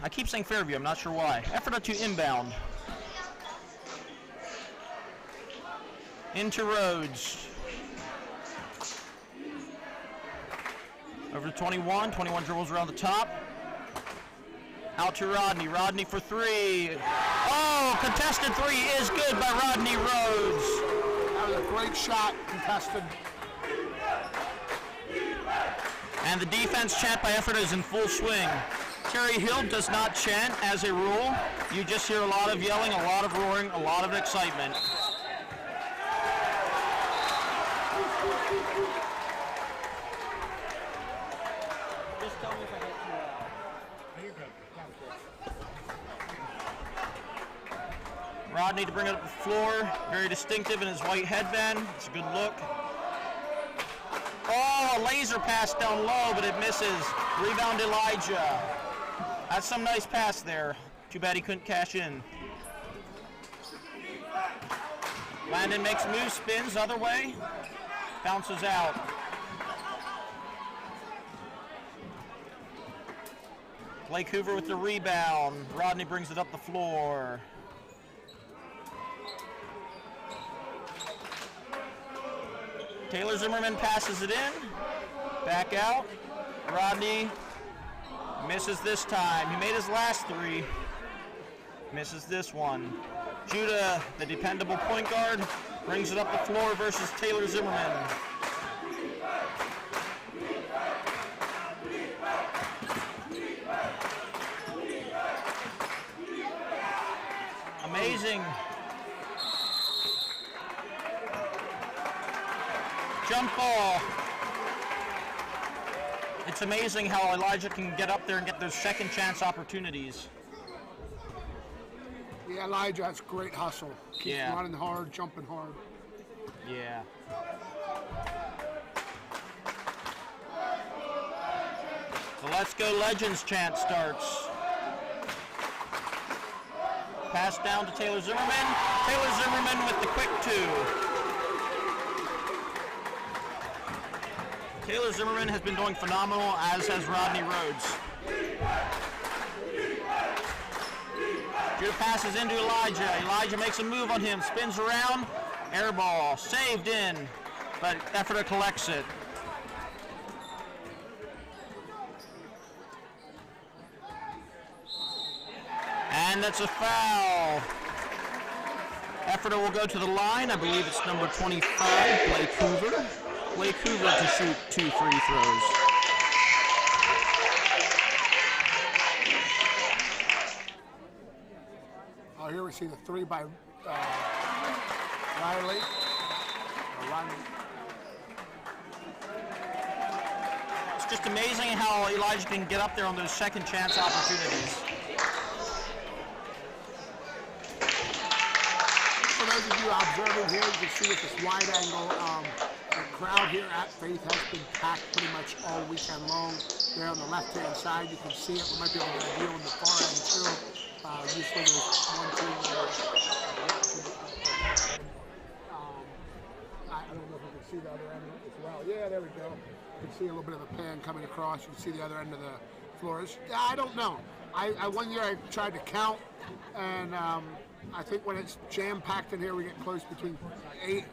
I keep saying Fairview, I'm not sure why. Ephrata to inbound. Into Rhodes. Over to 21. 21 dribbles around the top. Out to Rodney. Rodney for 3. Oh, contested 3 is good by Rodney Rhodes. That was a great shot, contested. And the defense chant by Ephrata is in full swing. Terre Hill does not chant as a rule. You just hear a lot of yelling, a lot of roaring, a lot of excitement. Just tell me if I get too loud. Rodney to bring it up the floor. Very distinctive in his white headband. It's a good look. Oh, a laser pass down low, but it misses. Rebound Elijah. That's some nice pass there. Too bad he couldn't cash in. Landon makes a move, spins other way, bounces out. Blake Hoover with the rebound. Rodney brings it up the floor. Taylor Zimmerman passes it in. Back out. Rodney misses this time. He made his last three. Misses this one. Judah, the dependable point guard, brings it up the floor versus Taylor Zimmerman. Amazing. Jump ball. It's amazing how Elijah can get up there and get those second chance opportunities. Yeah, Elijah has great hustle. Keeps running hard, jumping hard. Yeah. The Let's Go Legends chant starts. Pass down to Taylor Zimmerman. Taylor Zimmerman with the quick two. Taylor Zimmerman has been doing phenomenal, as has Rodney Rhodes. Judah passes into Elijah. Elijah makes a move on him, spins around, air ball, saved in, but Ephrata collects it. And that's a foul. Ephrata will go to the line. I believe it's number 25, Blake Hoover. Blake Hoover to shoot 2 free throws. Here we see the three by Riley. It's just amazing how Elijah can get up there on those second chance opportunities. For those of you observing here, you can see with this wide angle, the crowd here at Faith has been packed pretty much all weekend long. There on the left-hand side, you can see it. We might be able to get a view on the far end too. Usually there's 1, 2, I don't know if you can see the other end as well. Yeah, there we go. You can see a little bit of a pan coming across. You can see the other end of the floors. Yeah, I don't know. One year I tried to count, and I think when it's jam-packed in here, we get close between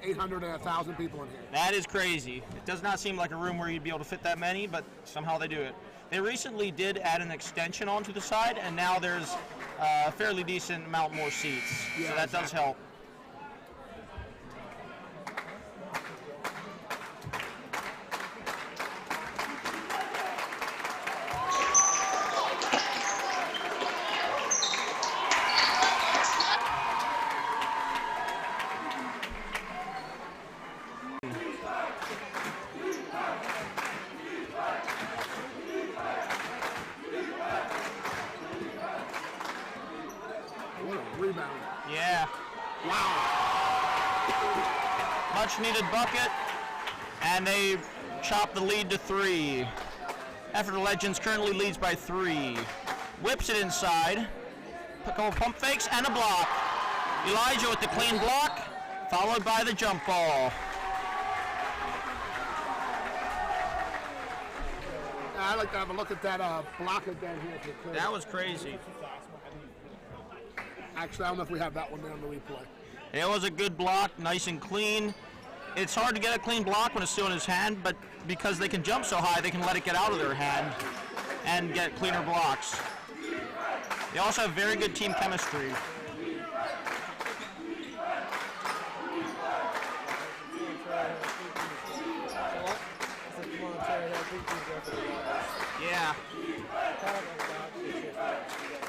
800 and 1,000 people in here. That is crazy. It does not seem like a room where you'd be able to fit that many, but somehow they do it. They recently did add an extension onto the side, and now there's a fairly decent amount more seats. Yeah, so that does help. Rebound. Yeah. Wow. Much needed bucket, and they chop the lead to 3. Ephrata Legends currently leads by 3. Whips it inside. A couple pump fakes and a block. Elijah with the clean block, followed by the jump ball. I'd like to have a look at that blocker down here if you could. That was crazy. Actually, I don't know if we have that one there on the replay. It was a good block, nice and clean. It's hard to get a clean block when it's still in his hand, but because they can jump so high, they can let it get out of their hand and get cleaner blocks. They also have very good team chemistry. Yeah.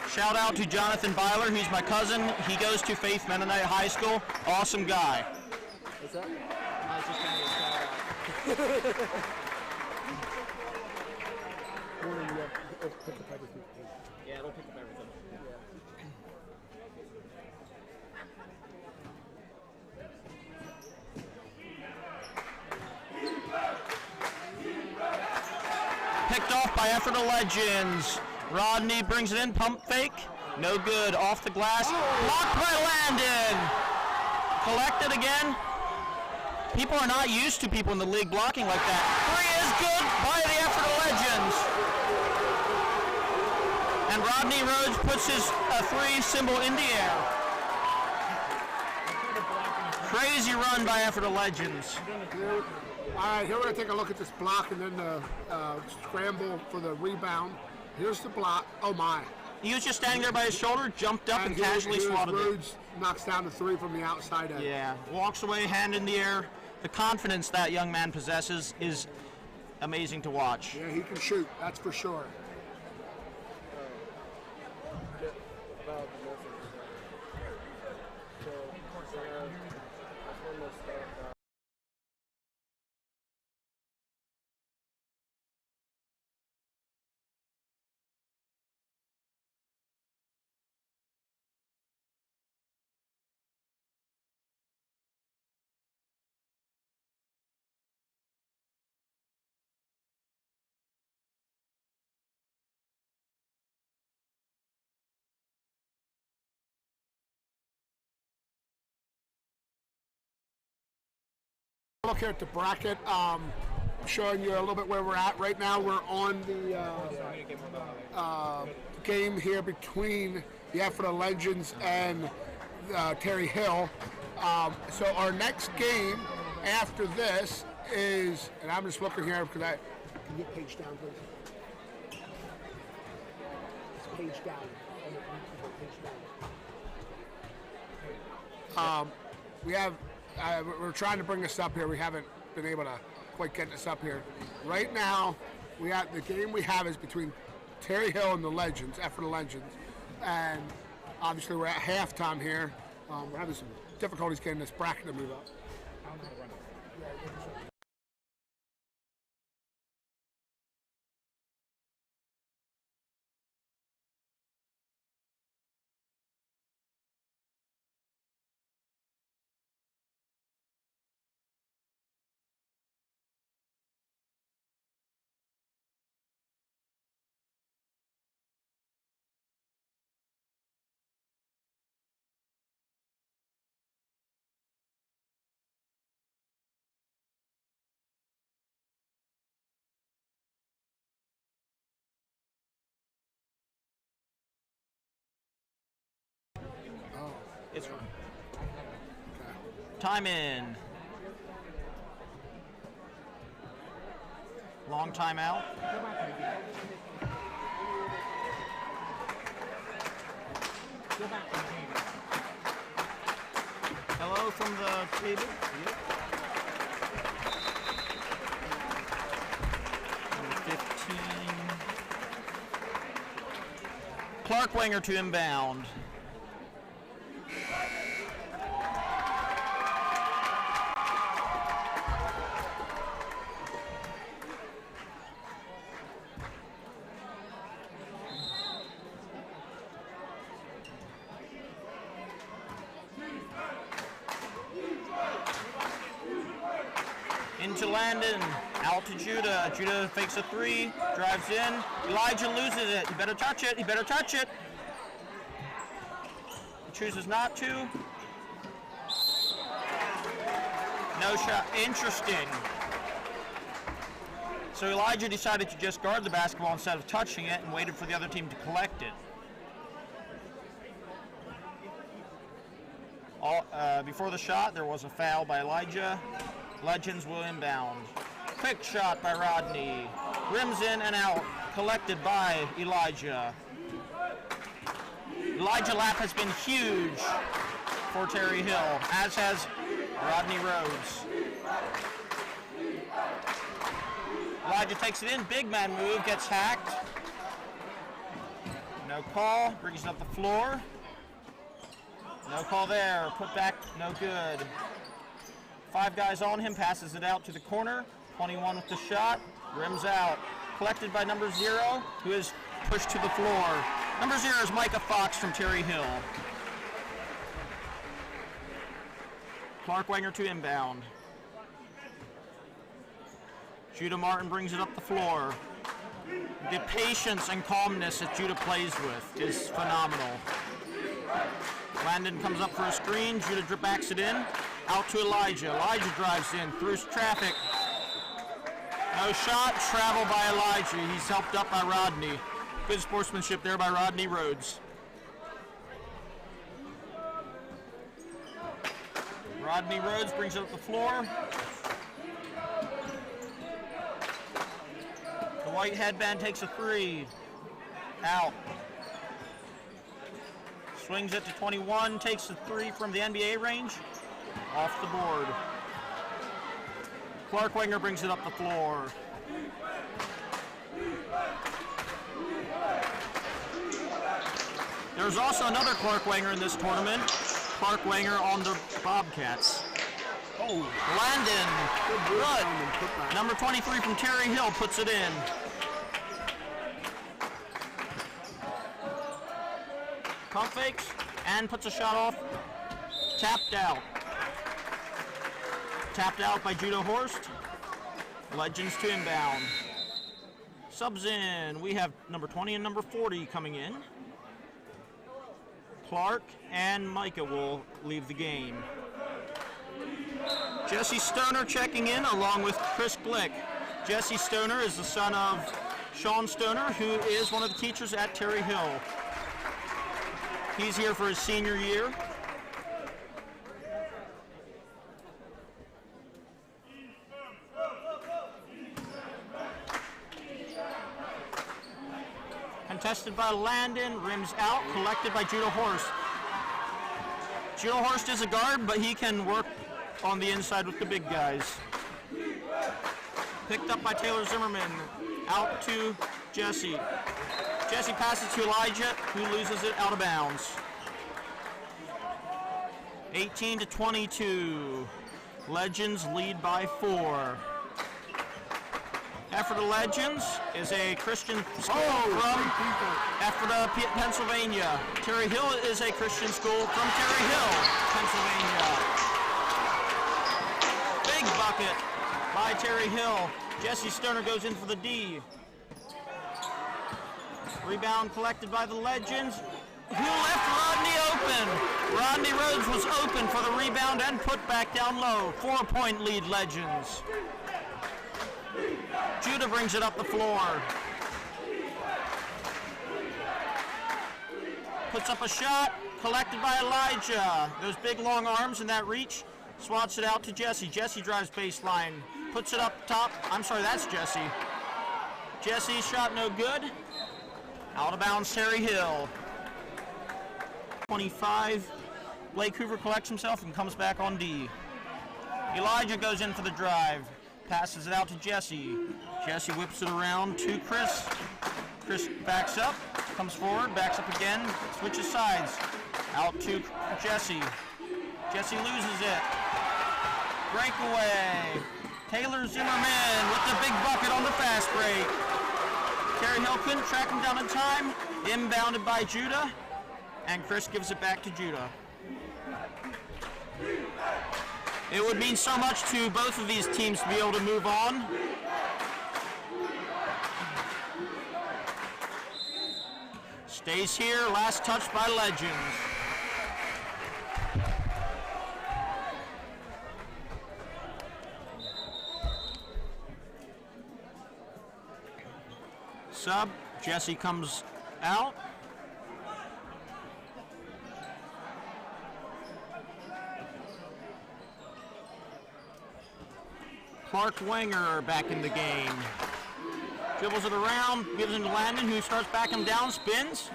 Shout out to Jonathan Byler, he's my cousin. He goes to Faith Mennonite High School. Awesome guy. What's that? I was just giving you a shout out. Yeah, it'll pick up everything. picked off by Ephrata Legends. Rodney brings it in, pump fake. No good, off the glass. Blocked by Landon. Collected again. People are not used to people in the league blocking like that. Three is good by the Ephrata Legends. And Rodney Rhodes puts his three symbol in the air. Crazy run by Ephrata Legends. All right, here we're going to take a look at this block and then the scramble for the rebound. Here's the block. Oh, my. He was just standing there by his shoulder, jumped up and casually swatted it. Rhodes knocks down the three from the outside end. Yeah, walks away, hand in the air. The confidence that young man possesses is amazing to watch. Yeah, he can shoot, that's for sure. Look here at the bracket, showing you a little bit where we're at right now. We're on the game here between the Ephrata Legends and Terre Hill. So our next game after this is, and I'm just looking here because I can get page down, please. It's page down. We have. We're trying to bring this up here. We haven't been able to quite get this up here. Right now, the game we have is between Terre Hill and the Legends, Ephrata Legends, and obviously we're at halftime here. We're having some difficulties getting this bracket to move up. It's fine. Time in. Long time out. Hello from the table. Yep. Number 15. Clark Wenger to inbound. Into Landon, out to Judah. Judah fakes a three, drives in. Elijah loses it. He better touch it. He better touch it. He chooses not to. No shot. Interesting. So Elijah decided to just guard the basketball instead of touching it and waited for the other team to collect it. Before the shot, there was a foul by Elijah. Legends will inbound. Quick shot by Rodney. Rims in and out. Collected by Elijah. Elijah Lapp has been huge for Terre Hill, as has Rodney Rhodes. Elijah takes it in. Big man move. Gets hacked. No call. Brings it up the floor. No call there. Put back. No good. 5 guys on him, passes it out to the corner. 21 with the shot, rims out. Collected by number 0, who is pushed to the floor. Number 0 is Micah Fox from Terre Hill. Clark Wenger to inbound. Judah Martin brings it up the floor. The patience and calmness that Judah plays with is phenomenal. Landon comes up for a screen. Judah drip backs it in. Out to Elijah. Elijah drives in through traffic. No shot. Travel by Elijah. He's helped up by Rodney. Good sportsmanship there by Rodney Rhodes. Rodney Rhodes brings it up the floor. The white headband takes a three. Out. Swings it to 21, takes the three from the NBA range. Off the board. Clark Wenger brings it up the floor. There's also another Clark Wenger in this tournament. Clark Wenger on the Bobcats. Oh, Landon. Good. Number 23 from Terre Hill puts it in. Pump fakes and puts a shot off. Tapped out. Tapped out by Judah Horst. Legends to inbound. Subs in. We have number 20 and number 40 coming in. Clark and Micah will leave the game. Jesse Stoner checking in along with Chris Glick. Jesse Stoner is the son of Sean Stoner, who is one of the teachers at Terre Hill. He's here for his senior year. Contested by Landon, rims out, collected by Judah Horst. Judah Horst is a guard, but he can work on the inside with the big guys. Picked up by Taylor Zimmerman, out to Jesse. Jesse passes to Elijah, who loses it out of bounds. 18-22. Legends lead by 4. Ephrata Legends is a Christian school from Ephrata, Pennsylvania. Terre Hill is a Christian school from Terre Hill, Pennsylvania. Big bucket by Terre Hill. Jesse Stoner goes in for the D. Rebound collected by the Legends, who left Rodney open. Rodney Rhodes was open for the rebound and put back down low. 4-point lead, Legends. Judah brings it up the floor. Puts up a shot, collected by Elijah. Those big long arms and that reach. Swats it out to Jesse. Jesse drives baseline. Puts it up top. I'm sorry, that's Jesse. Jesse's shot no good. Out of bounds, Terre Hill. 25. Blake Hoover collects himself and comes back on D. Elijah goes in for the drive. Passes it out to Jesse. Jesse whips it around to Chris. Chris backs up, comes forward, backs up again, switches sides. Out to Jesse. Jesse loses it. Breakaway. Taylor Zimmerman with the big bucket on the fast break. Terre Hill couldn't track him down in time. Inbounded by Judah. And Chris gives it back to Judah. It would mean so much to both of these teams to be able to move on. Stays here, last touch by Legends. Sub, Jesse comes out. Clark Wenger back in the game. Dribbles it around, gives it to Landon, who starts backing down, spins.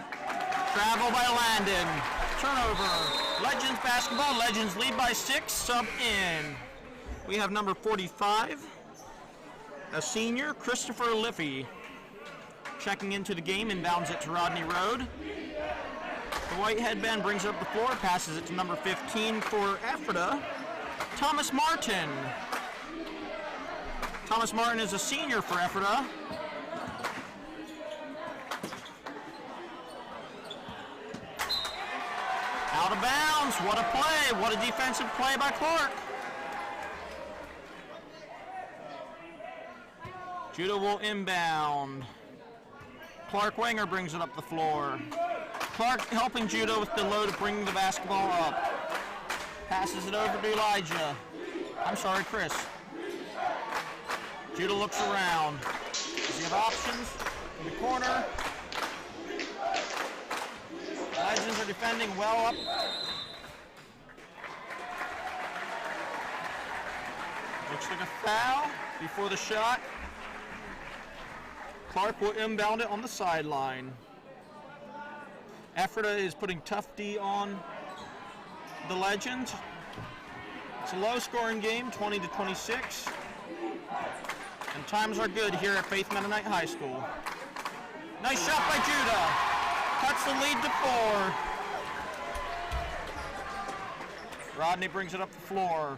Travel by Landon. Turnover. Legends basketball. Legends lead by 6. Sub in. We have number 45, a senior, Christopher Liffey, checking into the game, inbounds it to Rodney Road. The white headband brings it up the floor, passes it to number 15 for Ephrata, Thomas Martin. Thomas Martin is a senior for Ephrata. Out of bounds. What a play. What a defensive play by Clark. Judah will inbound. Clark Wenger brings it up the floor. Clark helping Judah with the low to bring the basketball up. Passes it over to Elijah. I'm sorry, Chris. Judah looks around. Does he have options? In the corner. Legends are defending well up. Looks like a foul before the shot. Clark will inbound it on the sideline. Ephrata is putting tough D on the Legends. It's a low-scoring game, 20-26. And times are good here at Faith Mennonite High School. Nice shot by Judah. Cuts the lead to 4. Rodney brings it up the floor.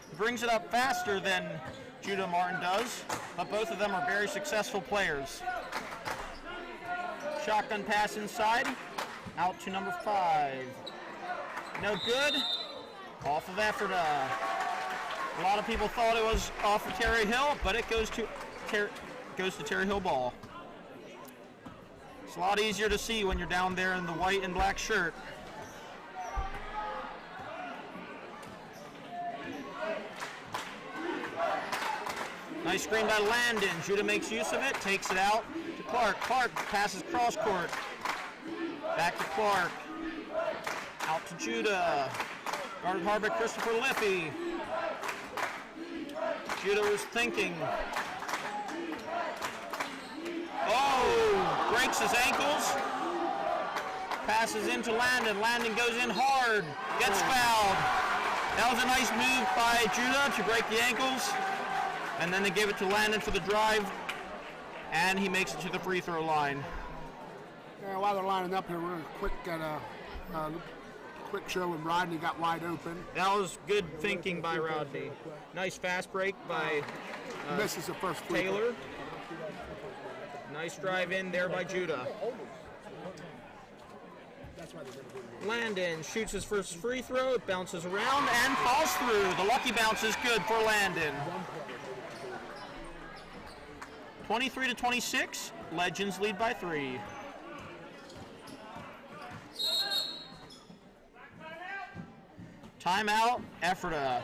He brings it up faster than Judah Martin does, but both of them are very successful players. Shotgun pass inside, out to number 5. No good, off of Ephrata. A lot of people thought it was off of Terre Hill, but it goes to Terre Hill ball. It's a lot easier to see when you're down there in the white and black shirt. Nice screen by Landon. Judah makes use of it, takes it out to Clark. Clark passes cross court. Back to Clark. Out to Judah. Guarded hard by Christopher Liffey. Judah was thinking. Oh, breaks his ankles. Passes into Landon. Landon goes in hard. Gets fouled. That was a nice move by Judah to break the ankles. And then they gave it to Landon for the drive. And he makes it to the free throw line. Yeah, while they're lining up here, we're going to get a quick show when Rodney got wide open. That was good thinking by Rodney. Nice fast break by misses the first free Taylor. Nice drive in there by Judah. Landon shoots his first free throw. It bounces around and falls through. The lucky bounce is good for Landon. 23-26. Legends lead by 3. Timeout, Ephrata.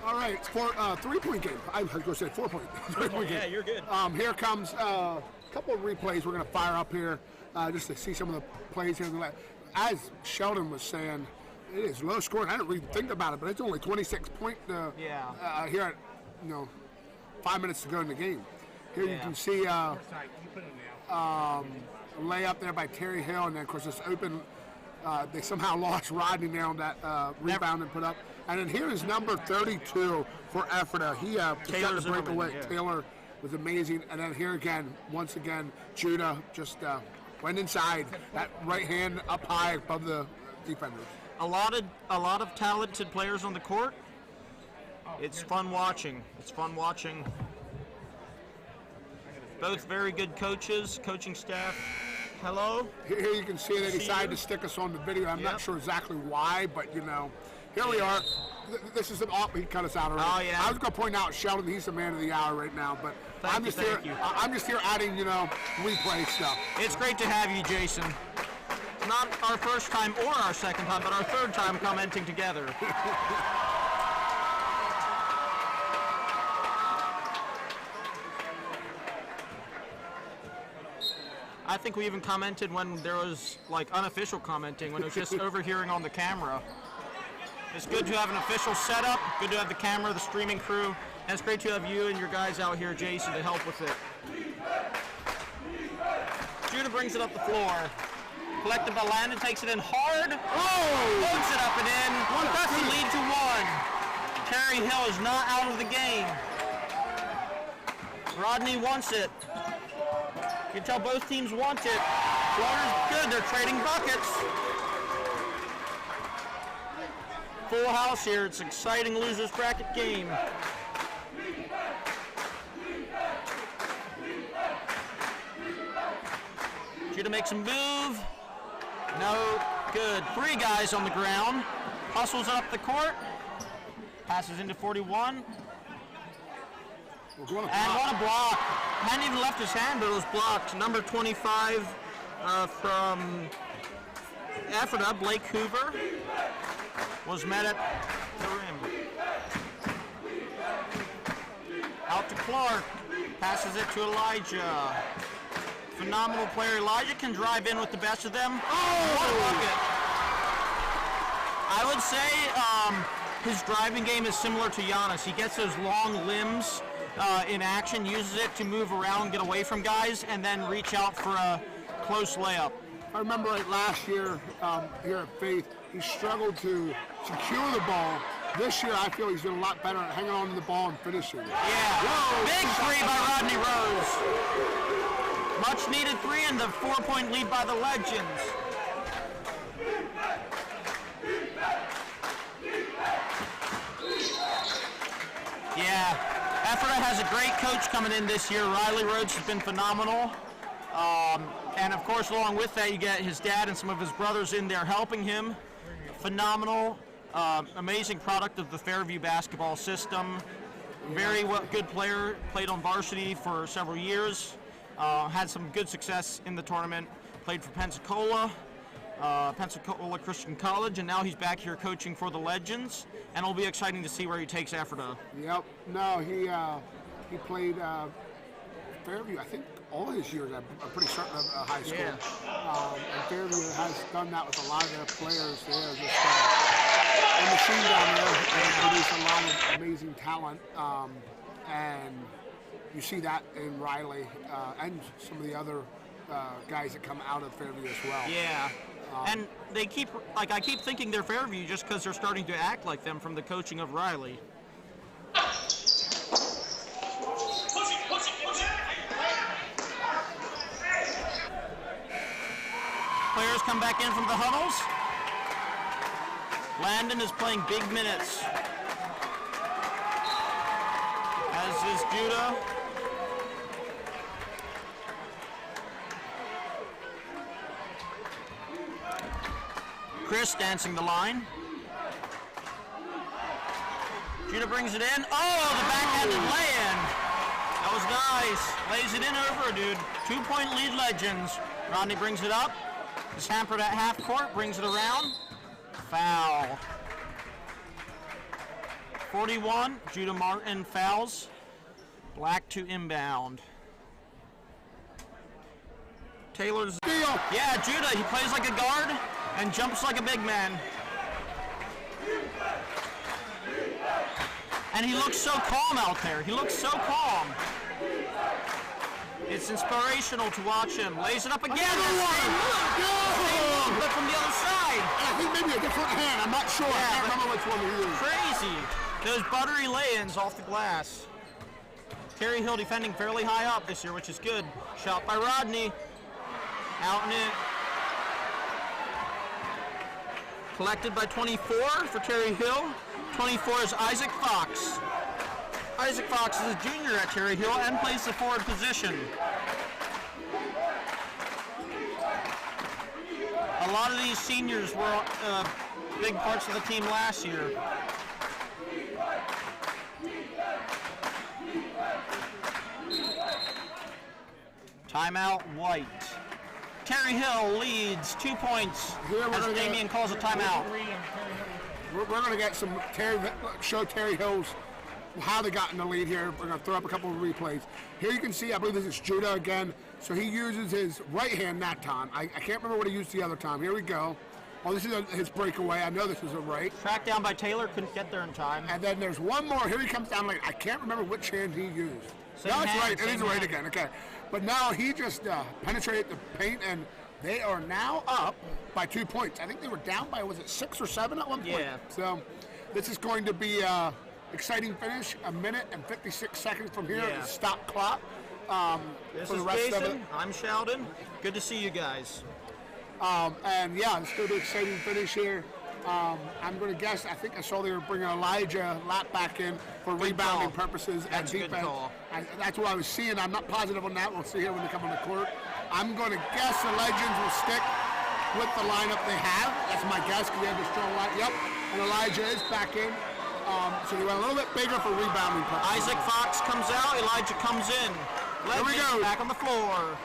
All right, it's for 3-point game. I was going to say 4-point. 3-point game. Yeah, you're good. Here comes a couple of replays we're going to fire up here just to see some of the plays here. As Sheldon was saying, it is low scoring. I didn't really think about it, but it's only 26 points here at 5 minutes to go in the game. Here you can see a layup there by Terre Hill, and then of course this open. They somehow lost Rodney there on that rebound and put up. And then here is number 32 for Ephrata. He got the breakaway. Yeah. Taylor was amazing. And then here again, once again, Judah just went inside. That right hand up high above the defenders. A lot of talented players on the court. It's fun watching. Both very good coaches, coaching staff. Hello. Here you can see they decided to stick us on the video. I'm not sure exactly why, but here we are. This is he cut us out already. Oh yeah. I was going to point out Sheldon. He's the man of the hour right now, but I'm just here adding replay stuff. It's great to have you, Jason. Not our first time or our second time, but our third time commenting together. I think we even commented when there was unofficial commenting, when it was just overhearing on the camera. It's good to have an official setup, good to have the camera, the streaming crew, and it's great to have you and your guys out here, Jason, to help with it. Judah brings it up the floor. Collected by Landon, takes it in hard. Loads it up and in. Cuts the lead to 1. Terre Hill is not out of the game. Rodney wants it. You can tell both teams want it. Floater's good, they're trading buckets. Full house here, it's an exciting losers bracket game. Judah makes a move. No good. 3 guys on the ground. Hustles up the court. Passes into 41. What a block. Hadn't even left his hand, but it was blocked. Number 25 from Ephrata, Blake Hoover, was met at the rim. Out to Clark. Passes it to Elijah. Phenomenal player. Elijah can drive in with the best of them. Oh! What a bucket. I would say his driving game is similar to Giannis. He gets those long limbs in action, uses it to move around, get away from guys, and then reach out for a close layup. I remember last year here at Faith, he struggled to secure the ball. This year, I feel he's doing a lot better at hanging on to the ball and finishing. Yeah, big three by Rodney Rose. Much needed three and the 4-point lead by the Legends. Yeah, Ephrata has a great coach coming in this year. Riley Rhodes has been phenomenal. And of course, along with that, you get his dad and some of his brothers in there helping him. Phenomenal, amazing product of the Fairview basketball system. Very good player, played on varsity for several years. Had some good success in the tournament. Played for Pensacola Christian College, and now he's back here coaching for the Legends. And it'll be exciting to see where he takes Ephrata. Yep. No, he played Fairview, I think, all his years. I'm pretty certain of high school. Yeah. And Fairview has done that with a lot of their players. They are just a machine down there. They produce a lot of amazing talent. And you see that in Riley and some of the other guys that come out of Fairview as well. Yeah. And they keep, I keep thinking they're Fairview just because they're starting to act like them from the coaching of Riley. Players come back in from the huddles. Landon is playing big minutes, as is Judah. Chris dancing the line. Judah brings it in. Oh, the backhanded lay-in. That was nice. Lays it in over, dude. 2-point lead, Legends. Rodney brings it up. Is hampered at half court, brings it around. Foul. 41, Judah Martin fouls. Black to inbound. Taylor's Steal. Yeah, Judah, he plays like a guard and jumps like a big man. And he looks so calm out there. He looks so calm. It's inspirational to watch him. Lays it up again. But from the other side. I think maybe a different hand. I'm not sure. Yeah, I can't remember which one he used. Crazy. Those buttery lay-ins off the glass. Terry Hill defending fairly high up this year, which is good. Shot by Rodney. Out and in. Collected by 24 for Terry Hill. 24 is Isaac Fox. Isaac Fox is a junior at Terre Hill and plays the forward position. A lot of these seniors were big parts of the team last year. Timeout, White. Terre Hill leads 2 points as Damian calls a timeout. We're going to get some show Terre Hill's how they got in the lead here. We're going to throw up a couple of replays. Here you can see, I believe this is Judah again. So he uses his right hand that time. I can't remember what he used the other time. Here we go. Oh, this is his breakaway. I know this was a right. Tracked down by Taylor, couldn't get there in time. And then there's one more. Here he comes down late. I can't remember which hand he used. No, it's right. It is right again. Okay. But now he just penetrated the paint, and they are now up by 2 points. I think they were down by, was it 6 or 7 at one point? Yeah. So this is going to be exciting finish. 1 minute and 56 seconds from here. Yeah. Stop clock. This for the is rest Jason. of it. I'm Sheldon. Good to see you guys. And yeah, it's going to be an exciting finish here. I'm going to guess, I think I saw they were bringing Elijah Lapp back in for rebounding purposes and That's a good defense. call. That's what I was seeing. I'm not positive on that. We'll see here when they come on the court. I'm going to guess the Legends will stick with the lineup they have. That's my guess because they have a strong line. Yep, and Elijah is back in. So they went a little bit bigger for rebounding purposes. Isaac Fox comes out, Elijah comes in. Here we go. Back on the floor.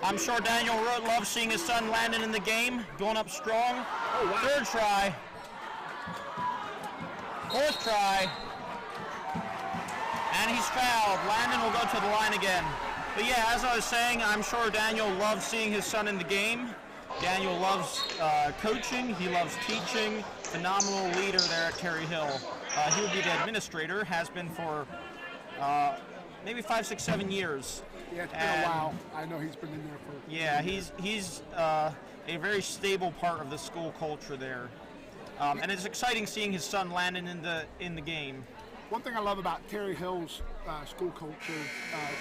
I'm sure Daniel loves seeing his son Landon in the game, going up strong. Oh, wow. Third try. Fourth try. And he's fouled. Landon will go to the line again. But yeah, as I was saying, I'm sure Daniel loves seeing his son in the game. Daniel loves coaching. He loves teaching. Phenomenal leader there at Terre Hill. He will be the administrator, has been for maybe 5, 6, 7 years. Yeah, it's been a while. I know he's been in there for... Yeah, he's a very stable part of the school culture there. And it's exciting seeing his son Landon in the game. One thing I love about Terre Hill's school culture,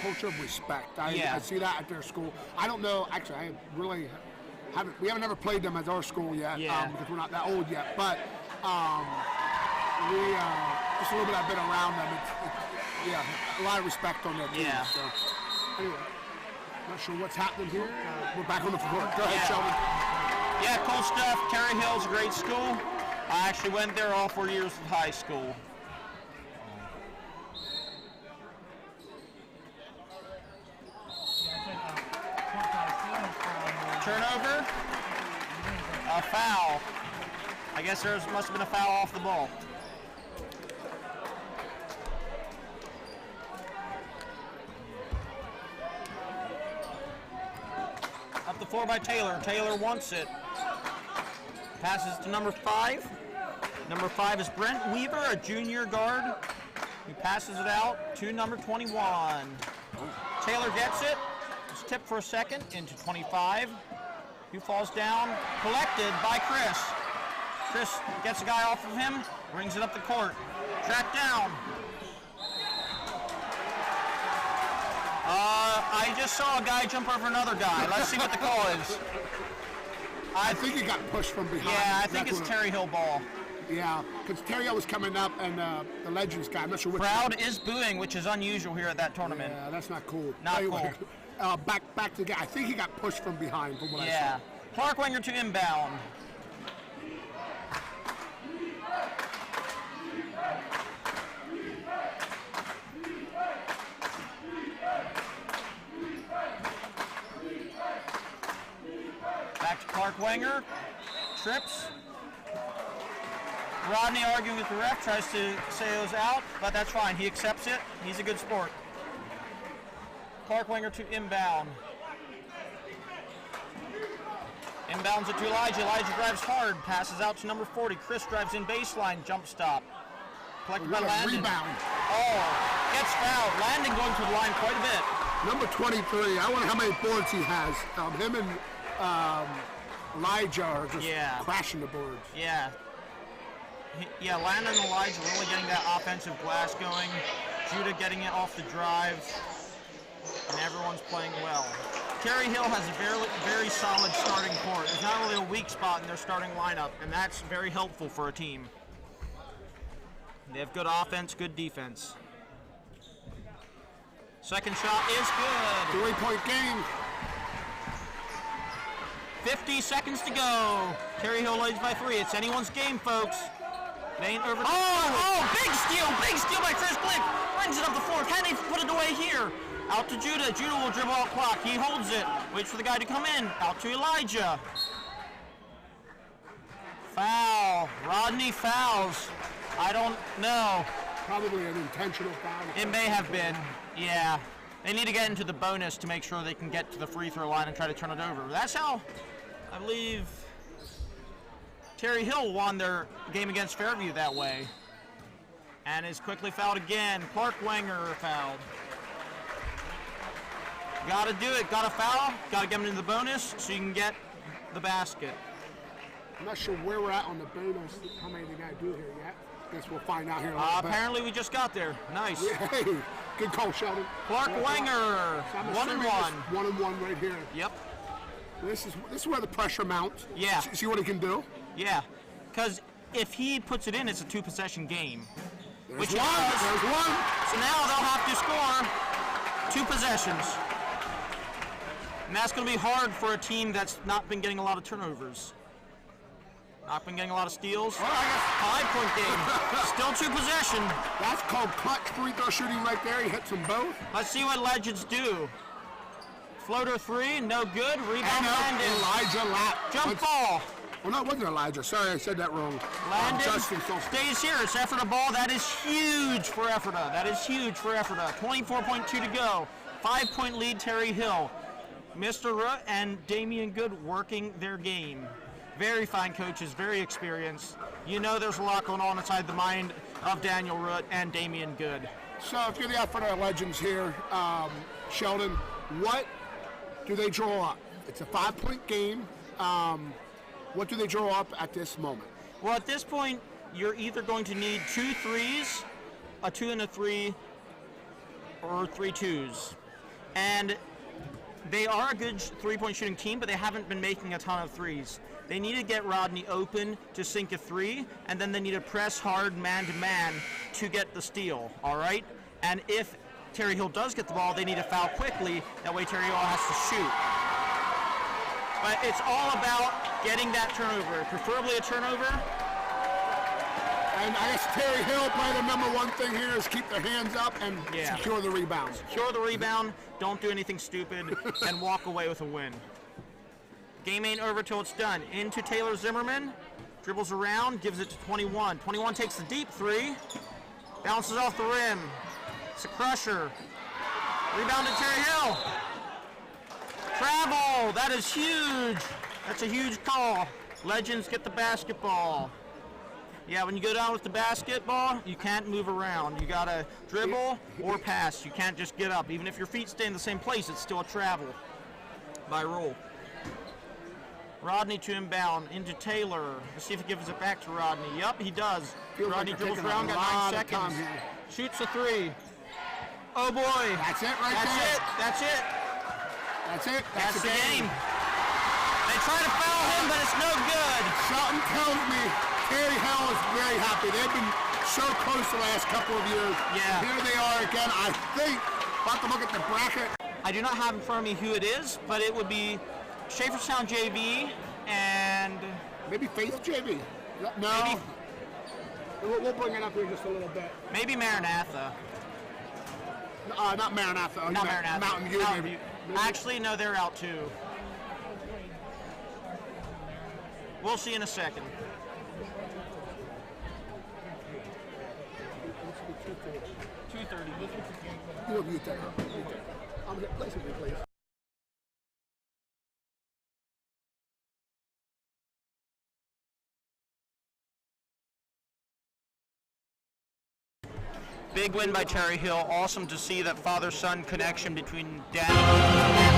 culture of respect. I see that at their school. I don't know, actually, I really haven't, we haven't ever played them at our school yet, because we're not that old yet, but we, just a little bit I've been around them, a lot of respect on their team. Yeah. So, anyway, not sure what's happening here. We're back on the floor. Go ahead, Sheldon. Yeah, cool stuff. Terre Hill's a great school. I actually went there all 4 years of high school. Turnover. A foul. I guess there must have been a foul off the ball. Up the floor by Taylor. Taylor wants it. Passes to number 5. Number 5 is Brent Weaver, a junior guard. He passes it out to number 21. Taylor gets it. It's tipped for a second into 25. He falls down, collected by Chris. Chris gets a guy off of him, brings it up the court. Tracked down. I just saw a guy jump over another guy. Let's see what the call is. I think he got pushed from behind. Yeah, I think it's Terre Hill ball. Yeah, because Terre Hill was coming up and the Legends guy, I'm not sure which Crowd is booing, which is unusual here at that tournament. Yeah, that's not cool. Not anyway, cool. Back to the guy. I think he got pushed from behind from what I saw. Yeah. Clark Wenger to inbound. Back to Clark Wenger. Trips. Rodney arguing with the ref, tries to say it was out, but that's fine. He accepts it. He's a good sport. Clark Wenger to inbound. Inbounds it to Elijah. Elijah drives hard, passes out to number 40. Chris drives in baseline, jump stop. Collected by Landon. Rebound. Oh, gets fouled. Landon going to the line quite a bit. Number 23, I wonder how many boards he has. Him and Elijah are just crashing the boards. Yeah. Landon and Elijah really getting that offensive glass going. Judah getting it off the drives. And everyone's playing well. Terre Hill has a very, very solid starting court. There's not really a weak spot in their starting lineup, and that's very helpful for a team. They have good offense, good defense. Second shot is good. 3-point game. 50 seconds to go. Terre Hill leads by 3. It's anyone's game, folks. It ain't over. Big steal by Chris Glick. Brings it up the floor. Can they put it away here? Out to Judah. Judah will dribble out clock. He holds it. Waits for the guy to come in. Out to Elijah. Foul. Rodney fouls. I don't know. Probably an intentional foul. It may have been. Yeah. They need to get into the bonus to make sure they can get to the free throw line and try to turn it over. That's how, I believe, Terre Hill won their game against Fairview that way. And is quickly fouled again. Clark Wenger fouled. Gotta do it, gotta foul, gotta get him into the bonus so you can get the basket. I'm not sure where we're at on the bonus, how many they gotta do here yet. Guess we'll find out here in a little bit. Apparently we just got there. Nice. Hey, good call, Sheldon. Clark Wenger, so 1-1. 1-1 right here. Yep. This is where the pressure mounts. Yeah. See what he can do? Yeah, because if he puts it in, it's a 2-possession game. which There's it one. does. There's one. So now they'll have to score 2 possessions. And that's going to be hard for a team that's not been getting a lot of turnovers. Not been getting a lot of steals. Well, I guess 5-point game. Still 2 possession. that's called clutch free throw shooting right there. He hits them both. Let's see what Legends do. Floater 3, no good. Rebound landed. Elijah Lapp. Jump ball. Well, no, it wasn't Elijah. Sorry, I said that wrong. Landed. Justin Solskjaer. Stays here. It's Ephrata ball. That is huge for Ephrata. That is huge for Ephrata. 24.2 to go. 5-point lead, Terre Hill. Mr. Root and Damian Good working their game. Very fine coaches, very experienced. You know there's a lot going on inside the mind of Daniel Root and Damian Good. So if you're the Ephrata Legends here, Sheldon, what do they draw up? It's a 5-point game. What do they draw up at this moment? Well, at this point, you're either going to need 2 threes, a 2 and a 3, or 3 twos. And they are a good 3-point shooting team, but they haven't been making a ton of threes. They need to get Rodney open to sink a 3, and then they need to press hard man-to-man to get the steal, all right? And if Terre Hill does get the ball, they need to foul quickly. That way Terre Hill has to shoot. But it's all about getting that turnover, preferably a turnover. And I guess Terre Hill, probably the number one thing here is keep their hands up and secure the rebounds. Secure the rebound, don't do anything stupid, and walk away with a win. Game ain't over till it's done. Into Taylor Zimmerman, dribbles around, gives it to 21. 21 takes the deep 3, bounces off the rim. It's a crusher. Rebound to Terre Hill. Travel, that is huge. That's a huge call. Legends get the basketball. Yeah, when you go down with the basketball, you can't move around. You gotta dribble or pass. You can't just get up. Even if your feet stay in the same place, it's still a travel by rule. Rodney to inbound, into Taylor. Let's see if he gives it back to Rodney. Yup, he does. Rodney dribbles around, got 9 seconds. Shoots a 3. Oh boy. That's it right there. That's it. That's it. That's the game. They try to foul him, but it's no good. Something tells me Terre Hill is very happy. They've been so close the last couple of years. Yeah. Here they are again. I think, about to look at the bracket. I do not have in front of me who it is, but it would be Schaefferstown JV and maybe Faith JV. No. Maybe, we'll bring it up here just a little bit. maybe Maranatha. Not Maranatha. Not Maranatha. Mountain View. Mountain Maybe. View. Actually, no, they're out too. We'll see in a second. You'll mute that. I'm going to place it, please. Big win by Terre Hill. Awesome to see that father-son connection between Daniel and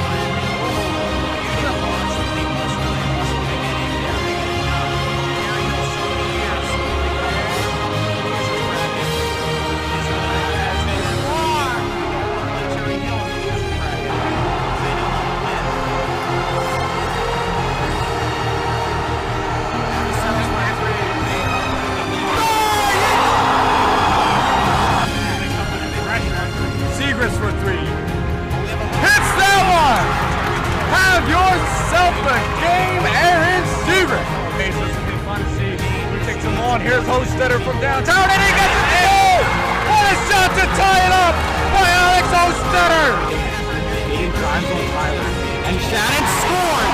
Segrist for 3. Hits that one! Have yourself a game, Aaron Segrist. Okay, so this will be fun to see. We take some on. Here's Hostetter from downtown, and he gets it! Oh! What a shot to tie it up by Alex Hostetter! 8 times on Tyler. And Shannon scored!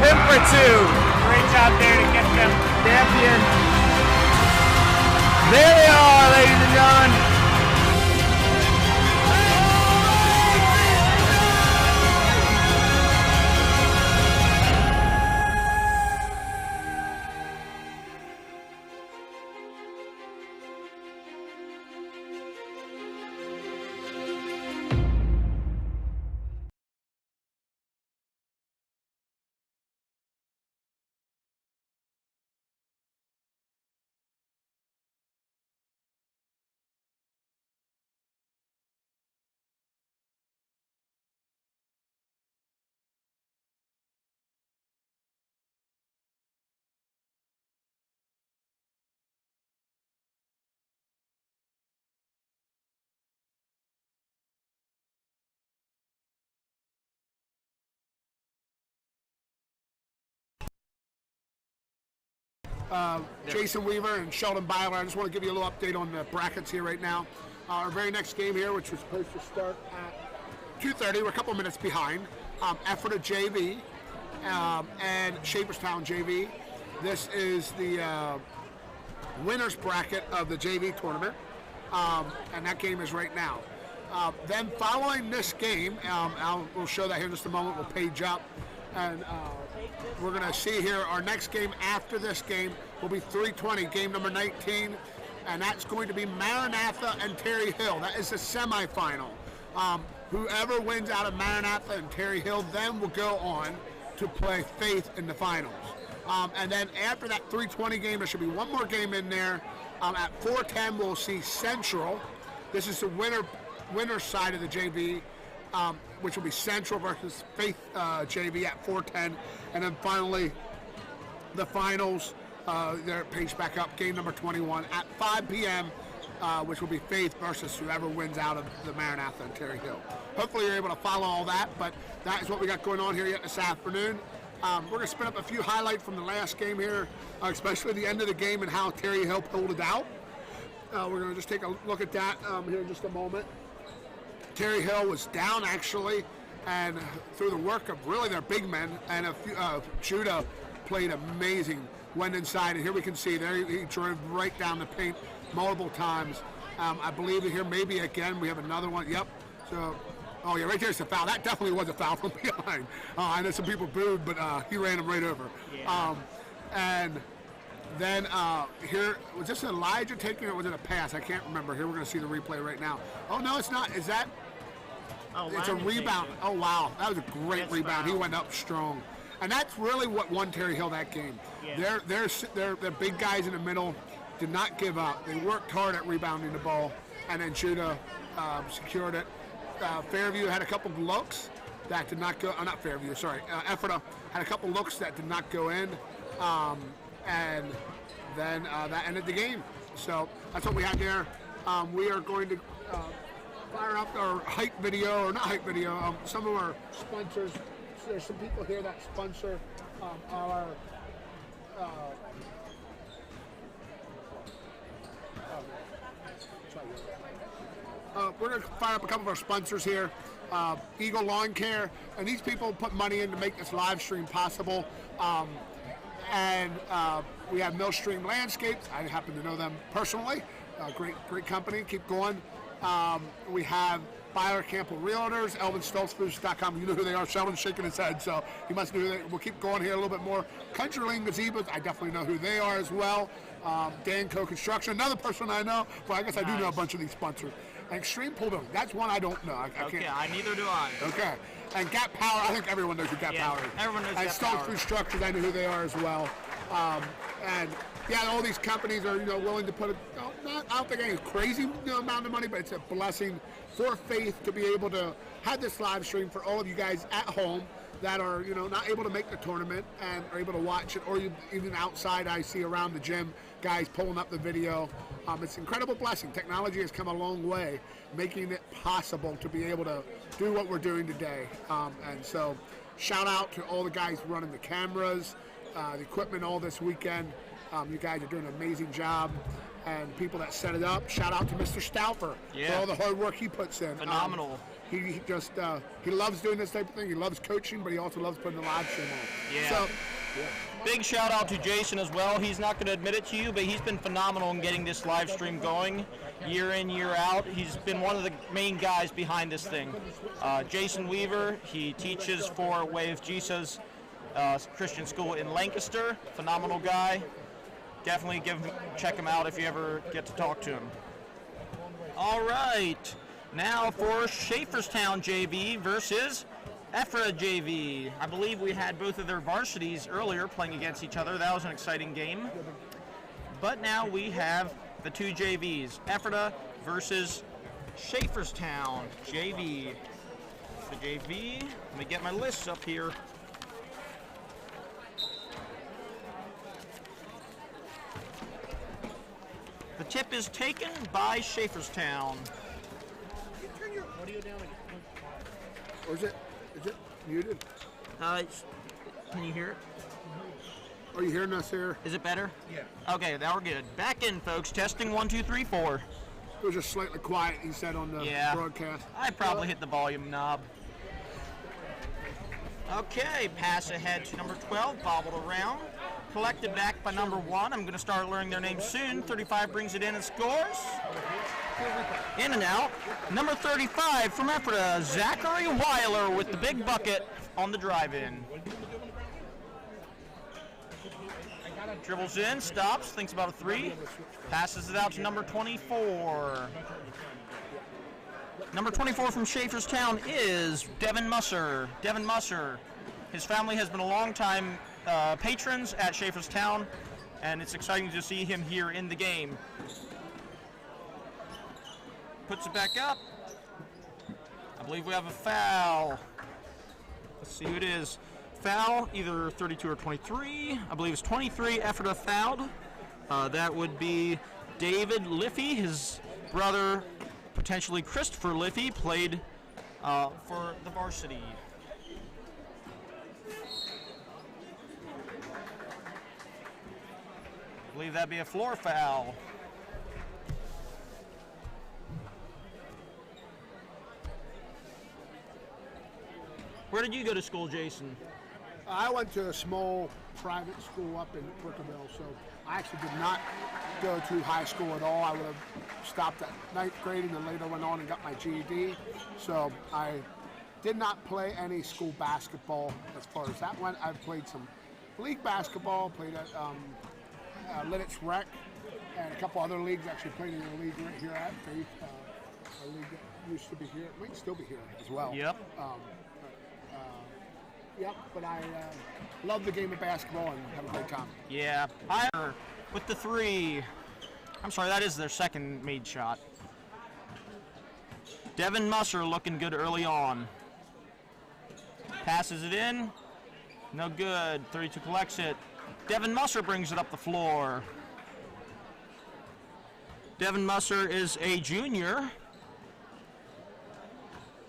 10 for 2. Great job there to get them champion. There they are, ladies and gentlemen. Jason Weaver and Sheldon Byler. I just want to give you a little update on the brackets here right now. Our very next game here, which was supposed to start at 2:30, we're a couple minutes behind. Ephrata JV and Schaefferstown JV. This is the winner's bracket of the JV tournament, and that game is right now. Then following this game, we'll show that here in just a moment. We'll page up, and we're going to see here our next game after this game will be 3:20, game number 19, and that's going to be Maranatha and Terre Hill. That is the semifinal. Whoever wins out of Maranatha and Terre Hill then will go on to play Faith in the finals. And then after that 3:20 game, there should be one more game in there. At 4:10, we'll see Central. This is the winner side of the JV, which will be Central versus Faith JV at 4:10. And then finally, the finals, they're paged back up, game number 21 at 5 p.m., which will be Faith versus whoever wins out of the Maranatha and Terre Hill. Hopefully you're able to follow all that, but that is what we got going on here yet this afternoon. We're going to spin up a few highlights from the last game here, especially the end of the game and how Terre Hill pulled it out. We're going to just take a look at that here in just a moment. Terre Hill was down actually, and through the work of really their big men, and Judah played amazing, went inside, and here we can see there he drove right down the paint multiple times. I believe here maybe again we have another one. Yep. So, oh yeah, right there's the foul. That definitely was a foul from behind. I know some people booed, but he ran him right over. Yeah. And then here, was this Elijah taking it, or was it a pass? I can't remember. Here we're going to see the replay right now. Oh no, it's not. Is that? Oh, it's a rebound. Oh wow, that was a great rebound. He went up strong, and that's really what won Terre Hill that game. Yeah. They're big guys in the middle did not give up. They worked hard at rebounding the ball, and then Judah secured it. Fairview had a couple of looks that did not go. Not Fairview, sorry. Ephrata had a couple looks that did not go in, and then that ended the game. So that's what we had there. We are going to fire up our hype video, or not hype video. Some of our sponsors. So there's some people here that sponsor our. We're going to fire up a couple of our sponsors here. Eagle Lawn Care, and these people put money in to make this live stream possible. And we have Millstream Landscapes. I happen to know them personally. Great company. Keep going. We have Byler Campbell Realtors, ElvinStoltzBoost.com. You know who they are. Sheldon's shaking his head, so you must know who they are. We'll keep going here a little bit more. Country Lane Gazebos, I definitely know who they are as well. Danco Construction, another person I know. Well, I guess I do know a bunch of these sponsors. And Extreme Pull Building, that's one I don't know. I can't. Neither do I. Okay. And Gap Power, I think everyone knows who Gap Power is. Everyone knows and Gap Power. Stone Food Structures, I know who they are as well. And yeah, all these companies are willing to put I don't think any crazy amount of money, but it's a blessing for Faith to be able to have this live stream for all of you guys at home that are not able to make the tournament and are able to watch it, or even outside I see around the gym guys pulling up the video. It's an incredible blessing. Technology has come a long way, making it possible to be able to do what we're doing today. And so shout out to all the guys running the cameras, the equipment all this weekend. You guys are doing an amazing job. And people that set it up, shout out to Mr. Stauffer for all the hard work he puts in. Phenomenal. He just he loves doing this type of thing. He loves coaching, but he also loves putting the live stream on. Yeah. So, big shout out to Jason as well. He's not going to admit it to you, but he's been phenomenal in getting this live stream going year in, year out. He's been one of the main guys behind this thing. Jason Weaver, he teaches for Way of Jesus Christian School in Lancaster. Phenomenal guy. Definitely check him out if you ever get to talk to him. All right, now for Schaefferstown JV versus Ephrata JV. I believe we had both of their varsities earlier playing against each other. That was an exciting game. But now we have the two JVs, Ephrata versus Schaefferstown JV. The JV, let me get my lists up here. The tip is taken by Schaefferstown. Turn your audio down again. Or is it muted? Can you hear it? Are you hearing us here? Is it better? Yeah. Okay, now we're good. Back in, folks. Testing 1, 2, 3, 4. It was just slightly quiet, he said on the broadcast. I probably hit the volume knob. Okay, pass ahead to number 12, bobbled around. Collected back by number 1. I'm going to start learning their names soon. 35 brings it in and scores. In and out. Number 35 from Ephrata, Zachary Weiler with the big bucket on the drive-in. Dribbles in, stops, thinks about a 3. Passes it out to number 24. Number 24 from Schaefferstown is Devin Musser. Devin Musser. His family has been a long-time patrons at Schaefferstown, and it's exciting to see him here in the game. Puts it back up. I believe we have a foul. Let's see who it is. Foul, either 32 or 23. I believe it's 23. Ephrata fouled. That would be David Liffey. His brother, potentially Christopher Liffey, played for the varsity. I believe that'd be a floor foul. Where did you go to school, Jason? I went to a small private school up in Brooklyn, so I actually did not go to high school at all. I would have stopped at 9th grade and then later went on and got my GED. So I did not play any school basketball as far as that went. I've played some league basketball, played at Lidditz Rec, and a couple other leagues. Actually played in a league right here at Faith, a league that used to be here. It might still be here as well. Yep. Yep, but I love the game of basketball and have a great time. Yeah, Higher with the 3. I'm sorry, that is their second made shot. Devin Musser looking good early on. Passes it in. No good. 32 collects it. Devin Musser brings it up the floor. Devin Musser is a junior.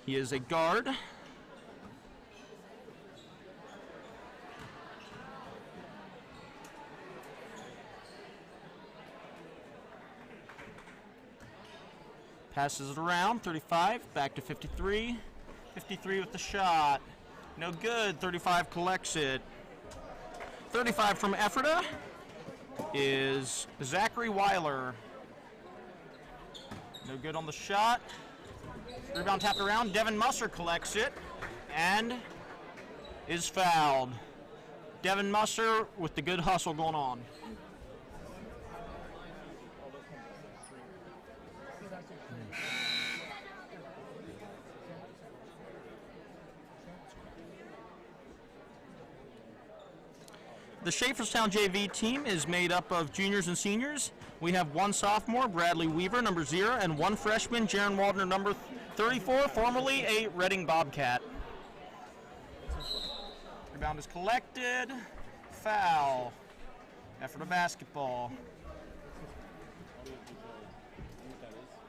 He is a guard. Passes it around, 35, back to 53. 53 with the shot. No good, 35 collects it. 35 from Ephrata is Zachary Weiler. No good on the shot. Rebound tapped around, Devin Musser collects it and is fouled. Devin Musser with the good hustle going on. The Schaefferstown JV team is made up of juniors and seniors. We have 1 sophomore, Bradley Weaver, number 0, and 1 freshman, Jaron Waldner, number 34, formerly a Reading Bobcat. Rebound is collected. Foul. Ephrata basketball.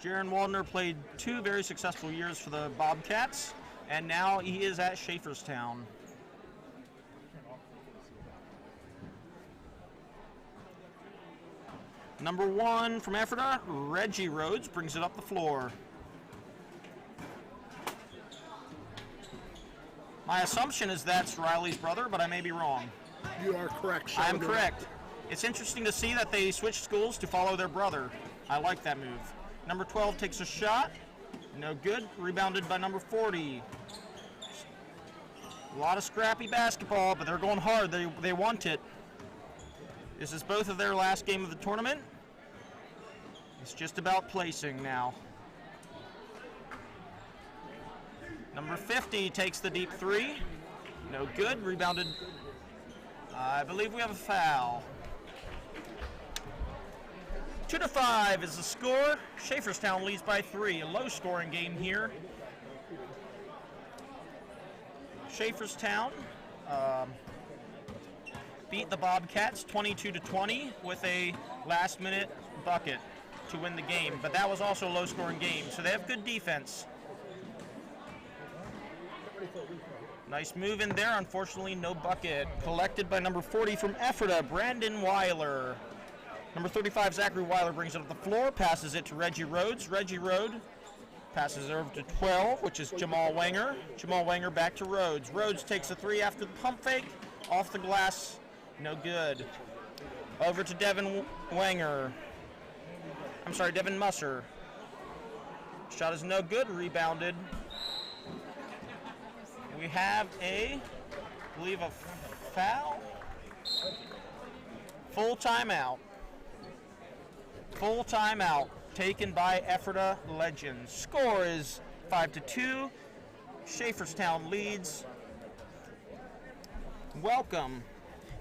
Jaron Waldner played 2 very successful years for the Bobcats, and now he is at Schaefferstown. Number 1 from Ephrata, Reggie Rhodes, brings it up the floor. My assumption is that's Riley's brother, but I may be wrong. You are correct, Sean. I am correct. It's interesting to see that they switched schools to follow their brother. I like that move. Number 12 takes a shot. No good. Rebounded by number 40. A lot of scrappy basketball, but they're going hard. They want it. This is both of their last game of the tournament. It's just about placing now. Number 50 takes the deep 3. No good. Rebounded. I believe we have a foul. 2-5 is the score. Schaefferstown leads by 3. A low-scoring game here. Schaefferstown beat the Bobcats 22-20 with a last-minute bucket to win the game. But that was also a low-scoring game, so they have good defense. Nice move in there. Unfortunately, no bucket. Collected by number 40 from Ephrata, Brandon Weiler. Number 35, Zachary Weiler brings it up the floor, passes it to Reggie Rhodes. Reggie Rhodes passes it over to 12, which is Jamal Wenger. Jamal Wenger back to Rhodes. Rhodes takes a three after the pump fake. Off the glass, no good. Over to Devin Musser. Shot is no good, rebounded. We have I believe a foul. Full timeout. Full timeout taken by Ephrata Legends. Score is 5-2. Schaefferstown leads. Welcome.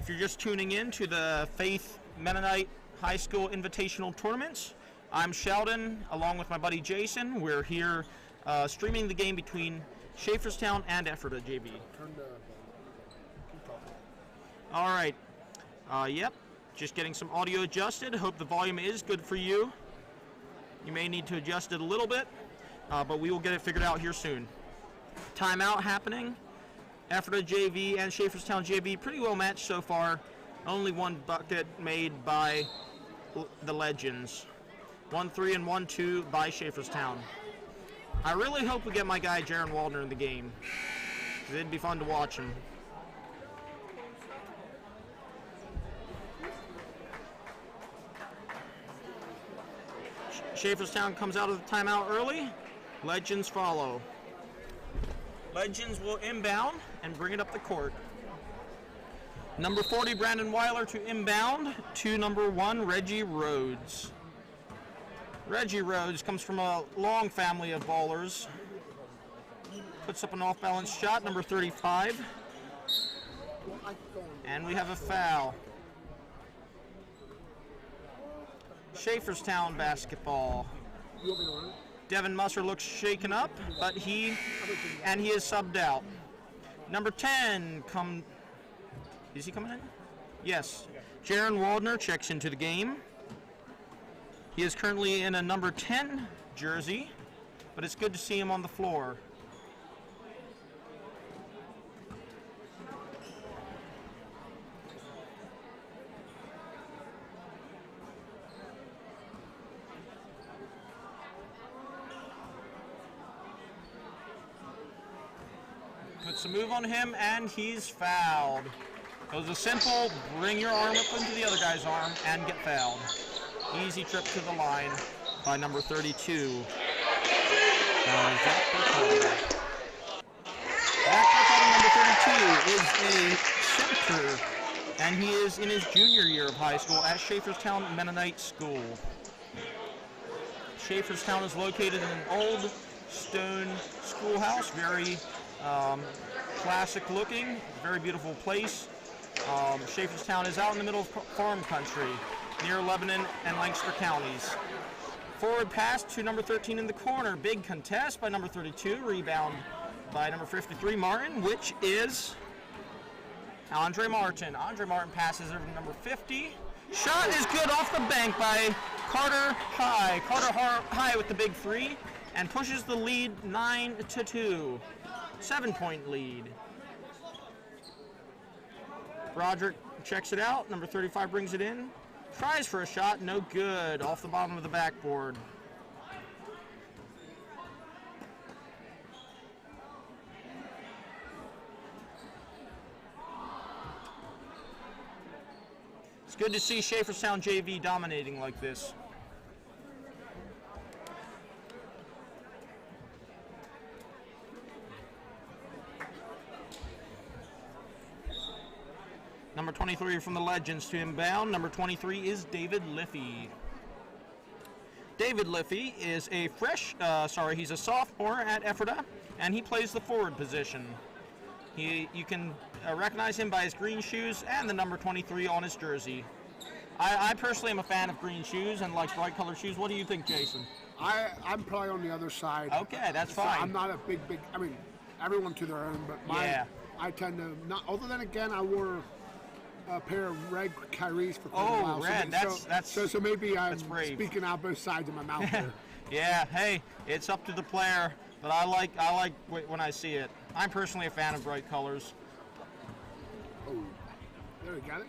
If you're just tuning in to the Faith Mennonite High School Invitational Tournaments, I'm Sheldon along with my buddy Jason. We're here streaming the game between Schaefferstown and Ephrata JV. All right. Yep. Just getting some audio adjusted. Hope the volume is good for you. You may need to adjust it a little bit, but we will get it figured out here soon. Timeout happening. Ephrata JV and Schaefferstown JV pretty well matched so far. Only one bucket made by the Legends. 1-3 and 1-2 by Schaefferstown. I really hope we get my guy Jaron Waldner in the game, because it'd be fun to watch him. Schaefferstown comes out of the timeout early. Legends follow. Legends will inbound and bring it up the court. Number 40, Brandon Weiler to inbound to number 1, Reggie Rhodes. Reggie Rhodes comes from a long family of ballers. Puts up an off-balance shot, number 35. And we have a foul. Schaefferstown basketball. Devin Musser looks shaken up, but he is subbed out. Number 10 is he coming in? Yes. Jaron Waldner checks into the game. He is currently in a number 10 jersey, but it's good to see him on the floor. Puts a move on him, and he's fouled. It was a simple, bring your arm up into the other guy's arm and get fouled. Easy trip to the line by number 32. Zach Burkholder. Zach Burkholder, number 32, is a center, and he is in his junior year of high school at Schaefferstown Mennonite School. Schaefferstown is located in an old stone schoolhouse, very classic looking, very beautiful place. Schaefferstown is out in the middle of farm country, near Lebanon and Lancaster counties. Forward pass to number 13 in the corner. Big contest by number 32. Rebound by number 53, Martin, which is Andre Martin. Andre Martin passes over to number 50. Shot is good off the bank by Carter High. Carter High with the big three and pushes the lead 9-2. 7-point lead. Broderick checks it out. Number 35 brings it in. Tries for a shot, no good. Off the bottom of the backboard. It's good to see Schaefferstown JV dominating like this. Number 23 from the Legends to inbound. Number 23 is David Liffey. David Liffey is he's a sophomore at Ephrata, and he plays the forward position. You can recognize him by his green shoes and the number 23 on his jersey. I personally am a fan of green shoes and like bright colored shoes. What do you think, Jason? I'm probably on the other side. Okay, that's fine. I'm not a big, I mean, everyone to their own, but I tend to not, other than again, I wore a pair of red Kyries for quite a while. Red, so maybe I'm brave. speaking out both sides of my mouth here. Yeah, hey, it's up to the player, but I like when I see it. I'm personally a fan of bright colors. Oh, there we got it.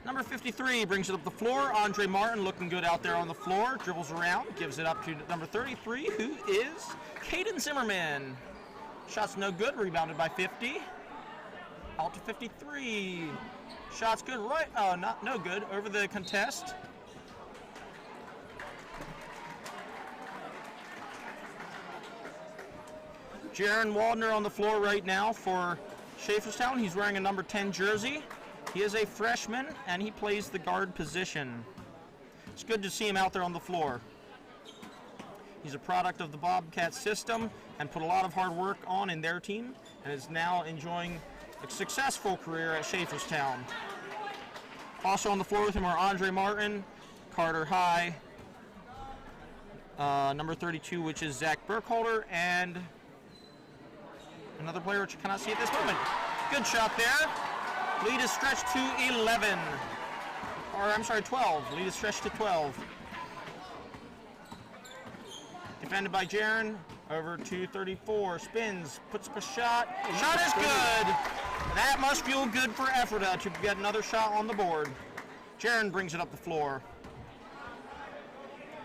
Number 53 brings it up the floor. Andre Martin looking good out there on the floor. Dribbles around, gives it up to number 33, who is Caden Zimmerman. Shot's no good, rebounded by 50. Out to 53. Shot's good, right? Oh, no good. Over the contest. Jaron Waldner on the floor right now for Schaefferstown. He's wearing a number 10 jersey. He is a freshman, and he plays the guard position. It's good to see him out there on the floor. He's a product of the Bobcats system and put a lot of hard work on in their team, and is now enjoying a successful career at Schaefferstown. Also on the floor with him are Andre Martin, Carter High, number 32, which is Zach Burkholder, and another player which you cannot see at this moment. Good shot there. Lead is stretched to 11. Or, I'm sorry, 12. Lead is stretched to 12. Defended by Jaron. Over to 34. Spins. Puts up a shot. Shot is good. That must feel good for Ephrata to get another shot on the board. Jaron brings it up the floor.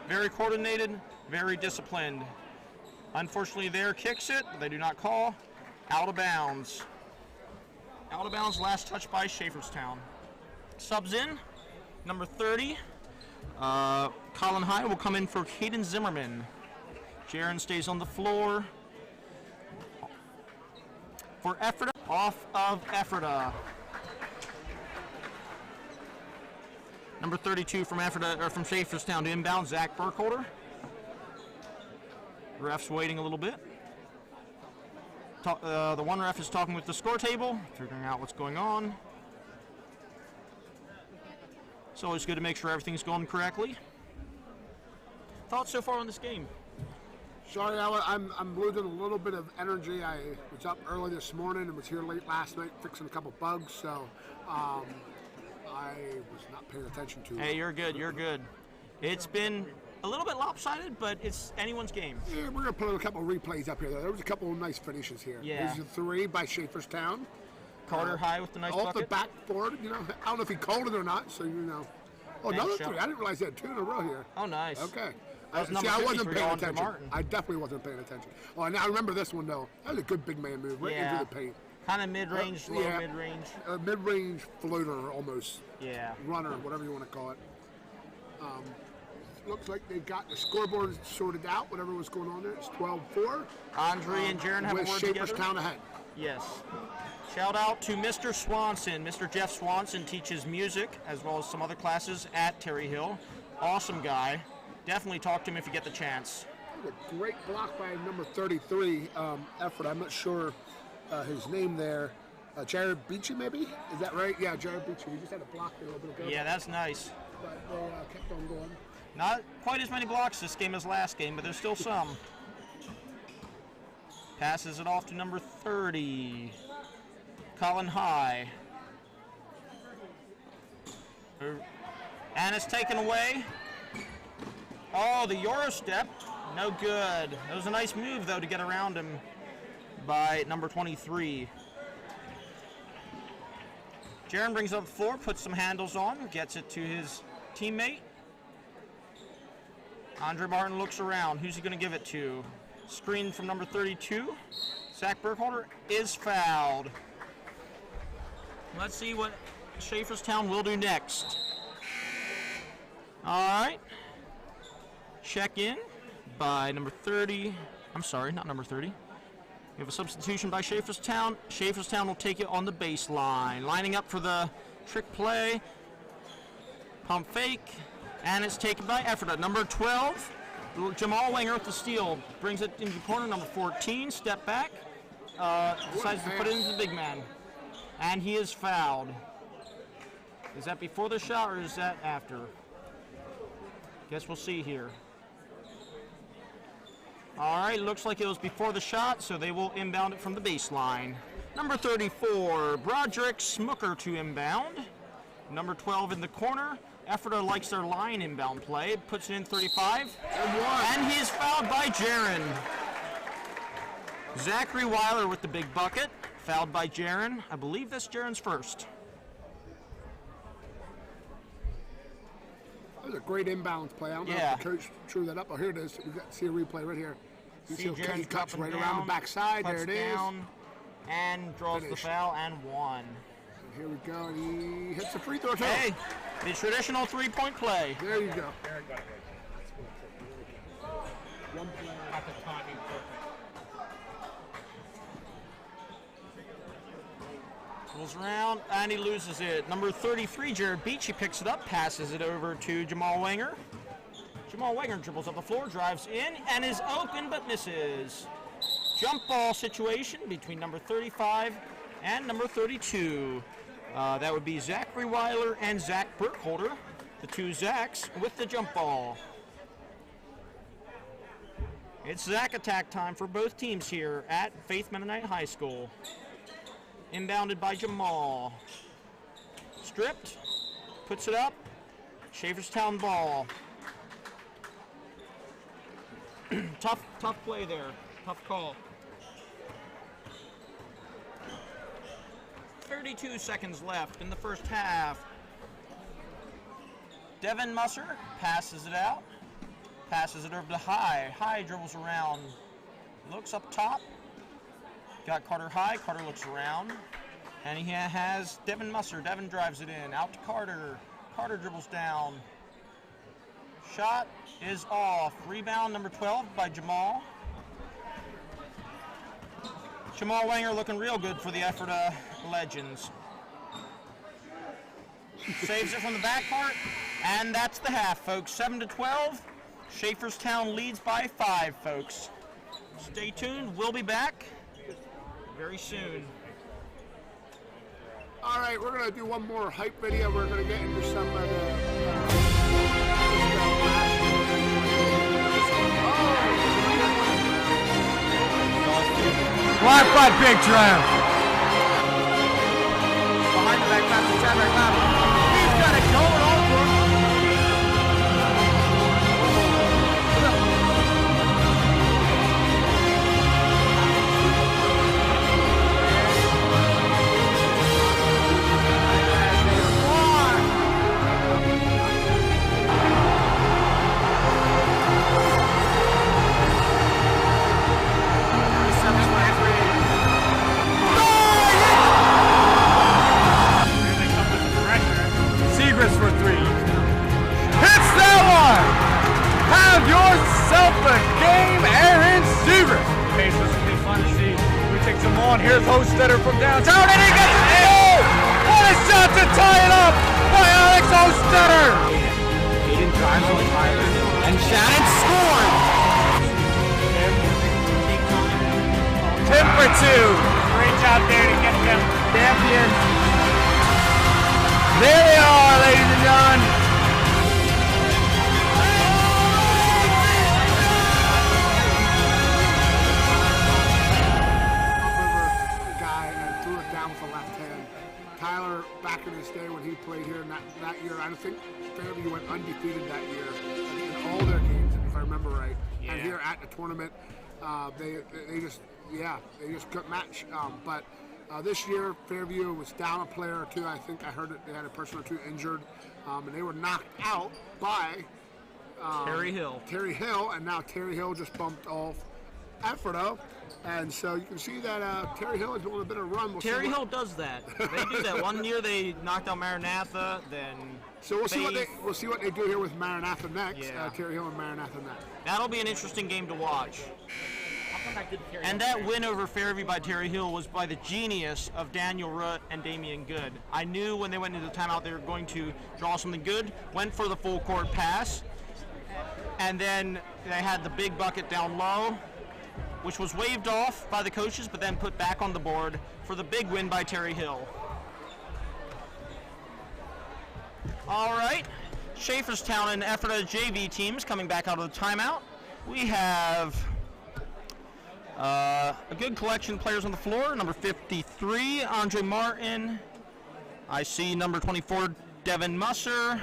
Very coordinated. Very disciplined. Unfortunately, there kicks it. They do not call. Out of bounds. Out of bounds, last touch by Schaefferstown. Subs in, number 30. Colin High will come in for Caden Zimmerman. Jaron stays on the floor. For Ephrata, off of Ephrata. Number 32 from Ephrata, or from Schaefferstown to inbound, Zach Burkholder. Ref's waiting a little bit. The one ref is talking with the score table, figuring out what's going on. It's always good to make sure everything's going correctly. Thoughts so far on this game? Sorry, I'm losing a little bit of energy. I was up early this morning and was here late last night fixing a couple bugs, so I was not paying attention to it. Hey, you're good, you're good. It's been a little bit lopsided, but it's anyone's game. Yeah, we're going to put a couple of replays up here. There was a couple of nice finishes here. Yeah. There's a 3 by Schaefferstown. Carter High with the nice off bucket. the backboard, you know. I don't know if he called it or not, so you know. Oh, Nice another shot. 3. I didn't realize he had 2 in a row here. Oh, nice. Okay. That was See, number I wasn't 53, paying Andre attention. Martin. I definitely wasn't paying attention. Oh, and now I remember this one, though. That was a good big man move, right Yeah. into the paint. Kind of mid-range, low yeah. mid-range. Mid-range floater, almost. Yeah. Runner, whatever you want to call it. Looks like they got the scoreboard sorted out, whatever was going on there. It's 12-4. Andre and Jaron have a with word together. Schaefferstown ahead. Yes. Shout out to Mr. Swanson. Mr. Jeff Swanson teaches music as well as some other classes at Terre Hill. Awesome guy. Definitely talk to him if you get the chance. A great block by number 33, Ephrata. I'm not sure his name there. Jared Beachy, maybe? Is that right? Yeah, Jared Beachy. We just had a block there a little bit ago. Yeah, that's nice. But they kept on going. Not quite as many blocks this game as last game, but there's still some. Passes it off to number 30, Colin High. And it's taken away. Oh, the Euro step. No good. It was a nice move, though, to get around him by number 23. Jaron brings up the floor, puts some handles on, gets it to his teammate. Andre Martin looks around. Who's he going to give it to? Screen from number 32. Zach Burkholder is fouled. Let's see what Schaefferstown will do next. All right. Check in by number 30. I'm sorry, not number 30. We have a substitution by Schaefferstown. Schaefferstown will take it on the baseline. Lining up for the trick play. Pump fake. And it's taken by Ephrata. Number 12, Jamal Winger with the steal. Brings it into the corner. Number 14, step back. Decides to put it into the big man. And he is fouled. Is that before the shot or is that after? Guess we'll see here. All right, looks like it was before the shot, so they will inbound it from the baseline. Number 34, Broderick Smooker to inbound. Number 12 in the corner. Ephrata likes their line inbound play. Puts it in 35. And he is fouled by Jaron. Zachary Weiler with the big bucket, fouled by Jaron. I believe that's Jaron's first. That was a great inbounds play. I don't know if the coach drew that up. Oh, here it is. We got to see a replay right here. See He Jaron's cuts up and right down, around the backside. There cuts it is. down, and draws Finish. the foul and one. And here we go. And he hits the free throw. Too. Hey, the traditional three-point play. There you go. One play at the timing perfect. Goes around, and he loses it. Number 33, Jared Beachy picks it up, passes it over to Jamal Wenger. Jamal Wenger dribbles up the floor, drives in, and is open, but misses. Jump ball situation between number 35 and number 32. That would be Zachary Weiler and Zach Burkholder, the two Zachs, with the jump ball. It's Zach attack time for both teams here at Faith Mennonite High School. Inbounded by Jamal. Stripped, puts it up. Schaefferstown ball. Tough play there. Tough call. 32 seconds left in the first half. Devin Musser passes it out. Passes it over to High. High dribbles around. Looks up top. Got Carter High. Carter looks around. And he has Devin Musser. Devin drives it in. Out to Carter. Carter dribbles down. Shot is off. Rebound number 12 by Jamal. Jamal Wenger looking real good for the Ephrata Legends. Saves it from the back part. And that's the half, folks. 7-12. Schaefferstown leads by 5, folks. Stay tuned. We'll be back very soon. All right, we're going to do one more hype video. We're going to get into some of the... Blocked by Big Tram. Behind the back pass to Chad Maranatha. He's got it going on for him. For 3. Hits that one! Have yourself a game, Aaron Seagrass. Okay, so this will be fun to see. We take some on. Here's Hostetter from downtown, and he gets it! Oh! What a shot to tie it up by Alex Hostetter! Hayden drives on fire, and Shannon scored! 10 for 2. Great job there to get them champions. There they are, ladies and gentlemen. Guy and threw it down with the left hand. Tyler, back in his day when he played here in that year, I don't think Fairview went undefeated that year in all their games, if I remember right. Yeah. And here at the tournament, they just couldn't match. But this year, Fairview was down a player or two. I think I heard that they had a person or two injured, and they were knocked out by Terry Hill. And now Terry Hill just bumped off Ephrata, and so you can see that Terry Hill is doing a bit of run. Terry Hill does that. They do that. One year they knocked out Maranatha, then. So we'll see what they do here with Maranatha next. Yeah. Terry Hill and Maranatha next. That'll be an interesting game to watch. And that win over Fairview by Terry Hill was by the genius of Daniel Root and Damian Good. I knew when they went into the timeout they were going to draw something good, went for the full court pass, and then they had the big bucket down low, which was waved off by the coaches, but then put back on the board for the big win by Terry Hill. All right, Schaefferstown and Ephrata JV teams coming back out of the timeout. We have a good collection of players on the floor. Number 53, Andre Martin. I see number 24, Devin Musser.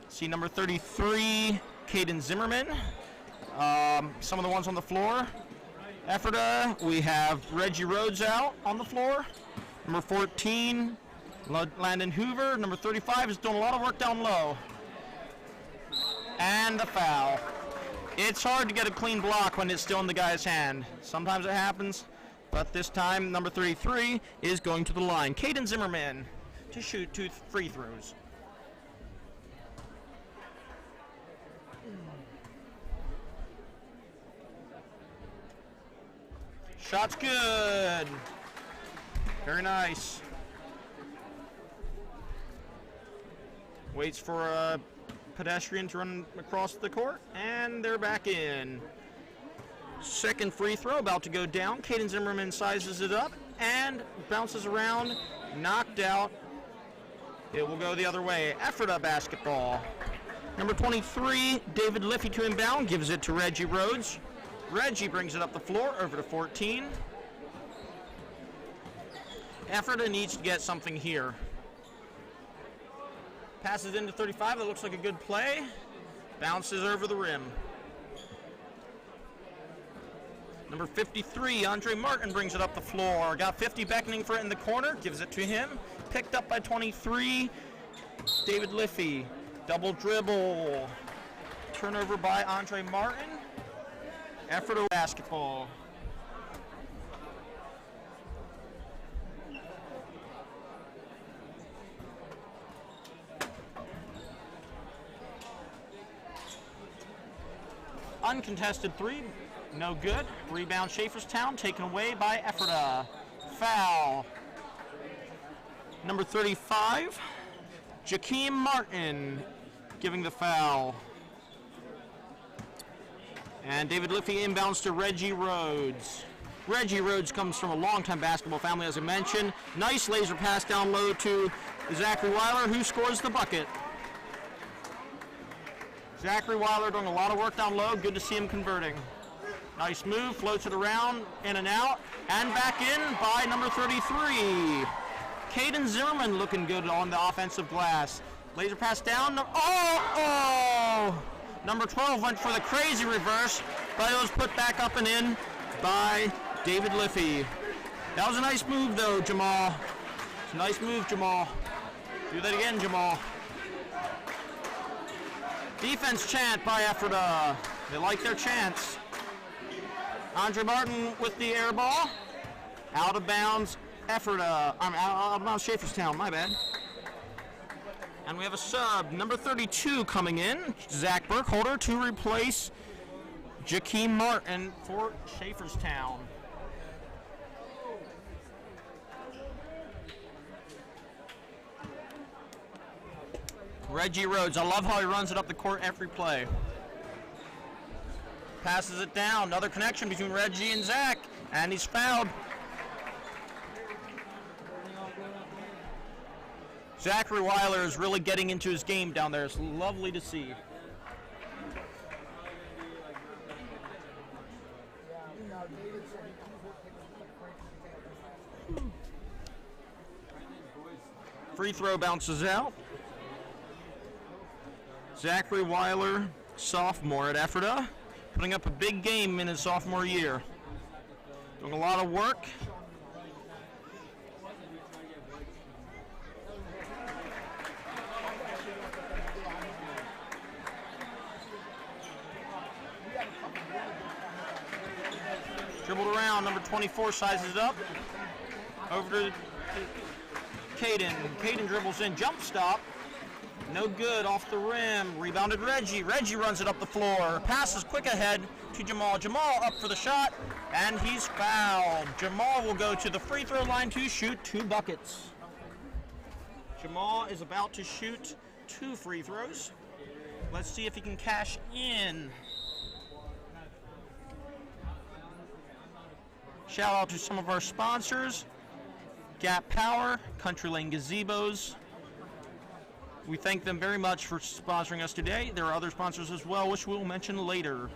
See number 33, Caden Zimmerman. Some of the ones on the floor. Ephrata, we have Reggie Rhodes out on the floor. Number 14, Landon Hoover. Number 35 is doing a lot of work down low. And the foul. It's hard to get a clean block when it's still in the guy's hand. Sometimes it happens, but this time number 33 is going to the line. Caden Zimmerman to shoot 2 free throws. Shot's good. Very nice. Waits for a pedestrian to run across the court, and they're back in. Second free throw about to go down. Caden Zimmerman sizes it up and bounces around, knocked out. It will go the other way. Ephrata basketball. Number 23, David Liffey to inbound, gives it to Reggie Rhodes. Reggie brings it up the floor, over to 14. Ephrata needs to get something here. Passes into 35, that looks like a good play. Bounces over the rim. Number 53, Andre Martin brings it up the floor. Got 50 beckoning for it in the corner, gives it to him. Picked up by 23, David Liffey. Double dribble. Turnover by Andre Martin. Ephrata basketball. Uncontested three, no good. Rebound Schaefferstown, taken away by Ephrata. Foul. Number 35, Jakeem Martin giving the foul. And David Liffey inbounds to Reggie Rhodes. Reggie Rhodes comes from a longtime basketball family, as I mentioned. Nice laser pass down low to Zachary Weiler, who scores the bucket. Zachary Weiler doing a lot of work down low. Good to see him converting. Nice move, floats it around, in and out, and back in by number 33. Caden Zimmerman looking good on the offensive glass. Laser pass down. Oh! Number 12 went for the crazy reverse, but it was put back up and in by David Liffey. That was a nice move, though, Jamal. It's a nice move, Jamal. Do that again, Jamal. Defense chant by Ephrata. They like their chants. Andre Martin with the air ball. Out of bounds, Ephrata. Out of bounds, Schaefferstown, my bad. And we have a sub, number 32 coming in, Zach Burkholder, to replace Jakeem Martin for Schaefferstown. Reggie Rhodes, I love how he runs it up the court every play. Passes it down, another connection between Reggie and Zach, and he's fouled. Zachary Weiler is really getting into his game down there. It's lovely to see. Free throw bounces out. Zachary Weiler, sophomore at Ephrata, putting up a big game in his sophomore year. Doing a lot of work. Dribbled around, number 24 sizes it up. Over to Caden. Caden dribbles in, jump stop. No good, off the rim. Rebounded Reggie. Reggie runs it up the floor. Passes quick ahead to Jamal. Jamal up for the shot, and he's fouled. Jamal will go to the free throw line to shoot 2 buckets. Jamal is about to shoot 2 free throws. Let's see if he can cash in. Shout out to some of our sponsors, Gap Power, Country Lane Gazebos. We thank them very much for sponsoring us today. There are other sponsors as well, which we'll mention later.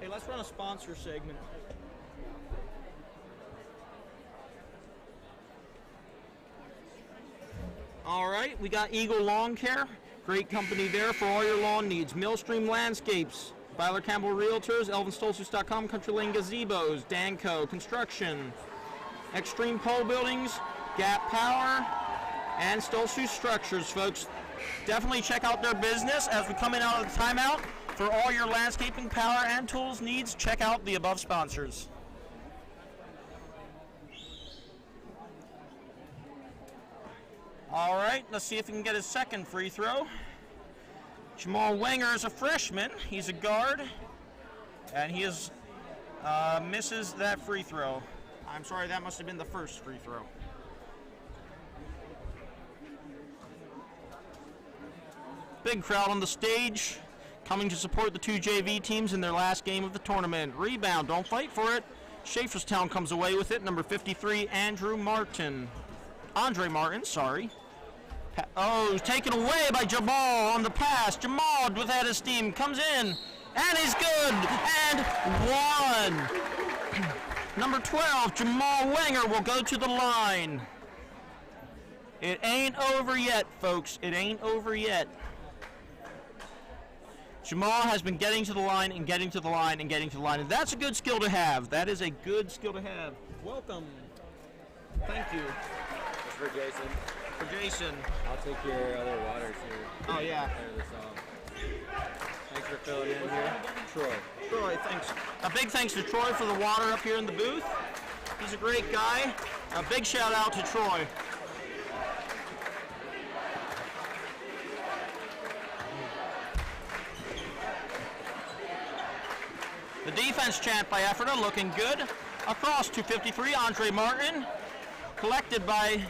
Hey, let's run a sponsor segment. All right, we got Eagle Lawn Care. Great company there for all your lawn needs. Millstream Landscapes. Byler Campbell Realtors, ElvinStolzhus.com, Country Lane Gazebos, Danco Construction, Extreme Pole Buildings, Gap Power, and Stolzhus Structures, folks. Definitely check out their business as we come in out of the timeout. For all your landscaping, power, and tools needs, check out the above sponsors. All right, let's see if he can get his second free throw. Jamal Wenger is a freshman. He's a guard, and he misses that free throw. I'm sorry, that must have been the first free throw. Big crowd on the stage, coming to support the 2 JV teams in their last game of the tournament. Rebound, don't fight for it. Schaefferstown comes away with it. Number 53, Andre Martin, sorry. Taken away by Jamal on the pass. Jamal with head of steam comes in, and he's good, and one. Number 12, Jamal Wenger will go to the line. It ain't over yet, folks. It ain't over yet. Jamal has been getting to the line and getting to the line and getting to the line, and that's a good skill to have. That is a good skill to have. Welcome. Thank you. That's for Jason. For Jason. I'll take your other waters here. Oh, yeah. Clear this off. Thanks for filling in here. Troy, thanks. A big thanks to Troy for the water up here in the booth. He's a great guy. A big shout out to Troy. The defense chant by Ephrata looking good. Across to 53, Andre Martin. Collected by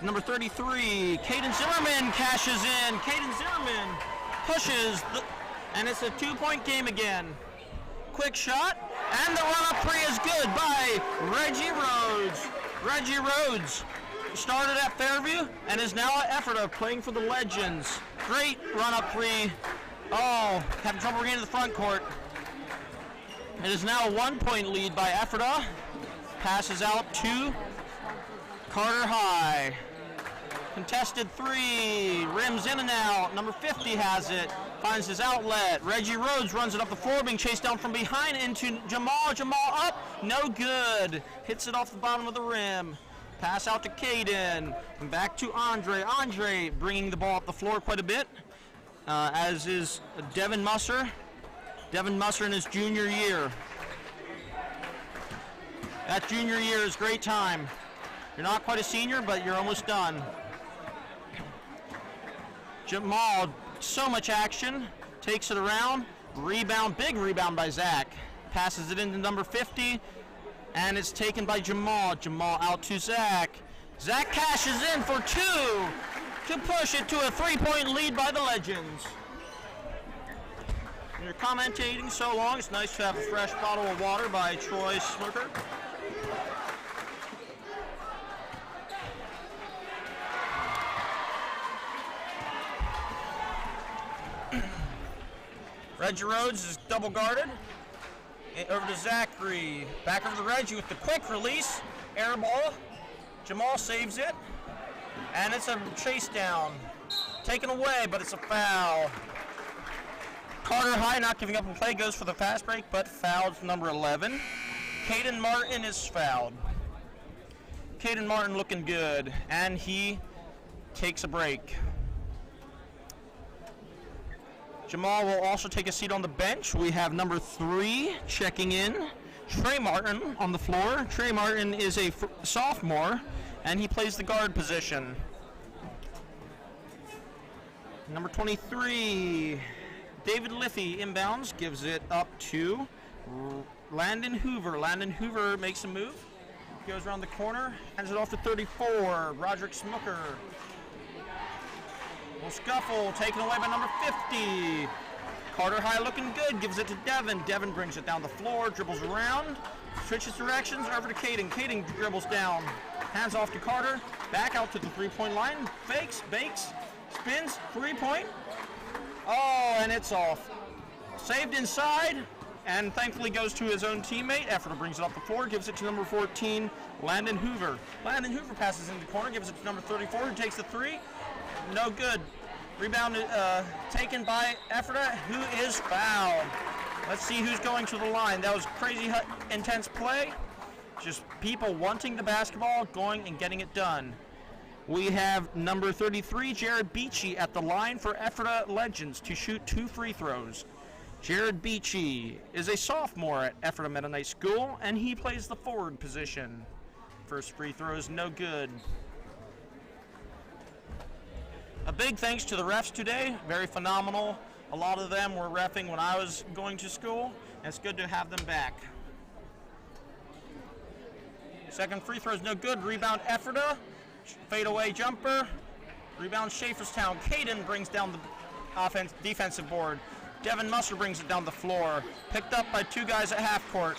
number 33, Caden Zimmerman cashes in. Caden Zimmerman pushes, and it's a 2-point game again. Quick shot, and the run-up three is good by Reggie Rhodes. Reggie Rhodes started at Fairview and is now at Ephrata playing for the Legends. Great run-up three. Oh, having trouble getting to the front court. It is now a 1-point lead by Ephrata. Passes out to Carter High. Contested three, rims in and out. Number 50 has it, finds his outlet. Reggie Rhodes runs it up the floor, being chased down from behind into Jamal. Jamal up, no good. Hits it off the bottom of the rim. Pass out to Caden, and back to Andre. Andre bringing the ball up the floor quite a bit, as is Devin Musser. Devin Musser in his junior year. That junior year is great time. You're not quite a senior, but you're almost done. Jamal, so much action, takes it around, rebound, big rebound by Zach. Passes it into number 50, and it's taken by Jamal. Jamal out to Zach. Zach cashes in for two to push it to a 3-point lead by the Legends. When you're commentating so long, it's nice to have a fresh bottle of water by Troy Smucker. Reggie Rhodes is double guarded. Over to Zachary. Back over to Reggie with the quick release. Air ball. Jamal saves it. And it's a chase down. Taken away, but it's a foul. Carter High not giving up on play, goes for the fast break, but fouled number 11. Caden Martin is fouled. Caden Martin looking good, and he takes a break. Jamal will also take a seat on the bench. We have number 3 checking in, Trey Martin on the floor. Trey Martin is a sophomore, and he plays the guard position. Number 23, David Liffey inbounds, gives it up to Landon Hoover. Landon Hoover makes a move, goes around the corner, hands it off to 34, Roderick Smucker. Little scuffle, taken away by number 50. Carter High looking good, gives it to Devin. Devin brings it down the floor, dribbles around, switches directions, over to Caden. Caden dribbles down, hands off to Carter, back out to the three-point line, fakes, bakes, spins, three-point. Oh, and it's off. Saved inside, and thankfully goes to his own teammate. Ephrata brings it up the floor, gives it to number 14, Landon Hoover. Landon Hoover passes in the corner, gives it to number 34, who takes the three. No good. Rebound taken by Ephrata, who is fouled. Let's see who's going to the line. That was crazy intense play. Just people wanting the basketball, going and getting it done. We have number 33, Jared Beachy, at the line for Ephrata Legends to shoot 2 free throws. Jared Beachy is a sophomore at Ephrata Mennonite School, and he plays the forward position. First free throw is no good. A big thanks to the refs today. Very phenomenal. A lot of them were reffing when I was going to school, and it's good to have them back. Second free throw is no good. Rebound Ephrata. Fadeaway jumper. Rebound Schaefferstown. Caden brings down the defensive board. Devin Musser brings it down the floor. Picked up by 2 guys at half court.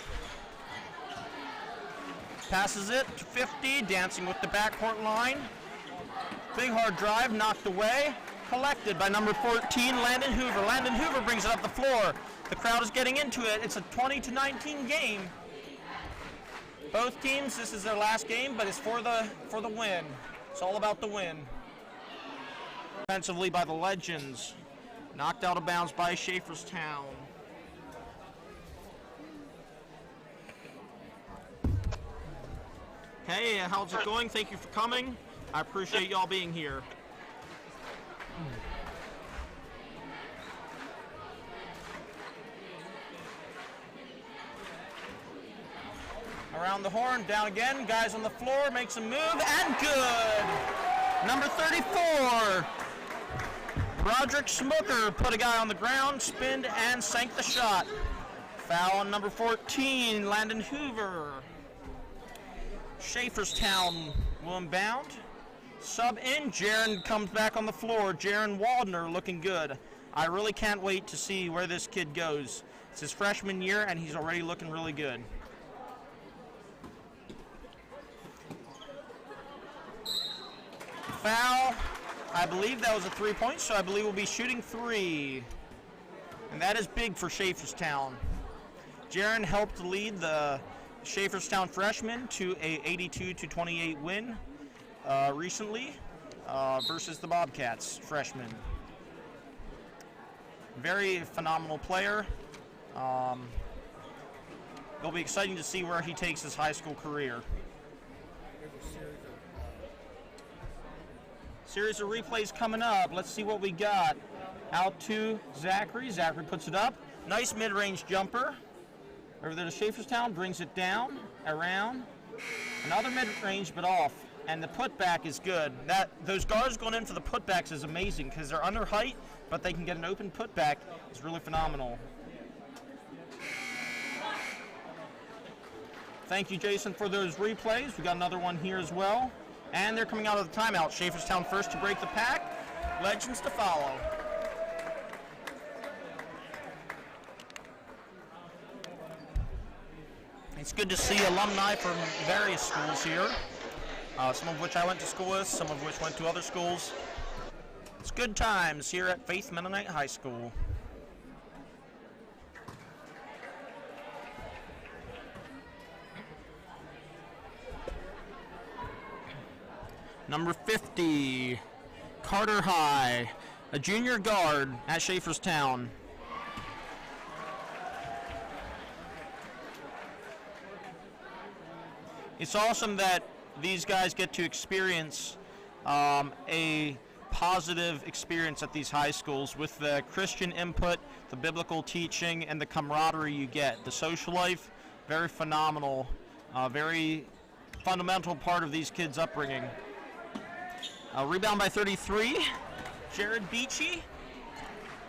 Passes it to 50, dancing with the backcourt line. Big hard drive, knocked away. Collected by number 14, Landon Hoover. Landon Hoover brings it up the floor. The crowd is getting into it. It's a 20-19 game. Both teams, this is their last game, but it's for the win. It's all about the win. Defensively by the Legends. Knocked out of bounds by Schaefferstown. Hey, how's it going? Thank you for coming. I appreciate y'all being here. Around the horn, down again, guys on the floor, makes a move, and good! Number 34, Roderick Smucker put a guy on the ground, spinned, and sank the shot. Foul on number 14, Landon Hoover. Schaefferstown will inbound. Sub in, Jaron comes back on the floor. Jaron Waldner looking good. I really can't wait to see where this kid goes. It's his freshman year, and he's already looking really good. Foul. I believe that was a 3-point, so I believe we'll be shooting 3. And that is big for Schaefferstown. Jaron helped lead the Schaefferstown freshmen to a 82-28 win recently versus the Bobcats freshmen. Very phenomenal player. It'll be exciting to see where he takes his high school career. Series of replays coming up. Let's see what we got. Out to Zachary. Zachary puts it up. Nice mid-range jumper. Over there to Schaefferstown, brings it down, around. Another mid-range, but off. And the putback is good. Those guards going in for the putbacks is amazing because they're under height, but they can get an open putback. It's really phenomenal. Thank you, Jason, for those replays. We got another one here as well. And they're coming out of the timeout. Schaefferstown first to break the pack. Legends to follow. It's good to see alumni from various schools here. Some of which I went to school with, some of which went to other schools. It's good times here at Faith Mennonite High School. Number 50, Carter High, a junior guard at Schaefferstown. It's awesome that these guys get to experience a positive experience at these high schools with the Christian input, the biblical teaching, and the camaraderie you get. The social life, very phenomenal, very fundamental part of these kids' upbringing. Rebound by 33, Jared Beachy.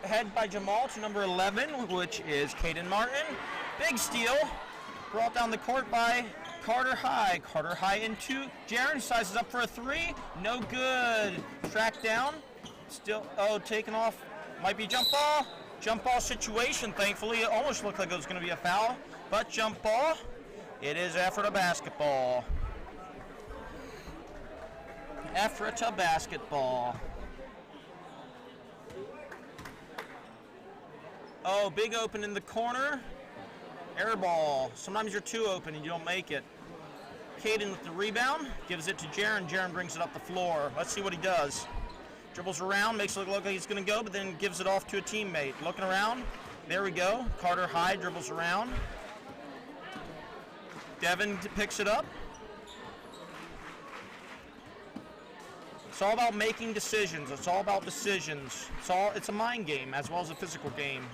Ahead by Jamal to number 11, which is Caden Martin. Big steal, brought down the court by Carter High. Carter High into Jaron, sizes up for a 3. No good. Tracked down. Still, taken off. Might be jump ball. Jump ball situation, thankfully. It almost looked like it was going to be a foul, but jump ball. It is Ephrata basketball. Ephrata basketball. Oh, big open in the corner. Air ball. Sometimes you're too open and you don't make it. Caden with the rebound. Gives it to Jaron. Jaron brings it up the floor. Let's see what he does. Dribbles around. Makes it look like he's going to go, but then gives it off to a teammate. Looking around. There we go. Carter High dribbles around. Devin picks it up. It's all about making decisions. It's all about decisions. It's a mind game as well as a physical game.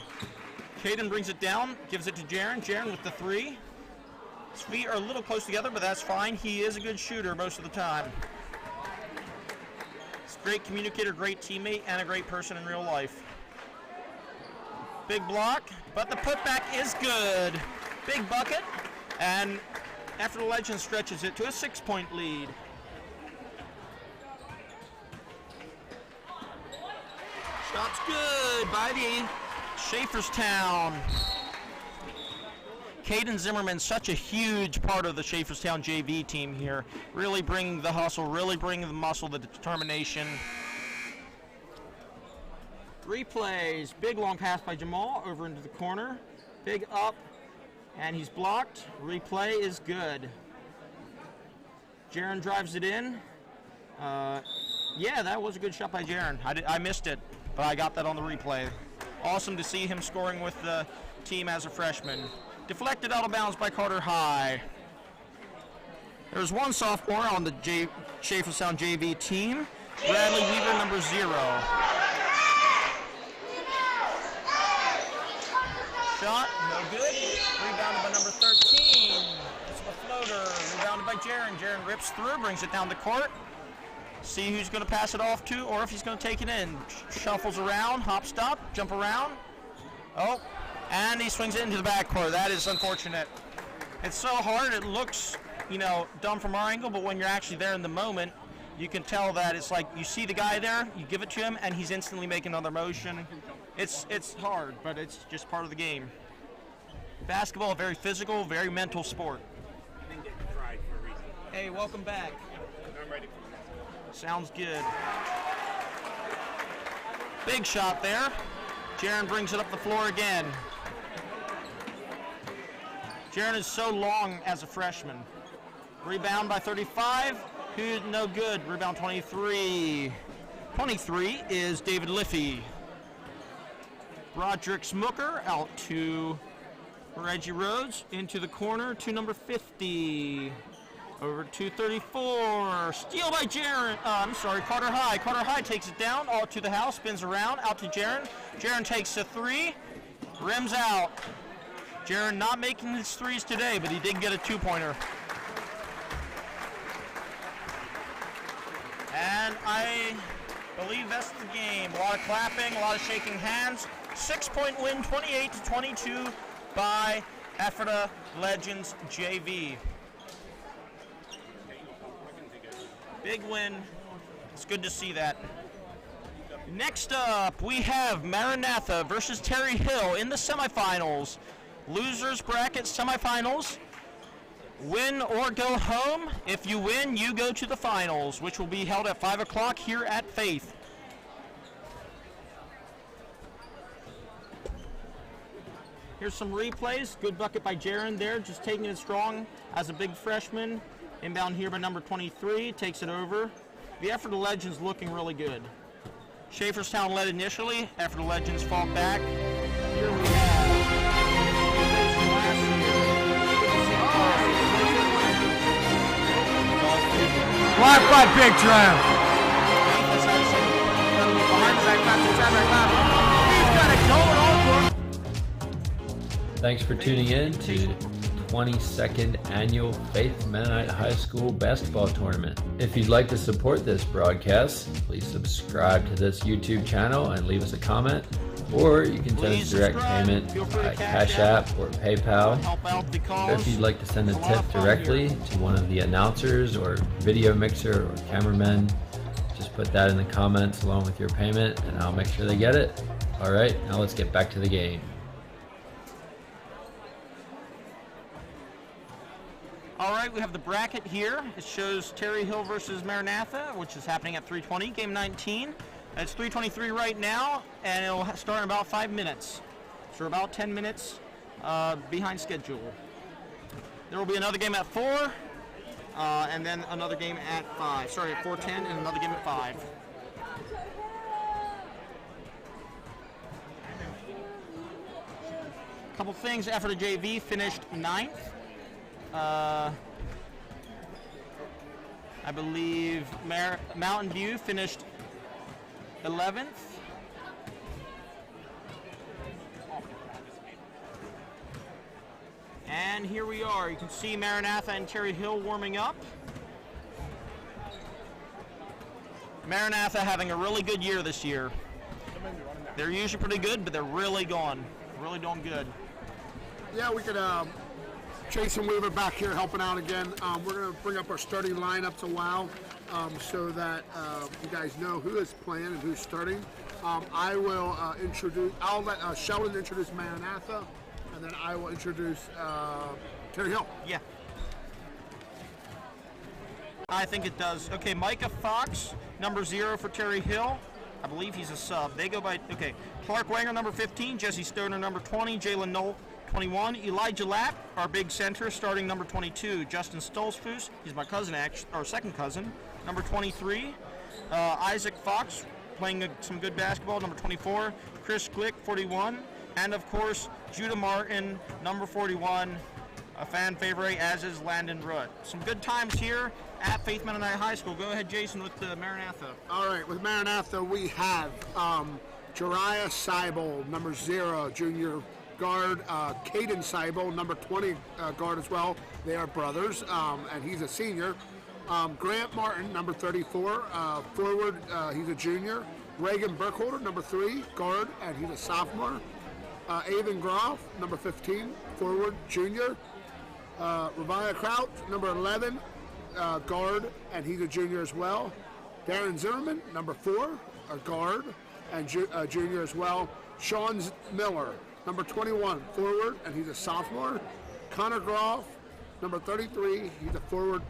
Caden brings it down, gives it to Jaron. Jaron with the three. His feet are a little close together, but that's fine. He is a good shooter most of the time. He's a great communicator, great teammate, and a great person in real life. Big block, but the putback is good. Big bucket, and Ephrata Legends stretches it to a 6-point lead. Shot's good by the Schaefferstown. Caden Zimmerman, such a huge part of the Schaefferstown JV team here. Really bringing the hustle, really bringing the muscle, the determination. Replays, big long pass by Jamal over into the corner. Big up, and he's blocked. Replay is good. Jaron drives it in. Yeah, that was a good shot by Jaron. I missed it, but I got that on the replay. Awesome to see him scoring with the team as a freshman. Deflected out of bounds by Carter High. There's one sophomore on the Schaefferstown JV team, Bradley Weaver, number 0. Shot, no good. Rebounded by number 13. It's a floater. Rebounded by Jaron. Jaron rips through, brings it down the court. See who's going to pass it off to or if he's going to take it in. Shuffles around, hop, stop, jump around. Oh, and he swings it into the backcourt. That is unfortunate. It's so hard. It looks, dumb from our angle, but when you're actually there in the moment, you can tell that it's like you see the guy there, you give it to him, and he's instantly making another motion. It's hard, but it's just part of the game. Basketball, a very physical, very mental sport. Hey, welcome back. I'm ready. Sounds good. Big shot there. Jaron brings it up the floor again. Jaron is so long as a freshman. Rebound by 35. Who's no good? Rebound 23. 23 is David Liffey. Roderick Smooker out to Reggie Rhodes into the corner to number 50. Over to 34. Steal by Jaron. Carter High. Carter High takes it down, all to the house, spins around, out to Jaron. Jaron takes a 3, rims out. Jaron not making his threes today, but he did get a 2-pointer. And I believe that's the game. A lot of clapping, a lot of shaking hands. 6-point win, 28-22 by Ephrata Legends JV. Big win. It's good to see that. Next up, we have Maranatha versus Terre in the semifinals. Losers bracket semifinals. Win or go home. If you win, you go to the finals, which will be held at 5 o'clock here at Faith. Here's some replays. Good bucket by Jaron there, just taking it strong as a big freshman. Inbound here by number 23, takes it over. The Ephrata Legends looking really good. Schaefferstown led initially, Ephrata Legends fought back. Here we have Blocked by Big Trout. Thanks for tuning in to 22nd Annual Faith Mennonite High School Basketball Tournament. If you'd like to support this broadcast, please subscribe to this YouTube channel and leave us a comment, or you can send us direct payment by Cash App or PayPal. Or if you'd like to send a tip directly to one of the announcers or video mixer or cameraman, just put that in the comments along with your payment and I'll make sure they get it. All right, now let's get back to the game. All right, we have the bracket here. It shows Terre versus Maranatha, which is happening at 3:20, game 19. It's 3:23 right now, and it'll start in about 5 minutes. So we're about 10 minutes behind schedule. There will be another game at 4, and then another game at 5. Sorry, at 4:10, and another game at 5. Couple things, Ephrata JV finished 9th. I believe Mountain View finished 11th. And here we are. You can see Maranatha and Terre Hill warming up. Maranatha having a really good year this year. They're usually pretty good, but they're really doing good. Yeah, we could, Jason Weaver back here helping out again. We're going to bring up our starting lineups a while so that you guys know who is playing and who's starting. I'll let Sheldon introduce Maranatha, and then I will introduce Terre Hill. Yeah. I think it does. Okay, Micah Fox, number 0 for Terre Hill. I believe he's a sub. They go by, okay, Clark Wanger, number 15, Jesse Stoner, number 20, Jalen Knoll, 21, Elijah Lapp, our big center, starting number 22, Justin Stolzfus, he's my cousin, our second cousin, number 23, Isaac Fox, playing some good basketball, number 24, Chris Glick, 41, and of course, Judah Martin, number 41, a fan favorite, as is Landon Rutt. Some good times here at Faith Mennonite High School. Go ahead, Jason, with Maranatha. All right, with Maranatha, we have Jariah Seibel, number 0, junior guard. Caden Seibel, number 20 guard as well. They are brothers, and he's a senior. Grant Martin, number 34, forward. He's a junior. Reagan Burkholder, number 3, guard, and he's a sophomore. Avon Groff, number 15, forward, junior. Raviah Kraut, number 11, guard, and he's a junior as well. Darren Zimmerman, number 4, a guard, and junior as well. Sean Miller, number 21, forward, and he's a sophomore. Connor Groff, number 33, he's a forward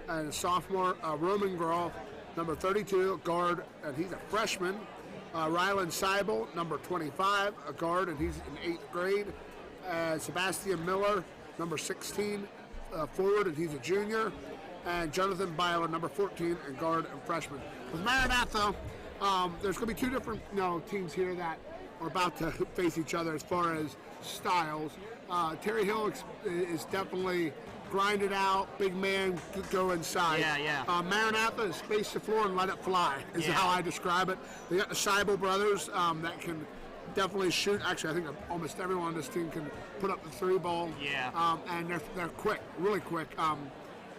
and a sophomore. Roman Groff, number 32, guard, and he's a freshman. Rylan Seibel, number 25, a guard, and he's in 8th grade. Sebastian Miller, number 16, forward, and he's a junior. And Jonathan Byler, number 14, and guard and freshman. With Maranatha, there's going to be 2 different teams here that are about to face each other as far as styles. Terre Hill is definitely grind it out, big man, go inside. Yeah. Maranatha is space the floor and let it fly, is how I describe it. They got the Seibel brothers that can definitely shoot. Actually, I think almost everyone on this team can put up the 3 ball. Yeah. And they're quick, really quick.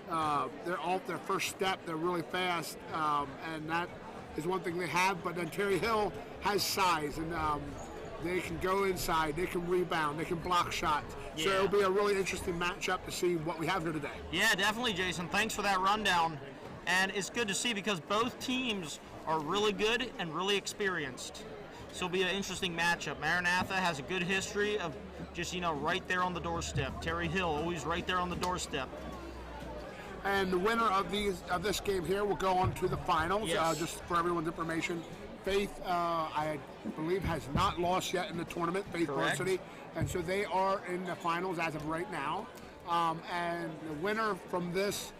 They're off their first step. They're really fast, and that is one thing they have. But then Terre Hill has size, and they can go inside. They can rebound. They can block shots. Yeah. So it'll be a really interesting matchup to see what we have here today. Yeah, definitely, Jason. Thanks for that rundown. And it's good to see because both teams are really good and really experienced. So it'll be an interesting matchup. Maranatha has a good history of just, right there on the doorstep. Terre Hill, always right there on the doorstep. And the winner of this game here will go on to the finals. Yes. Just for everyone's information, Faith, I believe, has not lost yet in the tournament, Faith Varsity, and so they are in the finals as of right now. And the winner from this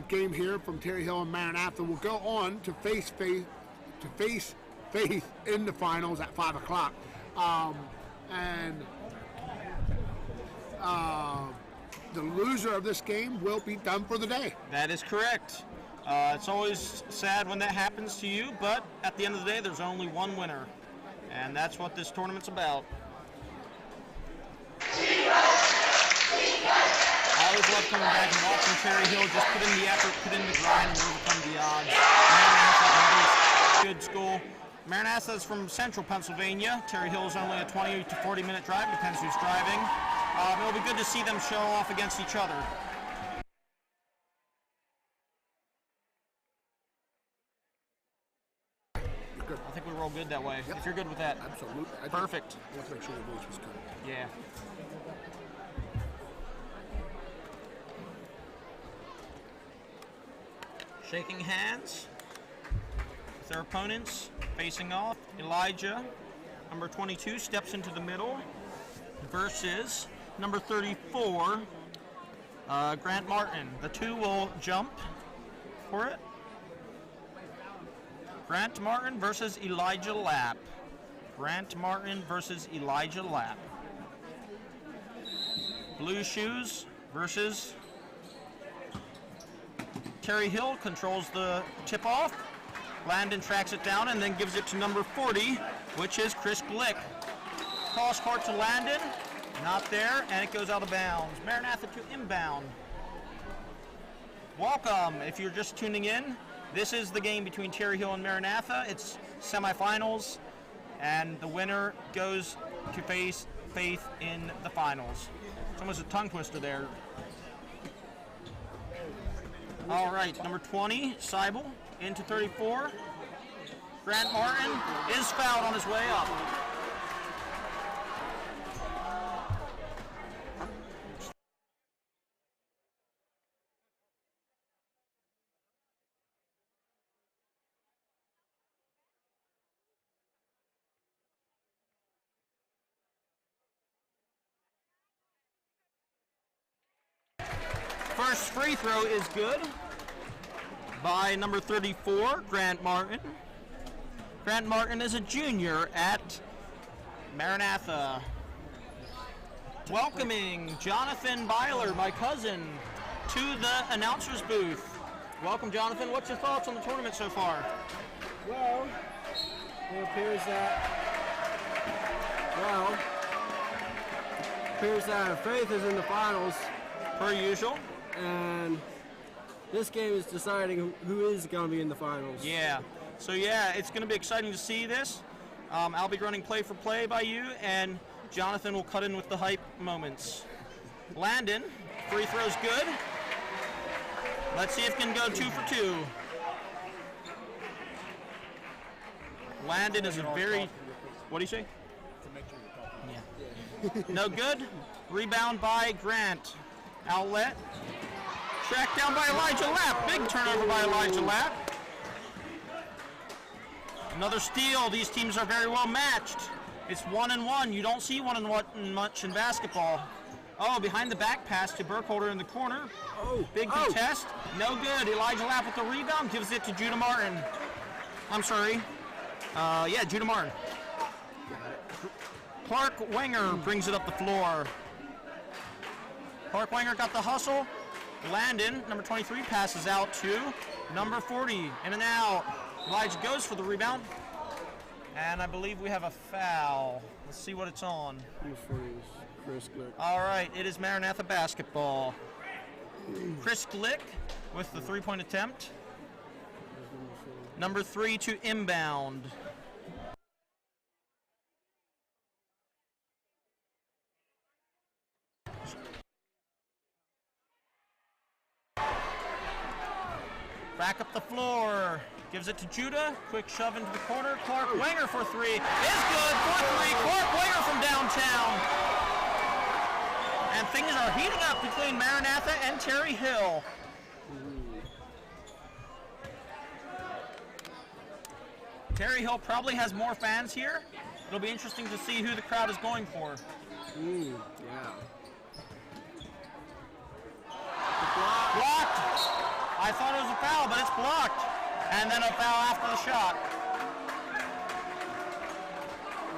game here, from Terre Hill and Maranatha, will go on to face Faith in the finals at 5 o'clock. The loser of this game will be done for the day. That is correct. It's always sad when that happens to you, but at the end of the day, there's only one winner. And that's what this tournament's about. I always love coming back and watching Terre Hill just put in the effort, put in the grind, and overcome the odds. Maranatha, good school. Maranatha is from central Pennsylvania. Terre Hill is only a 20 to 40-minute drive, depends who's driving. It'll be good to see them show off against each other. Good. I think we roll good that way. Yep. If you're good with that. Absolutely. Perfect. I want to make sure the voice was good. Yeah. Shaking hands with their opponents, facing off. Elijah, number 22, steps into the middle versus number 34, Grant Martin. The 2 will jump for it. Grant Martin versus Elijah Lapp. Grant Martin versus Elijah Lapp. Blue Shoes versus Terry Hill controls the tip-off. Landon tracks it down and then gives it to number 40, which is Chris Glick. Cross court to Landon, not there, and it goes out of bounds. Maranatha to inbound. Welcome, if you're just tuning in. This is the game between Terre Hill and Maranatha. It's semifinals, and the winner goes to face Faith in the finals. It's almost a tongue twister there. All right, number 20, Seibel, into 34. Grant Martin is fouled on his way up. First free throw is good by number 34, Grant Martin. Grant Martin is a junior at Maranatha. Welcoming Jonathan Byler, my cousin, to the announcer's booth. Welcome, Jonathan. What's your thoughts on the tournament so far? Well, it appears that Faith is in the finals. Per usual. And this game is deciding who is going to be in the finals. Yeah. So yeah, it's going to be exciting to see this. I'll be running play-for-play by you, and Jonathan will cut in with the hype moments. Landon, free throw's good. Let's see if he can go 2 for 2. Landon is a very, what do you say? Yeah. No good. Rebound by Grant. Outlet. Tracked down by Elijah Lapp. Big turnover by Elijah Lapp. Another steal. These teams are very well matched. It's 1-1. You don't see 1-1 much in basketball. Oh, behind the back pass to Burkholder in the corner. Oh, big contest. No good. Elijah Lapp with the rebound. Gives it to Judah Martin. I'm sorry. Yeah, Judah Martin. Clark Wenger brings it up the floor. Clark Wenger got the hustle. Landon, number 23, passes out to number 40. In and out. Elijah goes for the rebound. And I believe we have a foul. Let's see what it's on. Chris Glick. All right, it is Maranatha basketball. Chris Glick with the three-point attempt. Number 3 to inbound. Back up the floor. Gives it to Judah. Quick shove into the corner. Clark Wenger for 3. Is good for 3. Clark Wenger from downtown. And things are heating up between Maranatha and Terre Hill. Terre Hill probably has more fans here. It'll be interesting to see who the crowd is going for. Yeah. Blocked. I thought it was a foul, but it's blocked. And then a foul after the shot.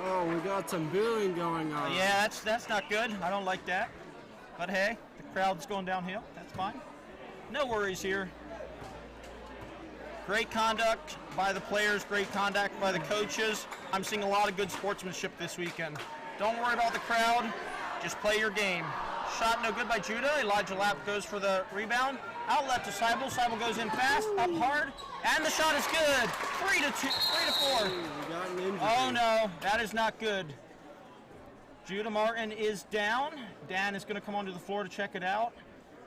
Oh, we got some booing going on. Yeah, that's not good. I don't like that. But hey, the crowd's going downhill. That's fine. No worries here. Great conduct by the players, great conduct by the coaches. I'm seeing a lot of good sportsmanship this weekend. Don't worry about the crowd. Just play your game. Shot no good by Judah. Elijah Lapp goes for the rebound. Outlet to Seibel. Seibel goes in fast, up hard, and the shot is good. 3 to 4. Oh no, that is not good. Judah Martin is down. Dan is going to come onto the floor to check it out.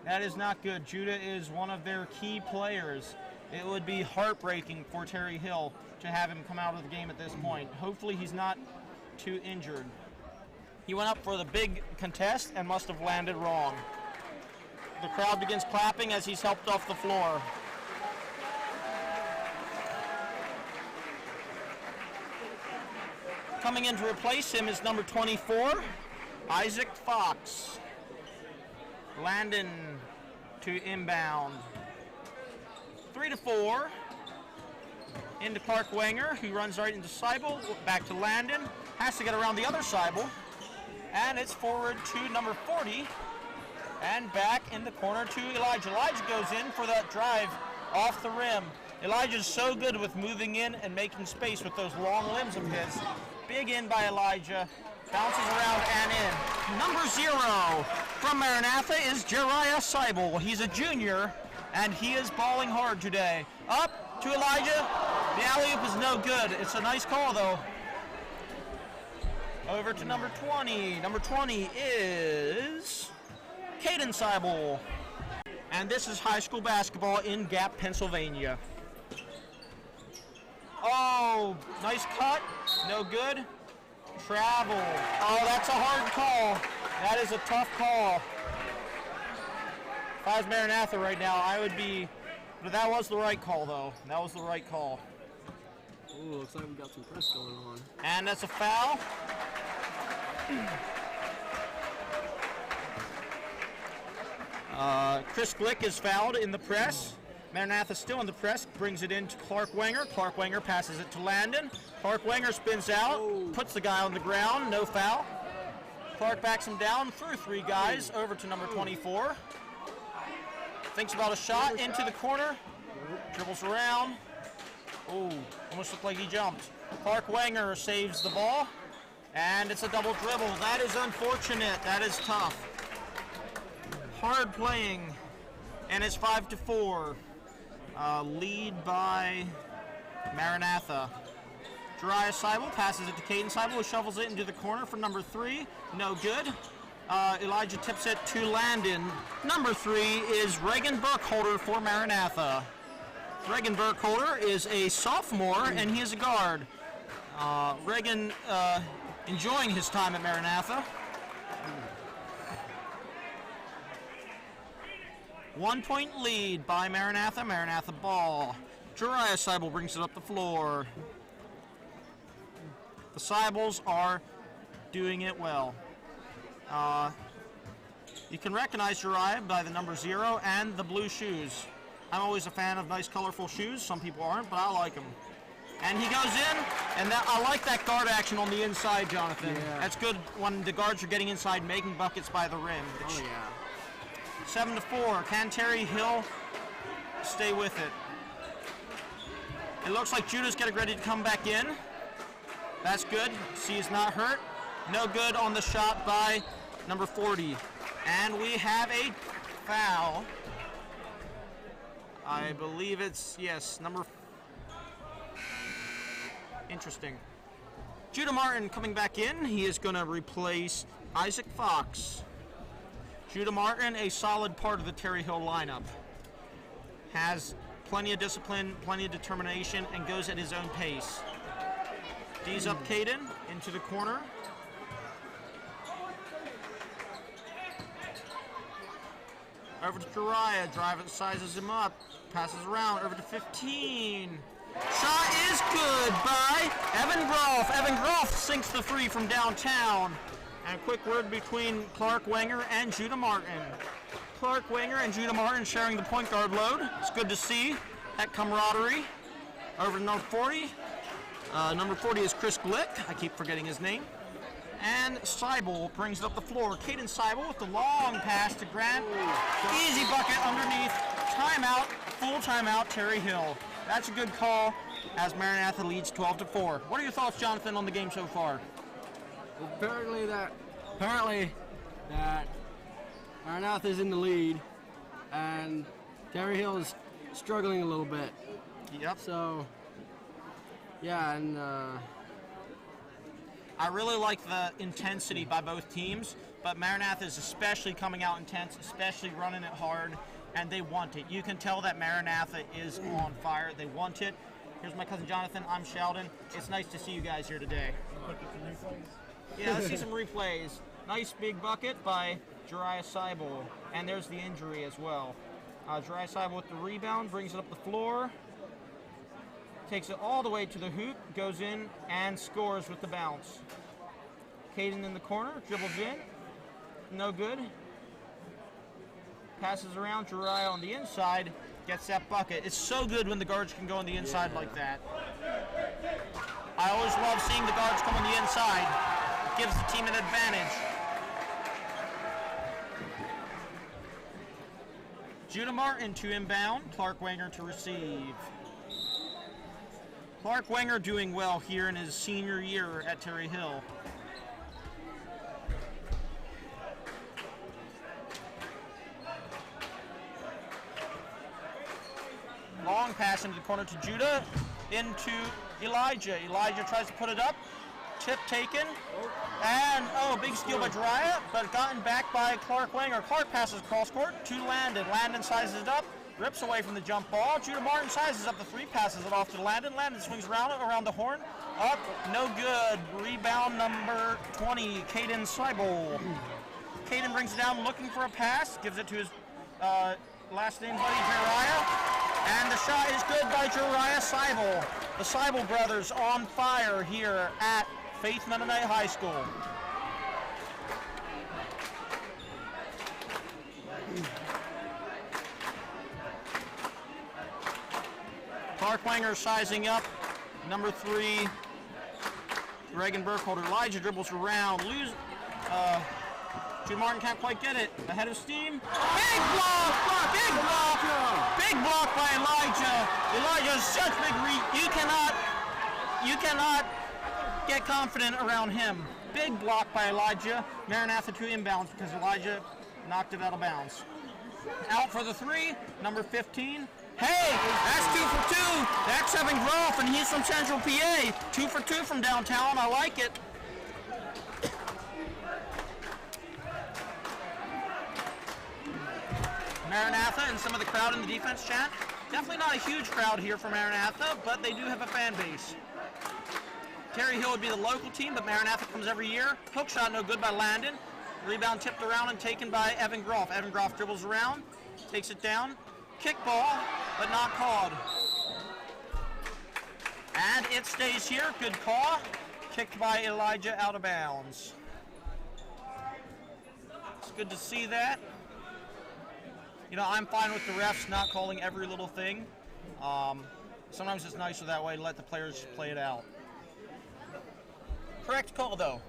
That is not good. Judah is one of their key players. It would be heartbreaking for Terre Hill to have him come out of the game at this point. Hopefully he's not too injured. He went up for the big contest and must have landed wrong. The crowd begins clapping as he's helped off the floor. Coming in to replace him is number 24, Isaac Fox. Landon to inbound. 3 to 4. Into Clark Wenger, who runs right into Seibel. Back to Landon. Has to get around the other Seibel. And it's forward to number 40, And back in the corner to Elijah. Elijah goes in for that drive off the rim. Elijah's so good with moving in and making space with those long limbs of his. Big in by Elijah. Bounces around and in. Number 0 from Maranatha is Jeriah Seibel. He's a junior, and he is balling hard today. Up to Elijah. The alley-oop is no good. It's a nice call, though. Over to number 20. Number 20 is Caden Seibel. And this is high school basketball in Gap, Pennsylvania. Oh, nice cut. No good. Travel. Oh, that's a hard call. That is a tough call. If I was Maranatha right now, I would be... But that was the right call, though. That was the right call. Ooh, looks like we got some press going on. And that's a foul. Chris Glick is fouled in the press. Maranatha still in the press, brings it in to Clark Wenger. Clark Wenger passes it to Landon. Clark Wenger spins out, puts the guy on the ground, no foul. Clark backs him down through 3 guys, over to number 24. Thinks about a shot, into the corner, dribbles around. Oh, almost looked like he jumped. Clark Wenger saves the ball, and it's a double dribble. That is unfortunate, that is tough. Hard playing, and it's 5-4. Lead by Maranatha. Jeriah Seibel passes it to Caden Seibel, who shovels it into the corner for number 3. No good. Elijah tips it to Landon. Number 3 is Reagan Burkholder for Maranatha. Reagan Burkholder is a sophomore, and he is a guard. Reagan enjoying his time at Maranatha. 1-point lead by Maranatha. Maranatha ball. Jeriah Seibel brings it up the floor. The Seibels are doing it well. You can recognize Jeriah by the number 0 and the blue shoes. I'm always a fan of nice, colorful shoes. Some people aren't, but I like them. And he goes in, and I like that guard action on the inside, Jonathan. Yeah. That's good when the guards are getting inside, making buckets by the rim. Oh, yeah. 7-4. Can Terry Hill stay with it? It looks like Judah's getting ready to come back in. That's good. See, he's not hurt. No good on the shot by number 40. And we have a foul. I believe it's, yes, interesting. Judah Martin coming back in. He is going to replace Isaac Fox. Judah Martin, a solid part of the Terry Hill lineup. Has plenty of discipline, plenty of determination, and goes at his own pace. D's up Caden into the corner. Over to Jeriah, sizes him up, passes around, over to 15. Shot is good by Evan Groff. Evan Groff sinks the 3 from downtown. And a quick word between Clark Wenger and Judah Martin. Clark Wenger and Judah Martin sharing the point guard load. It's good to see that camaraderie. Over to number 40. Number 40 is Chris Glick. I keep forgetting his name. And Seibel brings it up the floor. Caden Seibel with the long pass to Grant. Easy bucket underneath. Timeout, full timeout, Terry Hill. That's a good call as Maranatha leads 12-4. What are your thoughts, Jonathan, on the game so far? Apparently that Maranatha is in the lead, and Terry Hill is struggling a little bit. Yep. So, yeah, and I really like the intensity by both teams, but Maranatha is especially coming out intense, especially running it hard, and they want it. You can tell that Maranatha is on fire. They want it. Here's my cousin Jonathan. I'm Sheldon. It's nice to see you guys here today. Yeah, let's see some replays. Nice big bucket by Jeriah Seibel, and there's the injury as well. Jeriah Seibel with the rebound, brings it up the floor, takes it all the way to the hoop, goes in, and scores with the bounce. Caden in the corner, dribbles in, no good. Passes around, Jeriah on the inside, gets that bucket. It's so good when the guards can go on the inside like that. I always love seeing the guards come on the inside. It gives the team an advantage. Judah Martin to inbound, Clark Wenger to receive. Clark Wenger doing well here in his senior year at Terre Hill. Long pass into the corner to Judah, into Elijah. Elijah tries to put it up. Tip taken. And, big steal by Jariah, but gotten back by Clark Wenger. Clark passes cross court to Landon. Landon sizes it up, rips away from the jump ball. Judah Martin sizes up the three, passes it off to Landon. Landon swings around the horn. Up, no good. Rebound number 20, Caden Seibel. Caden brings it down looking for a pass, gives it to his last name buddy, Jariah. And the shot is good by Jariah Seibel. The Seibel brothers on fire here at Faith Mennonite High School. Clark Wenger sizing up. Number 3, Reagan Burkholder. Elijah dribbles around. Judah Martin can't quite get it. Ahead of steam. Big block! Big block! Big block by Elijah. Elijah's such big reach. You cannot get confident around him. Big block by Elijah. Maranatha to inbounds because Elijah knocked it out of bounds. Out for the 3, number 15. Hey, that's 2 for 2. That's Evan Groff, and he's from Central PA. 2 for 2 from downtown. I like it. Maranatha and some of the crowd in the defense chat. Definitely not a huge crowd here for Maranatha, but they do have a fan base. Terre Hill would be the local team, but Maranatha comes every year. Hook shot no good by Landon. Rebound tipped around and taken by Evan Groff. Evan Groff dribbles around, takes it down. Kick ball, but not called. And it stays here. Good call. Kicked by Elijah out of bounds. It's good to see that. You know, I'm fine with the refs not calling every little thing. Sometimes it's nicer that way to let the players play it out. Correct call, though.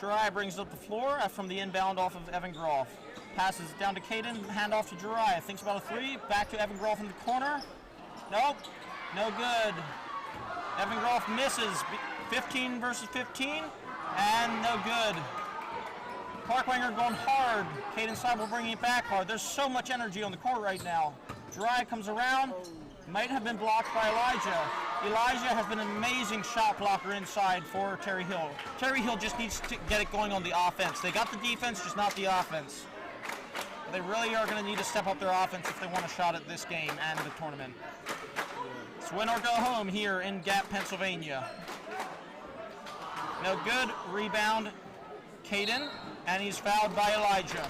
Jariah brings it up the floor from the inbound off of Evan Groff. Passes it down to Caden, hand off to Jariah. Thinks about a 3, back to Evan Groff in the corner. Nope, no good. Evan Groff misses, 15 versus 15, and no good. Clark Wenger going hard. Caden Seibel bringing it back hard. There's so much energy on the court right now. Jariah comes around, might have been blocked by Elijah. Elijah has been an amazing shot blocker inside for Terre Hill. Terre Hill just needs to get it going on the offense. They got the defense, just not the offense. They really are going to need to step up their offense if they want a shot at this game and the tournament. It's win or go home here in Gap, Pennsylvania. No good. Rebound, Caden, and he's fouled by Elijah.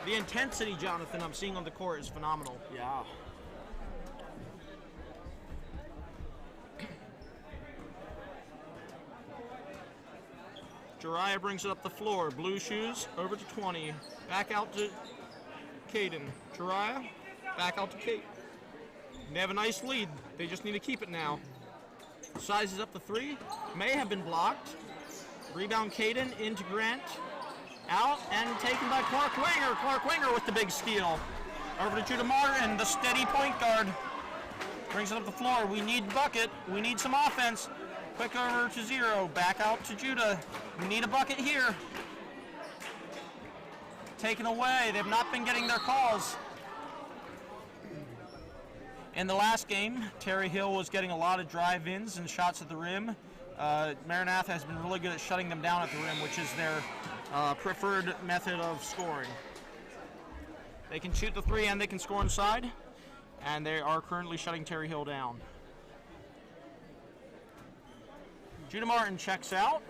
The intensity, Jonathan, I'm seeing on the court is phenomenal. Yeah. Jariah brings it up the floor. Blue shoes over to 20. Back out to Caden. Jariah, back out to Kate. They have a nice lead. They just need to keep it now. Sizes up the 3. May have been blocked. Rebound Caden into Grant. Out and taken by Clark Wenger. Clark Wenger with the big steal. Over to Judah Martin, the steady point guard. Brings it up the floor. We need bucket. We need some offense. Quick over to 0. Back out to Judah. We need a bucket here. Taken away. They've not been getting their calls. In the last game, Terre Hill was getting a lot of drive-ins and shots at the rim. Maranatha has been really good at shutting them down at the rim, which is their preferred method of scoring. They can shoot the 3 and they can score inside, and they are currently shutting Terre Hill down. Judah Martin checks out.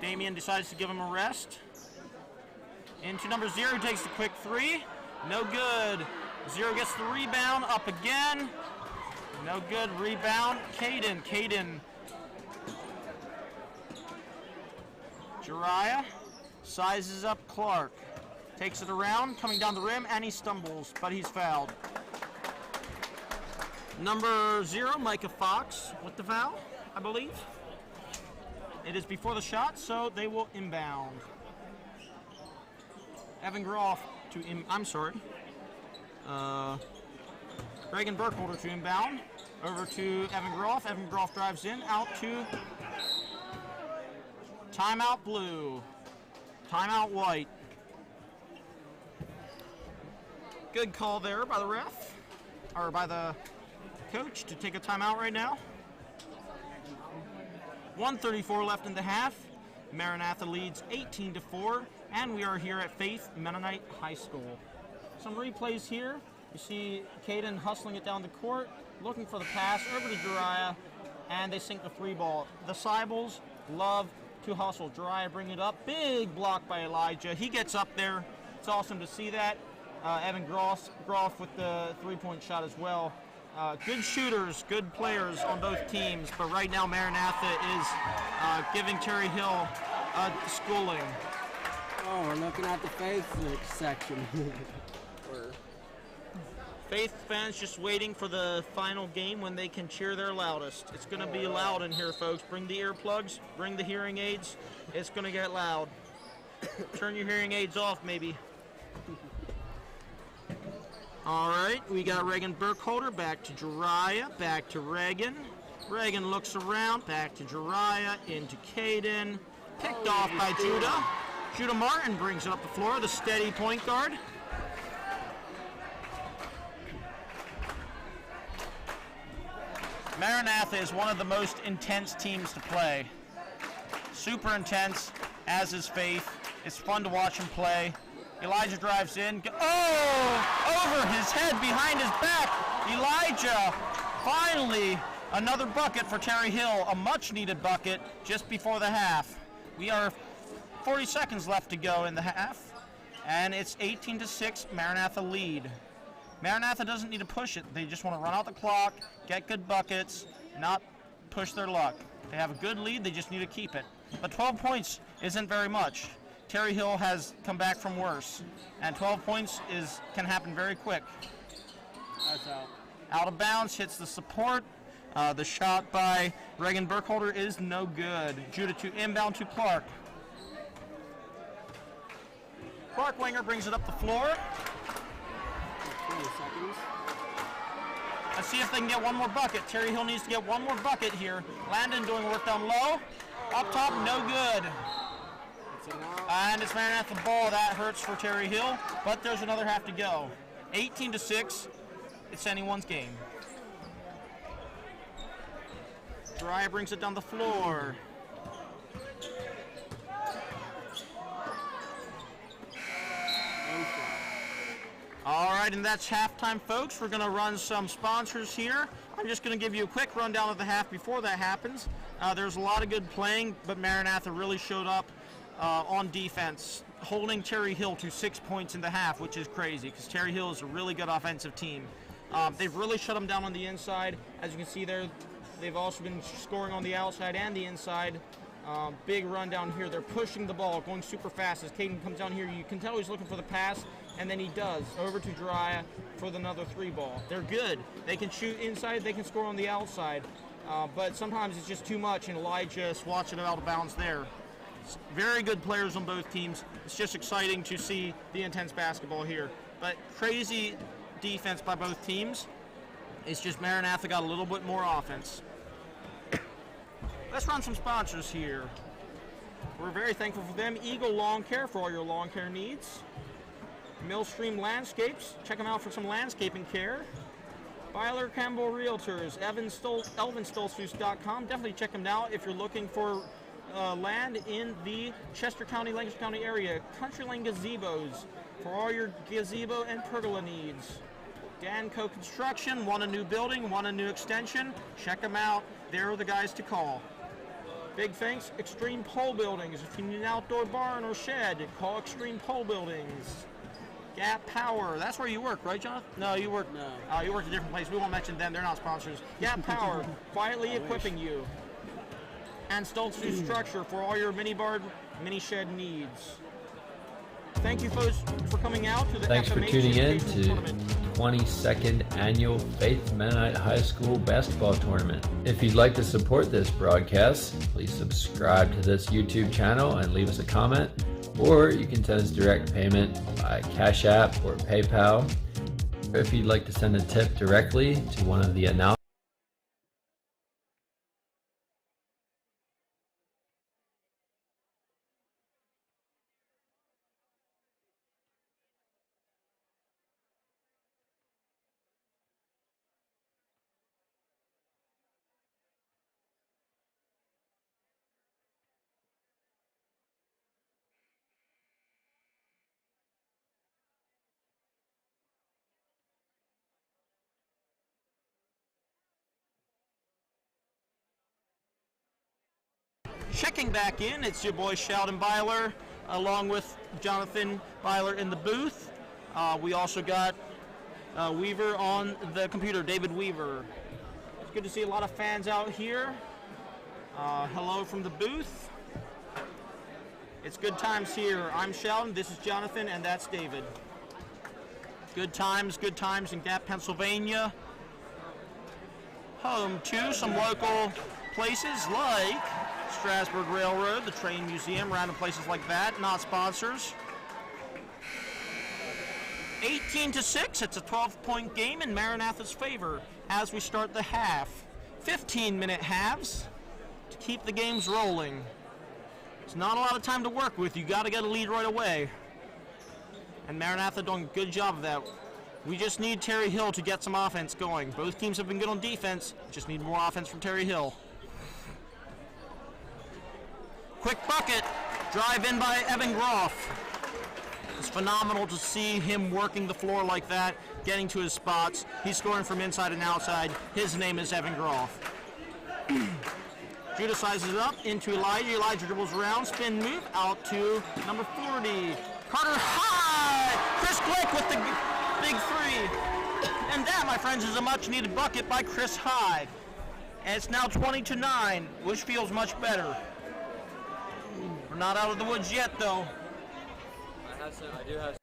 Damian decides to give him a rest. Into number 0, takes the quick 3. No good. 0 gets the rebound, up again. No good, rebound. Caden. Jariah sizes up Clark. Takes it around, coming down the rim, and he stumbles, but he's fouled. Number 0, Micah Fox with the foul, I believe. It is before the shot, so they will inbound. Evan Groff to Reagan Burkholder to inbound. Over to Evan Groff. Evan Groff drives in, out to timeout blue. Timeout white. Good call there by the ref, or by the coach to take a timeout right now. 1:34 left in the half. Maranatha leads 18-4, and we are here at Faith Mennonite High School. Some replays here. You see Caden hustling it down the court, looking for the pass over to Jariah, and they sink the 3-ball. The Cybals love to hustle. Jariah bring it up. Big block by Elijah. He gets up there. It's awesome to see that. Evan Groff with the 3-point shot as well. Good shooters, good players on both teams, but right now Maranatha is giving Terre Hill a schooling. Oh, we're looking at the Faith section. Faith fans just waiting for the final game when they can cheer their loudest. It's going to be loud in here, folks. Bring the earplugs, bring the hearing aids. It's going to get loud. Turn your hearing aids off, maybe. All right, we got Reagan Burkholder, back to Jariah, back to Reagan. Reagan looks around, back to Jariah, into Caden. Picked off by Judah. Judah Martin brings it up the floor, the steady point guard. Maranatha is one of the most intense teams to play. Super intense, as is Faith. It's fun to watch him play. Elijah drives in. Oh! Over his head, behind his back. Elijah, finally, another bucket for Terre Hill. A much-needed bucket just before the half. We are 40 seconds left to go in the half, and it's 18-6, Maranatha lead. Maranatha doesn't need to push it. They just want to run out the clock, get good buckets, not push their luck. They have a good lead, they just need to keep it. But 12 points isn't very much. Terre Hill has come back from worse, and 12 points can happen very quick. That's out. Out of bounds, hits the support. The shot by Reagan Burkholder is no good. Judah to inbound to Clark. Clark Winger brings it up the floor. 20 seconds. Let's see if they can get one more bucket. Terre Hill needs to get one more bucket here. Landon doing work down low. Up top, no good. And it's Maranatha ball. That hurts for Terre Hill, but there's another half to go. 18-6, it's anyone's game. Jariah brings it down the floor. All right, and that's halftime, folks. We're going to run some sponsors here. I'm just going to give you a quick rundown of the half before that happens. There's a lot of good playing, but Maranatha really showed up on defense, holding Terre Hill to 6 points in the half, which is crazy because Terre Hill is a really good offensive team. They've really shut them down on the inside. As you can see there, they've also been scoring on the outside and the inside. Big run down here. They're pushing the ball, going super fast. As Caden comes down here, you can tell he's looking for the pass, and then he does. Over to Jariah for another 3-ball. They're good. They can shoot inside. They can score on the outside. But sometimes it's just too much, and Elijah swats it out of bounds there. Very good players on both teams. It's just exciting to see the intense basketball here. But crazy defense by both teams. It's just Maranatha got a little bit more offense. Let's run some sponsors here. We're very thankful for them. Eagle Lawn Care for all your lawn care needs. Millstream Landscapes. Check them out for some landscaping care. Byler Campbell Realtors. ElvinStoltzfus.com. Definitely check them out if you're looking for land in the Chester County, Lancaster County area. Country Lane Gazebos for all your gazebo and pergola needs. Danco Construction, want a new building, want a new extension? Check them out. They're the guys to call. Big thanks, Extreme Pole Buildings. If you need an outdoor barn or shed, call Extreme Pole Buildings. Gap Power, that's where you work, right, Jonathan? No, you work. No. You work at a different place. We won't mention them. They're not sponsors. Gap Power, quietly equipping you. And Stoltzfus Structure for all your mini barn, mini shed needs. Thank you, folks, for coming out to the Thanks for FMH tuning in Invitational to Tournament. 22nd Annual Faith Mennonite High School Basketball Tournament. If you'd like to support this broadcast, please subscribe to this YouTube channel and leave us a comment, or you can send us direct payment by Cash App or PayPal. If you'd like to send a tip directly to one of the announcements, Checking back in, it's your boy Sheldon Byler, along with Jonathan Byler in the booth. We also got Weaver on the computer, David Weaver. It's good to see a lot of fans out here. Hello from the booth. It's good times here. I'm Sheldon, this is Jonathan, and that's David. Good times in Gap, Pennsylvania. Home to some local places like Strasburg Railroad, the Train Museum, random places like that, not sponsors. 18-6, it's a 12-point game in Maranatha's favor as we start the half. 15-minute halves to keep the games rolling. It's not a lot of time to work with. You got to get a lead right away. And Maranatha doing a good job of that. We just need Terre Hill to get some offense going. Both teams have been good on defense. Just need more offense from Terre Hill. Quick bucket. Drive in by Evan Groff. It's phenomenal to see him working the floor like that, getting to his spots. He's scoring from inside and outside. His name is Evan Groff. Judah sizes it up into Elijah. Elijah dribbles around, spin move out to number 40. Carter high! Chris Glick with the big three. And that, my friends, is a much-needed bucket by Chris Hyde. And it's now 20-9, which feels much better. We're not out of the woods yet, though. I do have.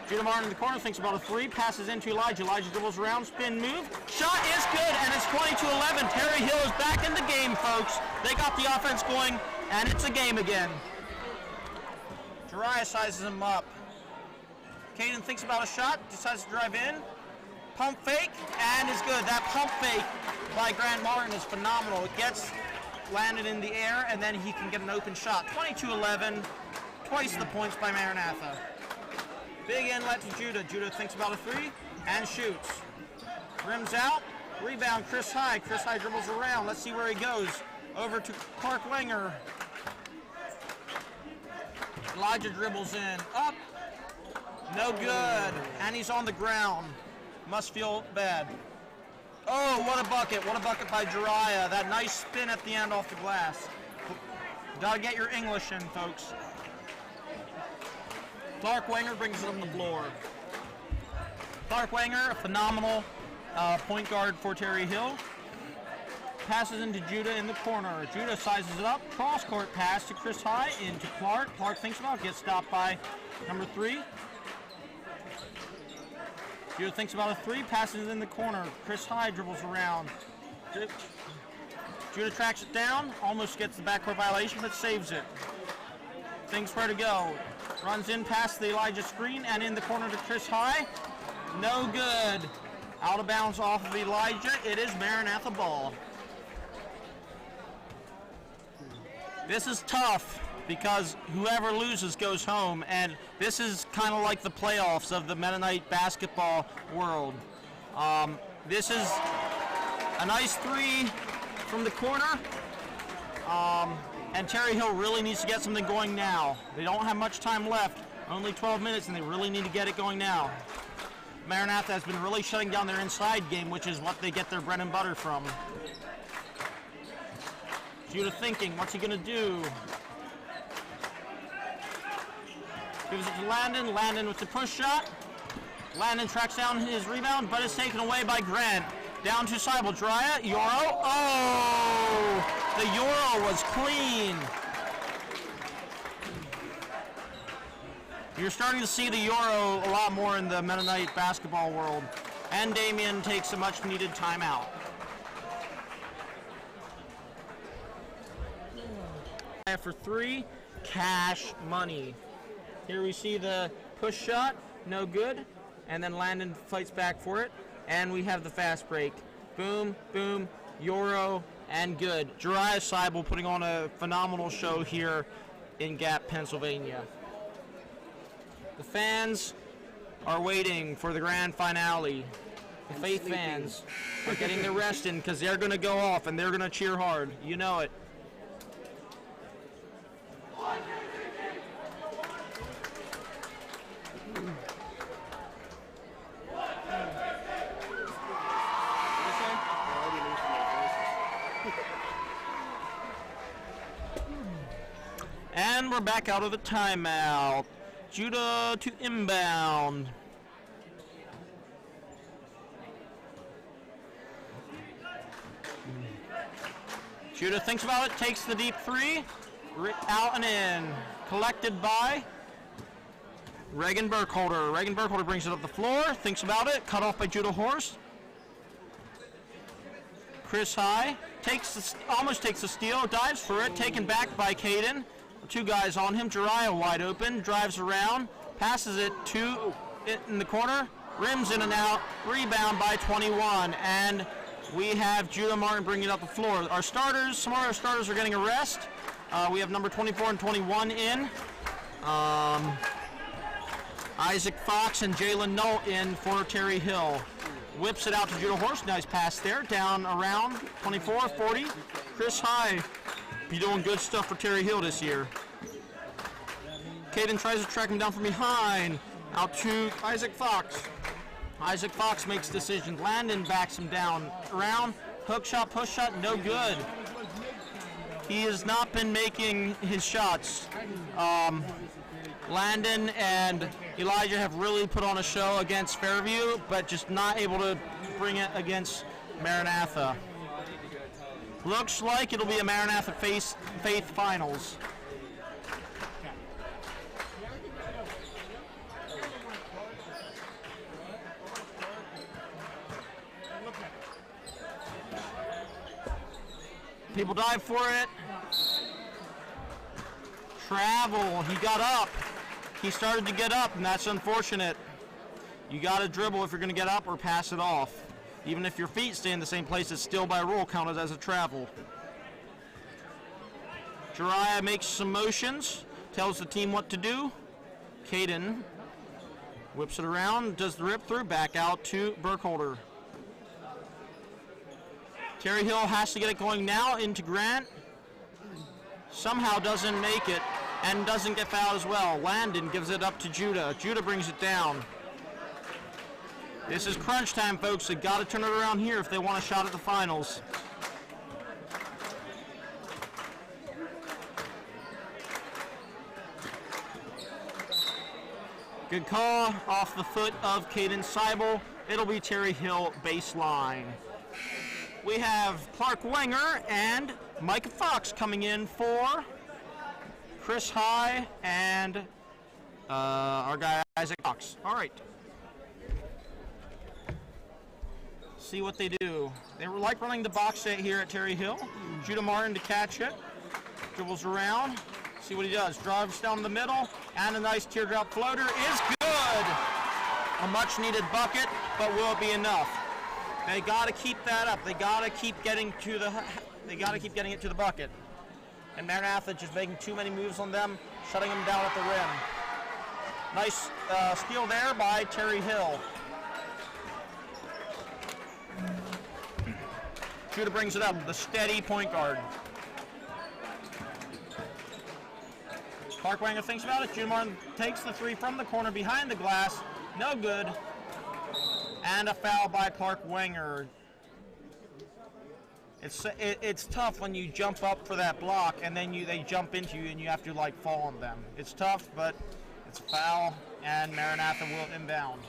Judah Martin in the corner thinks about a three, passes into Elijah. Elijah dribbles around, spin move. Shot is good, and it's 22-11. Terre Hill is back in the game, folks. They got the offense going, and it's a game again. Jariah sizes him up. Caden thinks about a shot, decides to drive in. Pump fake, and is good. That pump fake by Grant Martin is phenomenal. It gets landed in the air, and then he can get an open shot. 22-11, twice the points by Maranatha. Big inlet to Judah. Judah thinks about a three and shoots. Rims out, rebound Chris Hyde. Chris Hyde dribbles around. Let's see where he goes. Over to Clark Wenger. Elijah dribbles in, up, no good, and he's on the ground. Must feel bad. Oh, what a bucket by Jariah. That nice spin at the end off the glass. Gotta get your English in, folks. Clark Wenger brings it on the floor. Clark Wenger, a phenomenal point guard for Terre Hill. Passes into Judah in the corner. Judah sizes it up. Cross-court pass to Chris High into Clark. Clark thinks about it. Gets stopped by number 3. Judah thinks about a three. Passes in the corner. Chris High dribbles around. Judah tracks it down. Almost gets the backcourt violation, but saves it. Thinks where to go. Runs in past the Elijah screen and in the corner to Chris High. No good. Out of bounds off of Elijah. It is Maranatha ball. This is tough because whoever loses goes home, and this is kind of like the playoffs of the Mennonite basketball world. This is a nice three from the corner, and Terre Hill really needs to get something going now. They don't have much time left, only 12 minutes, and they really need to get it going now. Maranatha has been really shutting down their inside game, which is what they get their bread and butter from. Judah thinking, what's he gonna do? Gives it to Landon. Landon with the push shot. Landon tracks down his rebound, but it's taken away by Grant. Down to Seibel. Jariah. Euro. Oh! The Euro was clean. You're starting to see the Euro a lot more in the Mennonite basketball world. And Damien takes a much needed timeout. For 3, cash money. Here we see the push shot, no good. And then Landon fights back for it. And we have the fast break. Boom, boom, Euro, and good. Jariah Seibel putting on a phenomenal show here in Gap, Pennsylvania. The fans are waiting for the grand finale. The Faith fans are getting their rest in because they're going to go off and they're going to cheer hard. You know it. And we're back out of the timeout. Judah to inbound. Judah thinks about it, takes the deep 3, out and in. Collected by Reagan Burkholder. Reagan Burkholder brings it up the floor, thinks about it, cut off by Judah Horst. Chris High almost takes the steal, dives for it, taken back by Caden. 2 guys on him. Jariah wide open, drives around, passes it to it in the corner, rims in and out, rebound by 21, and we have Judah Martin bringing it up the floor. Our starters, some of our starters are getting a rest. We have number 24 and 21 in. Isaac Fox and Jalen Null in for Terry Hill. Whips it out to Judah Horst. Nice pass there. Down around 24, 40. Chris High be doing good stuff for Terry Hill this year. Caden tries to track him down from behind. Out to Isaac Fox. Isaac Fox makes decisions. Landon backs him down. Around, hook shot, push shot, no good. He has not been making his shots. Landon and Elijah have really put on a show against Fairview, but just not able to bring it against Maranatha. Looks like it'll be a Maranatha Faith Finals. People dive for it. Travel. He got up. He started to get up, and that's unfortunate. You got to dribble if you're going to get up or pass it off. Even if your feet stay in the same place, it's still by rule counted as a travel. Jariah makes some motions, tells the team what to do. Caden whips it around, does the rip through, back out to Burkholder. Terry Hill has to get it going now into Grant. Somehow doesn't make it and doesn't get fouled as well. Landon gives it up to Judah. Judah brings it down. This is crunch time, folks. They got to turn it around here if they want a shot at the finals. Good call off the foot of Caden Seibel. It'll be Terry Hill baseline. We have Clark Wenger and Micah Fox coming in for Chris High and our guy Isaac Fox. All right. See what they do. They were like running the box set here at Terry Hill. Judah Martin to catch it. Dribbles around. See what he does. Drives down the middle. And a nice teardrop floater is good. A much needed bucket, but will it be enough? They got to keep that up. They got to keep getting to the. They got to keep getting it to the bucket. And Maranatha just making too many moves on them, shutting them down at the rim. Nice steal there by Terry Hill. Judah brings it up. The steady point guard. Clark Wenger thinks about it. Judah Martin takes the 3 from the corner behind the glass. No good. And a foul by Clark Wenger. It's tough when you jump up for that block and then they jump into you and you have to like fall on them. It's tough, but it's a foul and Maranatha will inbound.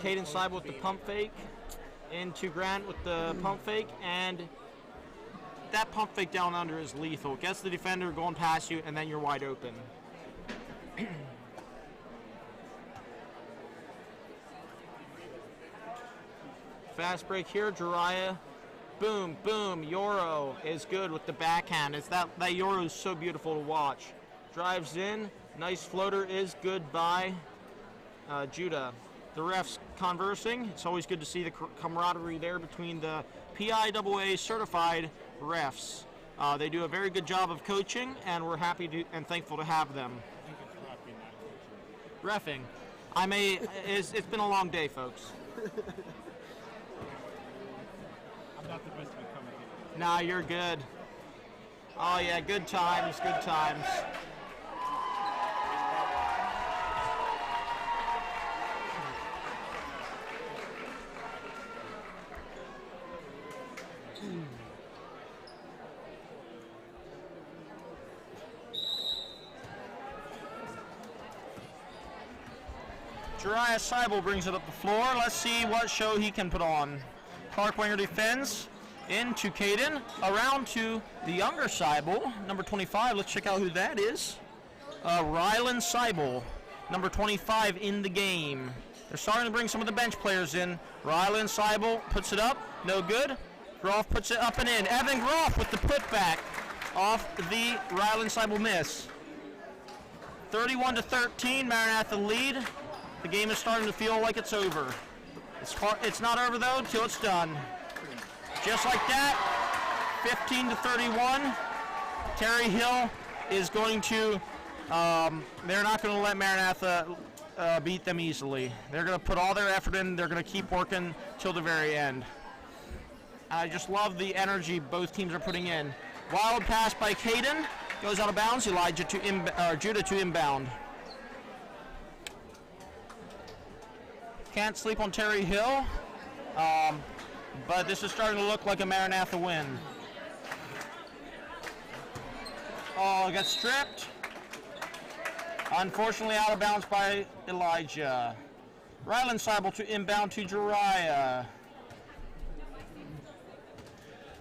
Caden Seibel with the pump fake. Into Grant with the pump fake. And that pump fake down under is lethal. Gets the defender going past you, and then you're wide open. Fast break here, Jiraiya. Boom, boom. Yoro is good with the backhand. That Yoro is so beautiful to watch. Drives in. Nice floater is good by Judah. The refs conversing. It's always good to see the camaraderie there between the PIAA certified refs. They do a very good job of coaching, and we're happy and thankful to have them. Reffing. It's been a long day, folks. I'm not the best at commentating. Nah, you're good. Oh yeah, good times, good times. Jiraiya Seibel brings it up the floor. Let's see what show he can put on. Clark Winger defends into Caden, around to the younger Seibel, number 25. Let's check out who that is. Rylan Seibel, number 25 in the game. They're starting to bring some of the bench players in. Rylan Seibel puts it up, no good. Groff puts it up and in. Evan Groff with the putback off the Rylan Seibel miss. 31-13, Maranatha lead. The game is starting to feel like it's over. It's not over though until it's done. Just like that, 15-31. Terre Hill is going to, they're not going to let Maranatha beat them easily. They're going to put all their effort in. They're going to keep working till the very end. I just love the energy both teams are putting in. Wild pass by Caden, goes out of bounds. Judah to inbound. Can't sleep on Terre Hill, but this is starting to look like a Maranatha win. Oh, got stripped. Unfortunately, out of bounds by Elijah. Rylan Seibel to inbound to Jiraiya.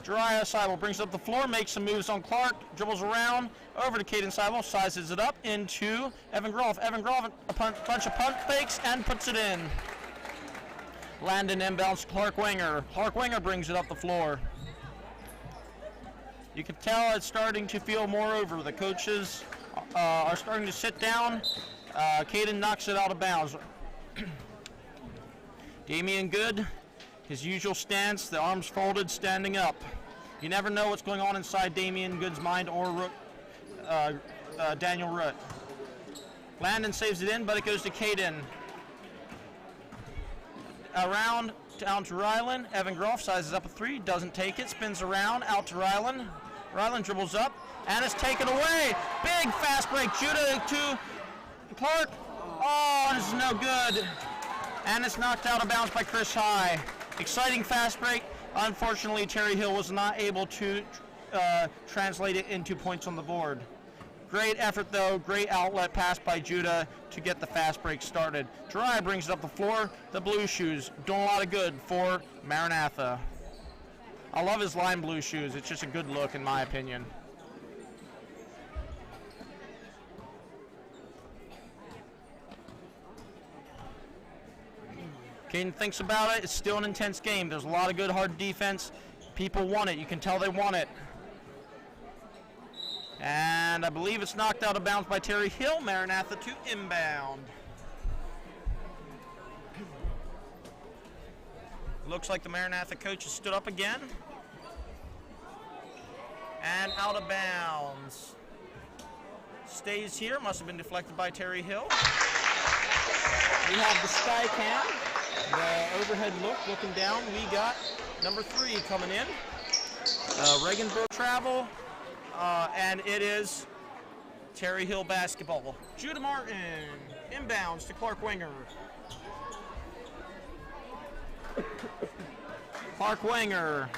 Jiraiya Seibel brings up the floor, makes some moves on Clark, dribbles around, over to Caden Seibel, sizes it up into Evan Groff. Evan Groff, a bunch of pump fakes, and puts it in. Landon inbounds to Clark Winger. Clark Winger brings it up the floor. You can tell it's starting to feel more over. The coaches are starting to sit down. Caden knocks it out of bounds. Damian Good, his usual stance, the arms folded, standing up. You never know what's going on inside Damian Good's mind or Daniel Root. Landon saves it in, but it goes to Caden. Around down to Rylan. Evan Groff sizes up a three, doesn't take it, spins around, out to Rylan. Rylan dribbles up, and it's taken away. Big fast break, Judah to Clark. Oh, this is no good. And it's knocked out of bounds by Chris High. Exciting fast break. Unfortunately, Terre Hill was not able to translate it into points on the board. Great effort, though. Great outlet pass by Judah to get the fast break started. Jiraiya brings it up the floor. The blue shoes doing a lot of good for Maranatha. I love his lime blue shoes. It's just a good look, in my opinion. Caden thinks about it. It's still an intense game. There's a lot of good, hard defense. People want it. You can tell they want it. And I believe it's knocked out of bounds by Terre Hill. Maranatha to inbound. Looks like the Maranatha coach has stood up again. And out of bounds. Stays here. Must have been deflected by Terre Hill. We have the sky cam. The overhead look, looking down. We got number 3 coming in. Reaganville travel. And it is Terre Hill basketball. Judah Martin inbounds to Clark Winger. Clark Winger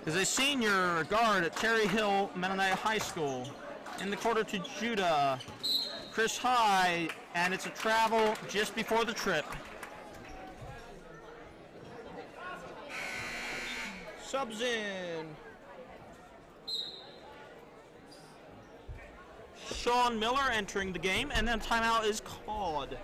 is a senior guard at Terre Hill Mennonite High School. In the quarter to Judah. Chris High, and it's a travel just before the trip. subs in. Sean Miller entering the game, and then timeout is called.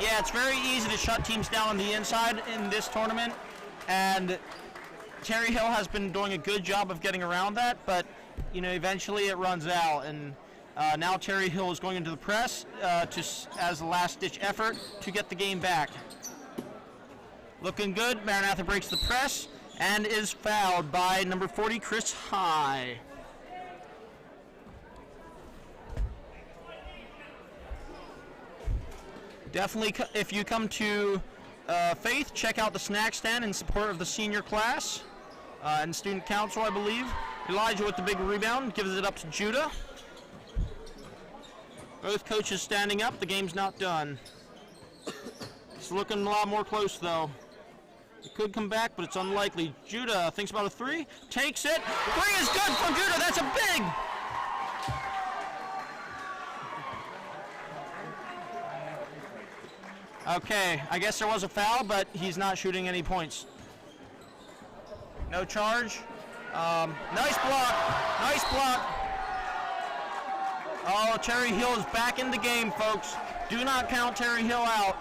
Yeah, it's very easy to shut teams down on the inside in this tournament, and Terre Hill has been doing a good job of getting around that, but eventually it runs out, and now Terre Hill is going into the press as a last-ditch effort to get the game back. Looking good. Maranatha breaks the press and is fouled by number 40, Chris High. Definitely, if you come to Faith, check out the snack stand in support of the senior class and student council, I believe. Elijah with the big rebound, gives it up to Judah. Both coaches standing up. The game's not done. It's looking a lot more close, though. It could come back, but it's unlikely. Judah thinks about a three, takes it. Three is good from Judah. That's a big. Okay, I guess there was a foul, but he's not shooting any points. No charge. Nice block. Nice block. Oh, Terre Hill is back in the game, folks. Do not count Terre Hill out.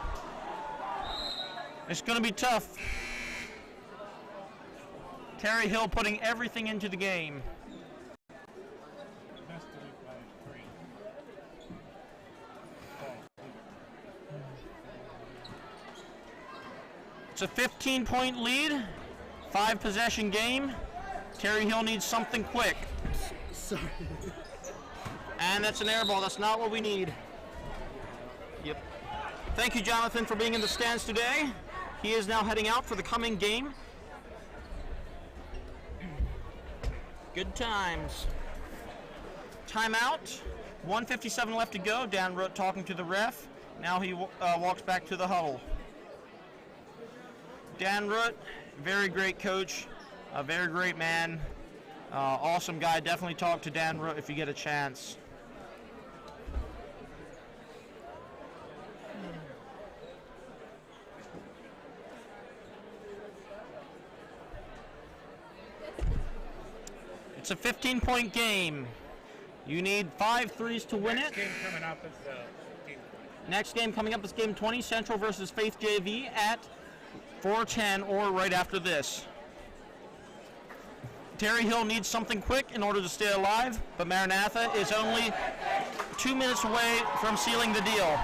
It's going to be tough. Terre Hill putting everything into the game. It's a 15-point lead, 5-possession game. Terre Hill needs something quick. Sorry. And that's an air ball. That's not what we need. Yep. Thank you, Jonathan, for being in the stands today. He is now heading out for the coming game. Good times. Timeout. 1:57 left to go. Dan Root talking to the ref. Now he walks back to the huddle. Dan Root, very great coach, a very great man, awesome guy. Definitely talk to Dan Root if you get a chance. It's a 15-point game. You need 5 threes to win it. Next game coming up is game 20, Central versus Faith JV at 4:10 or right after this. Terre Hill needs something quick in order to stay alive, but Maranatha is only 2 minutes away from sealing the deal.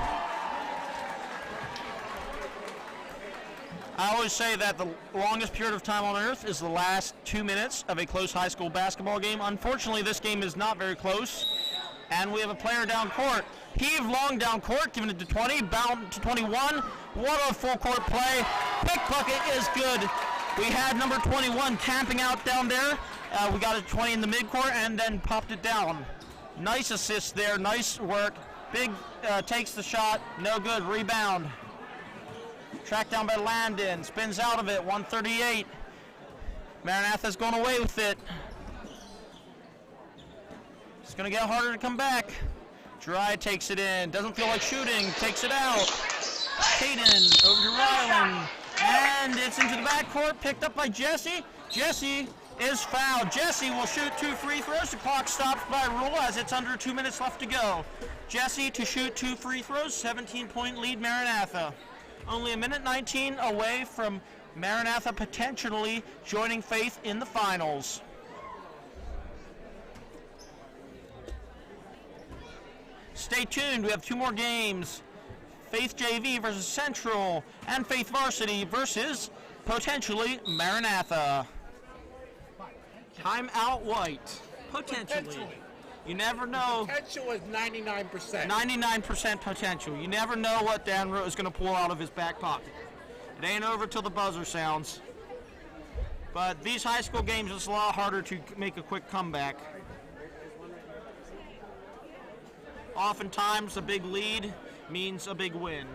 I always say that the longest period of time on earth is the last 2 minutes of a close high school basketball game. Unfortunately, this game is not very close, and we have a player down court. Heave long down court, giving it to 20, bound to 21. What a full court play. Pickpocket is good. We had number 21 camping out down there. We got a 20 in the midcourt and then popped it down. Nice assist there, nice work. Big takes the shot, no good, rebound. Tracked down by Landon, spins out of it, 138. Maranatha's going away with it. It's going to get harder to come back. Dry takes it in, doesn't feel like shooting, takes it out. Caden over to Ryland, and it's into the backcourt, picked up by Jesse. Jesse is fouled. Jesse will shoot 2 free throws. The clock stops by rule as it's under 2 minutes left to go. Jesse to shoot 2 free throws, 17-point lead Maranatha. Only 1:19 away from Maranatha potentially joining Faith in the finals. Stay tuned, we have 2 more games. Faith JV versus Central, and Faith Varsity versus, potentially, Maranatha. Timeout White. Potentially. You never know. Potential is 99%. 99% potential. You never know what Dan Rowe is going to pull out of his back pocket. It ain't over till the buzzer sounds. But these high school games, it's a lot harder to make a quick comeback. Oftentimes, a big lead means a big win.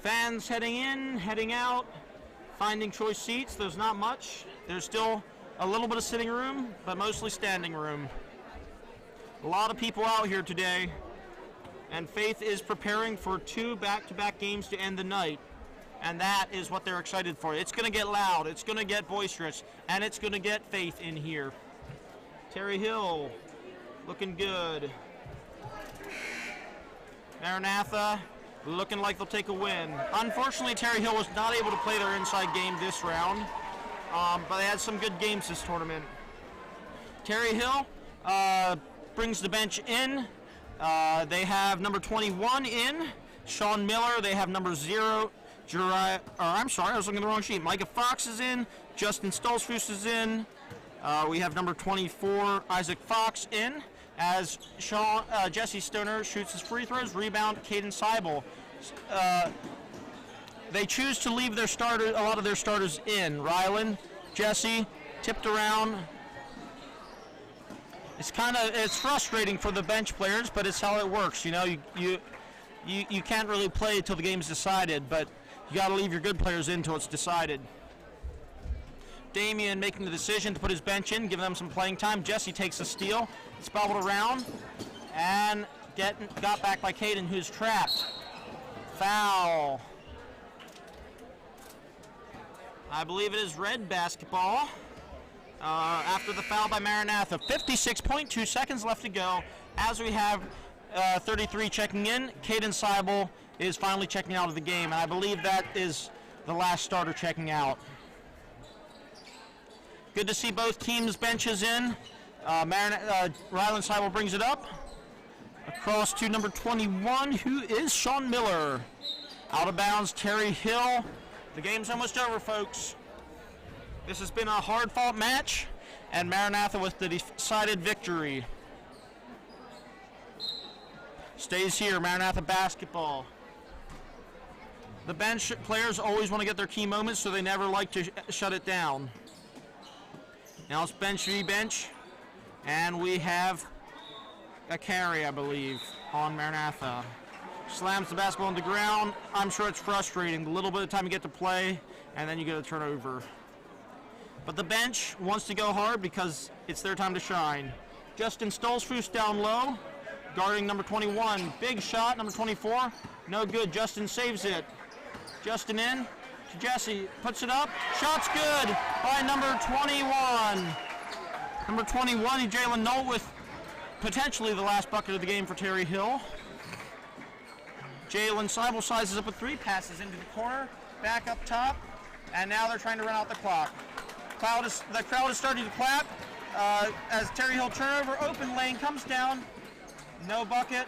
Fans heading in, heading out, finding choice seats. There's not much. There's still a little bit of sitting room, but mostly standing room. A lot of people out here today, and Faith is preparing for 2 back-to-back games to end the night, and that is what they're excited for. It's going to get loud, it's going to get boisterous, and it's going to get Faith in here. Terre Hill looking good. Maranatha looking like they'll take a win. Unfortunately, Terre Hill was not able to play their inside game this round, but they had some good games this tournament. Terre Hill brings the bench in. They have number 21 in, Sean Miller. They have number 0, I was looking at the wrong sheet. Micah Fox is in, Justin Stolzfus is in. We have number 24, Isaac Fox in, as Jesse Stoner shoots his free throws. Rebound, Caden Seibel. They choose to leave their a lot of their starters in. Rylan, Jesse, tipped around. It's frustrating for the bench players, but it's how it works. You know, you can't really play until the game's decided, but you got to leave your good players in until it's decided. Damian making the decision to put his bench in, giving them some playing time. Jesse takes a steal. It's bobbled around and got back by Caden, who's trapped. Foul. I believe it is red basketball. After the foul by Maranatha. 56.2 seconds left to go as we have 33 checking in. Caden Seibel is finally checking out of the game, and I believe that is the last starter checking out. Good to see both teams' benches in. Rylan Seibel brings it up. Across to number 21, who is Sean Miller. Out of bounds, Terre Hill. The game's almost over, folks. This has been a hard-fought match, and Maranatha with the decided victory. Stays here, Maranatha basketball. The bench players always want to get their key moments, so they never like to shut it down. Now it's bench v bench, and we have a carry, I believe, on Maranatha. Slams the basketball on the ground. I'm sure it's frustrating. The little bit of time you get to play, and then you get a turnover. But the bench wants to go hard because it's their time to shine. Justin Stolzfus down low, guarding number 21. Big shot, number 24. No good. Justin saves it. Justin in to Jesse. Puts it up. Shot's good by number 21. Number 20, Jalen Knoll, with potentially the last bucket of the game for Terre Hill. Jalen Seibel sizes up with 3, passes into the corner, back up top, and now they're trying to run out the clock. The crowd is starting to clap as Terre Hill turnover, open lane comes down, no bucket.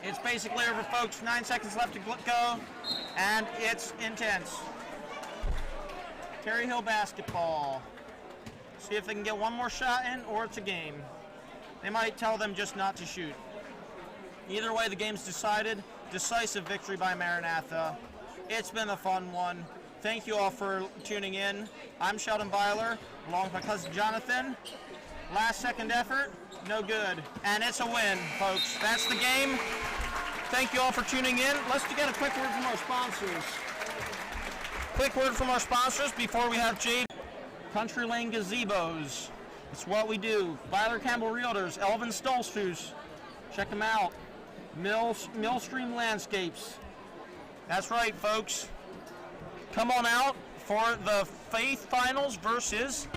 It's basically over, folks. 9 seconds left to go, and it's intense. Terre Hill basketball. See if they can get one more shot in, or it's a game. They might tell them just not to shoot. Either way, the game's decided. Decisive victory by Maranatha. It's been a fun one. Thank you all for tuning in. I'm Sheldon Byler, along with my cousin Jonathan. Last second effort, no good. And it's a win, folks. That's the game. Thank you all for tuning in. Let's get a quick word from our sponsors. Quick word from our sponsors before we have Jade. Country Lane Gazebos. It's what we do. Byler Campbell Realtors. Elvin Stolzfus. Check them out. Millstream Landscapes. That's right, folks. Come on out for the Faith Finals versus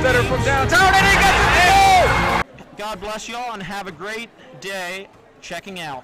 setter from downtown, and he gets it to go! God bless y'all and have a great day checking out.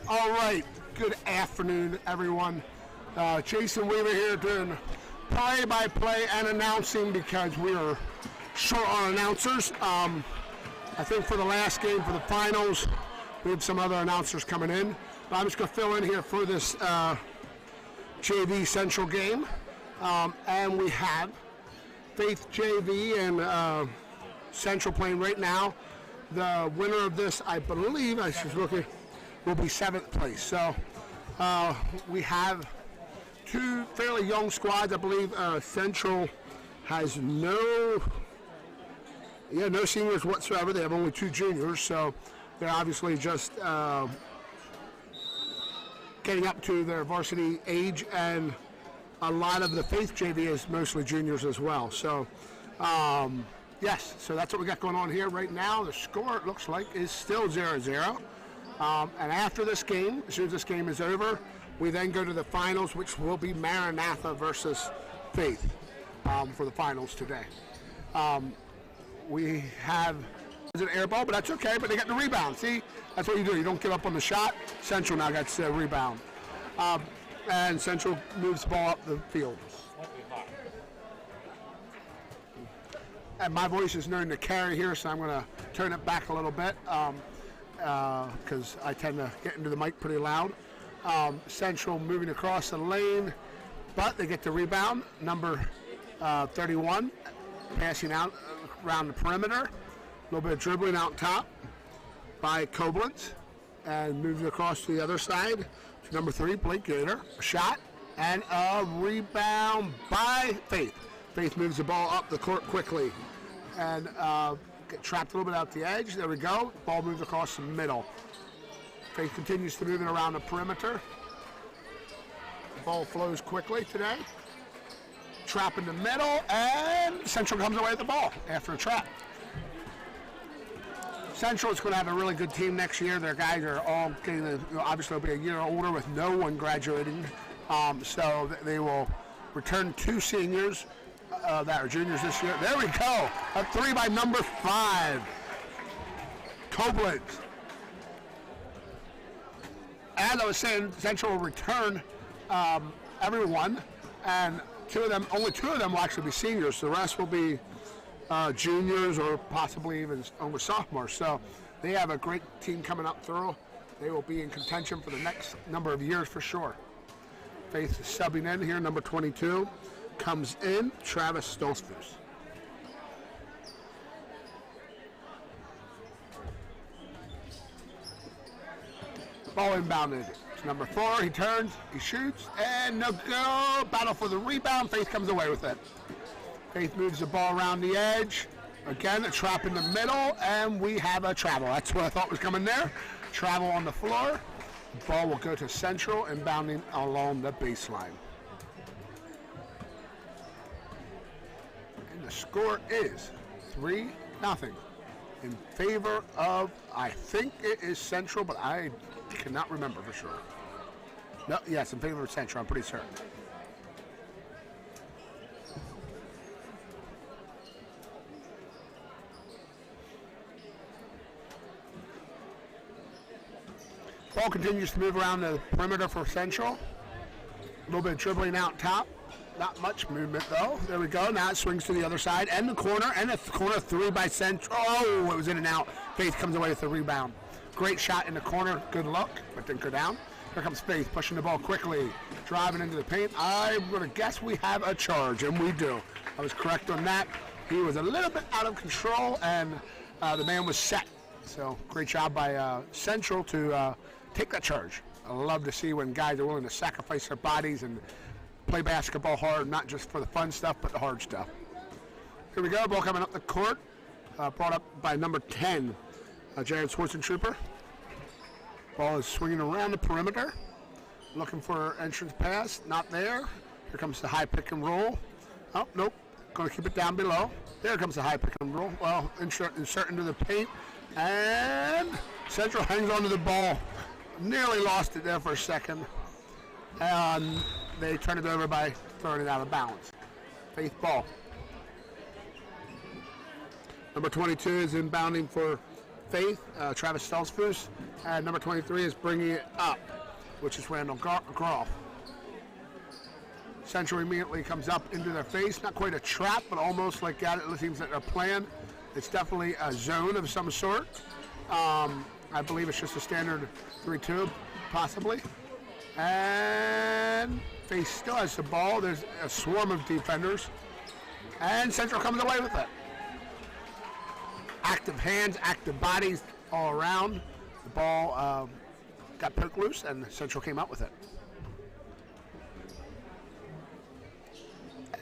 All right, good afternoon, everyone. Jason Weaver here doing play-by-play and announcing because we are short on announcers. I think for the last game, for the finals, we have some other announcers coming in. But I'm just going to fill in here for this JV Central game. And we have Faith JV and Central playing right now. The winner of this, I believe, I was looking, will be 7th place. So we have two fairly young squads. I believe Central has no seniors whatsoever. They have only 2 juniors, so they're obviously just getting up to their varsity age, and a lot of the Faith JV is mostly juniors as well. So yes, so that's what we got going on here right now. The score, it looks like, is still 0-0. And after this game, as soon as this game is over, we then go to the finals, which will be Maranatha versus Faith for the finals today. We have an air ball, but that's okay, but they got the rebound. See, that's what you do. You don't give up on the shot. Central now got the rebound. And Central moves the ball up the field. And my voice is known to carry here, so I'm going to turn it back a little bit because I tend to get into the mic pretty loud. Central moving across the lane, but they get the rebound. Number 31 passing out around the perimeter. A little bit of dribbling out top by Koblenz, and moves across to the other side to number 3, Blake Gator. A shot and a rebound by Faith. Faith moves the ball up the court quickly and get trapped a little bit out the edge. There we go. Ball moves across the middle. Faith continues to move it around the perimeter. The ball flows quickly today. Trap in the middle, and Central comes away with the ball after a trap. Central is going to have a really good team next year. Their guys are all getting, obviously, they'll be a year older with no one graduating. So they will return 2 seniors that are juniors this year. There we go. A 3 by number 5. Koblenz. As I was saying, Central will return everyone, and only two of them will actually be seniors. The rest will be juniors or possibly even only sophomores. So they have a great team coming up through. They will be in contention for the next number of years for sure. Faith is subbing in here, number 22. Comes in, Travis Stolzfus. Ball inbounded. It's number 4. He turns, he shoots, and no go. Battle for the rebound. Faith comes away with it. Faith moves the ball around the edge. Again, a trap in the middle, and we have a travel. That's what I thought was coming there. Travel on the floor. The ball will go to Central, inbounding along the baseline. And the score is 3-0 in favor of, I think it is Central, but I cannot remember for sure. No, yes, in favor of Central, I'm pretty certain. Ball continues to move around the perimeter for Central. A little bit of dribbling out top. Not much movement though. There we go. Now it swings to the other side and the corner, and a corner 3 by Central. Oh, it was in and out. Faith comes away with the rebound. Great shot in the corner. Good luck, but didn't go down. Here comes Faith pushing the ball quickly, driving into the paint. I'm going to guess we have a charge, and we do. I was correct on that. He was a little bit out of control, and the man was set. So great job by Central to take that charge. I love to see when guys are willing to sacrifice their bodies and play basketball hard, not just for the fun stuff, but the hard stuff. Here we go, ball coming up the court, brought up by number 10, Jared Schwarzentrooper. Ball is swinging around the perimeter, looking for an entrance pass, not there. Here comes the high pick and roll. Oh, nope, going to keep it down below. There comes the high pick and roll. Well, insert into the paint, and Central hangs onto the ball. Nearly lost it there for a second. And they turn it over by throwing it out of bounds. Faith ball. Number 22 is inbounding for Faith, Travis Stelsfus, and number 23 is bringing it up, which is Randall Groff. Central immediately comes up into their face. Not quite a trap, but almost like that. It seems that they're playing. It's definitely a zone of some sort. I believe it's just a standard 3-2, possibly. And Faith still has the ball. There's a swarm of defenders. And Central comes away with it. Active hands, active bodies all around. The ball got poked loose, and Central came up with it.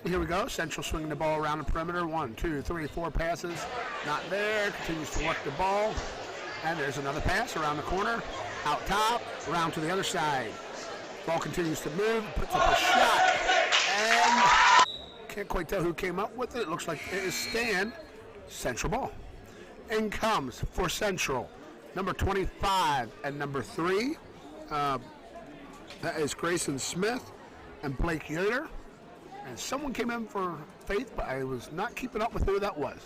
Here we go. Central swinging the ball around the perimeter. 1, 2, 3, 4 passes. Not there. Continues to work the ball. And there's another pass around the corner. Out top. Around to the other side. Ball continues to move. Puts up a shot. And can't quite tell who came up with it. It looks like it is Stan. Central ball. In comes for Central number 25 and number 3. That is Grayson Smith and Blake Yoder. And someone came in for Faith, but I was not keeping up with who that was.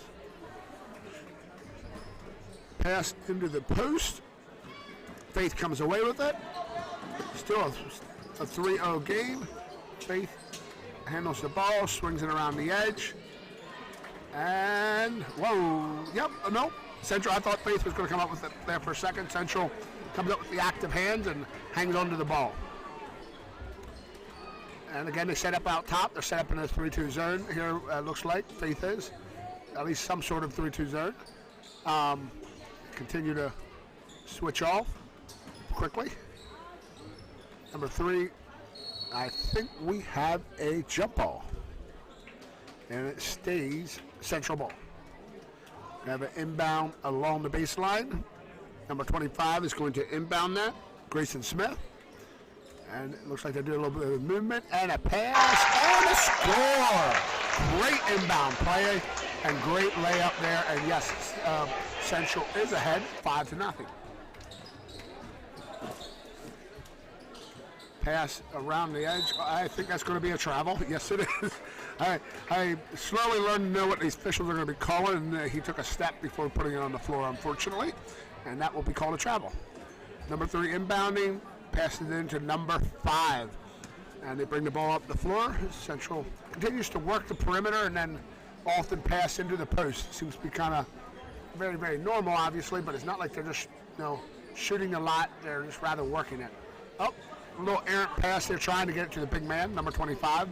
Pass into the post. Faith comes away with it. Still a 3-0 game. Faith handles the ball, swings it around the edge. And, whoa, yep, no. Central, I thought Faith was going to come up with it there for a second. Central comes up with the active hands and hangs onto the ball. And again, they set up out top. They're set up in a 3-2 zone here, looks like. Faith is. At least some sort of 3-2 zone. Continue to switch off quickly. Number 3, I think we have a jump ball. And it stays Central ball. We have an inbound along the baseline. Number 25 is going to inbound that. Grayson Smith. And it looks like they do a little bit of movement. And a pass. And a score. Great inbound play. And great layup there. And yes, Central is ahead 5-0. Pass around the edge. I think that's going to be a travel. Yes, it is. I slowly learned to know what these officials are going to be calling, and he took a step before putting it on the floor, unfortunately, and that will be called a travel. Number 3 inbounding, passes it into number 5, and they bring the ball up the floor. Central continues to work the perimeter and then often pass into the post. Seems to be kind of very, very normal, obviously, but it's not like they're just shooting a lot. They're just rather working it. Oh. A little errant pass there, trying to get it to the big man, number 25.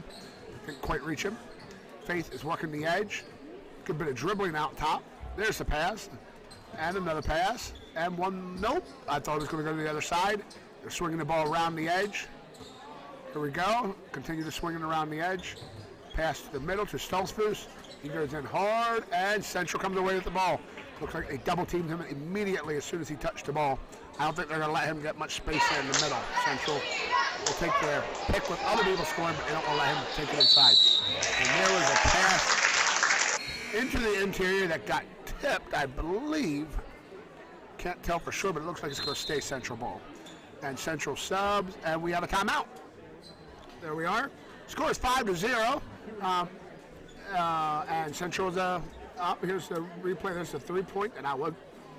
Didn't quite reach him. Faith is working the edge. Good bit of dribbling out top. There's the pass. And another pass. And one, nope. I thought it was going to go to the other side. They're swinging the ball around the edge. Here we go. Continue to swing it around the edge. Pass to the middle to Stelsfus. He goes in hard, and Central comes away with the ball. Looks like they double-teamed him immediately as soon as he touched the ball. I don't think they're going to let him get much space there in the middle. Central will take their pick with other people scoring, but they don't want to let him take it inside. And there was a pass into the interior that got tipped, I believe. Can't tell for sure, but it looks like it's going to stay Central ball. And Central subs, and we have a timeout. There we are. Score is 5-0. And Central's up. Here's the replay. There's a 3-point, and I was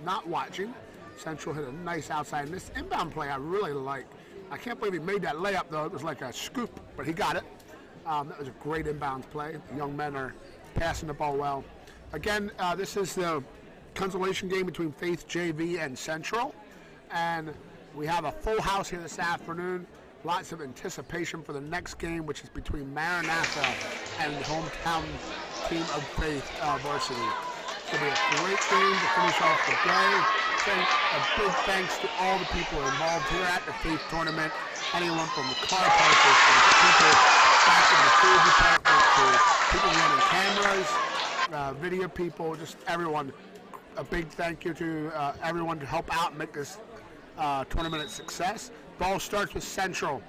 not watching. Central hit a nice outside. And this inbound play I really like. I can't believe he made that layup, though. It was like a scoop, but he got it. That was a great inbounds play. The young men are passing the ball well. Again, this is the consolation game between Faith JV and Central. And we have a full house here this afternoon. Lots of anticipation for the next game, which is between Maranatha and the hometown team of Faith varsity. It's going to be a great game to finish off the day. A big thanks to all the people involved here at the Faith tournament. Anyone from the car parkers, to people back in the food department, to people running cameras, video people, just everyone. A big thank you to everyone to help out and make this tournament a success. Ball starts with Central,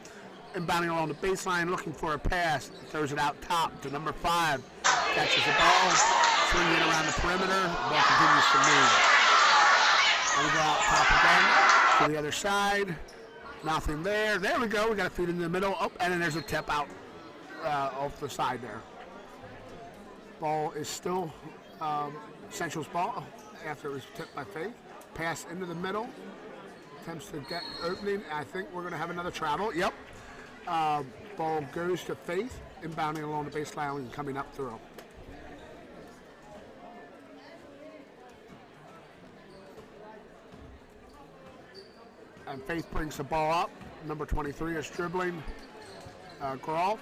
inbounding along the baseline, looking for a pass. Throws it out top to number 5. Catches the ball, swinging it around the perimeter. The ball continues to move. And we go out top again to the other side. Nothing there. There we go. We got to feed in the middle. Oh, and then there's a tip out off the side there. Ball is still Central's ball after it was tipped by Faith. Pass into the middle. Attempts to get opening. I think we're going to have another travel. Yep. Ball goes to Faith, inbounding along the baseline and coming up through. And Faith brings the ball up. Number 23 is dribbling. Groff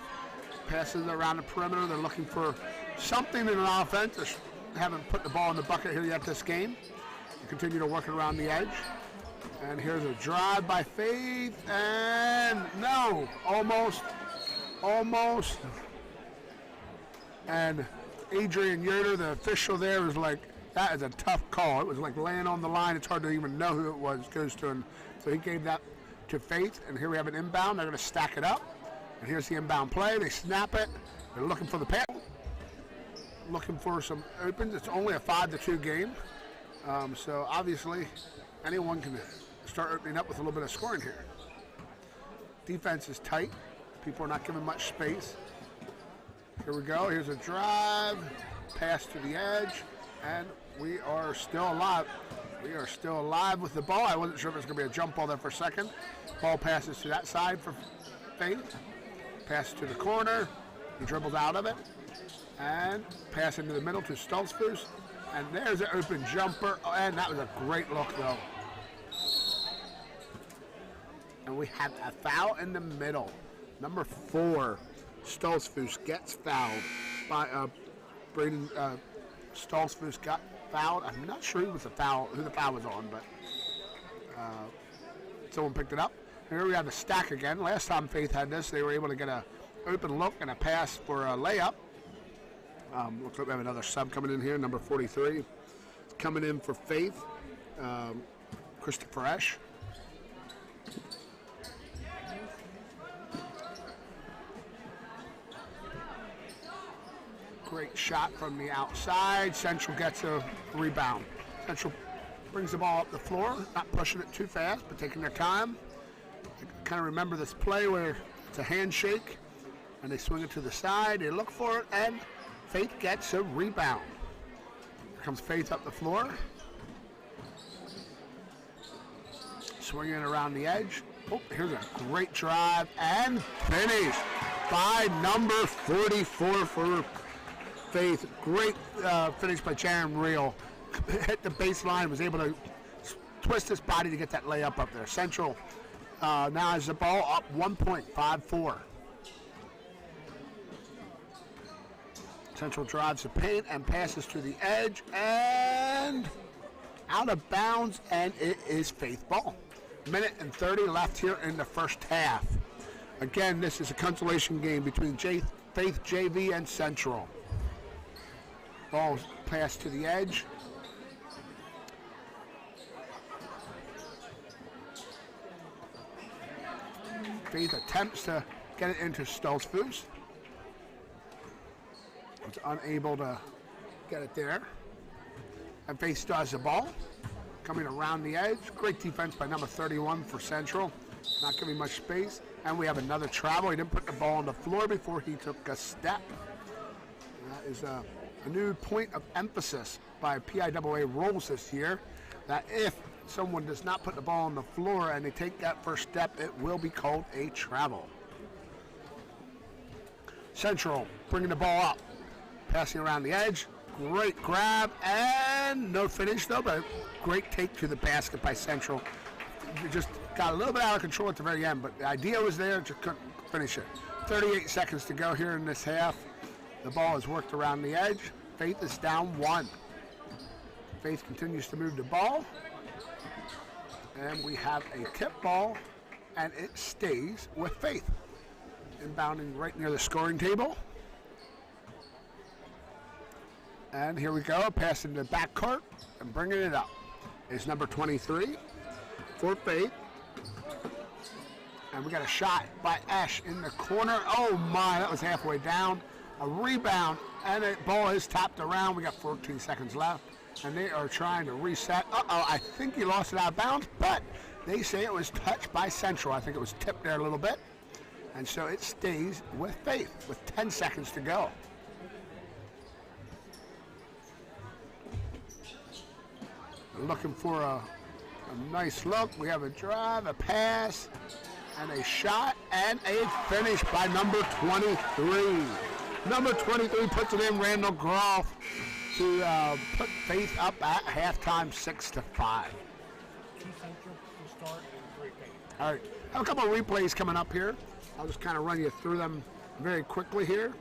passes around the perimeter. They're looking for something in an offense. They haven't put the ball in the bucket here yet this game. They continue to work it around the edge. And here's a drive by Faith. And no, almost. And Adrian Yoder, the official there, was like, that is a tough call. It was like laying on the line. It's hard to even know who it was. Goes to him. So he gave that to Faith. And here we have an inbound. They're going to stack it up. And here's the inbound play. They snap it. They're looking for the pass. Looking for some opens. It's only a 5-2 game. So obviously anyone can start opening up with a little bit of scoring here. Defense is tight. People are not giving much space. Here we go. Here's a drive. Pass to the edge. And we are still alive. We are still alive with the ball. I wasn't sure if it was going to be a jump ball there for a second. Ball passes to that side for Faith. Pass to the corner. He dribbles out of it. And pass into the middle to Stoltzfus. And there's an open jumper. Oh, and that was a great look, though. And we have a foul in the middle. Number 4, Stoltzfus gets fouled by Braden. Stoltzfus got fouled. I'm not sure who the foul was on, but someone picked it up. Here we have the stack again. Last time Faith had this, they were able to get an open look and a pass for a layup. Looks like we have another sub coming in here, number 43. It's coming in for Faith, Christopher Esch. Great shot from the outside. Central gets a rebound. Central brings the ball up the floor, not pushing it too fast, but taking their time. I kind of remember this play where it's a handshake, and they swing it to the side. They look for it, and Faith gets a rebound. Here comes Faith up the floor. Swinging it around the edge. Oh, here's a great drive, and finish by number 44 for Faith. Great finish by Jaron Reel. Hit the baseline, was able to twist his body to get that layup up there. Central now has the ball up 1.54. Central drives the paint and passes to the edge and out of bounds, and it is Faith ball. Minute and 30 left here in the first half. Again, this is a consolation game between Faith JV and Central. Ball passed to the edge. Faith attempts to get it into Stoltzfus. It's unable to get it there. And Faith still has the ball. Coming around the edge. Great defense by number 31 for Central. Not giving much space. And we have another travel. He didn't put the ball on the floor before he took a step. That is a new point of emphasis by PIAA rules this year, that if someone does not put the ball on the floor and they take that first step, it will be called a travel. Central bringing the ball up. Passing around the edge. Great grab and no finish though, but great take to the basket by Central. Just got a little bit out of control at the very end, but the idea was there, just couldn't finish it. 38 seconds to go here in this half. The ball is worked around the edge. Faith is down 1. Faith continues to move the ball. And we have a tip ball, and it stays with Faith. Inbounding right near the scoring table. And here we go, passing the backcourt and bringing it up. It's number 23 for Faith. And we got a shot by Esch in the corner. Oh my, that was halfway down. A rebound, and the ball is tapped around. We got 14 seconds left, and they are trying to reset. Uh-oh, I think he lost it out of bounds, but they say it was touched by Central. I think it was tipped there a little bit, and so it stays with Faith with 10 seconds to go. Looking for a A nice look. We have a drive, a pass, and a shot, and a finish by number 23. Number 23 puts it in, Randall Groff, to put Faith up at halftime, 6-5. All right, I have a couple of replays coming up here. I'll just kind of run you through them very quickly here.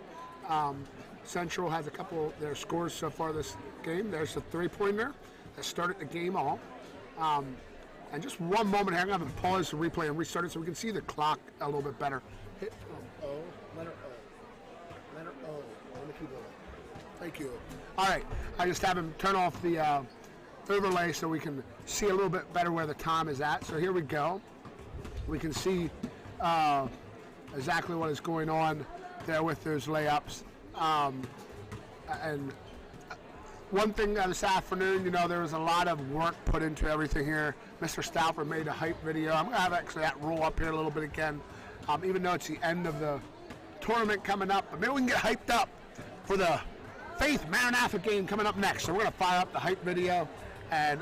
Central has a couple of their scores so far this game. There's the three-pointer that started the game off. And just one moment here, I'm going to pause the replay and restart it so we can see the clock a little bit better. Hit O, letter O, letter O on the keyboard. Thank you. All right, I just have him turn off the overlay so we can see a little bit better where the time is at. So here we go. We can see exactly what is going on there with those layups. And one thing this afternoon, you know, there was a lot of work put into everything here. Mr. Stauffer made a hype video. I'm going to have actually that roll up here a little bit again, even though it's the end of the tournament coming up. But maybe we can get hyped up for the Faith Maranatha game coming up next. So we're going to fire up the hype video, and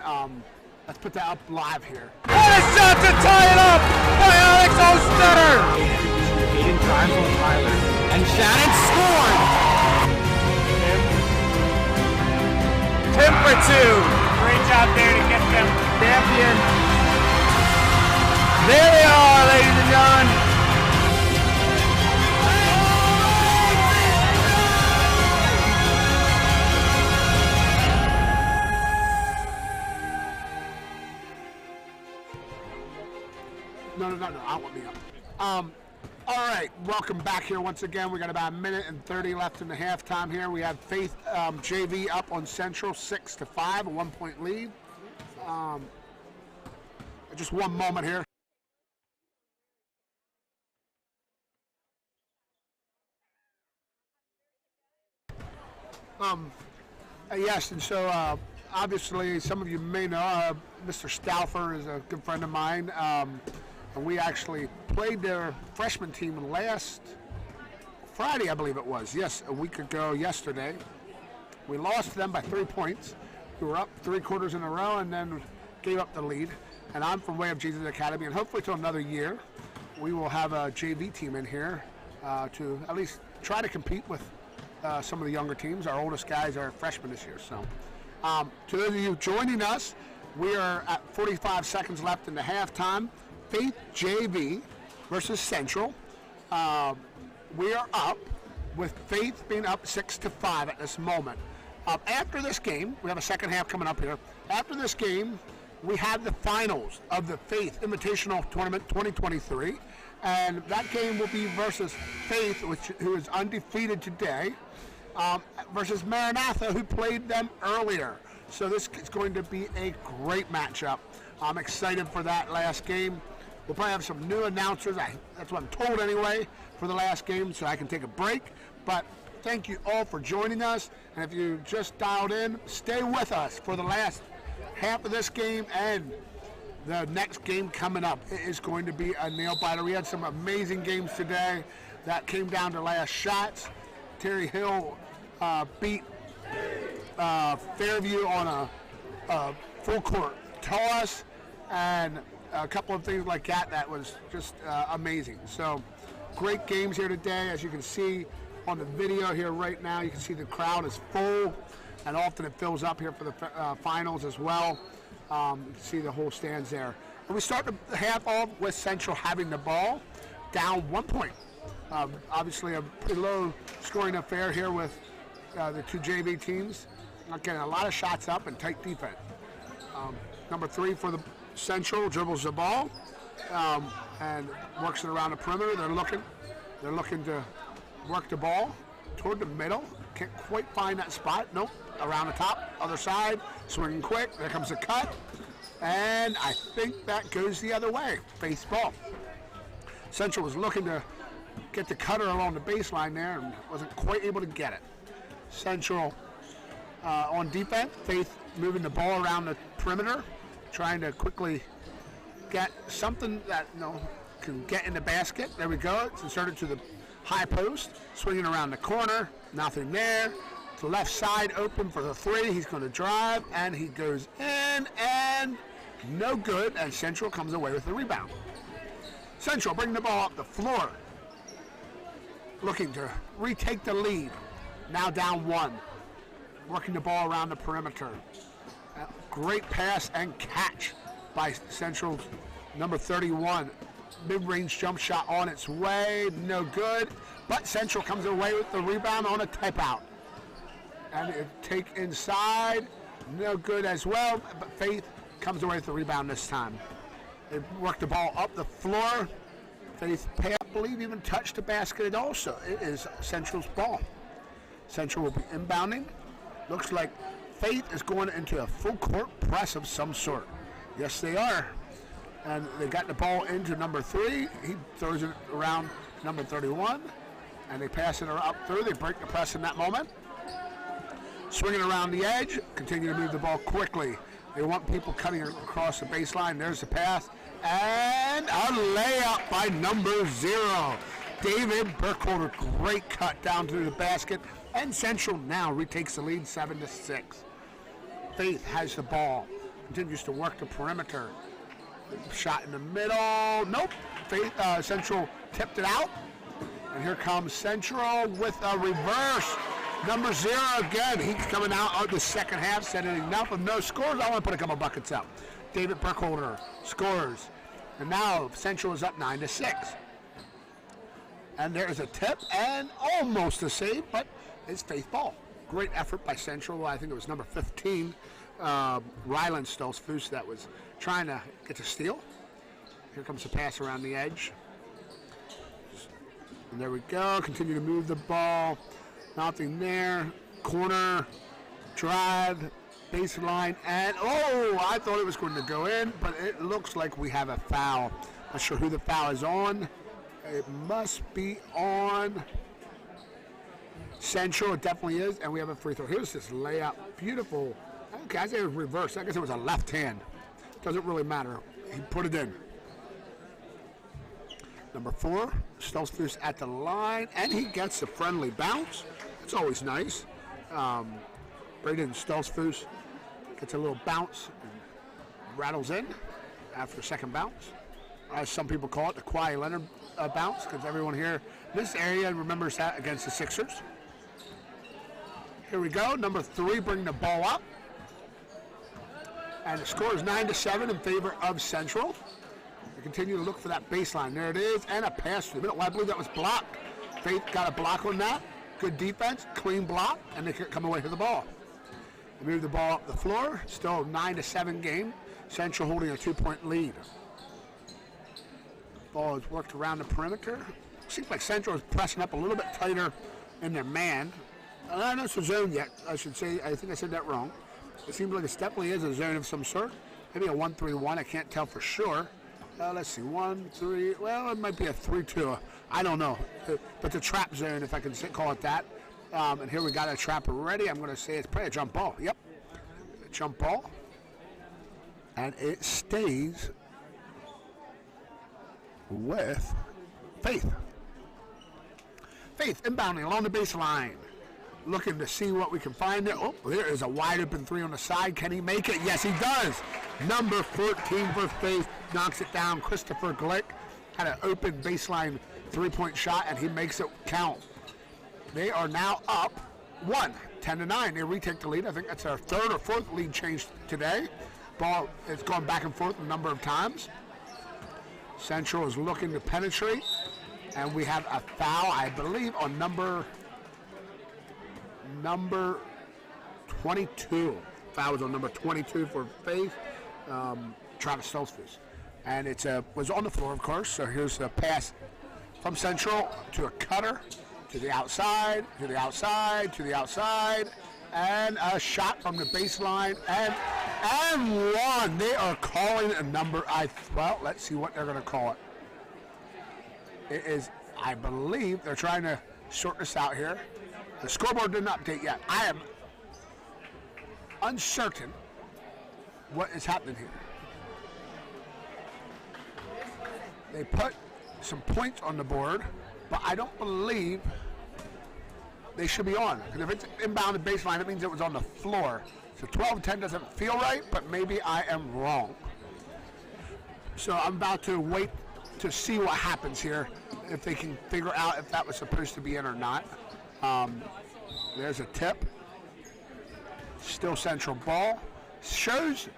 let's put that up live here. What a shot to tie it up by Alex Ostetter! Aiden drives on Tyler, and Shannon scored! Tim for two. Great job there to get them champion. There they are, ladies and gentlemen. No, I want me up. All right, welcome back here once again. We got about a minute and 30 left in the halftime here. We have Faith JV up on Central 6-5, a 1-point lead. Just one moment here. Yes, and so obviously some of you may know Mr. Stauffer is a good friend of mine. And we actually played their freshman team last Friday, I believe it was. Yes, a week ago yesterday. We lost them by 3 points. We were up 3 quarters in a row and then gave up the lead. And I'm from Way of Jesus Academy, and hopefully till another year, we will have a JV team in here to at least try to compete with some of the younger teams. Our oldest guys are freshmen this year. So to those of you joining us, we are at 45 seconds left in the halftime. Faith JV versus Central. We are up with Faith being up 6-5 at this moment. After this game, we have a second half coming up here. After this game, we have the finals of the Faith Invitational Tournament 2023. And that game will be versus Faith, who is undefeated today, versus Maranatha, who played them earlier. So this is going to be a great matchup. I'm excited for that last game. We'll probably have some new announcers. That's what I'm told anyway for the last game, so I can take a break. But thank you all for joining us. And if you just dialed in, stay with us for the last half of this game and the next game coming up. It is going to be a nail biter. We had some amazing games today that came down to last shots. Terre Hill beat Fairview on a full court toss, and a couple of things like that was just amazing. So great games here today. As you can see on the video here right now, you can see the crowd is full, and often it fills up here for the finals as well. You can see the whole stands there. And we start the half off with Central having the ball, down 1 point. Obviously a pretty low scoring affair here with the two JV teams. Not getting a lot of shots up and tight defense. Number 3 for the Central dribbles the ball and works it around the perimeter. They're looking to work the ball toward the middle. Can't quite find that spot. Nope. Around the top, other side, swinging quick. There comes a cut, and I think that goes the other way. Faith's ball. Central was looking to get the cutter along the baseline there and wasn't quite able to get it. Central on defense. Faith moving the ball around the perimeter, trying to quickly get something that can get in the basket. There we go. It's inserted to the high post, swinging around the corner. Nothing there. To left side open for the 3. He's going to drive, and he goes in, and No good, and Central comes away with the rebound. Central bring the ball up the floor, looking to retake the lead. Now down 1, working the ball around the perimeter. Great pass and catch by Central's number 31. Mid-range jump shot on its way, no good, but Central comes away with the rebound on a tip-out. And it take inside, no good as well, but Faith comes away with the rebound this time. They work the ball up the floor. Faith, I believe, even touched the basket also. It is Central's ball. Central will be inbounding. Looks like Faith is going into a full court press of some sort. Yes, they are. And they got the ball into number 3. He throws it around number 31. And they pass it up through. They break the press in that moment. Swinging around the edge. Continue to move the ball quickly. They want people cutting across the baseline. There's the pass. And a layup by number 0. David Burkholder. Great cut down to the basket. And Central now retakes the lead 7-6. Faith has the ball. Continues to work the perimeter. Shot in the middle. Nope. Faith, Central tipped it out. And here comes Central with a reverse. Number 0 again. He's coming out of the second half, setting enough of no scores. I want to put a couple buckets up. David Burkholder scores. And now Central is up 9-6. And there's a tip and almost a save, but it's Faith ball. Great effort by Central. I think it was number 15, Ryland Stolzfus, that was trying to get to steal. Here comes the pass around the edge. And there we go. Continue to move the ball. Nothing there. Corner, drive, baseline, and oh, I thought it was going to go in, but it looks like we have a foul. Not sure who the foul is on. It must be on Central. It definitely is, and we have a free throw. Here's this layup. Beautiful. Okay, I say it was reversed. I guess it was a left hand. Doesn't really matter. He put it in. Number 4, Stolzfus at the line, and he gets a friendly bounce. It's always nice. Braden Stolzfus gets a little bounce and rattles in after a second bounce. As some people call it, the Kawhi Leonard bounce, because everyone here in this area remembers that against the Sixers. Here we go. Number 3 bringing the ball up. And the score is 9-7 in favor of Central. We continue to look for that baseline. There it is, and a pass to the middle. Well, I believe that was blocked. Faith got a block on that. Good defense, clean block, and they come away with the ball. They move the ball up the floor. Still a 9-7 game. Central holding a 2-point lead. Ball is worked around the perimeter. Seems like Central is pressing up a little bit tighter in their man. I don't know if it's a zone yet, I should say. I think I said that wrong. It seems like it definitely is a zone of some sort. Maybe a 1-3-1. I can't tell for sure. Let's see, 1-3. Well, it might be a 3-2. I don't know. But the trap zone, if I can call it that. And here we got a trap already. I'm going to say it's probably a jump ball. Yep. A jump ball. And it stays with Faith. Faith inbounding along the baseline. Looking to see what we can find there. Oh, there is a wide open 3 on the side. Can he make it? Yes, he does. Number 14 for Faith knocks it down. Christopher Glick had an open baseline 3-point shot, and he makes it count. They are now up 10-9. They retake the lead. I think that's our 3rd or 4th lead change today. Ball has gone back and forth a number of times. Central is looking to penetrate, and we have a foul, I believe, on number 22. Foul was on number 22 for Faith, Travis Stolzfus. And it was on the floor, of course, so here's a pass from Central to a cutter, to the outside, to the outside, to the outside, and a shot from the baseline, and one. They are calling a number, well, let's see what they're going to call it. It is, I believe, they're trying to sort this out here. The scoreboard didn't update yet. I am uncertain what is happening here. They put some points on the board, but I don't believe they should be on. Because if it's inbounded baseline, it means it was on the floor. So 12-10 doesn't feel right, but maybe I am wrong. So I'm about to wait to see what happens here, if they can figure out if that was supposed to be in or not. There's a tip. Still Central ball. Shows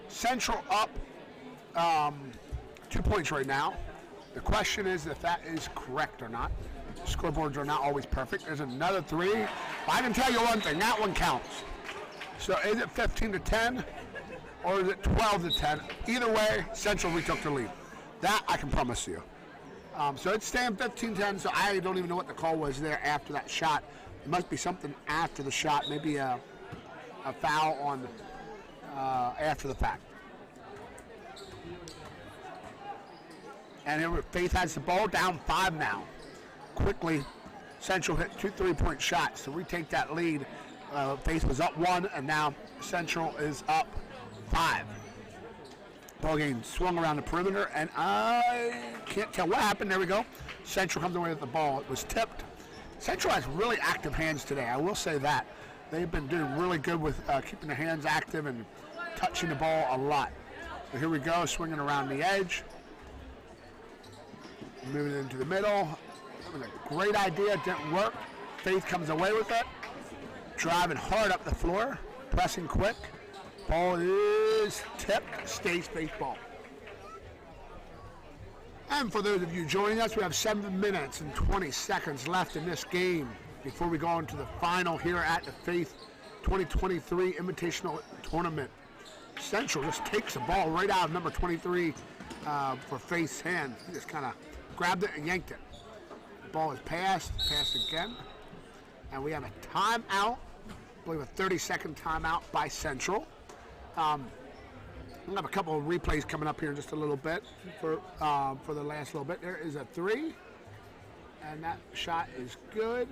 Central up 2 points right now. The question is if that is correct or not. Scoreboards are not always perfect. There's another three. I can tell you one thing, that one counts. So is it 15-10 or is it 12-10? Either way, Central retook the lead. That I can promise you. So it's staying 15-10, so I don't even know what the call was there after that shot. It must be something after the shot, maybe a foul on after the fact. And here Faith has the ball, down 5 now. Quickly, Central hit 2 3-point shots to retake that lead. Faith was up 1, and now Central is up 5. Ball game swung around the perimeter, and I can't tell what happened. There we go. Central comes away with the ball. It was tipped. Central has really active hands today. I will say that. They've been doing really good with keeping their hands active and touching the ball a lot. So here we go, swinging around the edge. Moving into the middle. That was a great idea. It didn't work. Faith comes away with it. Driving hard up the floor. Pressing quick. Ball is tipped. Stays Faith ball. And for those of you joining us, we have 7 minutes and 20 seconds left in this game before we go into the final here at the Faith 2023 Invitational Tournament. Central just takes the ball right out of number 23 for Faith's hand. He just kind of grabbed it and yanked it. The ball is passed again. And we have a timeout, I believe a 30-second timeout by Central. We'll have a couple of replays coming up here in just a little bit for the last little bit. There is a 3, and that shot is good.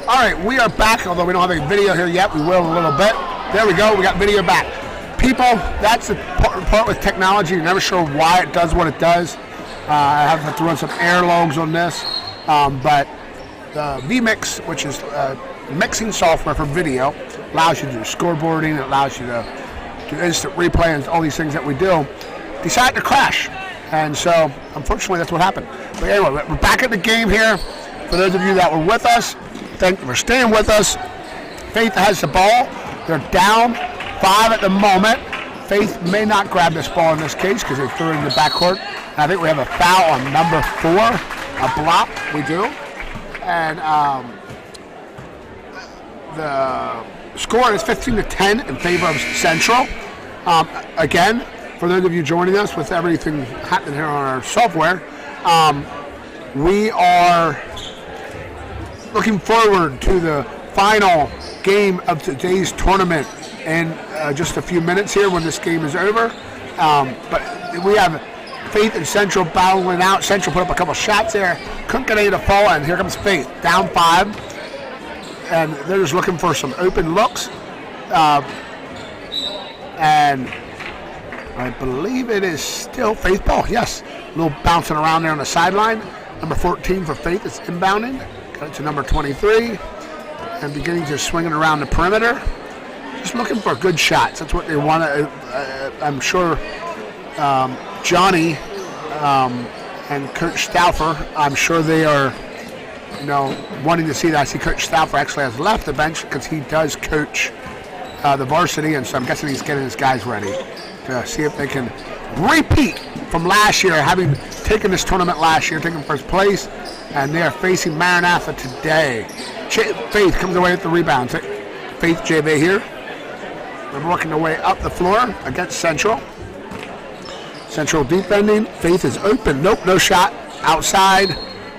All right, we are back, although we don't have a video here yet. We will in a little bit. There we go. We got video back. People, that's the part with technology. You're never sure why it does what it does. I have to run some air logs on this. But the vMix, which is mixing software for video, allows you to do scoreboarding. It allows you to do instant replay and all these things that we do. Decided to crash. And so, unfortunately, that's what happened. But anyway, we're back at the game here. For those of you that were with us, thank you for staying with us. Faith has the ball. They're down 5 at the moment. Faith may not grab this ball in this case because they threw it in the backcourt. And I think we have a foul on number 4, a block. We do. And the score is 15-10 in favor of Central. Again, for those of you joining us with everything happening here on our software, we are looking forward to the final game of today's tournament in just a few minutes here when this game is over. But we have Faith and Central battling out. Central put up a couple shots there. Couldn't get any to fall, and here comes Faith, down 5. And they're just looking for some open looks. And I believe it is still Faith ball. Yes, a little bouncing around there on the sideline. Number 14 for Faith is inbounding. Cut it to number 23 and beginning to swinging around the perimeter. Just looking for good shots. That's what they want to. I'm sure Johnny and Coach Stauffer, I'm sure they are, wanting to see that. I see Coach Stauffer actually has left the bench because he does coach the varsity, and so I'm guessing he's getting his guys ready to see if they can repeat from last year, having taken this tournament last year, taking first place. And they are facing Maranatha today. Faith comes away with the rebound. Faith JV here. They're working their way up the floor against Central. Central defending. Faith is open. Nope, no shot. Outside.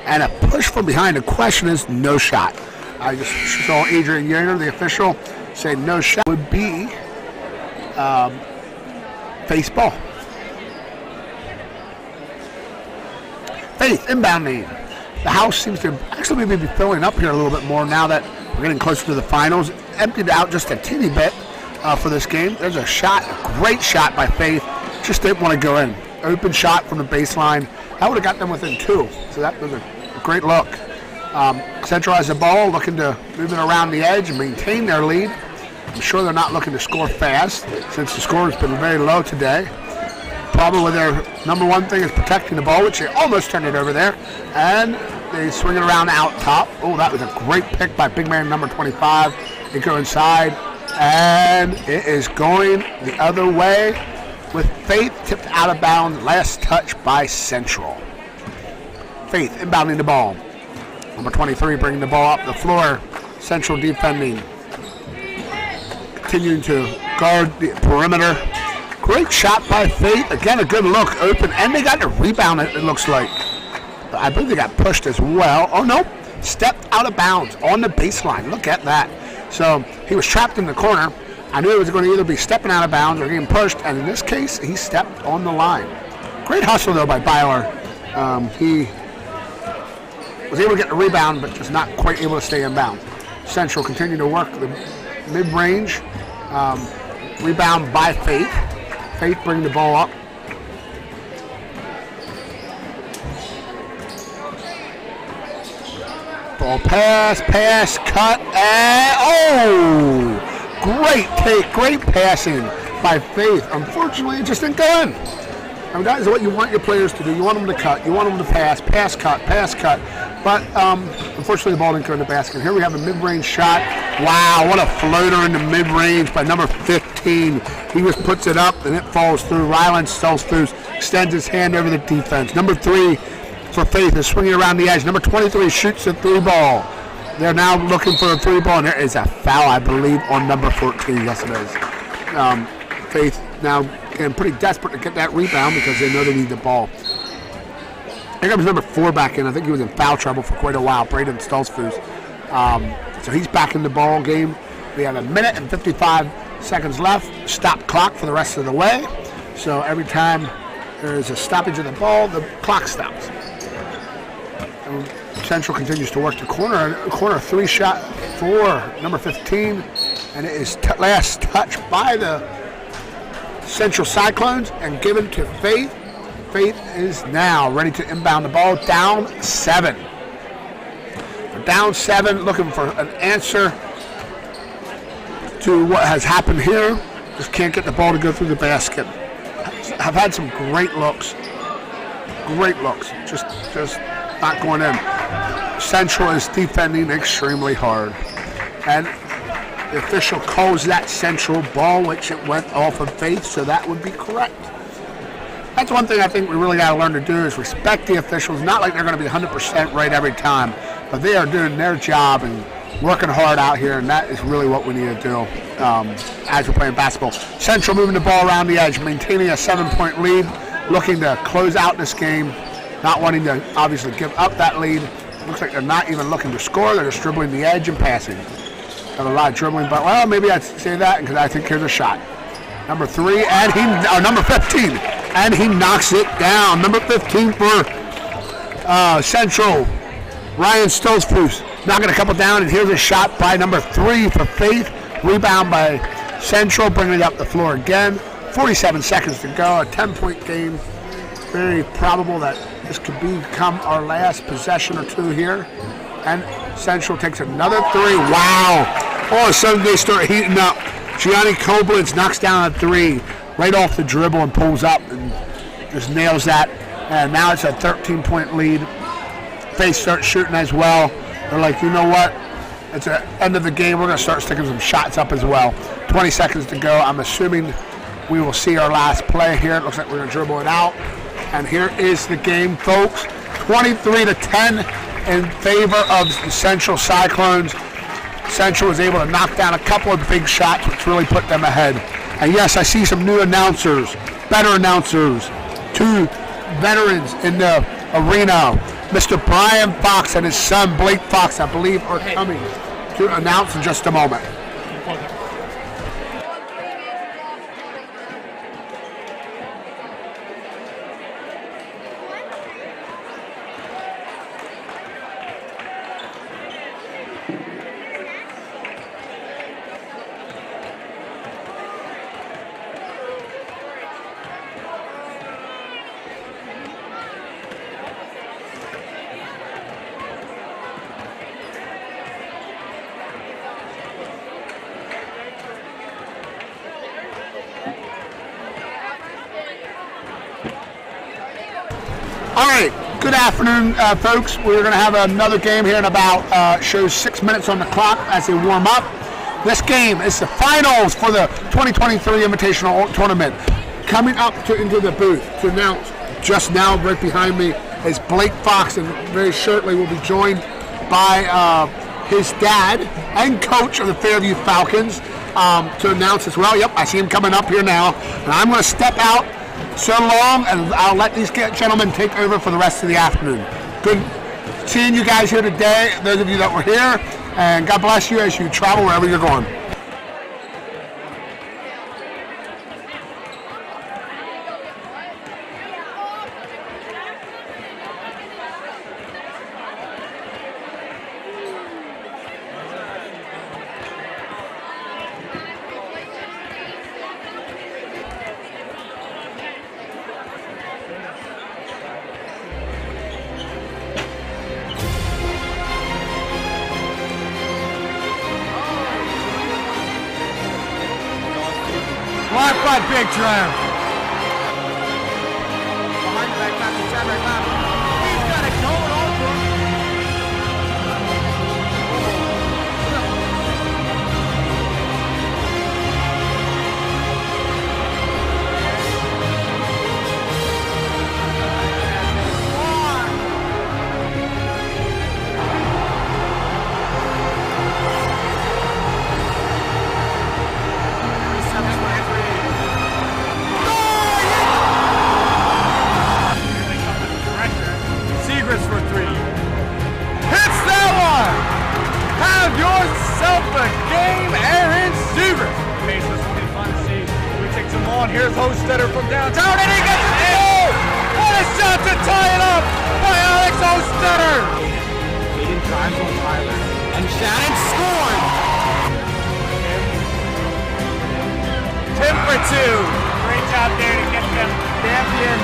And a push from behind. The question is no shot. I just saw Adrian Yeager, the official, say no shot would be Faith's ball. Faith inbounding. The house seems to actually maybe be filling up here a little bit more now that we're getting closer to the finals. Emptied out just a teeny bit for this game. There's a shot, a great shot by Faith. Just didn't want to go in. Open shot from the baseline. That would have got them within 2. So that was a great look. Central has the ball, looking to move it around the edge and maintain their lead. I'm sure they're not looking to score fast since the score has been very low today. Problem with their number one thing is protecting the ball, which they almost turned it over there. And they swing it around out top. Oh, that was a great pick by big man number 25. They go inside, and it is going the other way with Faith tipped out of bounds. Last touch by Central. Faith inbounding the ball. Number 23 bringing the ball up the floor. Central defending. Continuing to guard the perimeter. Great shot by Faith. Again, a good look open. And they got a rebound, it looks like. I believe they got pushed as well. Oh, no. Stepped out of bounds on the baseline. Look at that. So he was trapped in the corner. I knew it was going to either be stepping out of bounds or getting pushed. And in this case, he stepped on the line. Great hustle, though, by Byler. He was able to get the rebound, but just not quite able to stay in bounds. Central continuing to work the mid-range. Rebound by Faith. Faith bringing the ball up. Ball pass, cut, and oh! Great take, great passing by Faith. Unfortunately, it just didn't go in. I mean, that is what you want your players to do. You want them to cut. You want them to pass, cut. But unfortunately, the ball didn't go in the basket. Here we have a mid-range shot. Wow, what a floater in the mid-range by number 15. He just puts it up, and it falls through. Rylan Stolzfus extends his hand over the defense. Number 3 for Faith is swinging around the edge. Number 23 shoots a 3-ball. They're now looking for a 3-ball, and there is a foul, I believe, on number 14. Yes, it is. Faith now getting pretty desperate to get that rebound because they know they need the ball. Here comes number 4 back in. I think he was in foul trouble for quite a while, Braden Stolzfus. So he's back in the ball game. We have 1 minute and 55 seconds left. Stop clock for the rest of the way. So every time there is a stoppage of the ball, the clock stops. And Central continues to work the corner. Corner 3 shot for number 15. And it is last touch by the Central Cyclones and given to Faith. Faith is now ready to inbound the ball. Down 7. They're down 7, looking for an answer to what has happened here. Just can't get the ball to go through the basket. Have had some great looks. Just not going in. Central is defending extremely hard. And the official calls that Central ball, which it went off of Faith, so that would be correct. That's one thing I think we really got to learn to do is respect the officials. Not like they're going to be 100% right every time, but they are doing their job and working hard out here, and that is really what we need to do as we're playing basketball. Central moving the ball around the edge, maintaining a 7-point lead, looking to close out this game, not wanting to obviously give up that lead. Looks like they're not even looking to score. They're just dribbling the edge and passing. Got a lot of dribbling, but well, maybe I'd say that because I think here's a shot. Number 3, and number 15, and he knocks it down. Number 15 for Central, Ryan Stolzfus, knocking a couple down, and here's a shot by number 3 for Faith. Rebound by Central, bringing it up the floor again. 47 seconds to go, a 10-point game. Very probable that this could become our last possession or 2 here. And Central takes another 3. Wow! All of a sudden they start heating up. Gianni Koblenz knocks down a 3 right off the dribble and pulls up and just nails that. And now it's a 13-point lead. Faith starts shooting as well. They're like, you know what? It's the end of the game. We're going to start sticking some shots up as well. 20 seconds to go. I'm assuming we will see our last play here. It looks like we're going to dribble it out. And here is the game, folks. 23-10 in favor of the Central Cyclones. Central was able to knock down a couple of big shots, which really put them ahead. And yes, I see some new announcers, better announcers. two veterans in the arena, Mr. Brian Fox and his son Blake Fox, I believe, are coming to announce in just a moment. All right, good afternoon, folks. We're going to have another game here in about, shows 6 minutes on the clock as they warm up. This game is the finals for the 2023 Invitational Tournament. Coming up into the booth to announce just now, right behind me, is Blake Fox, and very shortly we'll be joined by his dad and coach of the Fairview Falcons to announce as well. Yep, I see him coming up here now, and I'm going to step out so long, and I'll let these gentlemen take over for the rest of the afternoon. Good seeing you guys here today, those of you that were here, and God bless you as you travel wherever you're going. Live by Big Terre. He's got it going on for him. For three. Hits that one! Have yourself a game, Aaron Seagrass. Okay, so this will be fun to see. We take some on. Here's Hostetter from downtown, and he gets it! Oh! What a shot to tie it up by Alex Hostetter! Caden drives on Tyler, and Shannon scored! Tim for two. Great job there to get them champion.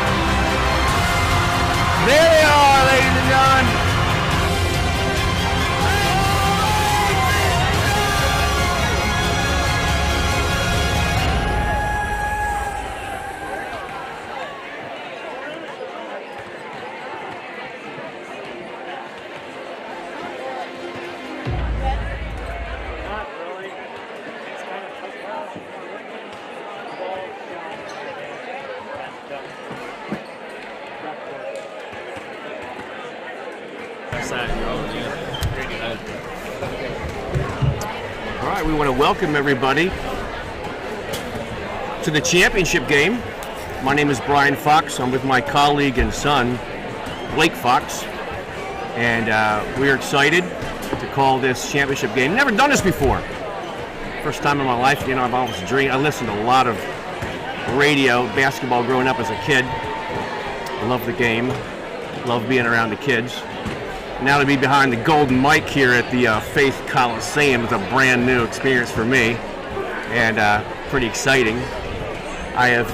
There they are, ladies and gentlemen. All right, we want to welcome everybody to the championship game. My name is Brian Fox. I'm with my colleague and son, Blake Fox, and we are excited to call this championship game. Never done this before. First time in my life. You know, I've always dreamed. I listened to a lot of radio, basketball growing up as a kid. I love the game. Love being around the kids. Now to be behind the golden mic here at the Faith Coliseum is a brand new experience for me, and pretty exciting. I have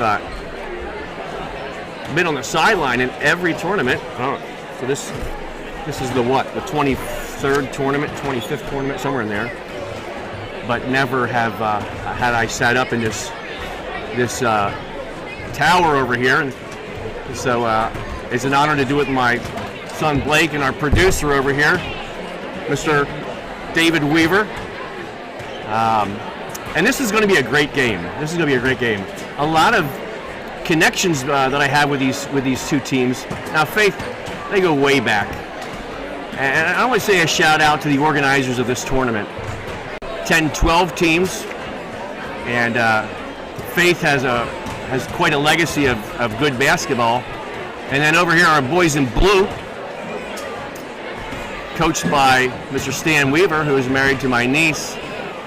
been on the sideline in every tournament. Oh, so this is the what? The 23rd tournament, 25th tournament, somewhere in there. But never have had I sat up in this tower over here, and so it's an honor to do it with my son Blake and our producer over here, Mr. David Weaver. And this is going to be a great game. This is going to be a great game. A lot of connections that I have with these two teams. Now, Faith, they go way back. And I want to say a shout out to the organizers of this tournament. 10, 12 teams. And Faith has a has quite a legacy of good basketball. And then over here, our boys in blue, coached by Mr. Stan Weaver, who is married to my niece,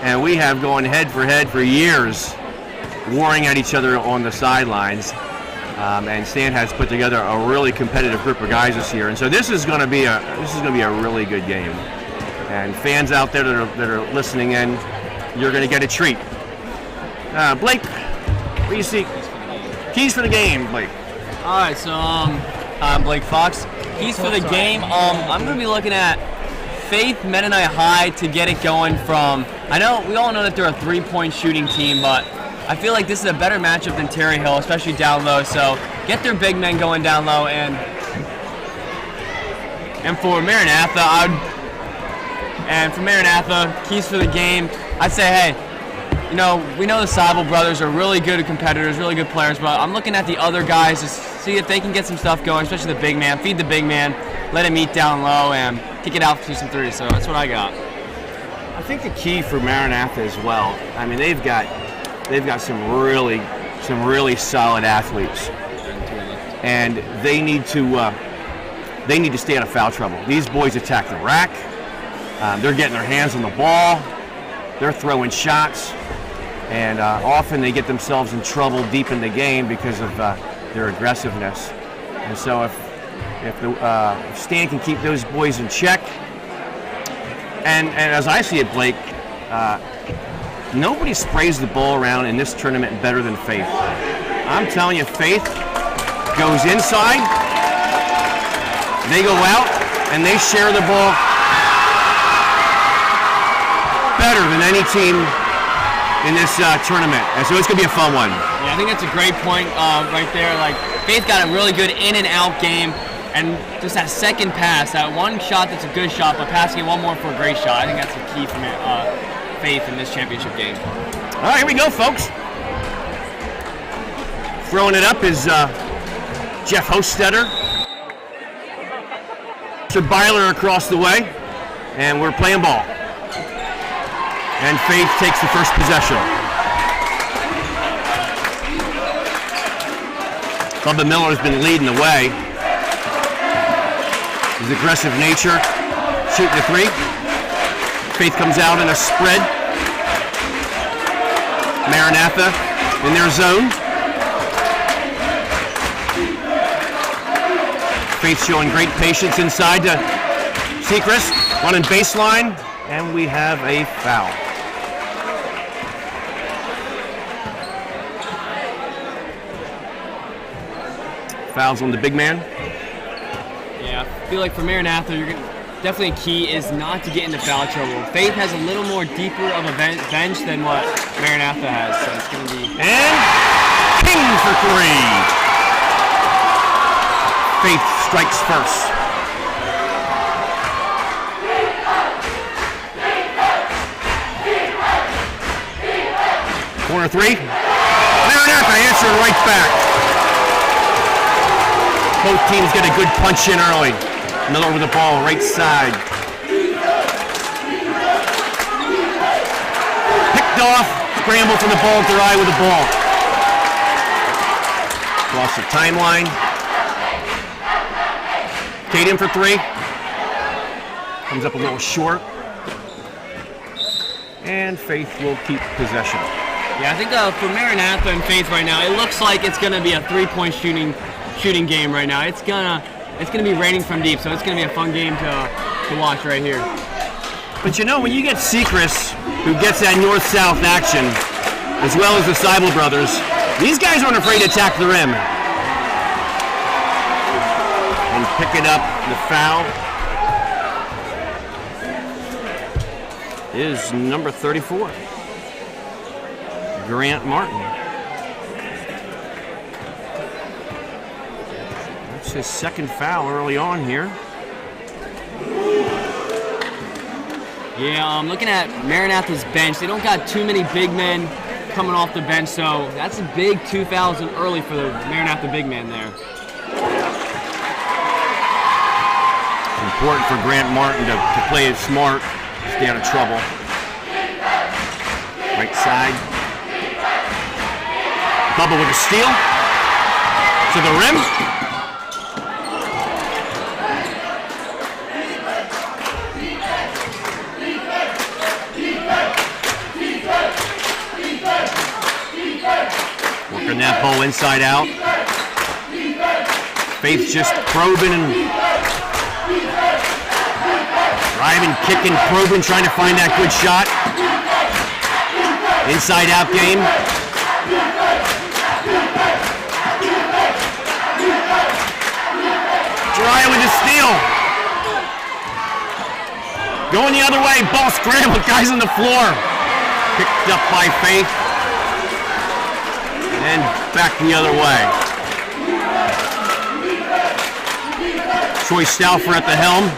and we have gone head for years, warring at each other on the sidelines. And Stan has put together a really competitive group of guys this year, and so this is going to be a really good game. And fans out there that are listening in, you're going to get a treat. Blake, what do you see? Keys for the game, Blake. All right, so I'm Blake Fox. Keys for the game. I'm going to be looking at Faith Mennonite High to get it going from. We all know that they're a three-point shooting team, but I feel like this is a better matchup than Terre Hill, especially down low. So get their big men going down low, and for Maranatha, keys for the game. I'd say, hey, we know the Seibel brothers are really good competitors, really good players, but I'm looking at the other guys to see if they can get some stuff going, especially the big man. Feed the big man, let him eat down low, and kick it out to some threes. So that's what I got. I think the key for Maranatha as well. I mean, they've got some really solid athletes, and they need to stay out of foul trouble. These boys attack the rack. They're getting their hands on the ball. They're throwing shots, and often they get themselves in trouble deep in the game because of their aggressiveness. And so if Stan can keep those boys in check, and as I see it, Blake, nobody sprays the ball around in this tournament better than Faith. I'm telling you, Faith goes inside, they go out, and they share the ball better than any team in this tournament. And so it's going to be a fun one. Yeah, I think that's a great point right there. Like, Faith got a really good in and out game, and just that second pass, that one shot that's a good shot, but passing it one more for a great shot, I think that's the key for Faith in this championship game. All right, here we go, folks. Throwing it up is Jeff Hostetter. Mr. Byler across the way, and we're playing ball. And Faith takes the first possession. Bubba Miller's been leading the way. His aggressive nature, shooting the three. Faith comes out in a spread. Maranatha in their zone. Faith showing great patience inside to Sechrist, running baseline, and we have a foul. Fouls on the big man. Yeah, I feel like for Maranatha, definitely a key is not to get into foul trouble. Faith has a little more deeper of a bench than what Maranatha has, so it's going to be... And King for three. Faith strikes first. Corner three. Maranatha answering right back. Both teams get a good punch in early. Miller with the ball, right side. Picked off, scramble from the ball, Terre with the ball. Across the timeline. Tatum for three. Comes up a little short. And Faith will keep possession. Yeah, I think for Maranatha and Faith right now, it looks like it's going to be a three-point shooting game right now. It's gonna be raining from deep, so it's gonna be a fun game to watch right here. But you know, when you get Sechrist, who gets that north-south action, as well as the Seibel brothers, these guys aren't afraid to attack the rim. And picking up the foul is number 34, Grant Martin. His second foul early on here. Yeah, I'm looking at Maranatha's bench. They don't got too many big men coming off the bench, so that's a big 2 fouls early for the Maranatha big man there. It's important for Grant Martin to play it smart, stay out of trouble. Right side. Bubba with a steal. To the rim. Working that ball inside out. Faith just probing and driving, kicking, probing, trying to find that good shot. Inside out game. Terre with the steal. Going the other way, ball scrambled, guys on the floor. Picked up by Faith. And back the other way. Troy Stauffer at the helm.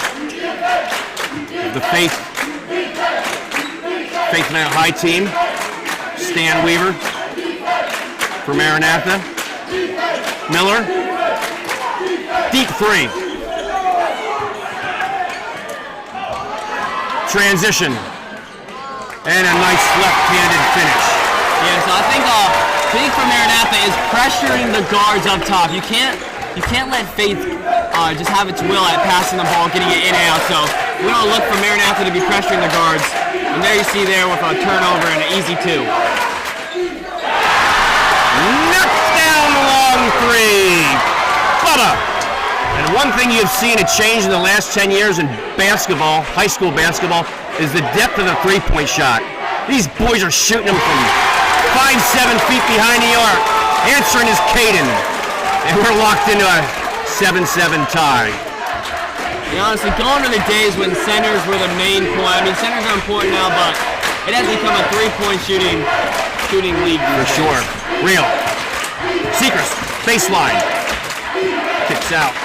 The Faith Night High team. Stan Weaver for Maranatha. Miller. Deep three. Transition. And a nice left-handed finish. Yeah, so I think big for Maranatha is pressuring the guards up top. You can't let Faith just have its will at passing the ball, getting it in and out. So we want to look for Maranatha to be pressuring the guards. And there you see there with a turnover and an easy two. Knocked down the long three. Bubba. And one thing you've seen a change in the last 10 years in basketball, high school basketball, is the depth of the three-point shot. These boys are shooting them from 5-7 feet behind the arc. Answering is Caden. And we're locked into a 7-7 tie. And honestly, going to the days when centers were the main point. I mean, centers are important now, but it has become a three-point shooting league. For sure. Real. Seekers. Baseline. Kicks out.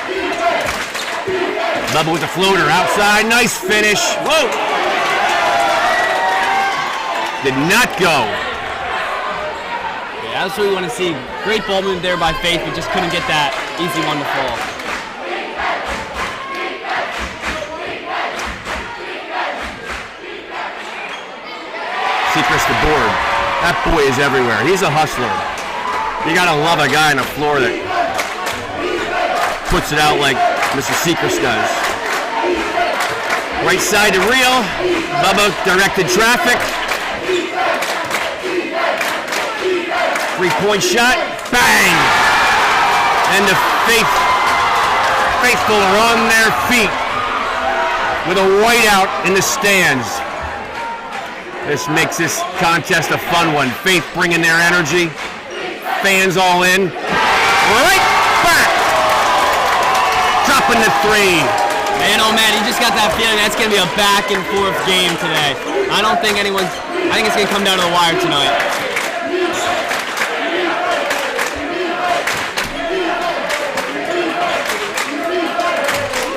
Bubba with the floater outside. Nice finish. Whoa. Did not go. Yeah, that's what we want to see. Great ball move there by Faith, but just couldn't get that easy one to fall. Seacrest the board. That boy is everywhere. He's a hustler. You gotta love a guy on the floor that puts it out like Mr. Seacrest does. Right side to Real. Bubba directed traffic. Three-point shot. Bang! And the faithful are on their feet with a whiteout in the stands. This makes this contest a fun one. Faith bringing their energy. Fans all in. Right back! Dropping the three. Man, oh man, you just got that feeling that's going to be a back and forth game today. I think it's going to come down to the wire tonight.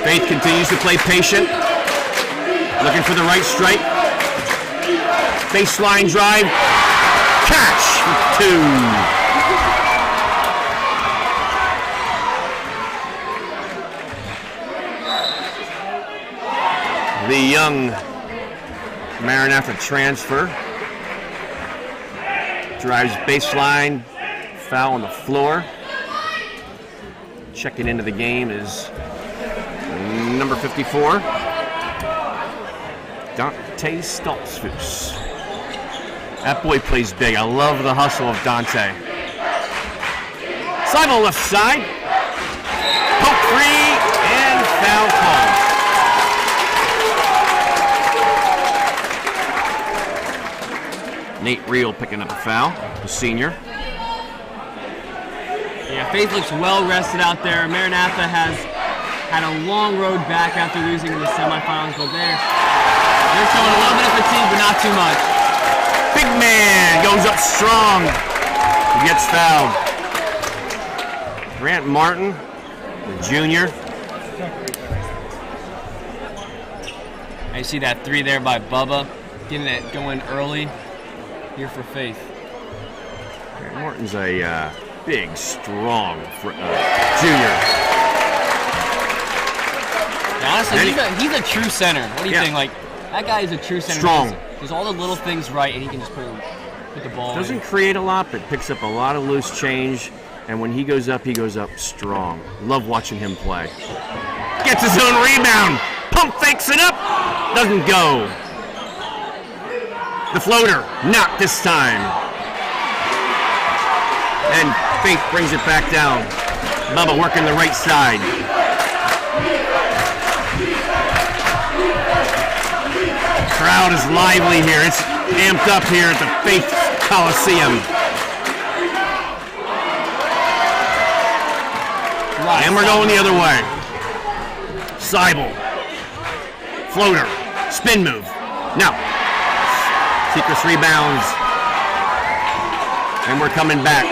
Faith continues to play patient. Looking for the right strike. Baseline drive. Catch for two. The young Maranatha transfer drives baseline, foul on the floor. Checking into the game is number 54, Dante Stoltzfus. That boy plays big. I love the hustle of Dante. Slide on the left side. Poke three and foul call. Nate Reel picking up a foul, the senior. Yeah, Faith looks well rested out there. Maranatha has had a long road back after losing in the semifinals, but they're showing a little bit of fatigue, but not too much. Big man goes up strong. He gets fouled. Grant Martin, the junior. I see that three there by Bubba, getting it going early here for Faith. Grant Martin's a big, strong junior. Honestly, he's a true center. What do you think? Like, that guy is a true center. Strong. Does all the little things right, and he can just put Put the ball Doesn't in. create a lot, but picks up a lot of loose change. And when he goes up strong. Love watching him play. Gets his own rebound. Pump fakes it up. Doesn't go. The floater, not this time. And Faith brings it back down. Bubba working the right side. Crowd is lively here. It's amped up here at the Faith Coliseum. And we're going the other way. Seibel. Floater. Spin move. No. Secrets rebounds. And we're coming back.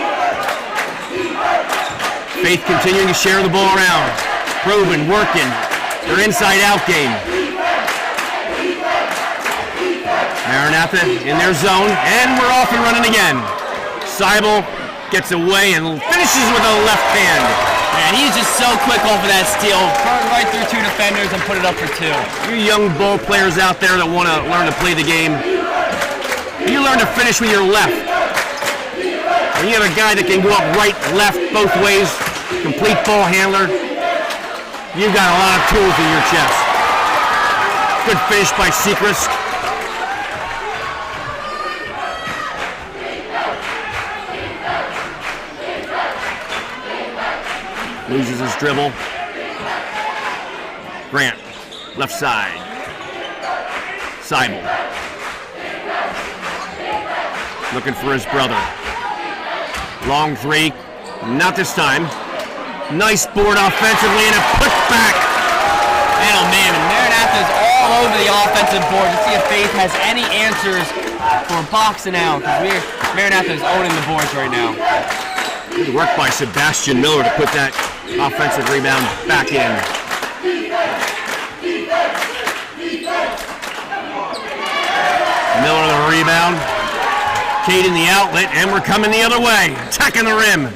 Faith continuing to share the ball around. Probing, working. Their inside-out game. Maranatha in their zone, and we're off and running again. Seibel gets away and finishes with a left hand. Man, he's just so quick off of that steal. Burned right through 2 defenders and put it up for 2. You young ball players out there that want to learn to play the game, you learn to finish with your left. When you have a guy that can go up right, left, both ways, complete ball handler, you've got a lot of tools in your chest. Good finish by Sechrist. Loses his dribble. Grant, left side. Seibel. Looking for his brother. Long 3, not this time. Nice board offensively and a putback. Man, oh man, Maranatha's all over the offensive board. Let's see if Faith has any answers for boxing out, because Maranatha's owning the boards right now. Good work by Sebastian Miller to put that offensive rebound back in. Miller the rebound. Cade in the outlet, and we're coming the other way. Attacking the rim.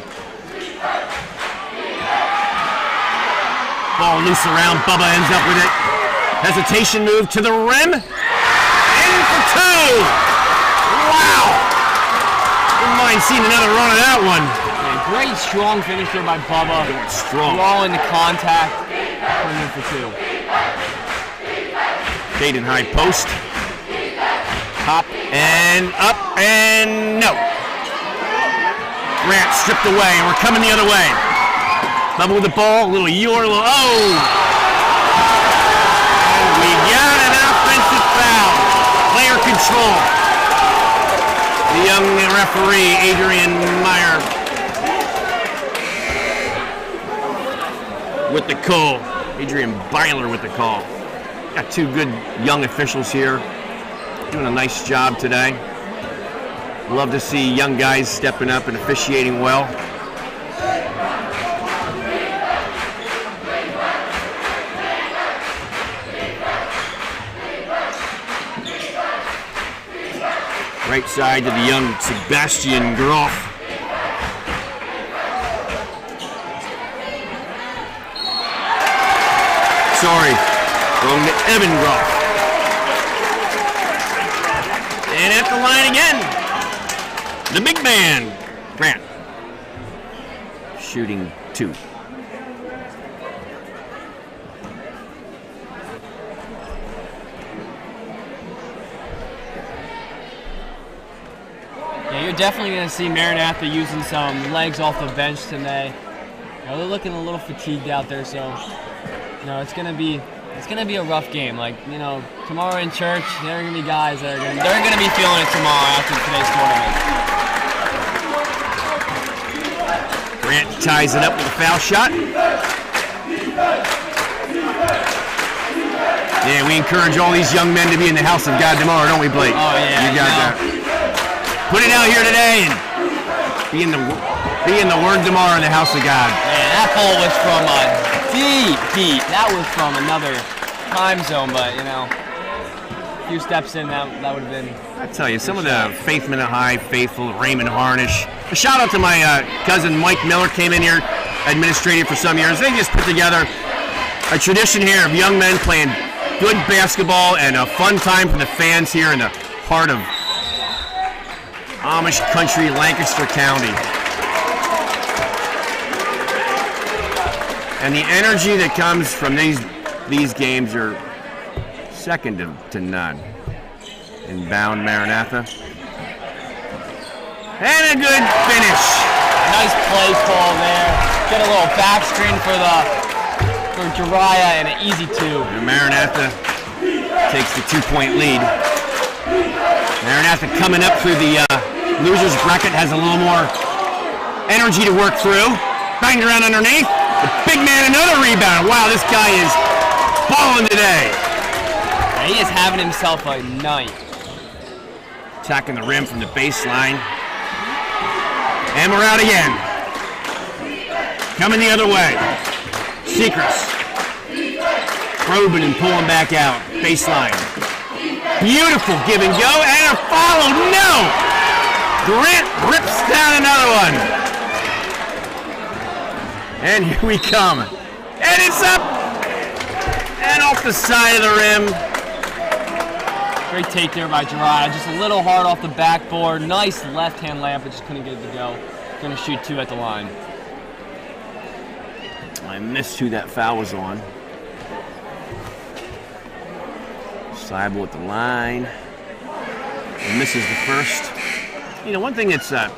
Ball loose around. Bubba ends up with it. Hesitation move to the rim. In for 2. Wow. Wouldn't mind seeing another run of that one. Man, great strong finisher by Bubba. Strong. Drawing the contact. Putting in for 2. Cade in high post. Hop and up and no. Grant stripped away, and we're coming the other way. Bubba with the ball, a little oh! And we got an offensive foul. Player control. The young referee, Adrian Meyer, with the call. Adrian Byler with the call. Got 2 good young officials here. Doing a nice job today. Love to see young guys stepping up and officiating well. Right side to the young Sebastian Groff. Sorry, going to Evan Groff. And at the line again, the big man, Grant, shooting 2. Yeah, you're definitely going to see Maranatha using some legs off the bench today. You know, they're looking a little fatigued out there, so it's going to be a rough game. Like, tomorrow in church, there are going to be guys that are going to be feeling it tomorrow after today's tournament. Grant ties it up with a foul shot. Yeah, we encourage all these young men to be in the house of God tomorrow, don't we, Blake? Oh yeah, you got that. Put it out here today and be in the Word tomorrow in the house of God. Man, that ball was from deep. That was from another time zone, but a few steps in, that would have been. I tell you, some of the Faith Minute High faithful, Raymond Harnish. A shout out to my cousin Mike Miller, came in here, administrated for some years. They just put together a tradition here of young men playing good basketball and a fun time for the fans here in the heart of Amish country, Lancaster County. And the energy that comes from these games are second to none. Inbound Maranatha. And a good finish. Nice play call there. Get a little back screen for Jariah and an easy 2. And Maranatha takes the 2-point lead. Maranatha coming up through the losers bracket has a little more energy to work through. Banged around underneath. The big man, another rebound. Wow, this guy is balling today. Yeah, he is having himself a night. Attacking the rim from the baseline. And we're out again. Coming the other way. Secrets. Probing and pulling back out. Baseline. Beautiful give and go. And a follow. No! Grant rips down another one. And here we come. And it's up. And off the side of the rim. Great take there by Jariah. Just a little hard off the backboard. Nice left-hand layup, but just couldn't get it to go. Going to shoot 2 at the line. I missed who that foul was on. Seibel at the line. Misses the first. You know, one thing that's at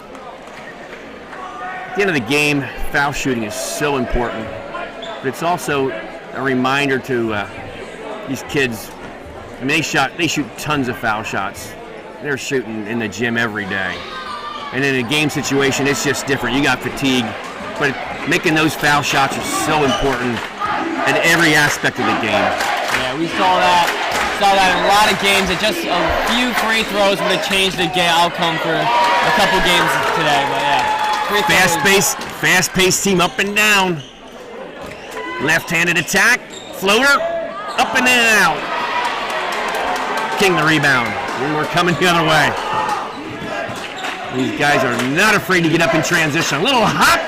the end of the game, foul shooting is so important. But it's also a reminder to these kids. I mean, they shoot tons of foul shots. They're shooting in the gym every day. And in a game situation, it's just different. You got fatigue, but making those foul shots are so important in every aspect of the game. Yeah, we saw that in a lot of games. That just a few free throws would have changed the game outcome for a couple games today. But yeah, fast-paced team up and down. Left-handed attack, floater, up and in and out. King the rebound. And we're coming the other way. These guys are not afraid to get up in transition. A little hop.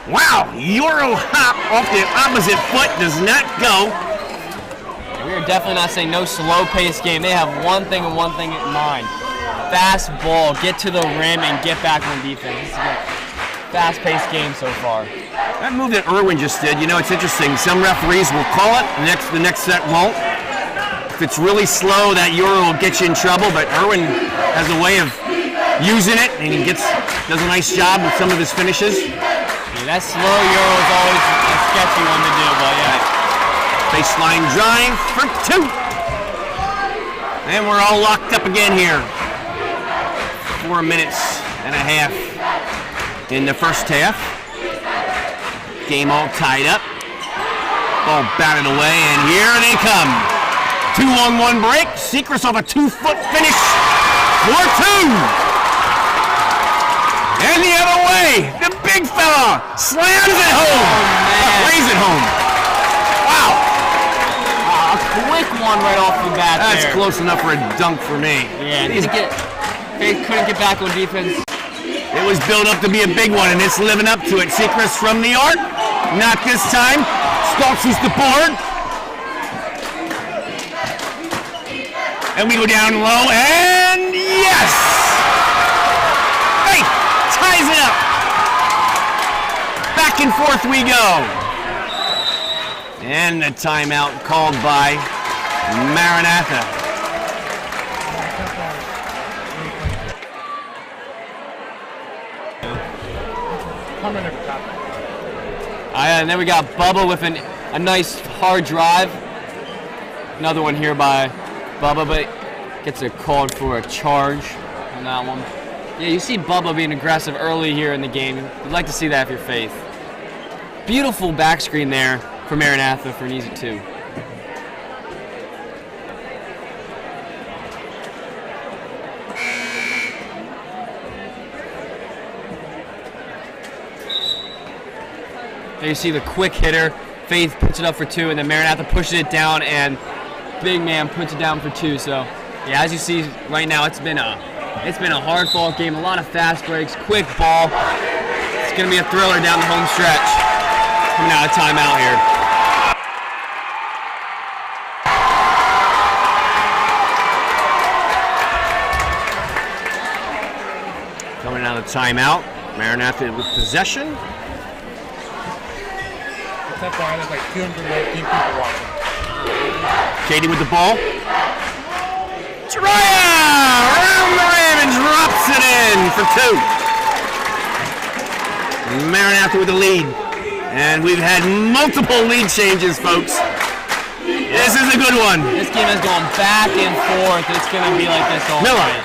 Wow, Euro hop off the opposite foot does not go. We are definitely not saying no slow-paced game. They have one thing and one thing in mind. Fast ball, get to the rim, and get back on defense. This is a fast-paced game so far. That move that Irwin just did, you know, it's interesting. Some referees will call it, the next set won't. If it's really slow, that Euro will get you in trouble, but Irwin has a way of using it, and he does a nice job with some of his finishes. Yeah, that slow Euro is always a sketchy one to do, but yeah. Baseline drive for 2. And we're all locked up again here. 4 minutes and a half in the first half. Game all tied up. Ball batted away, and here they come. 2-on-1 break. Secrets off a 2-foot finish for 2. And the other way, the big fella slams it home. Lays it home. Wow. A quick one right off the bat. That's there. close enough for a dunk for me. Yeah, they couldn't get back on defense. It was built up to be a big one, and it's living up to it. Secrets from the arc. Not this time. Stoltz is the board. And we go down low, and yes! Hey, ties it up. Back and forth we go. And the timeout called by Maranatha. And then we got Bubba with a nice hard drive. Another one here by Bubba, but gets called for a charge on that one. Yeah, you see Bubba being aggressive early here in the game. You'd like to see that if you're Faith. Beautiful back screen there for Maranatha for an easy 2. There you see the quick hitter. Faith puts it up for 2, and then Maranatha pushes it down, and big man puts it down for 2. So, yeah, as you see right now, it's been a hard-fought game. A lot of fast breaks, quick ball. It's going to be a thriller down the home stretch. Coming out of timeout here. Coming out of the timeout. Maranatha with possession. That's why there's like 218 people watching. Katie with the ball. Terre around the rim and drops it in for 2. Maranatha with the lead. And we've had multiple lead changes, folks. This is a good one. This game is going back and forth. It's going to be like this all night.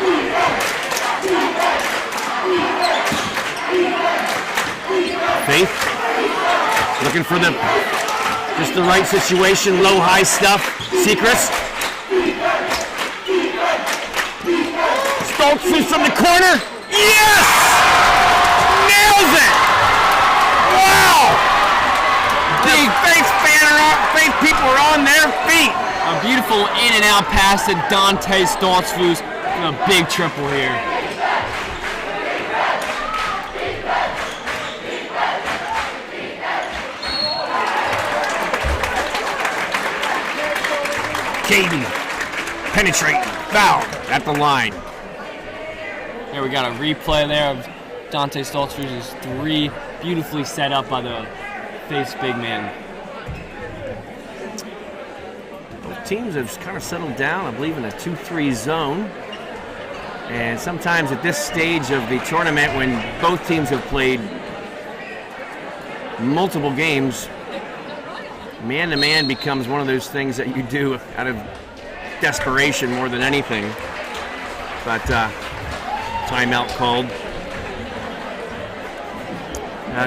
Faith looking for just the right situation, low-high stuff. Secrets. Stoltz shoots from the corner. Yes! Nails it! Wow! Big Faith people are on their feet. A beautiful in and out pass to Dante Stoltz, who's a big triple here. Katie penetrating, foul at the line. Here we got a replay there of Dante Stoltz, who's 3 beautifully set up by the Faith's big man. Both teams have kind of settled down, I believe, in a 2-3 zone. And sometimes at this stage of the tournament, when both teams have played multiple games, man-to-man becomes one of those things that you do out of desperation more than anything. But timeout called.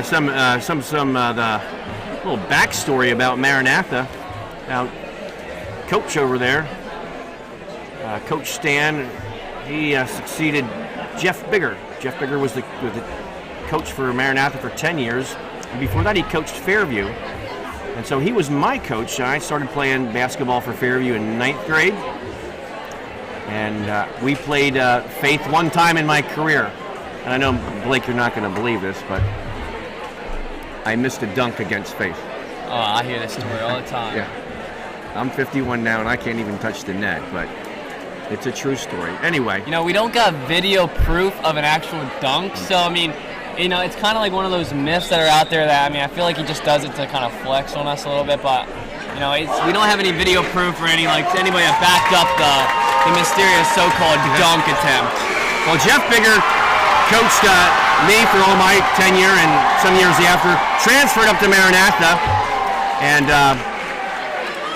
Some the little backstory about Maranatha. Now, coach over there, Coach Stan, he succeeded Jeff Bigger. Jeff Bigger was the coach for Maranatha for 10 years. And before that, he coached Fairview. And so he was my coach. I started playing basketball for Fairview in 9th grade. And we played Faith one time in my career. And I know, Blake, you're not going to believe this, but I missed a dunk against Faith. Oh, I hear this story all the time. Yeah. I'm 51 now, and I can't even touch the net, but it's a true story. Anyway. You know, we don't got video proof of an actual dunk, so, I mean, you know, it's kind of like one of those myths that are out there that, I mean, I feel like he just does it to kind of flex on us a little bit, but, you know, we don't have any video proof or anybody that backed up the mysterious so-called dunk attempt. Well, Jeff Bigger coached me for all my tenure and some years after, transferred up to Maranatha, and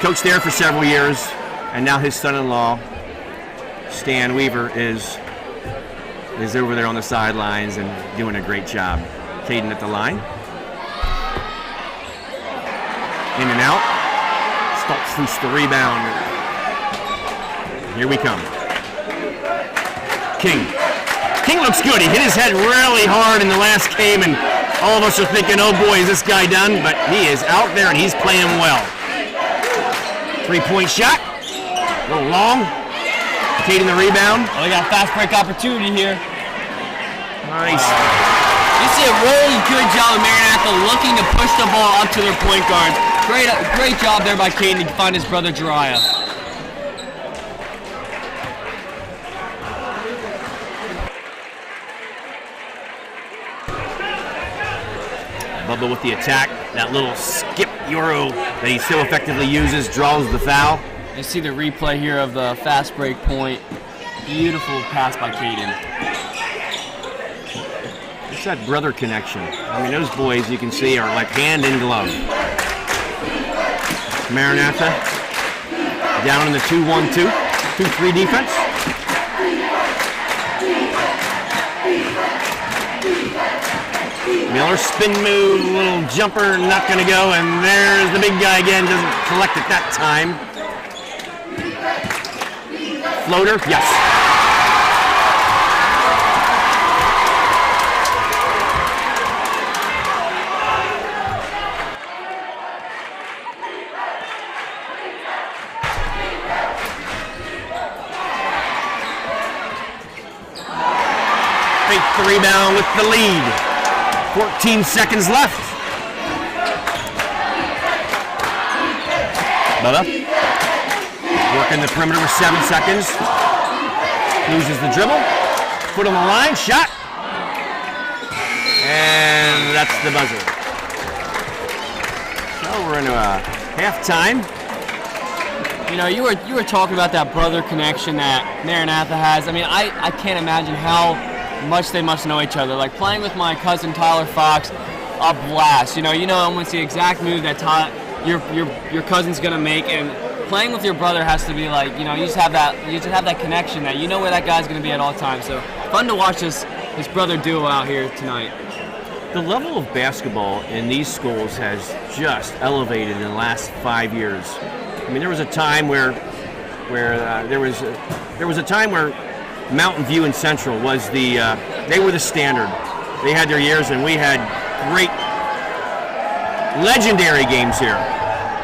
coached there for several years, and now his son-in-law, Stan Weaver, is over there on the sidelines and doing a great job. Caden at the line. In and out. Stoltz shoots the rebound. Here we come. King looks good. He hit his head really hard in the last game, and all of us are thinking, oh boy, is this guy done? But he is out there and he's playing well. 3-point shot. A little long. Caden the rebound. Oh, we got a fast break opportunity here. Nice. You see a really good job of Maranatha looking to push the ball up to their point guard. Great job there by Caden to find his brother Jariah. Bubba with the attack. That little skip euro that he so effectively uses draws the foul. You see the replay here of the fast break point. Beautiful pass by Caden. It's that brother connection. I mean, those boys, you can see, are like hand in glove. Maranatha down in the 2-1-2, 2-3 defense. Miller spin move, little jumper, not going to go, and there's the big guy again, doesn't collect it that time. Floater, yes. Fake the rebound with the lead. 14 seconds left. Bubba working the perimeter with 7 seconds. Loses the dribble. Foot on the line. Shot. And that's the buzzer. So we're into halftime. You know, you were talking about that brother connection that Maranatha has. I mean, I can't imagine how much they must know each other. Like playing with my cousin Tyler Fox, a blast. You know almost the exact move that your cousin's gonna make, and playing with your brother has to be like, you just have that connection that you know where that guy's gonna be at all times. So fun to watch this brother duo out here tonight. The level of basketball in these schools has just elevated in the last 5 years. I mean, there was a time where Mountain View and Central was they were the standard. They had their years, and we had great, legendary games here.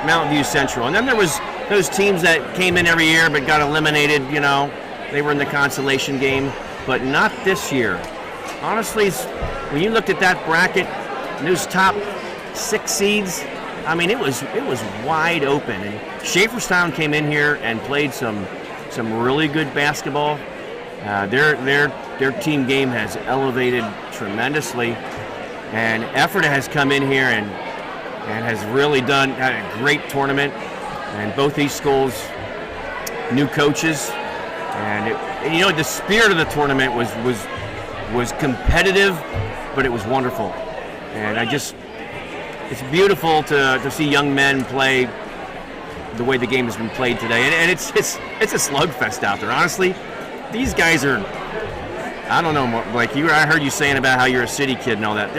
Mountain View, Central, and then there was those teams that came in every year but got eliminated. They were in the consolation game, but not this year. Honestly, when you looked at that bracket, those top 6 seeds, I mean, it was wide open. And Schaefferstown came in here and played some really good basketball. Their team game has elevated tremendously, and Ephrata has come in here and has really had a great tournament. And both these schools, new coaches, and the spirit of the tournament was competitive, but it was wonderful. And it's beautiful to see young men play the way the game has been played today. And it's a slugfest out there. Honestly, these guys are, I don't know, like I heard you saying about how you're a city kid and all that.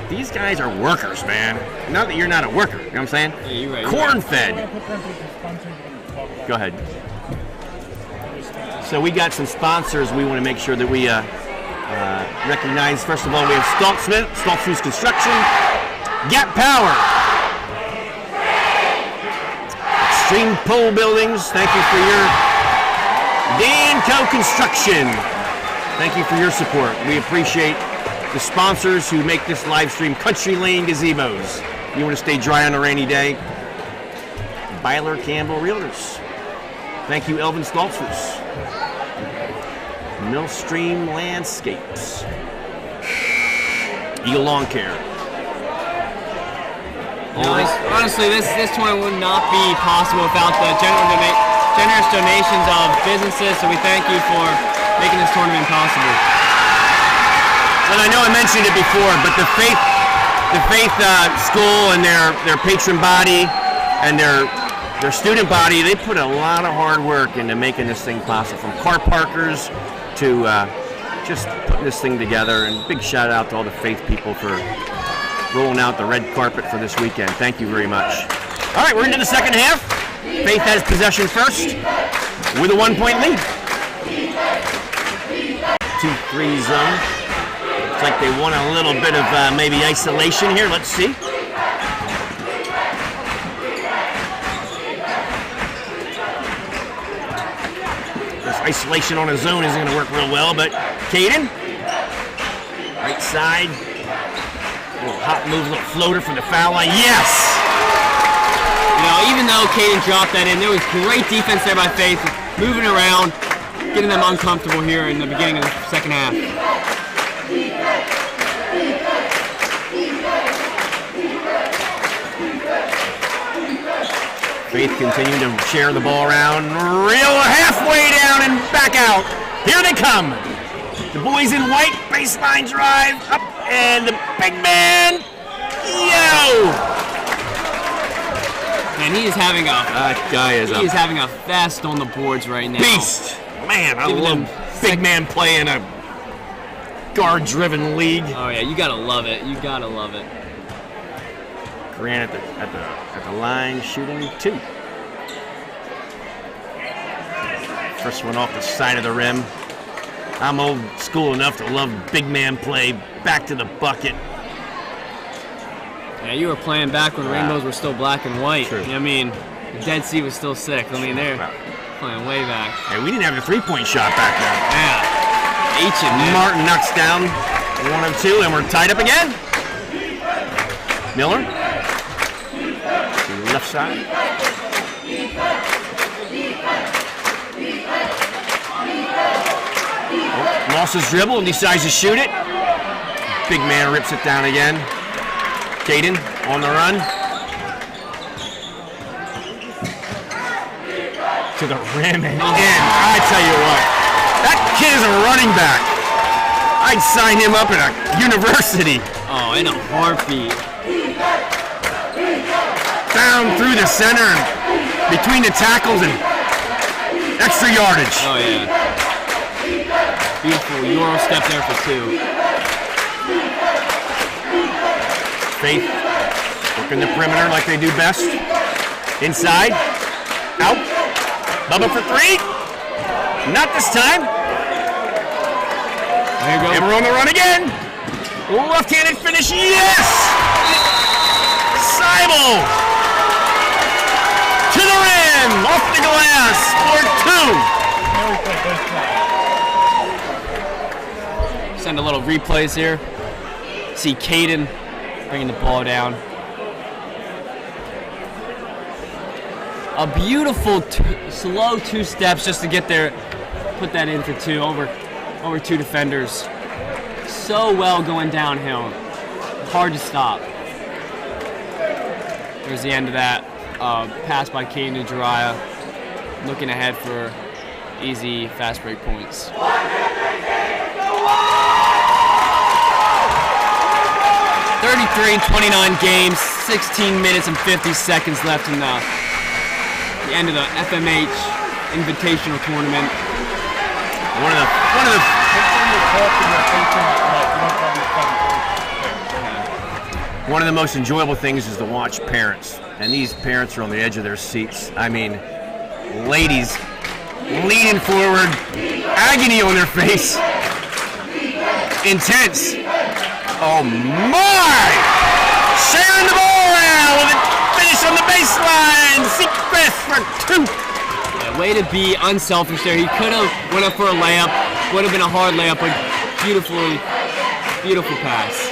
These guys are workers, man. Not that you're not a worker, you know what I'm saying? Yeah, you're right. Corn-fed. Go ahead. So we got some sponsors we want to make sure that we recognize. First of all, we have Stoltzfus Construction, Gap Power, Extreme Pole Buildings, thank you for your Danco Construction. Thank you for your support. We appreciate the sponsors who make this live stream. Country Lane Gazebos. You want to stay dry on a rainy day? Byler Campbell Realtors. Thank you, Elvin Stoltzfus. Millstream Landscapes. Eagle Lawn Care. Honestly, this tournament would not be possible without the generous donations of businesses, so we thank you for making this tournament possible. And I know I mentioned it before, but the Faith School and their patron body and their student body, they put a lot of hard work into making this thing possible, from car parkers to just putting this thing together. And big shout out to all the Faith people for rolling out the red carpet for this weekend. Thank you very much. All right, we're into the second half. Faith has possession first with a 1-point lead. 2-3 zone. Looks like they want a little bit of maybe isolation here. Let's see. This isolation on a zone isn't going to work real well, but Caden, right side. Little hot move, little floater from the foul line. Yes! Even though Caden dropped that in, there was great defense there by Faith, moving around, getting them uncomfortable here in the beginning of the second half. Faith continuing to share the ball around, reel halfway down and back out. Here they come. The boys in white, baseline drive, up, and the big man, And he is having he's having a fest on the boards right now. Beast. Man, I love big man play in a guard-driven league. Oh yeah, you gotta love it. You gotta love it. Grant at the line, shooting 2. First one off the side of the rim. I'm old school enough to love big man play, back to the bucket. Yeah, you were playing back when rainbows were still black and white. True. I mean, the Dead Sea was still sick. I mean, they're playing way back. Hey, we didn't have a 3-point shot back then. Yeah. man. Martin knocks down 1 of 2, and we're tied up again. Miller. To the left side. Lost his dribble and decides to shoot it. Big man rips it down again. Caden on the run. To the rim and in. I tell you what, that kid is a running back. I'd sign him up at a university. Oh, in a heartbeat. Down through the center, between the tackles and extra yardage. Oh, yeah. Beautiful Euro step there for 2. Faith working the perimeter like they do best. Inside, out. Bubba for 3. Not this time. There you go. And we're on the run again. Left-handed finish, yes! Seibel to the rim, off the glass for 2. Send a little replays here. See Caden bringing the ball down. A beautiful slow 2 steps just to get there, put that in for 2 over 2 defenders. So well going downhill. Hard to stop. There's the end of that. Pass by Caden to Jiraiya. Looking ahead for easy fast break points. 33-29 games, 16 minutes and 50 seconds left in the end of the FMH Invitational tournament. One of the most enjoyable things is to watch parents, and these parents are on the edge of their seats. I mean, ladies leaning forward, agony on their face, intense. Oh my! Sharing the ball around with a finish on the baseline. Secret for 2. Yeah, way to be unselfish there. He could have went up for a layup. Would have been a hard layup, but beautiful pass.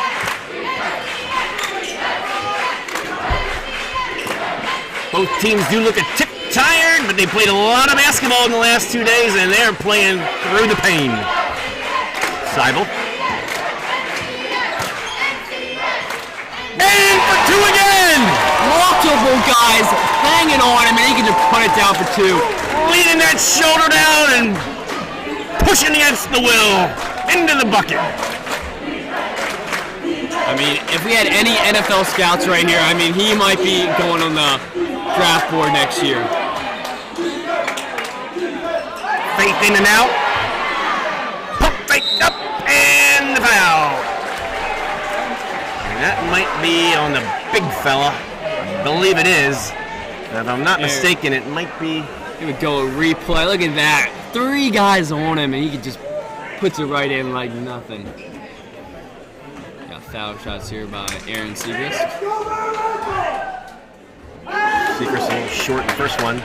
Both teams do look a tip tired, but they played a lot of basketball in the last 2 days, and they're playing through the pain. Seibel. And for 2 again! Multiple guys hanging on him, and he can just put it down for 2. Leaning that shoulder down and pushing against the will into the bucket. I mean, if we had any NFL scouts right here, I mean, he might be going on the draft board next year. Faith in and out. Pump fake up and the foul. And that might be on the big fella. I believe it is. If I'm not mistaken, it might be. Here we go, a replay. Look at that. 3 guys on him, and he just puts it right in like nothing. Got foul shots here by Aaron Segrist. Segrist a little short in the first one.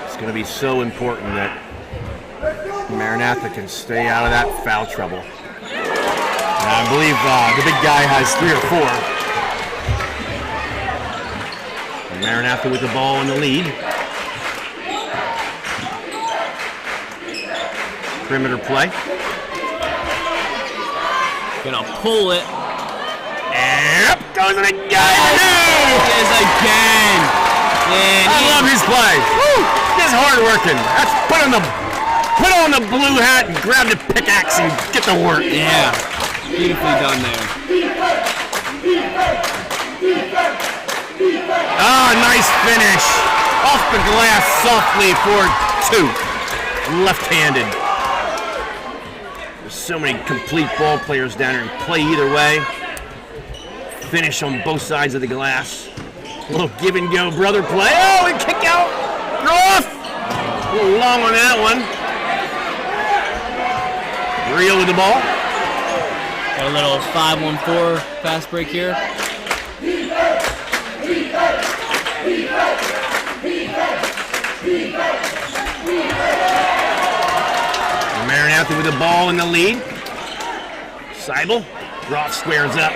It's going to be so important that Maranatha can stay out of that foul trouble. And I believe the big guy has 3 or 4. Maranatha with the ball in the lead. Perimeter play. Gonna pull it. And up goes the guy. Is again. And I love his play. Woo! He's hard working. That's put on the blue hat and grab the pickaxe and get to work. Yeah. Beautifully done there. Nice finish. Off the glass softly for 2. Left-handed. There's so many complete ball players down here and play either way. Finish on both sides of the glass. A little give and go brother play. Oh, and kick out. Off. A little long on that one. Rio with the ball. Got a little 5-1-4 fast break here. Maranatha with the ball in the lead. Seibel. Roth squares up.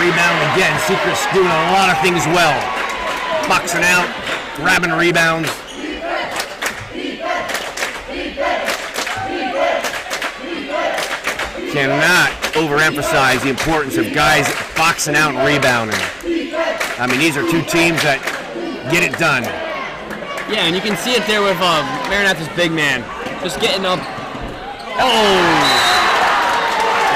Rebound again. Secret's doing a lot of things well. Boxing out, grabbing rebounds. cannot overemphasize the importance of guys boxing out and rebounding. I mean, these are two teams that get it done. Yeah, and you can see it there with Maranatha's big man. Just getting up. Yeah,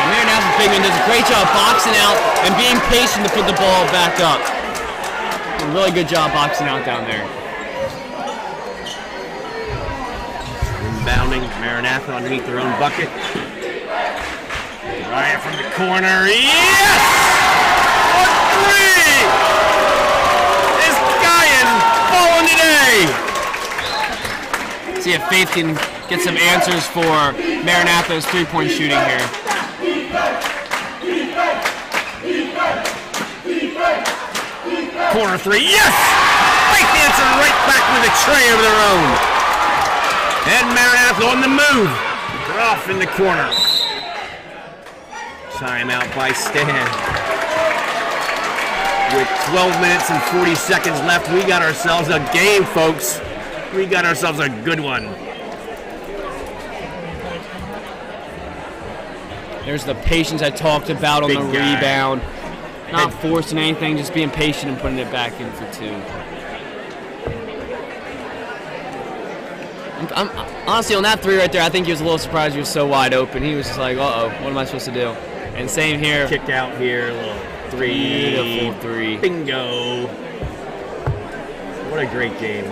Maranatha's big man does a great job boxing out and being patient to put the ball back up. A really good job boxing out down there. Inbounding, Maranatha underneath their own bucket. Ryan from the corner. Yes! On three! This guy is falling today! See if Faith can get some answers for Maranatha's three-point shooting here. Corner three, yes! Faith answer right back with a tray of their own. And Maranatha on the move. They're off in the corner. Timeout by Stan. With 12 minutes and 40 seconds left, we got ourselves a game, folks. We got ourselves a good one. There's the patience I talked about on the rebound. Not forcing anything, just being patient and putting it back in for two. I'm honestly, on that three right there, I think he was a little surprised he was so wide open. He was just like, uh-oh, what am I supposed to do? And same here. Kicked out here, a little three. Beautiful three. Bingo. What a great game.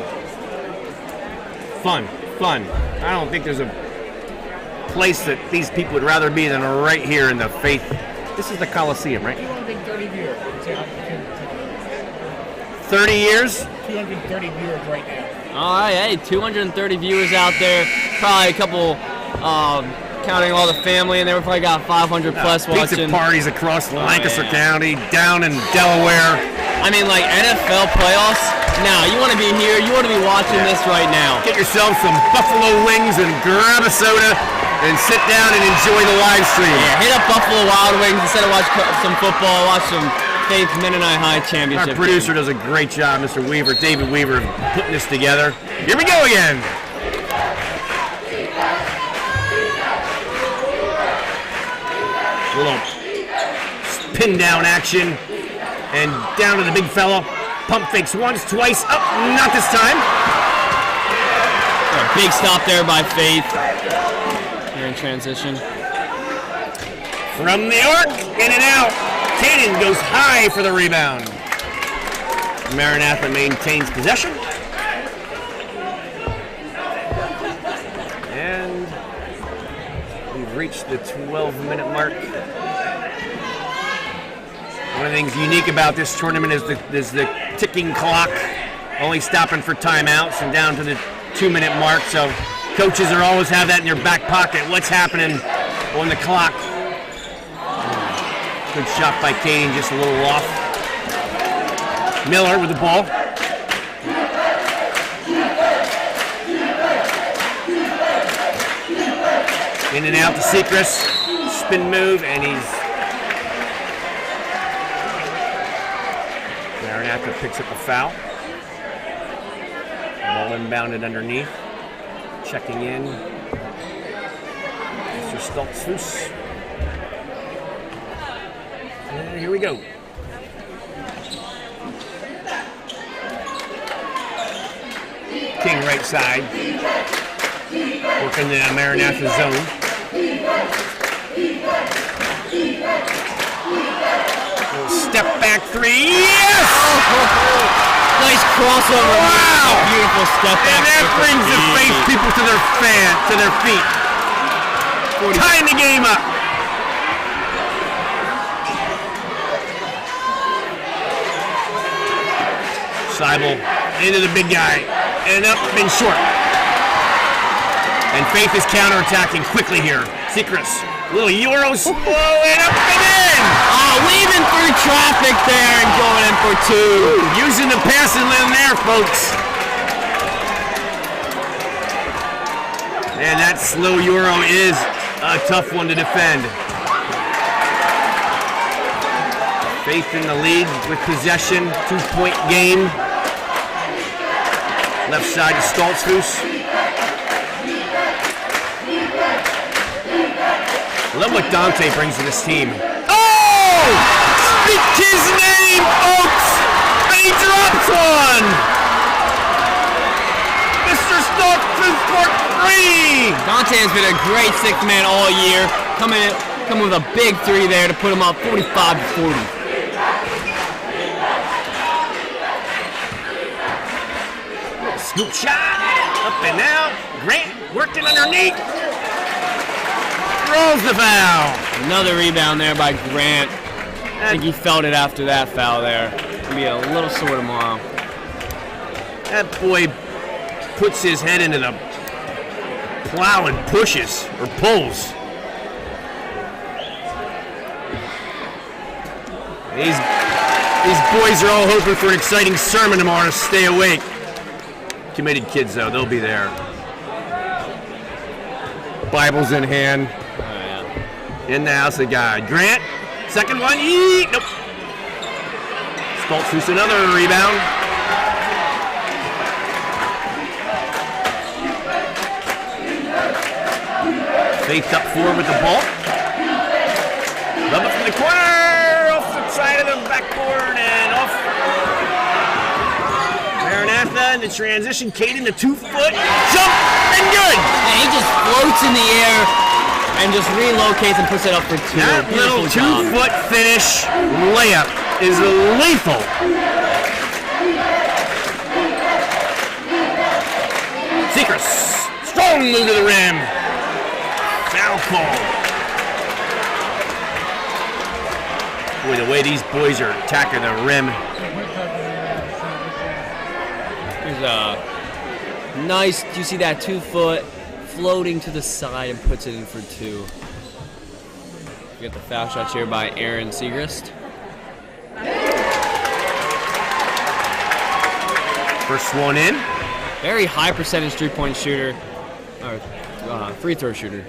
Fun. I don't think there's a place that these people would rather be than right here in the Faith. This is the Coliseum, right? 230 viewers. 30 years? 230 viewers right now. All right, hey, 230 viewers out there. Probably a couple, counting all the family, and they probably got 500 plus pizza watching. Parties across Lancaster County, down in Delaware. I mean, like NFL playoffs. Now, you want to be here. You want to be watching this right now. Get yourself some buffalo wings and grab a soda and sit down and enjoy the live stream. Yeah, hit up Buffalo Wild Wings instead of watch some football. Watch some Faith Mennonite High Championship. Our producer does a great job, Mr. Weaver, David Weaver, putting this together. Here we go again. Little pin down action, and down to the big fella. Pump fakes once, twice, up, not this time. A big stop there by Faith. Here in transition. From the arc, in and out. Caden goes high for the rebound. Maranatha maintains possession. And we've reached the 12-minute mark. One of the things unique about this tournament is the ticking clock, only stopping for timeouts and down to the 2-minute mark. So coaches are always have that in their back pocket. What's happening on the clock? Good shot by Caden, just a little off. Miller with the ball. In and out to Sechrist. Spin move, and Maranatha picks up a foul. Ball inbounded underneath. Checking in. Mr. Stoltzfus. And here we go. King right side. Working the Maranatha zone. Little step back three. Yes! Nice crossover. Wow! Beautiful step back. And that brings the Faith people to their feet. Tying the game up. Seibel into the big guy, and up and short. And Faith is counterattacking quickly here. Sechrist, little Euro slow and up and in. Weaving through traffic there and going in for two. Using the passing lane there, folks. And that slow Euro is a tough one to defend. Faith in the lead with possession, 2-point game. Left side to Stoltzfus. Love what Dante brings to this team. Oh! Speak his name, Oaks! And he drops one! Mr. Stokes for 3! Dante has been a great sixth man all year. Coming with a big 3 there to put him up 45-40. Scoop shot, up and out. Grant working underneath. Throws the foul. Another rebound there by Grant. I think he felt it after that foul there. He'll be a little sore tomorrow. That boy puts his head into the plow and pushes or pulls. These boys are all hoping for an exciting sermon tomorrow to stay awake. Committed kids, though, they'll be there. Bibles in hand. Oh, yeah. In the house of God. Grant, second one. Eee! Nope. Stoltz, another rebound. Faith up forward with the ball. Love it from the corner. Off the side of the backboard and off. Maranatha in the transition. Caden, the 2-foot jump and good. And he just floats in the air and just relocates and puts it up for 2. That little 2-foot finish layup is lethal. Seacrest, strong move to the rim. Foul call. Boy, the way these boys are attacking the rim. Here's a nice, do you see that 2-foot floating to the side and puts it in for 2. You get the foul shots here by Aaron Segrist. First one in. Very high percentage 3-point shooter, or free throw shooter.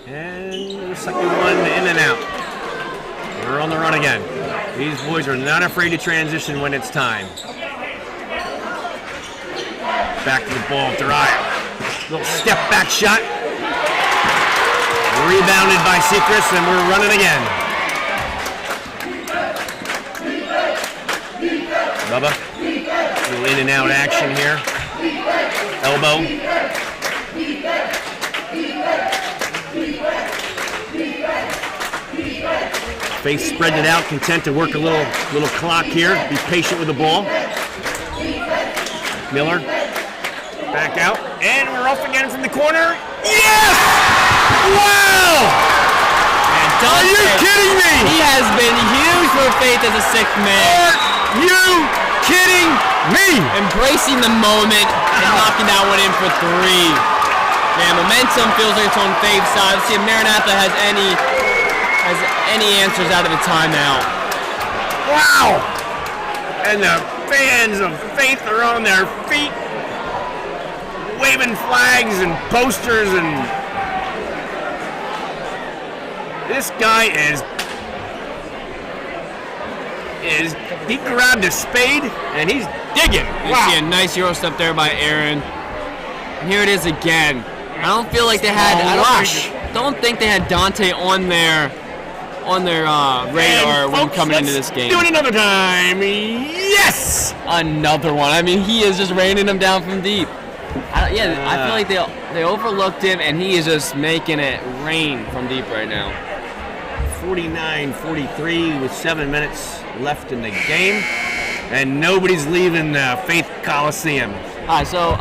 And the second one in and out. We're on the run again. These boys are not afraid to transition when it's time. Back to the ball, Terre. Little step back shot. Rebounded by Seacrest, and we're running again. Bubba, a little in and out action here. Elbow. Faith spread it out, content to work a little clock here. Be patient with the ball. Miller, back out, and we're off again from the corner. Yes! Wow! Are you kidding me? He has been huge for Faith as a sixth man. Are you kidding me? Embracing the moment and knocking that one in for 3. Man, momentum feels like it's on Faith's side. Let's see if Maranatha has any answers out of the timeout. Wow! And the fans of Faith are on their feet, waving flags and posters, and this guy he grabbed a spade and he's digging. You see a nice Euro step there by Aaron. And here it is again. I don't feel like they had. I don't think they had Dante on their radar when coming into this game. Do it another time. Yes! Another one. I mean, he is just raining them down from deep. I feel like they overlooked him, and he is just making it rain from deep right now. 49-43 with 7 minutes left in the game, and nobody's leaving Faith Coliseum. All right, so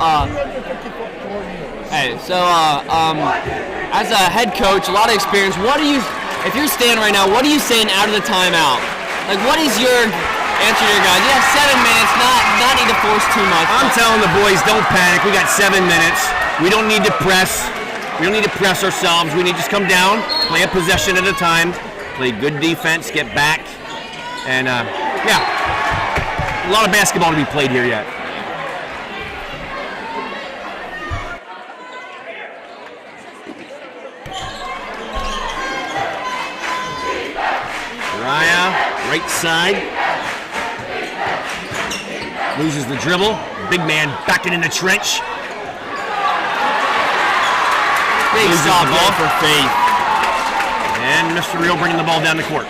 as a head coach, a lot of experience. If you're Stan right now, what are you saying out of the timeout? Like, what is your answer to your guys? You have 7 minutes, not need to force too much. I'm telling the boys, don't panic. We got 7 minutes. We don't need to press. We don't need to press ourselves. We need to just come down, play a possession at a time, play good defense, get back, and a lot of basketball to be played here yet. Right side. Loses the dribble. Big man backing in the trench. Big stop ball for Faith. And Mr. Real bringing the ball down the court.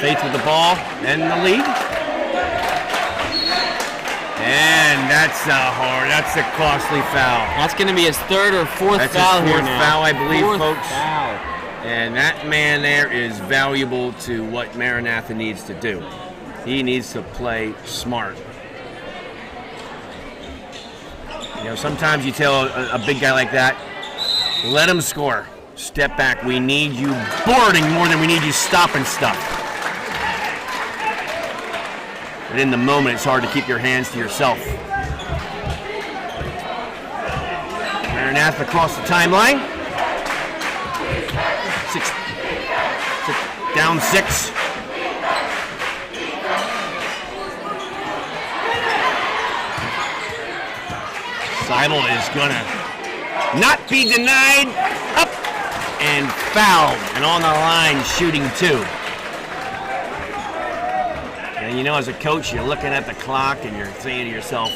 Faith with the ball and the lead. And that's a costly foul. That's going to be his third or fourth That's foul his here fourth now. foul, I believe, Fourth folks. foul. And that man there is valuable to what Maranatha needs to do. He needs to play smart. You know, sometimes you tell a big guy like that, let him score. Step back. We need you boarding more than we need you stopping stuff. But in the moment, it's hard to keep your hands to yourself. Maranatha across the timeline. Down 6. Seibel is gonna not be denied. Up and fouled, and on the line shooting 2. And you know, as a coach, you're looking at the clock and you're saying to yourself,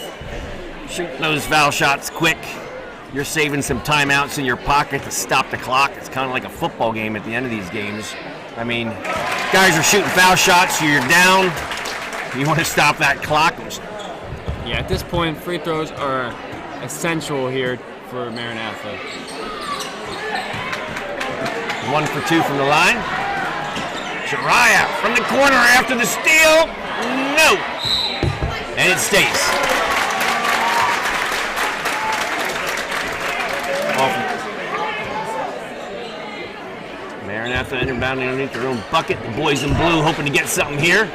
shoot those foul shots quick. You're saving some timeouts in your pocket to stop the clock. It's kind of like a football game at the end of these games. I mean, guys are shooting foul shots, so you're down. You want to stop that clock. Yeah, at this point, free throws are essential here for Maranatha. 1 for 2 from the line. Jiraiya from the corner after the steal. No. And it stays. Maranatha inbounding underneath their own bucket. The boys in blue hoping to get something here.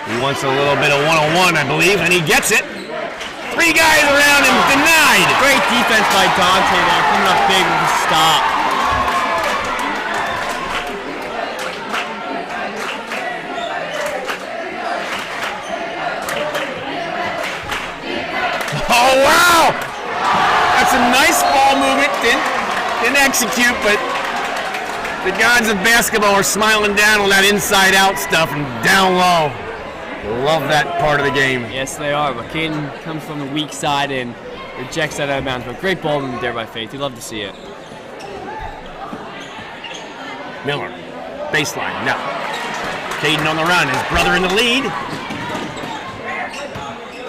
He wants a little bit of one-on-one, I believe, and he gets it. 3 guys around him, denied. Great defense by Dante there, coming up big with a stop. Oh, wow! That's a nice ball movement. Didn't execute, but the gods of basketball are smiling down on that inside-out stuff and down low. Love that part of the game. Yes, they are, but Caden comes from the weak side and rejects that out of bounds. But great ball movement there by Faith. You love to see it. Miller, baseline, no. Caden on the run, his brother in the lead.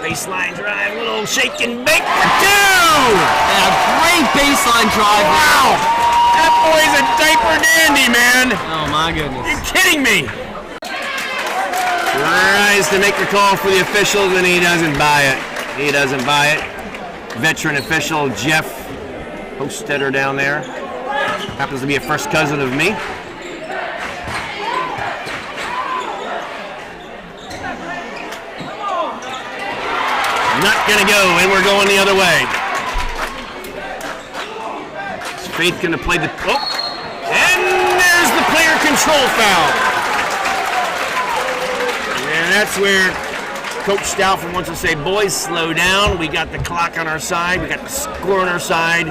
Baseline drive, little shake and bake for 2! Yeah, great baseline drive. Wow! That boy's a diaper dandy, man. Oh my goodness. You're kidding me. Tries to make the call for the officials, and he doesn't buy it. He doesn't buy it. Veteran official Jeff Hostetter down there. Happens to be a first cousin of me. Not gonna go, and we're going the other way. Is Faith gonna play the... Oh! And there's the player control foul. And that's where Coach Stouffer wants to say, boys, slow down. We got the clock on our side. We got the score on our side.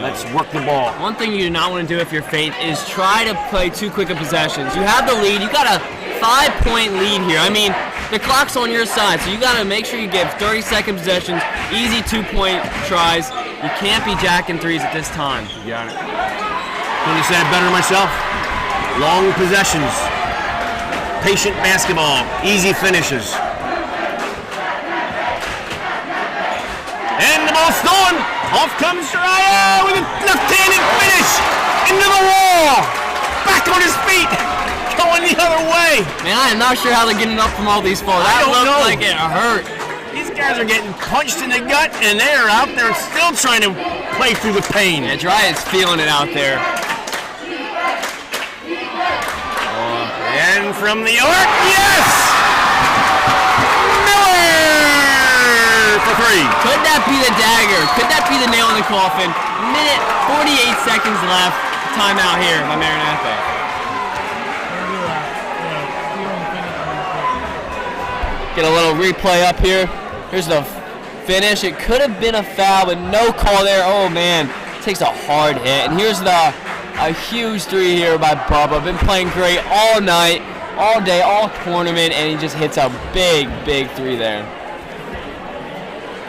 Let's work the ball. One thing you do not want to do if you're Faith is try to play too quick of possessions. You have the lead. You got a 5-point lead here. I mean, the clock's on your side, so you got to make sure you give 30-second possessions, easy 2-point tries. You can't be jacking threes at this time. You got it. Couldn't have said it better myself. Long possessions. Patient basketball, easy finishes. And the ball stolen. Off comes Jiraiya with a left-handed finish into the wall. Back on his feet, going the other way. Man, I am not sure how they're getting up from all these falls. That looked like it hurt. These guys are getting punched in the gut, and they're out there still trying to play through the pain. Yeah, Jiraiya's feeling it out there. And from the arc, yes! Miller for 3. Could that be the dagger? Could that be the nail in the coffin? Minute 48 seconds left. Timeout here by Maranatha. Get a little replay up here. Here's the finish. It could have been a foul, but no call there. Oh man, takes a hard hit. And here's a huge 3 here by Bubba. Been playing great all night, all day, all tournament, and he just hits a big 3 there.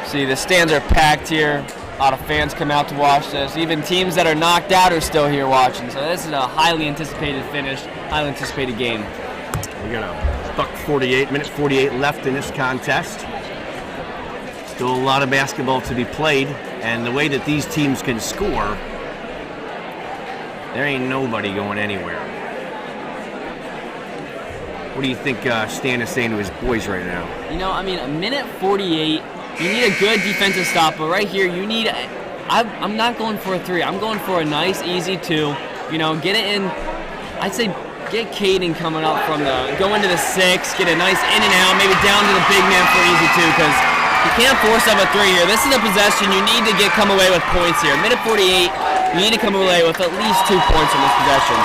See, the stands are packed here. A lot of fans come out to watch this. Even teams that are knocked out are still here watching. So this is a highly anticipated finish, highly anticipated game. We got a buck 48, minute 48 left in this contest. Still a lot of basketball to be played, and the way that these teams can score, there ain't nobody going anywhere. What do you think Stan is saying to his boys right now? You know, I mean, a minute 48, you need a good defensive stop, but right here you need, I'm not going for a 3. I'm going for a nice, easy 2. You know, get it in, I'd say get Caden coming up from go into the 6, get a nice in and out, maybe down to the big man for easy 2, because you can't force up a 3 here. This is a possession you need to come away with points here. Minute 48, you need to come away with at least 2 points in this possession.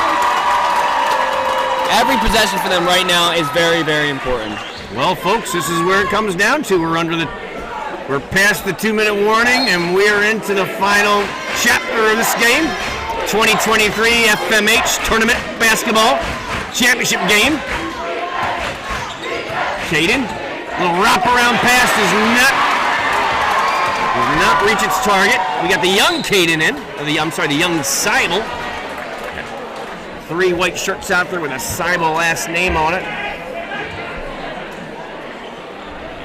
Every possession for them right now is very, very important. Well, folks, this is where it comes down to. We're past the 2-minute warning, and we're into the final chapter of this game. 2023 FMH Tournament Basketball Championship game. Caden, little wraparound pass does not reach its target. We got the young Caden in, the young Seibel. 3 white shirts out there with a Seibel last name on it.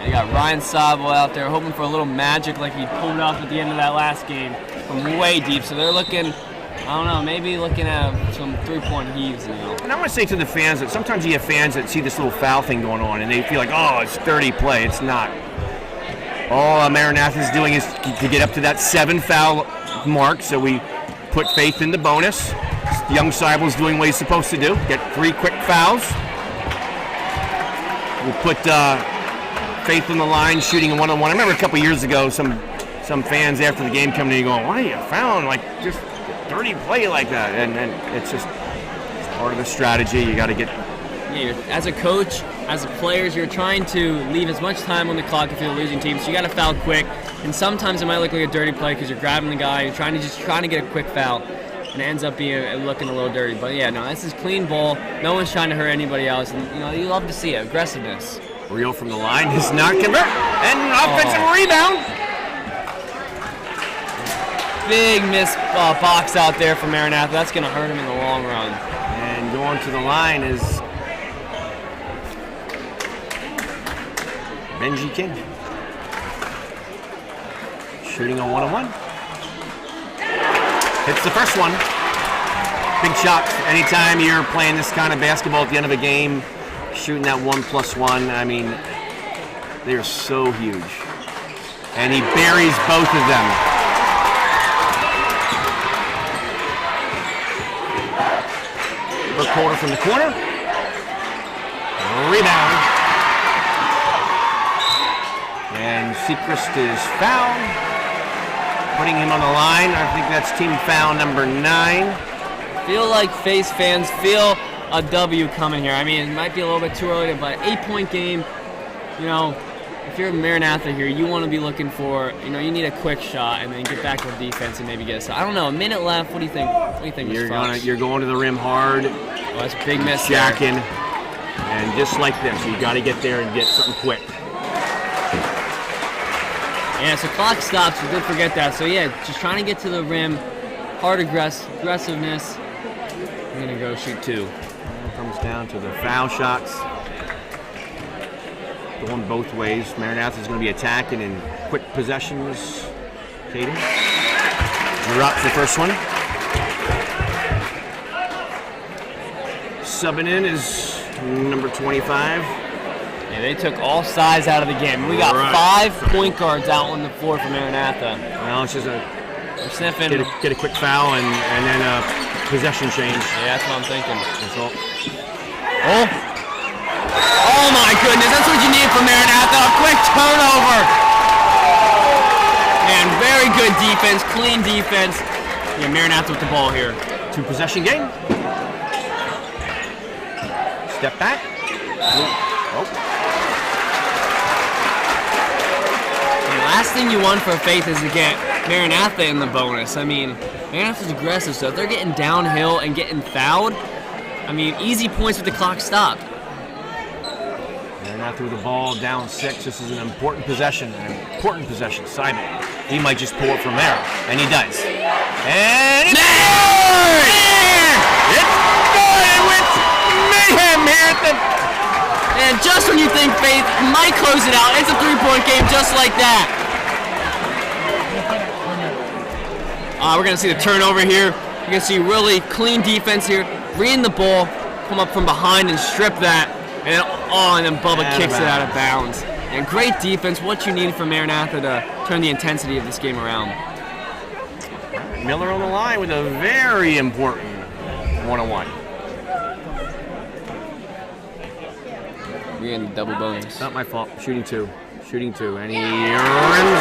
You got Ryan Seibel out there hoping for a little magic like he pulled off at the end of that last game from way deep. So they're looking, I don't know, maybe looking at some 3-point heaves now. And I want to say to the fans that sometimes you have fans that see this little foul thing going on and they feel like, oh, it's dirty play. It's not. All Maranatha is doing is to get up to that 7 foul mark, so we put Faith in the bonus. Young Seibel's doing what he's supposed to do, get 3 quick fouls. We'll put Faith on the line, shooting a 1-on-1. I remember a couple years ago, some fans after the game coming in and going, why are you fouling like just dirty play like that? And it's just part of the strategy. You got to get. Yeah, as a coach, as a players, you're trying to leave as much time on the clock if you're a losing team, so you got to foul quick. And sometimes it might look like a dirty play because you're grabbing the guy, you're trying to get a quick foul, and it ends up looking a little dirty. But yeah, no, this is clean ball. No one's trying to hurt anybody else, and you love to see it. Aggressiveness. Real from the line is not convert, and offensive rebound. Big miss box out there for Maranatha. That's going to hurt him in the long run. And going to the line is Benji King. Shooting a 1-on-1. Hits the first one. Big shot. Anytime you're playing this kind of basketball at the end of a game, shooting that 1+1, I mean, they're so huge. And he buries both of them. Quarter from the corner. Rebound. And Seacrest is fouled. Putting him on the line. I think that's team foul number 9. Feel like Face fans feel a W coming here. I mean, it might be a little bit too early, but 8-point game, if you're Maranatha here, you want to be looking for, you need a quick shot and then get back to the defense and maybe get a shot. I don't know, a minute left. What do you think? You're going to the rim hard. Oh, that's a big miss. Jacking. And just like this, you got to get there and get something quick. Yeah, so clock stops. We did forget that. So yeah, just trying to get to the rim. Hard aggressiveness. I'm gonna go shoot 2. It comes down to the foul shots. Going both ways. Maranatha is going to be attacking in quick possessions. Caden drops the first one. Subbing in is number 25. Yeah, they took all sides out of the game. We got 5 point guards out on the floor for Maranatha. Well, it's just I'm sniffing. Get a quick foul and then a possession change. Yeah, that's what I'm thinking. That's all. Oh my goodness, that's what you need from Maranatha. A quick turnover. Man, very good defense, clean defense. Yeah, Maranatha with the ball here. 2-possession game. Step back. The last thing you want for Faith is to get Maranatha in the bonus. I mean, Maranatha's aggressive, so if they're getting downhill and getting fouled, I mean, easy points with the clock stopped. And Maranatha with the ball, down 6. This is an important possession. Simon, he might just pull it from there, and he does. And it's good! It's good with mayhem here at the... And just when you think Faith might close it out, it's a 3-point game just like that. We're going to see the turnover here. You're going to see really clean defense here. Reading the ball, come up from behind and strip that. And then Bubba kicks it out of bounds. And great defense, what you need from Maranatha to turn the intensity of this game around. Miller on the line with a very important one-on-one. We're in the double bonus. Not my fault. Shooting two, and he rims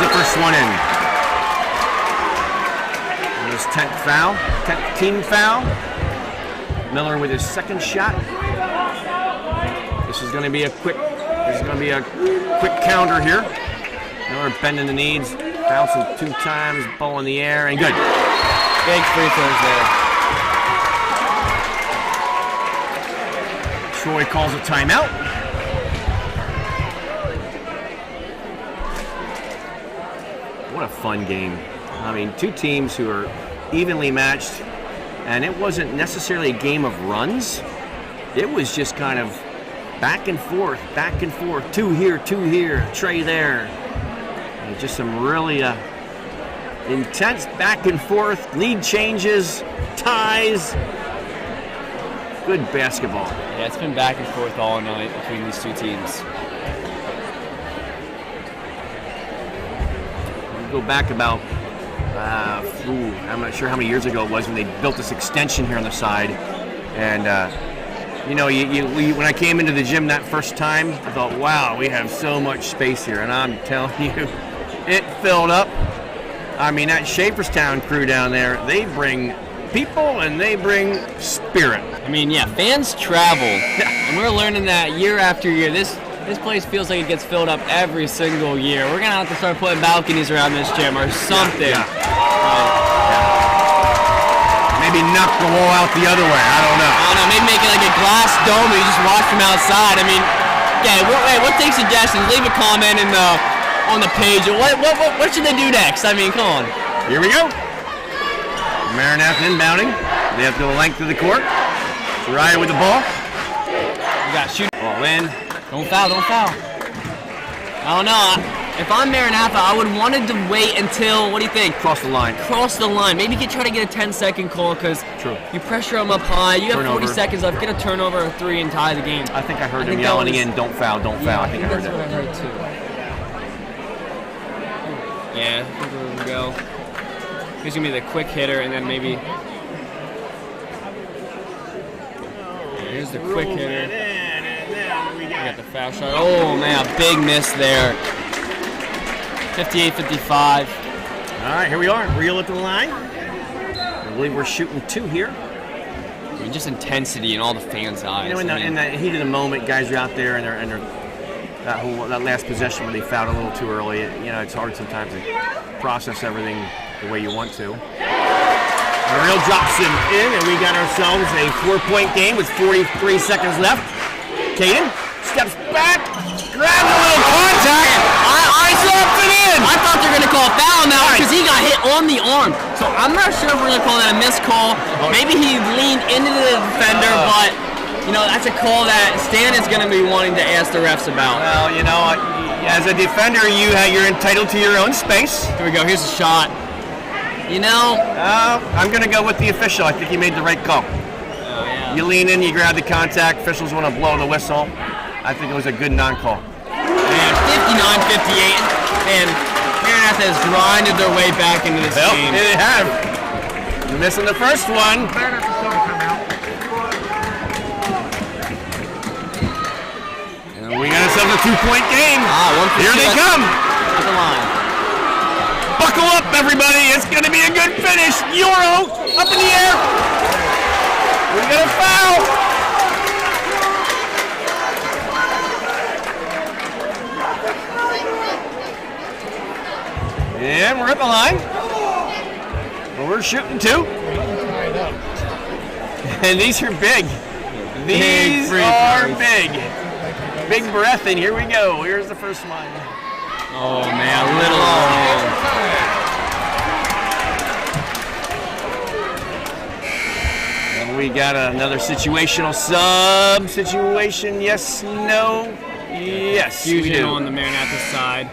the first one in. And his 10th team foul. Miller with his second shot. This is going to be a quick counter here. Miller bending the knees, bouncing 2 times, ball in the air, and good. Big free throws there. Troy calls a timeout. What a fun game. I mean, 2 teams who are evenly matched, and it wasn't necessarily a game of runs. It was just kind of back and forth, 2 here, Trey there. And just some really intense back and forth, lead changes, ties. Good basketball. Yeah, it's been back and forth all night between these 2 teams. Go back about, I'm not sure how many years ago it was when they built this extension here on the side. And, when I came into the gym that first time, I thought, wow, we have so much space here. And I'm telling you, it filled up. I mean, that Schaefferstown crew down there, they bring people and they bring spirit. I mean, yeah, fans travel. And we're learning that year after year. This place feels like it gets filled up every single year. We're going to have to start putting balconies around this gym or something. Maybe knock the wall out the other way. I don't know. Maybe make it like a glass dome and you just watch from outside. I mean, what takes suggestions? Leave a comment on the page. What should they do next? I mean, come on. Here we go. Maranatha inbounding. They have to go the length of the court. Terre with the ball. You got to shoot. Ball in. Don't foul. I don't know. If I'm Maranatha, I would wanted to wait until, what do you think? Cross the line. Maybe you could try to get a 10-second call because you pressure them up high. You have 40 seconds left. Get a turnover or 3 and tie the game. I think I heard him yelling again, don't foul. I think I heard that. That's what I heard too. Yeah, I think we're going to go. He's going to be the quick hitter and then maybe... Here's the quick hitter. We got the foul shot. Oh, man, a big miss there. 58-55. All right, here we are. Reel at the line. I believe we're shooting 2 here. I mean, just intensity in all the fans' eyes. In the heat of the moment, guys are out there and they're that last possession where they fouled a little too early. It's hard sometimes to process everything the way you want to. The reel drops him in, and we got ourselves a 4-point game with 43 seconds left. Caden steps back, grabs a little contact. I slapped it in. I thought they were going to call a foul now because he got hit on the arm. So I'm not sure if we're going to call that a missed call. Maybe he leaned into the defender, but that's a call that Stan is going to be wanting to ask the refs about. Well, as a defender, you're entitled to your own space. Here we go. Here's a shot. I'm going to go with the official. I think he made the right call. You lean in, you grab the contact. Officials want to blow the whistle. I think it was a good non-call. And 59-58, and Maranatha has grinded their way back into this game. They have. Missing the first one. And we got ourselves a 2-point game. Here they come. At the line. Buckle up, everybody. It's going to be a good finish. Euro up in the air. We got a foul. And we're at the line. Well, we're shooting 2. And these are big. These are big. big breath, and here we go. Here's the first one. Oh, man, a little long. And we got another situational sub situation. Yes, no, yes. Fusion we do. on the Maranatha side.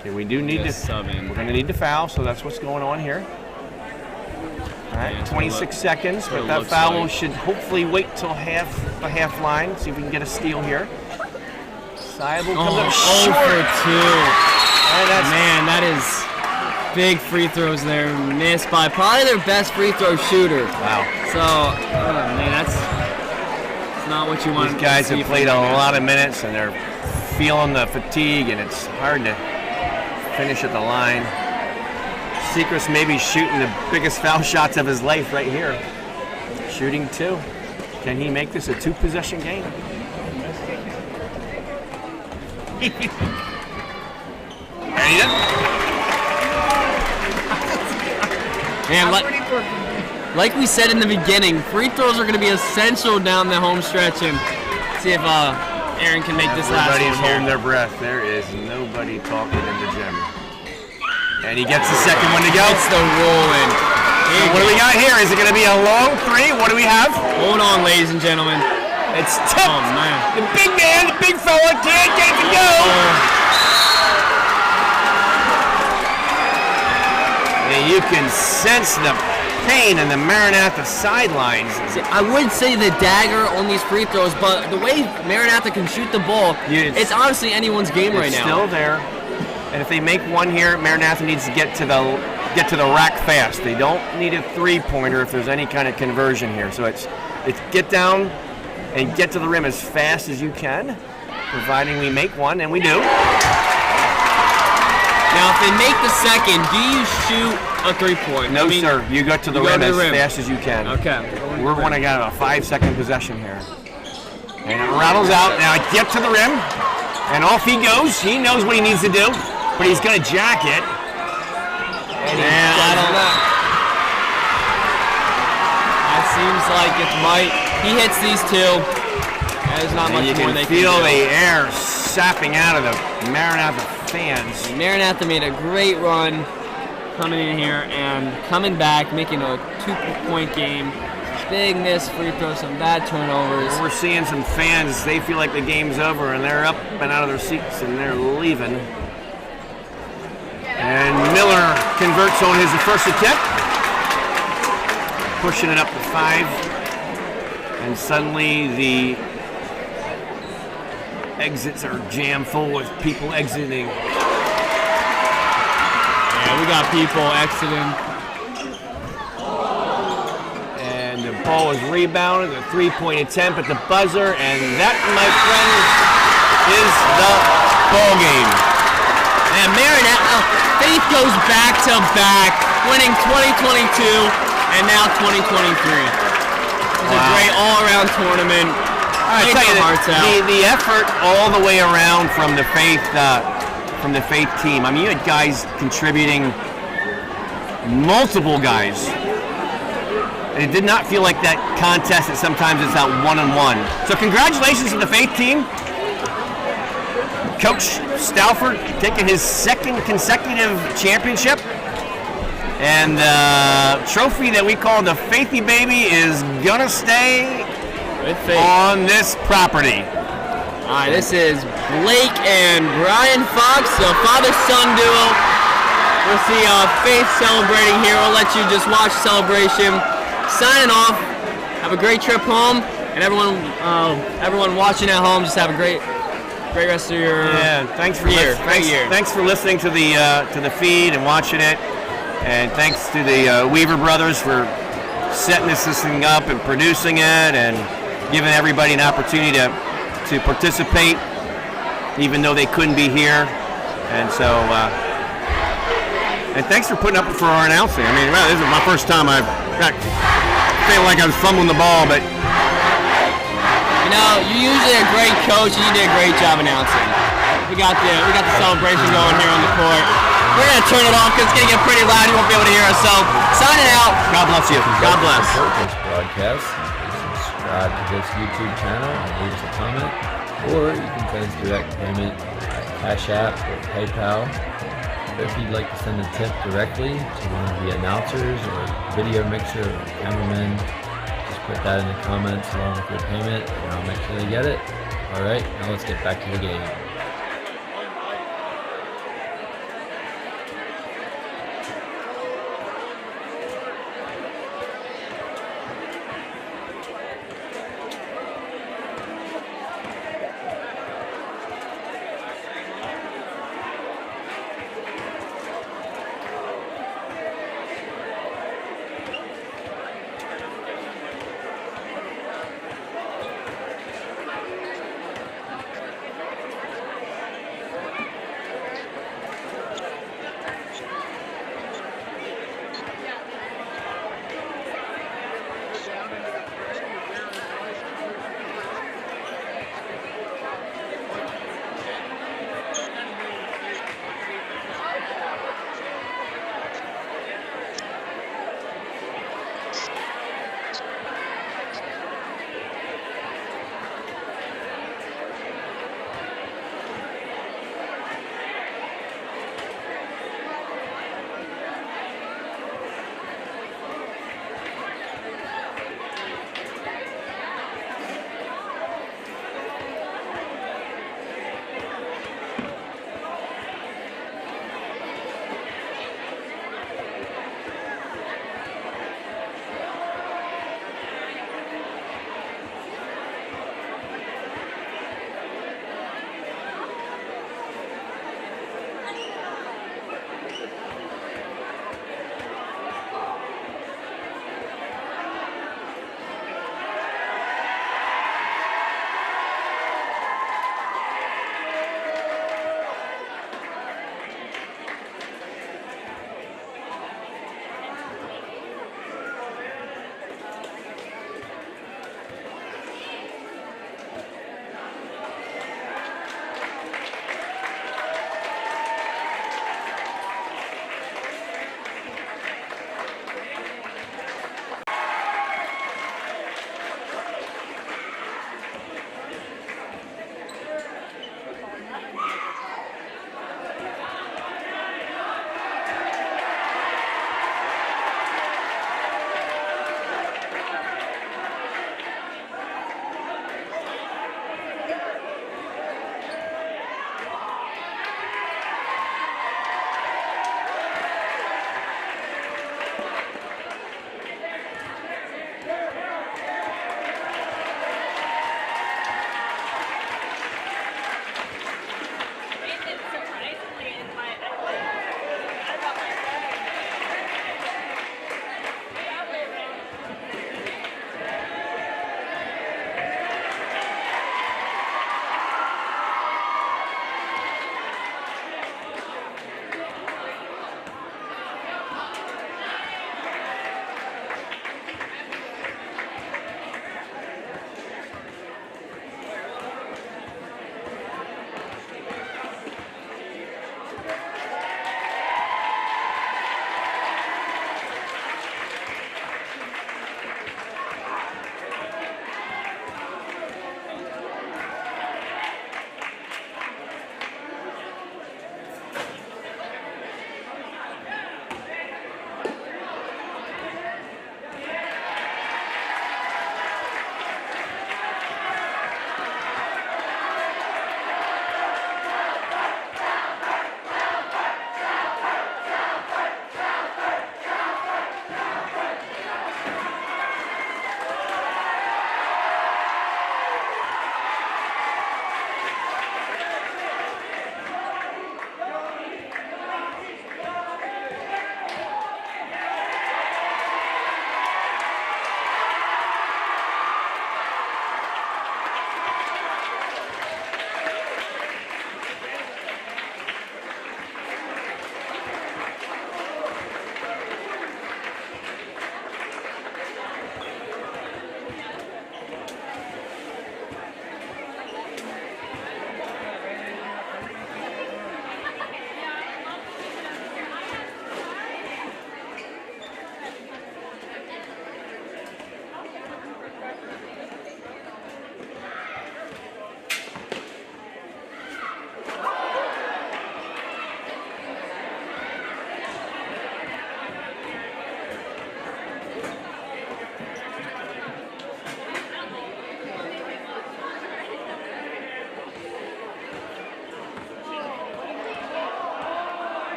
Okay, we do need to sub in. We're going to need to foul, so that's what's going on here. All right, 26 seconds, but that foul should hopefully wait till the half line. See if we can get a steal here. Seibel comes up short. For 2. Man, that is big free throws there. Missed by probably their best free throw shooter. Wow. So, man, that's not what you want. These guys have played a lot of minutes, and they're feeling the fatigue, and it's hard to finish at the line. Secret's maybe shooting the biggest foul shots of his life right here. Shooting 2. Can he make this a 2-possession game? Man, like we said in the beginning, free throws are going to be essential down the home stretch, and see if Aaron can make this last one. Everybody's holding their breath. There is nobody talking in the gym. And he gets the second one to go. It's the rolling. So what do we got here? Is it going to be a long 3? What do we have? Hold on, ladies and gentlemen. It's tipped. Oh, man. The big man, the big fella, can't get it to go. And you can sense the pain in the Maranatha sidelines. See, I would say the dagger on these free throws, but the way Maranatha can shoot the ball, it's honestly anyone's game right now. It's still there. And if they make one here, Maranatha needs to get to the rack fast. They don't need a 3-pointer if there's any kind of conversion here. So it's get down and get to the rim as fast as you can, providing we make one, and we do. Now, if they make the second, do you shoot a 3-point? No, sir. You go to the rim as fast as you can. Okay. We're going to get a 5-second possession here. And it rattles out. Now get to the rim. And off he goes. He knows what he needs to do. But he's going to jack it. And I don't know. That seems like it might. He hits these 2. There's not much more they can do. You can feel the air sapping out of the Maranatha fans. Maranatha made a great run coming in here and coming back, making a 2-point game. Big miss free throw, some bad turnovers. We're seeing some fans, they feel like the game's over and they're up and out of their seats and they're leaving. And Miller converts on his first attempt, pushing it up to 5. And suddenly the exits are jam full with people exiting. Yeah, we got people exiting. And the ball is rebounded, a 3-point attempt at the buzzer, and that, my friends, is the ball game. And Maranatha, Faith goes back to back, winning 2022 and now 2023. It's a great all-around tournament. I tell you, the effort all the way around from the Faith team. I mean, you had guys contributing, multiple guys. And it did not feel like that contest that sometimes it's that 1-on-1. So congratulations to the Faith team. Coach Stauffer taking his 2nd consecutive championship. And the trophy that we call the Faithy Baby is gonna stay on this property. All right, this is Blake and Brian Fox, a father-son duo. We'll see Faith celebrating here. We'll let you just watch the celebration. Signing off. Have a great trip home, and everyone watching at home, just have a great rest of your thanks for year. Thanks for listening to the feed and watching it, and thanks to the Weaver brothers for setting this thing up and producing it and giving everybody an opportunity to participate, even though they couldn't be here. And so, and thanks for putting up for our announcing. I mean, this is my first time I feel like I was fumbling the ball, but you know, you're usually a great coach, and you did a great job announcing. We got the celebration going here on the court. We're gonna turn it off because it's gonna get pretty loud. You won't be able to hear us. So, signing out. God bless you. God bless. Support this broadcast. Please subscribe to this YouTube channel and leave us a comment. or you can send us direct payment at Cash App or PayPal. Or if you'd like to send a tip directly to one of the announcers or video mixer or cameraman, just put that in the comments along with your payment and I'll make sure they get it. Alright, now let's get back to the game.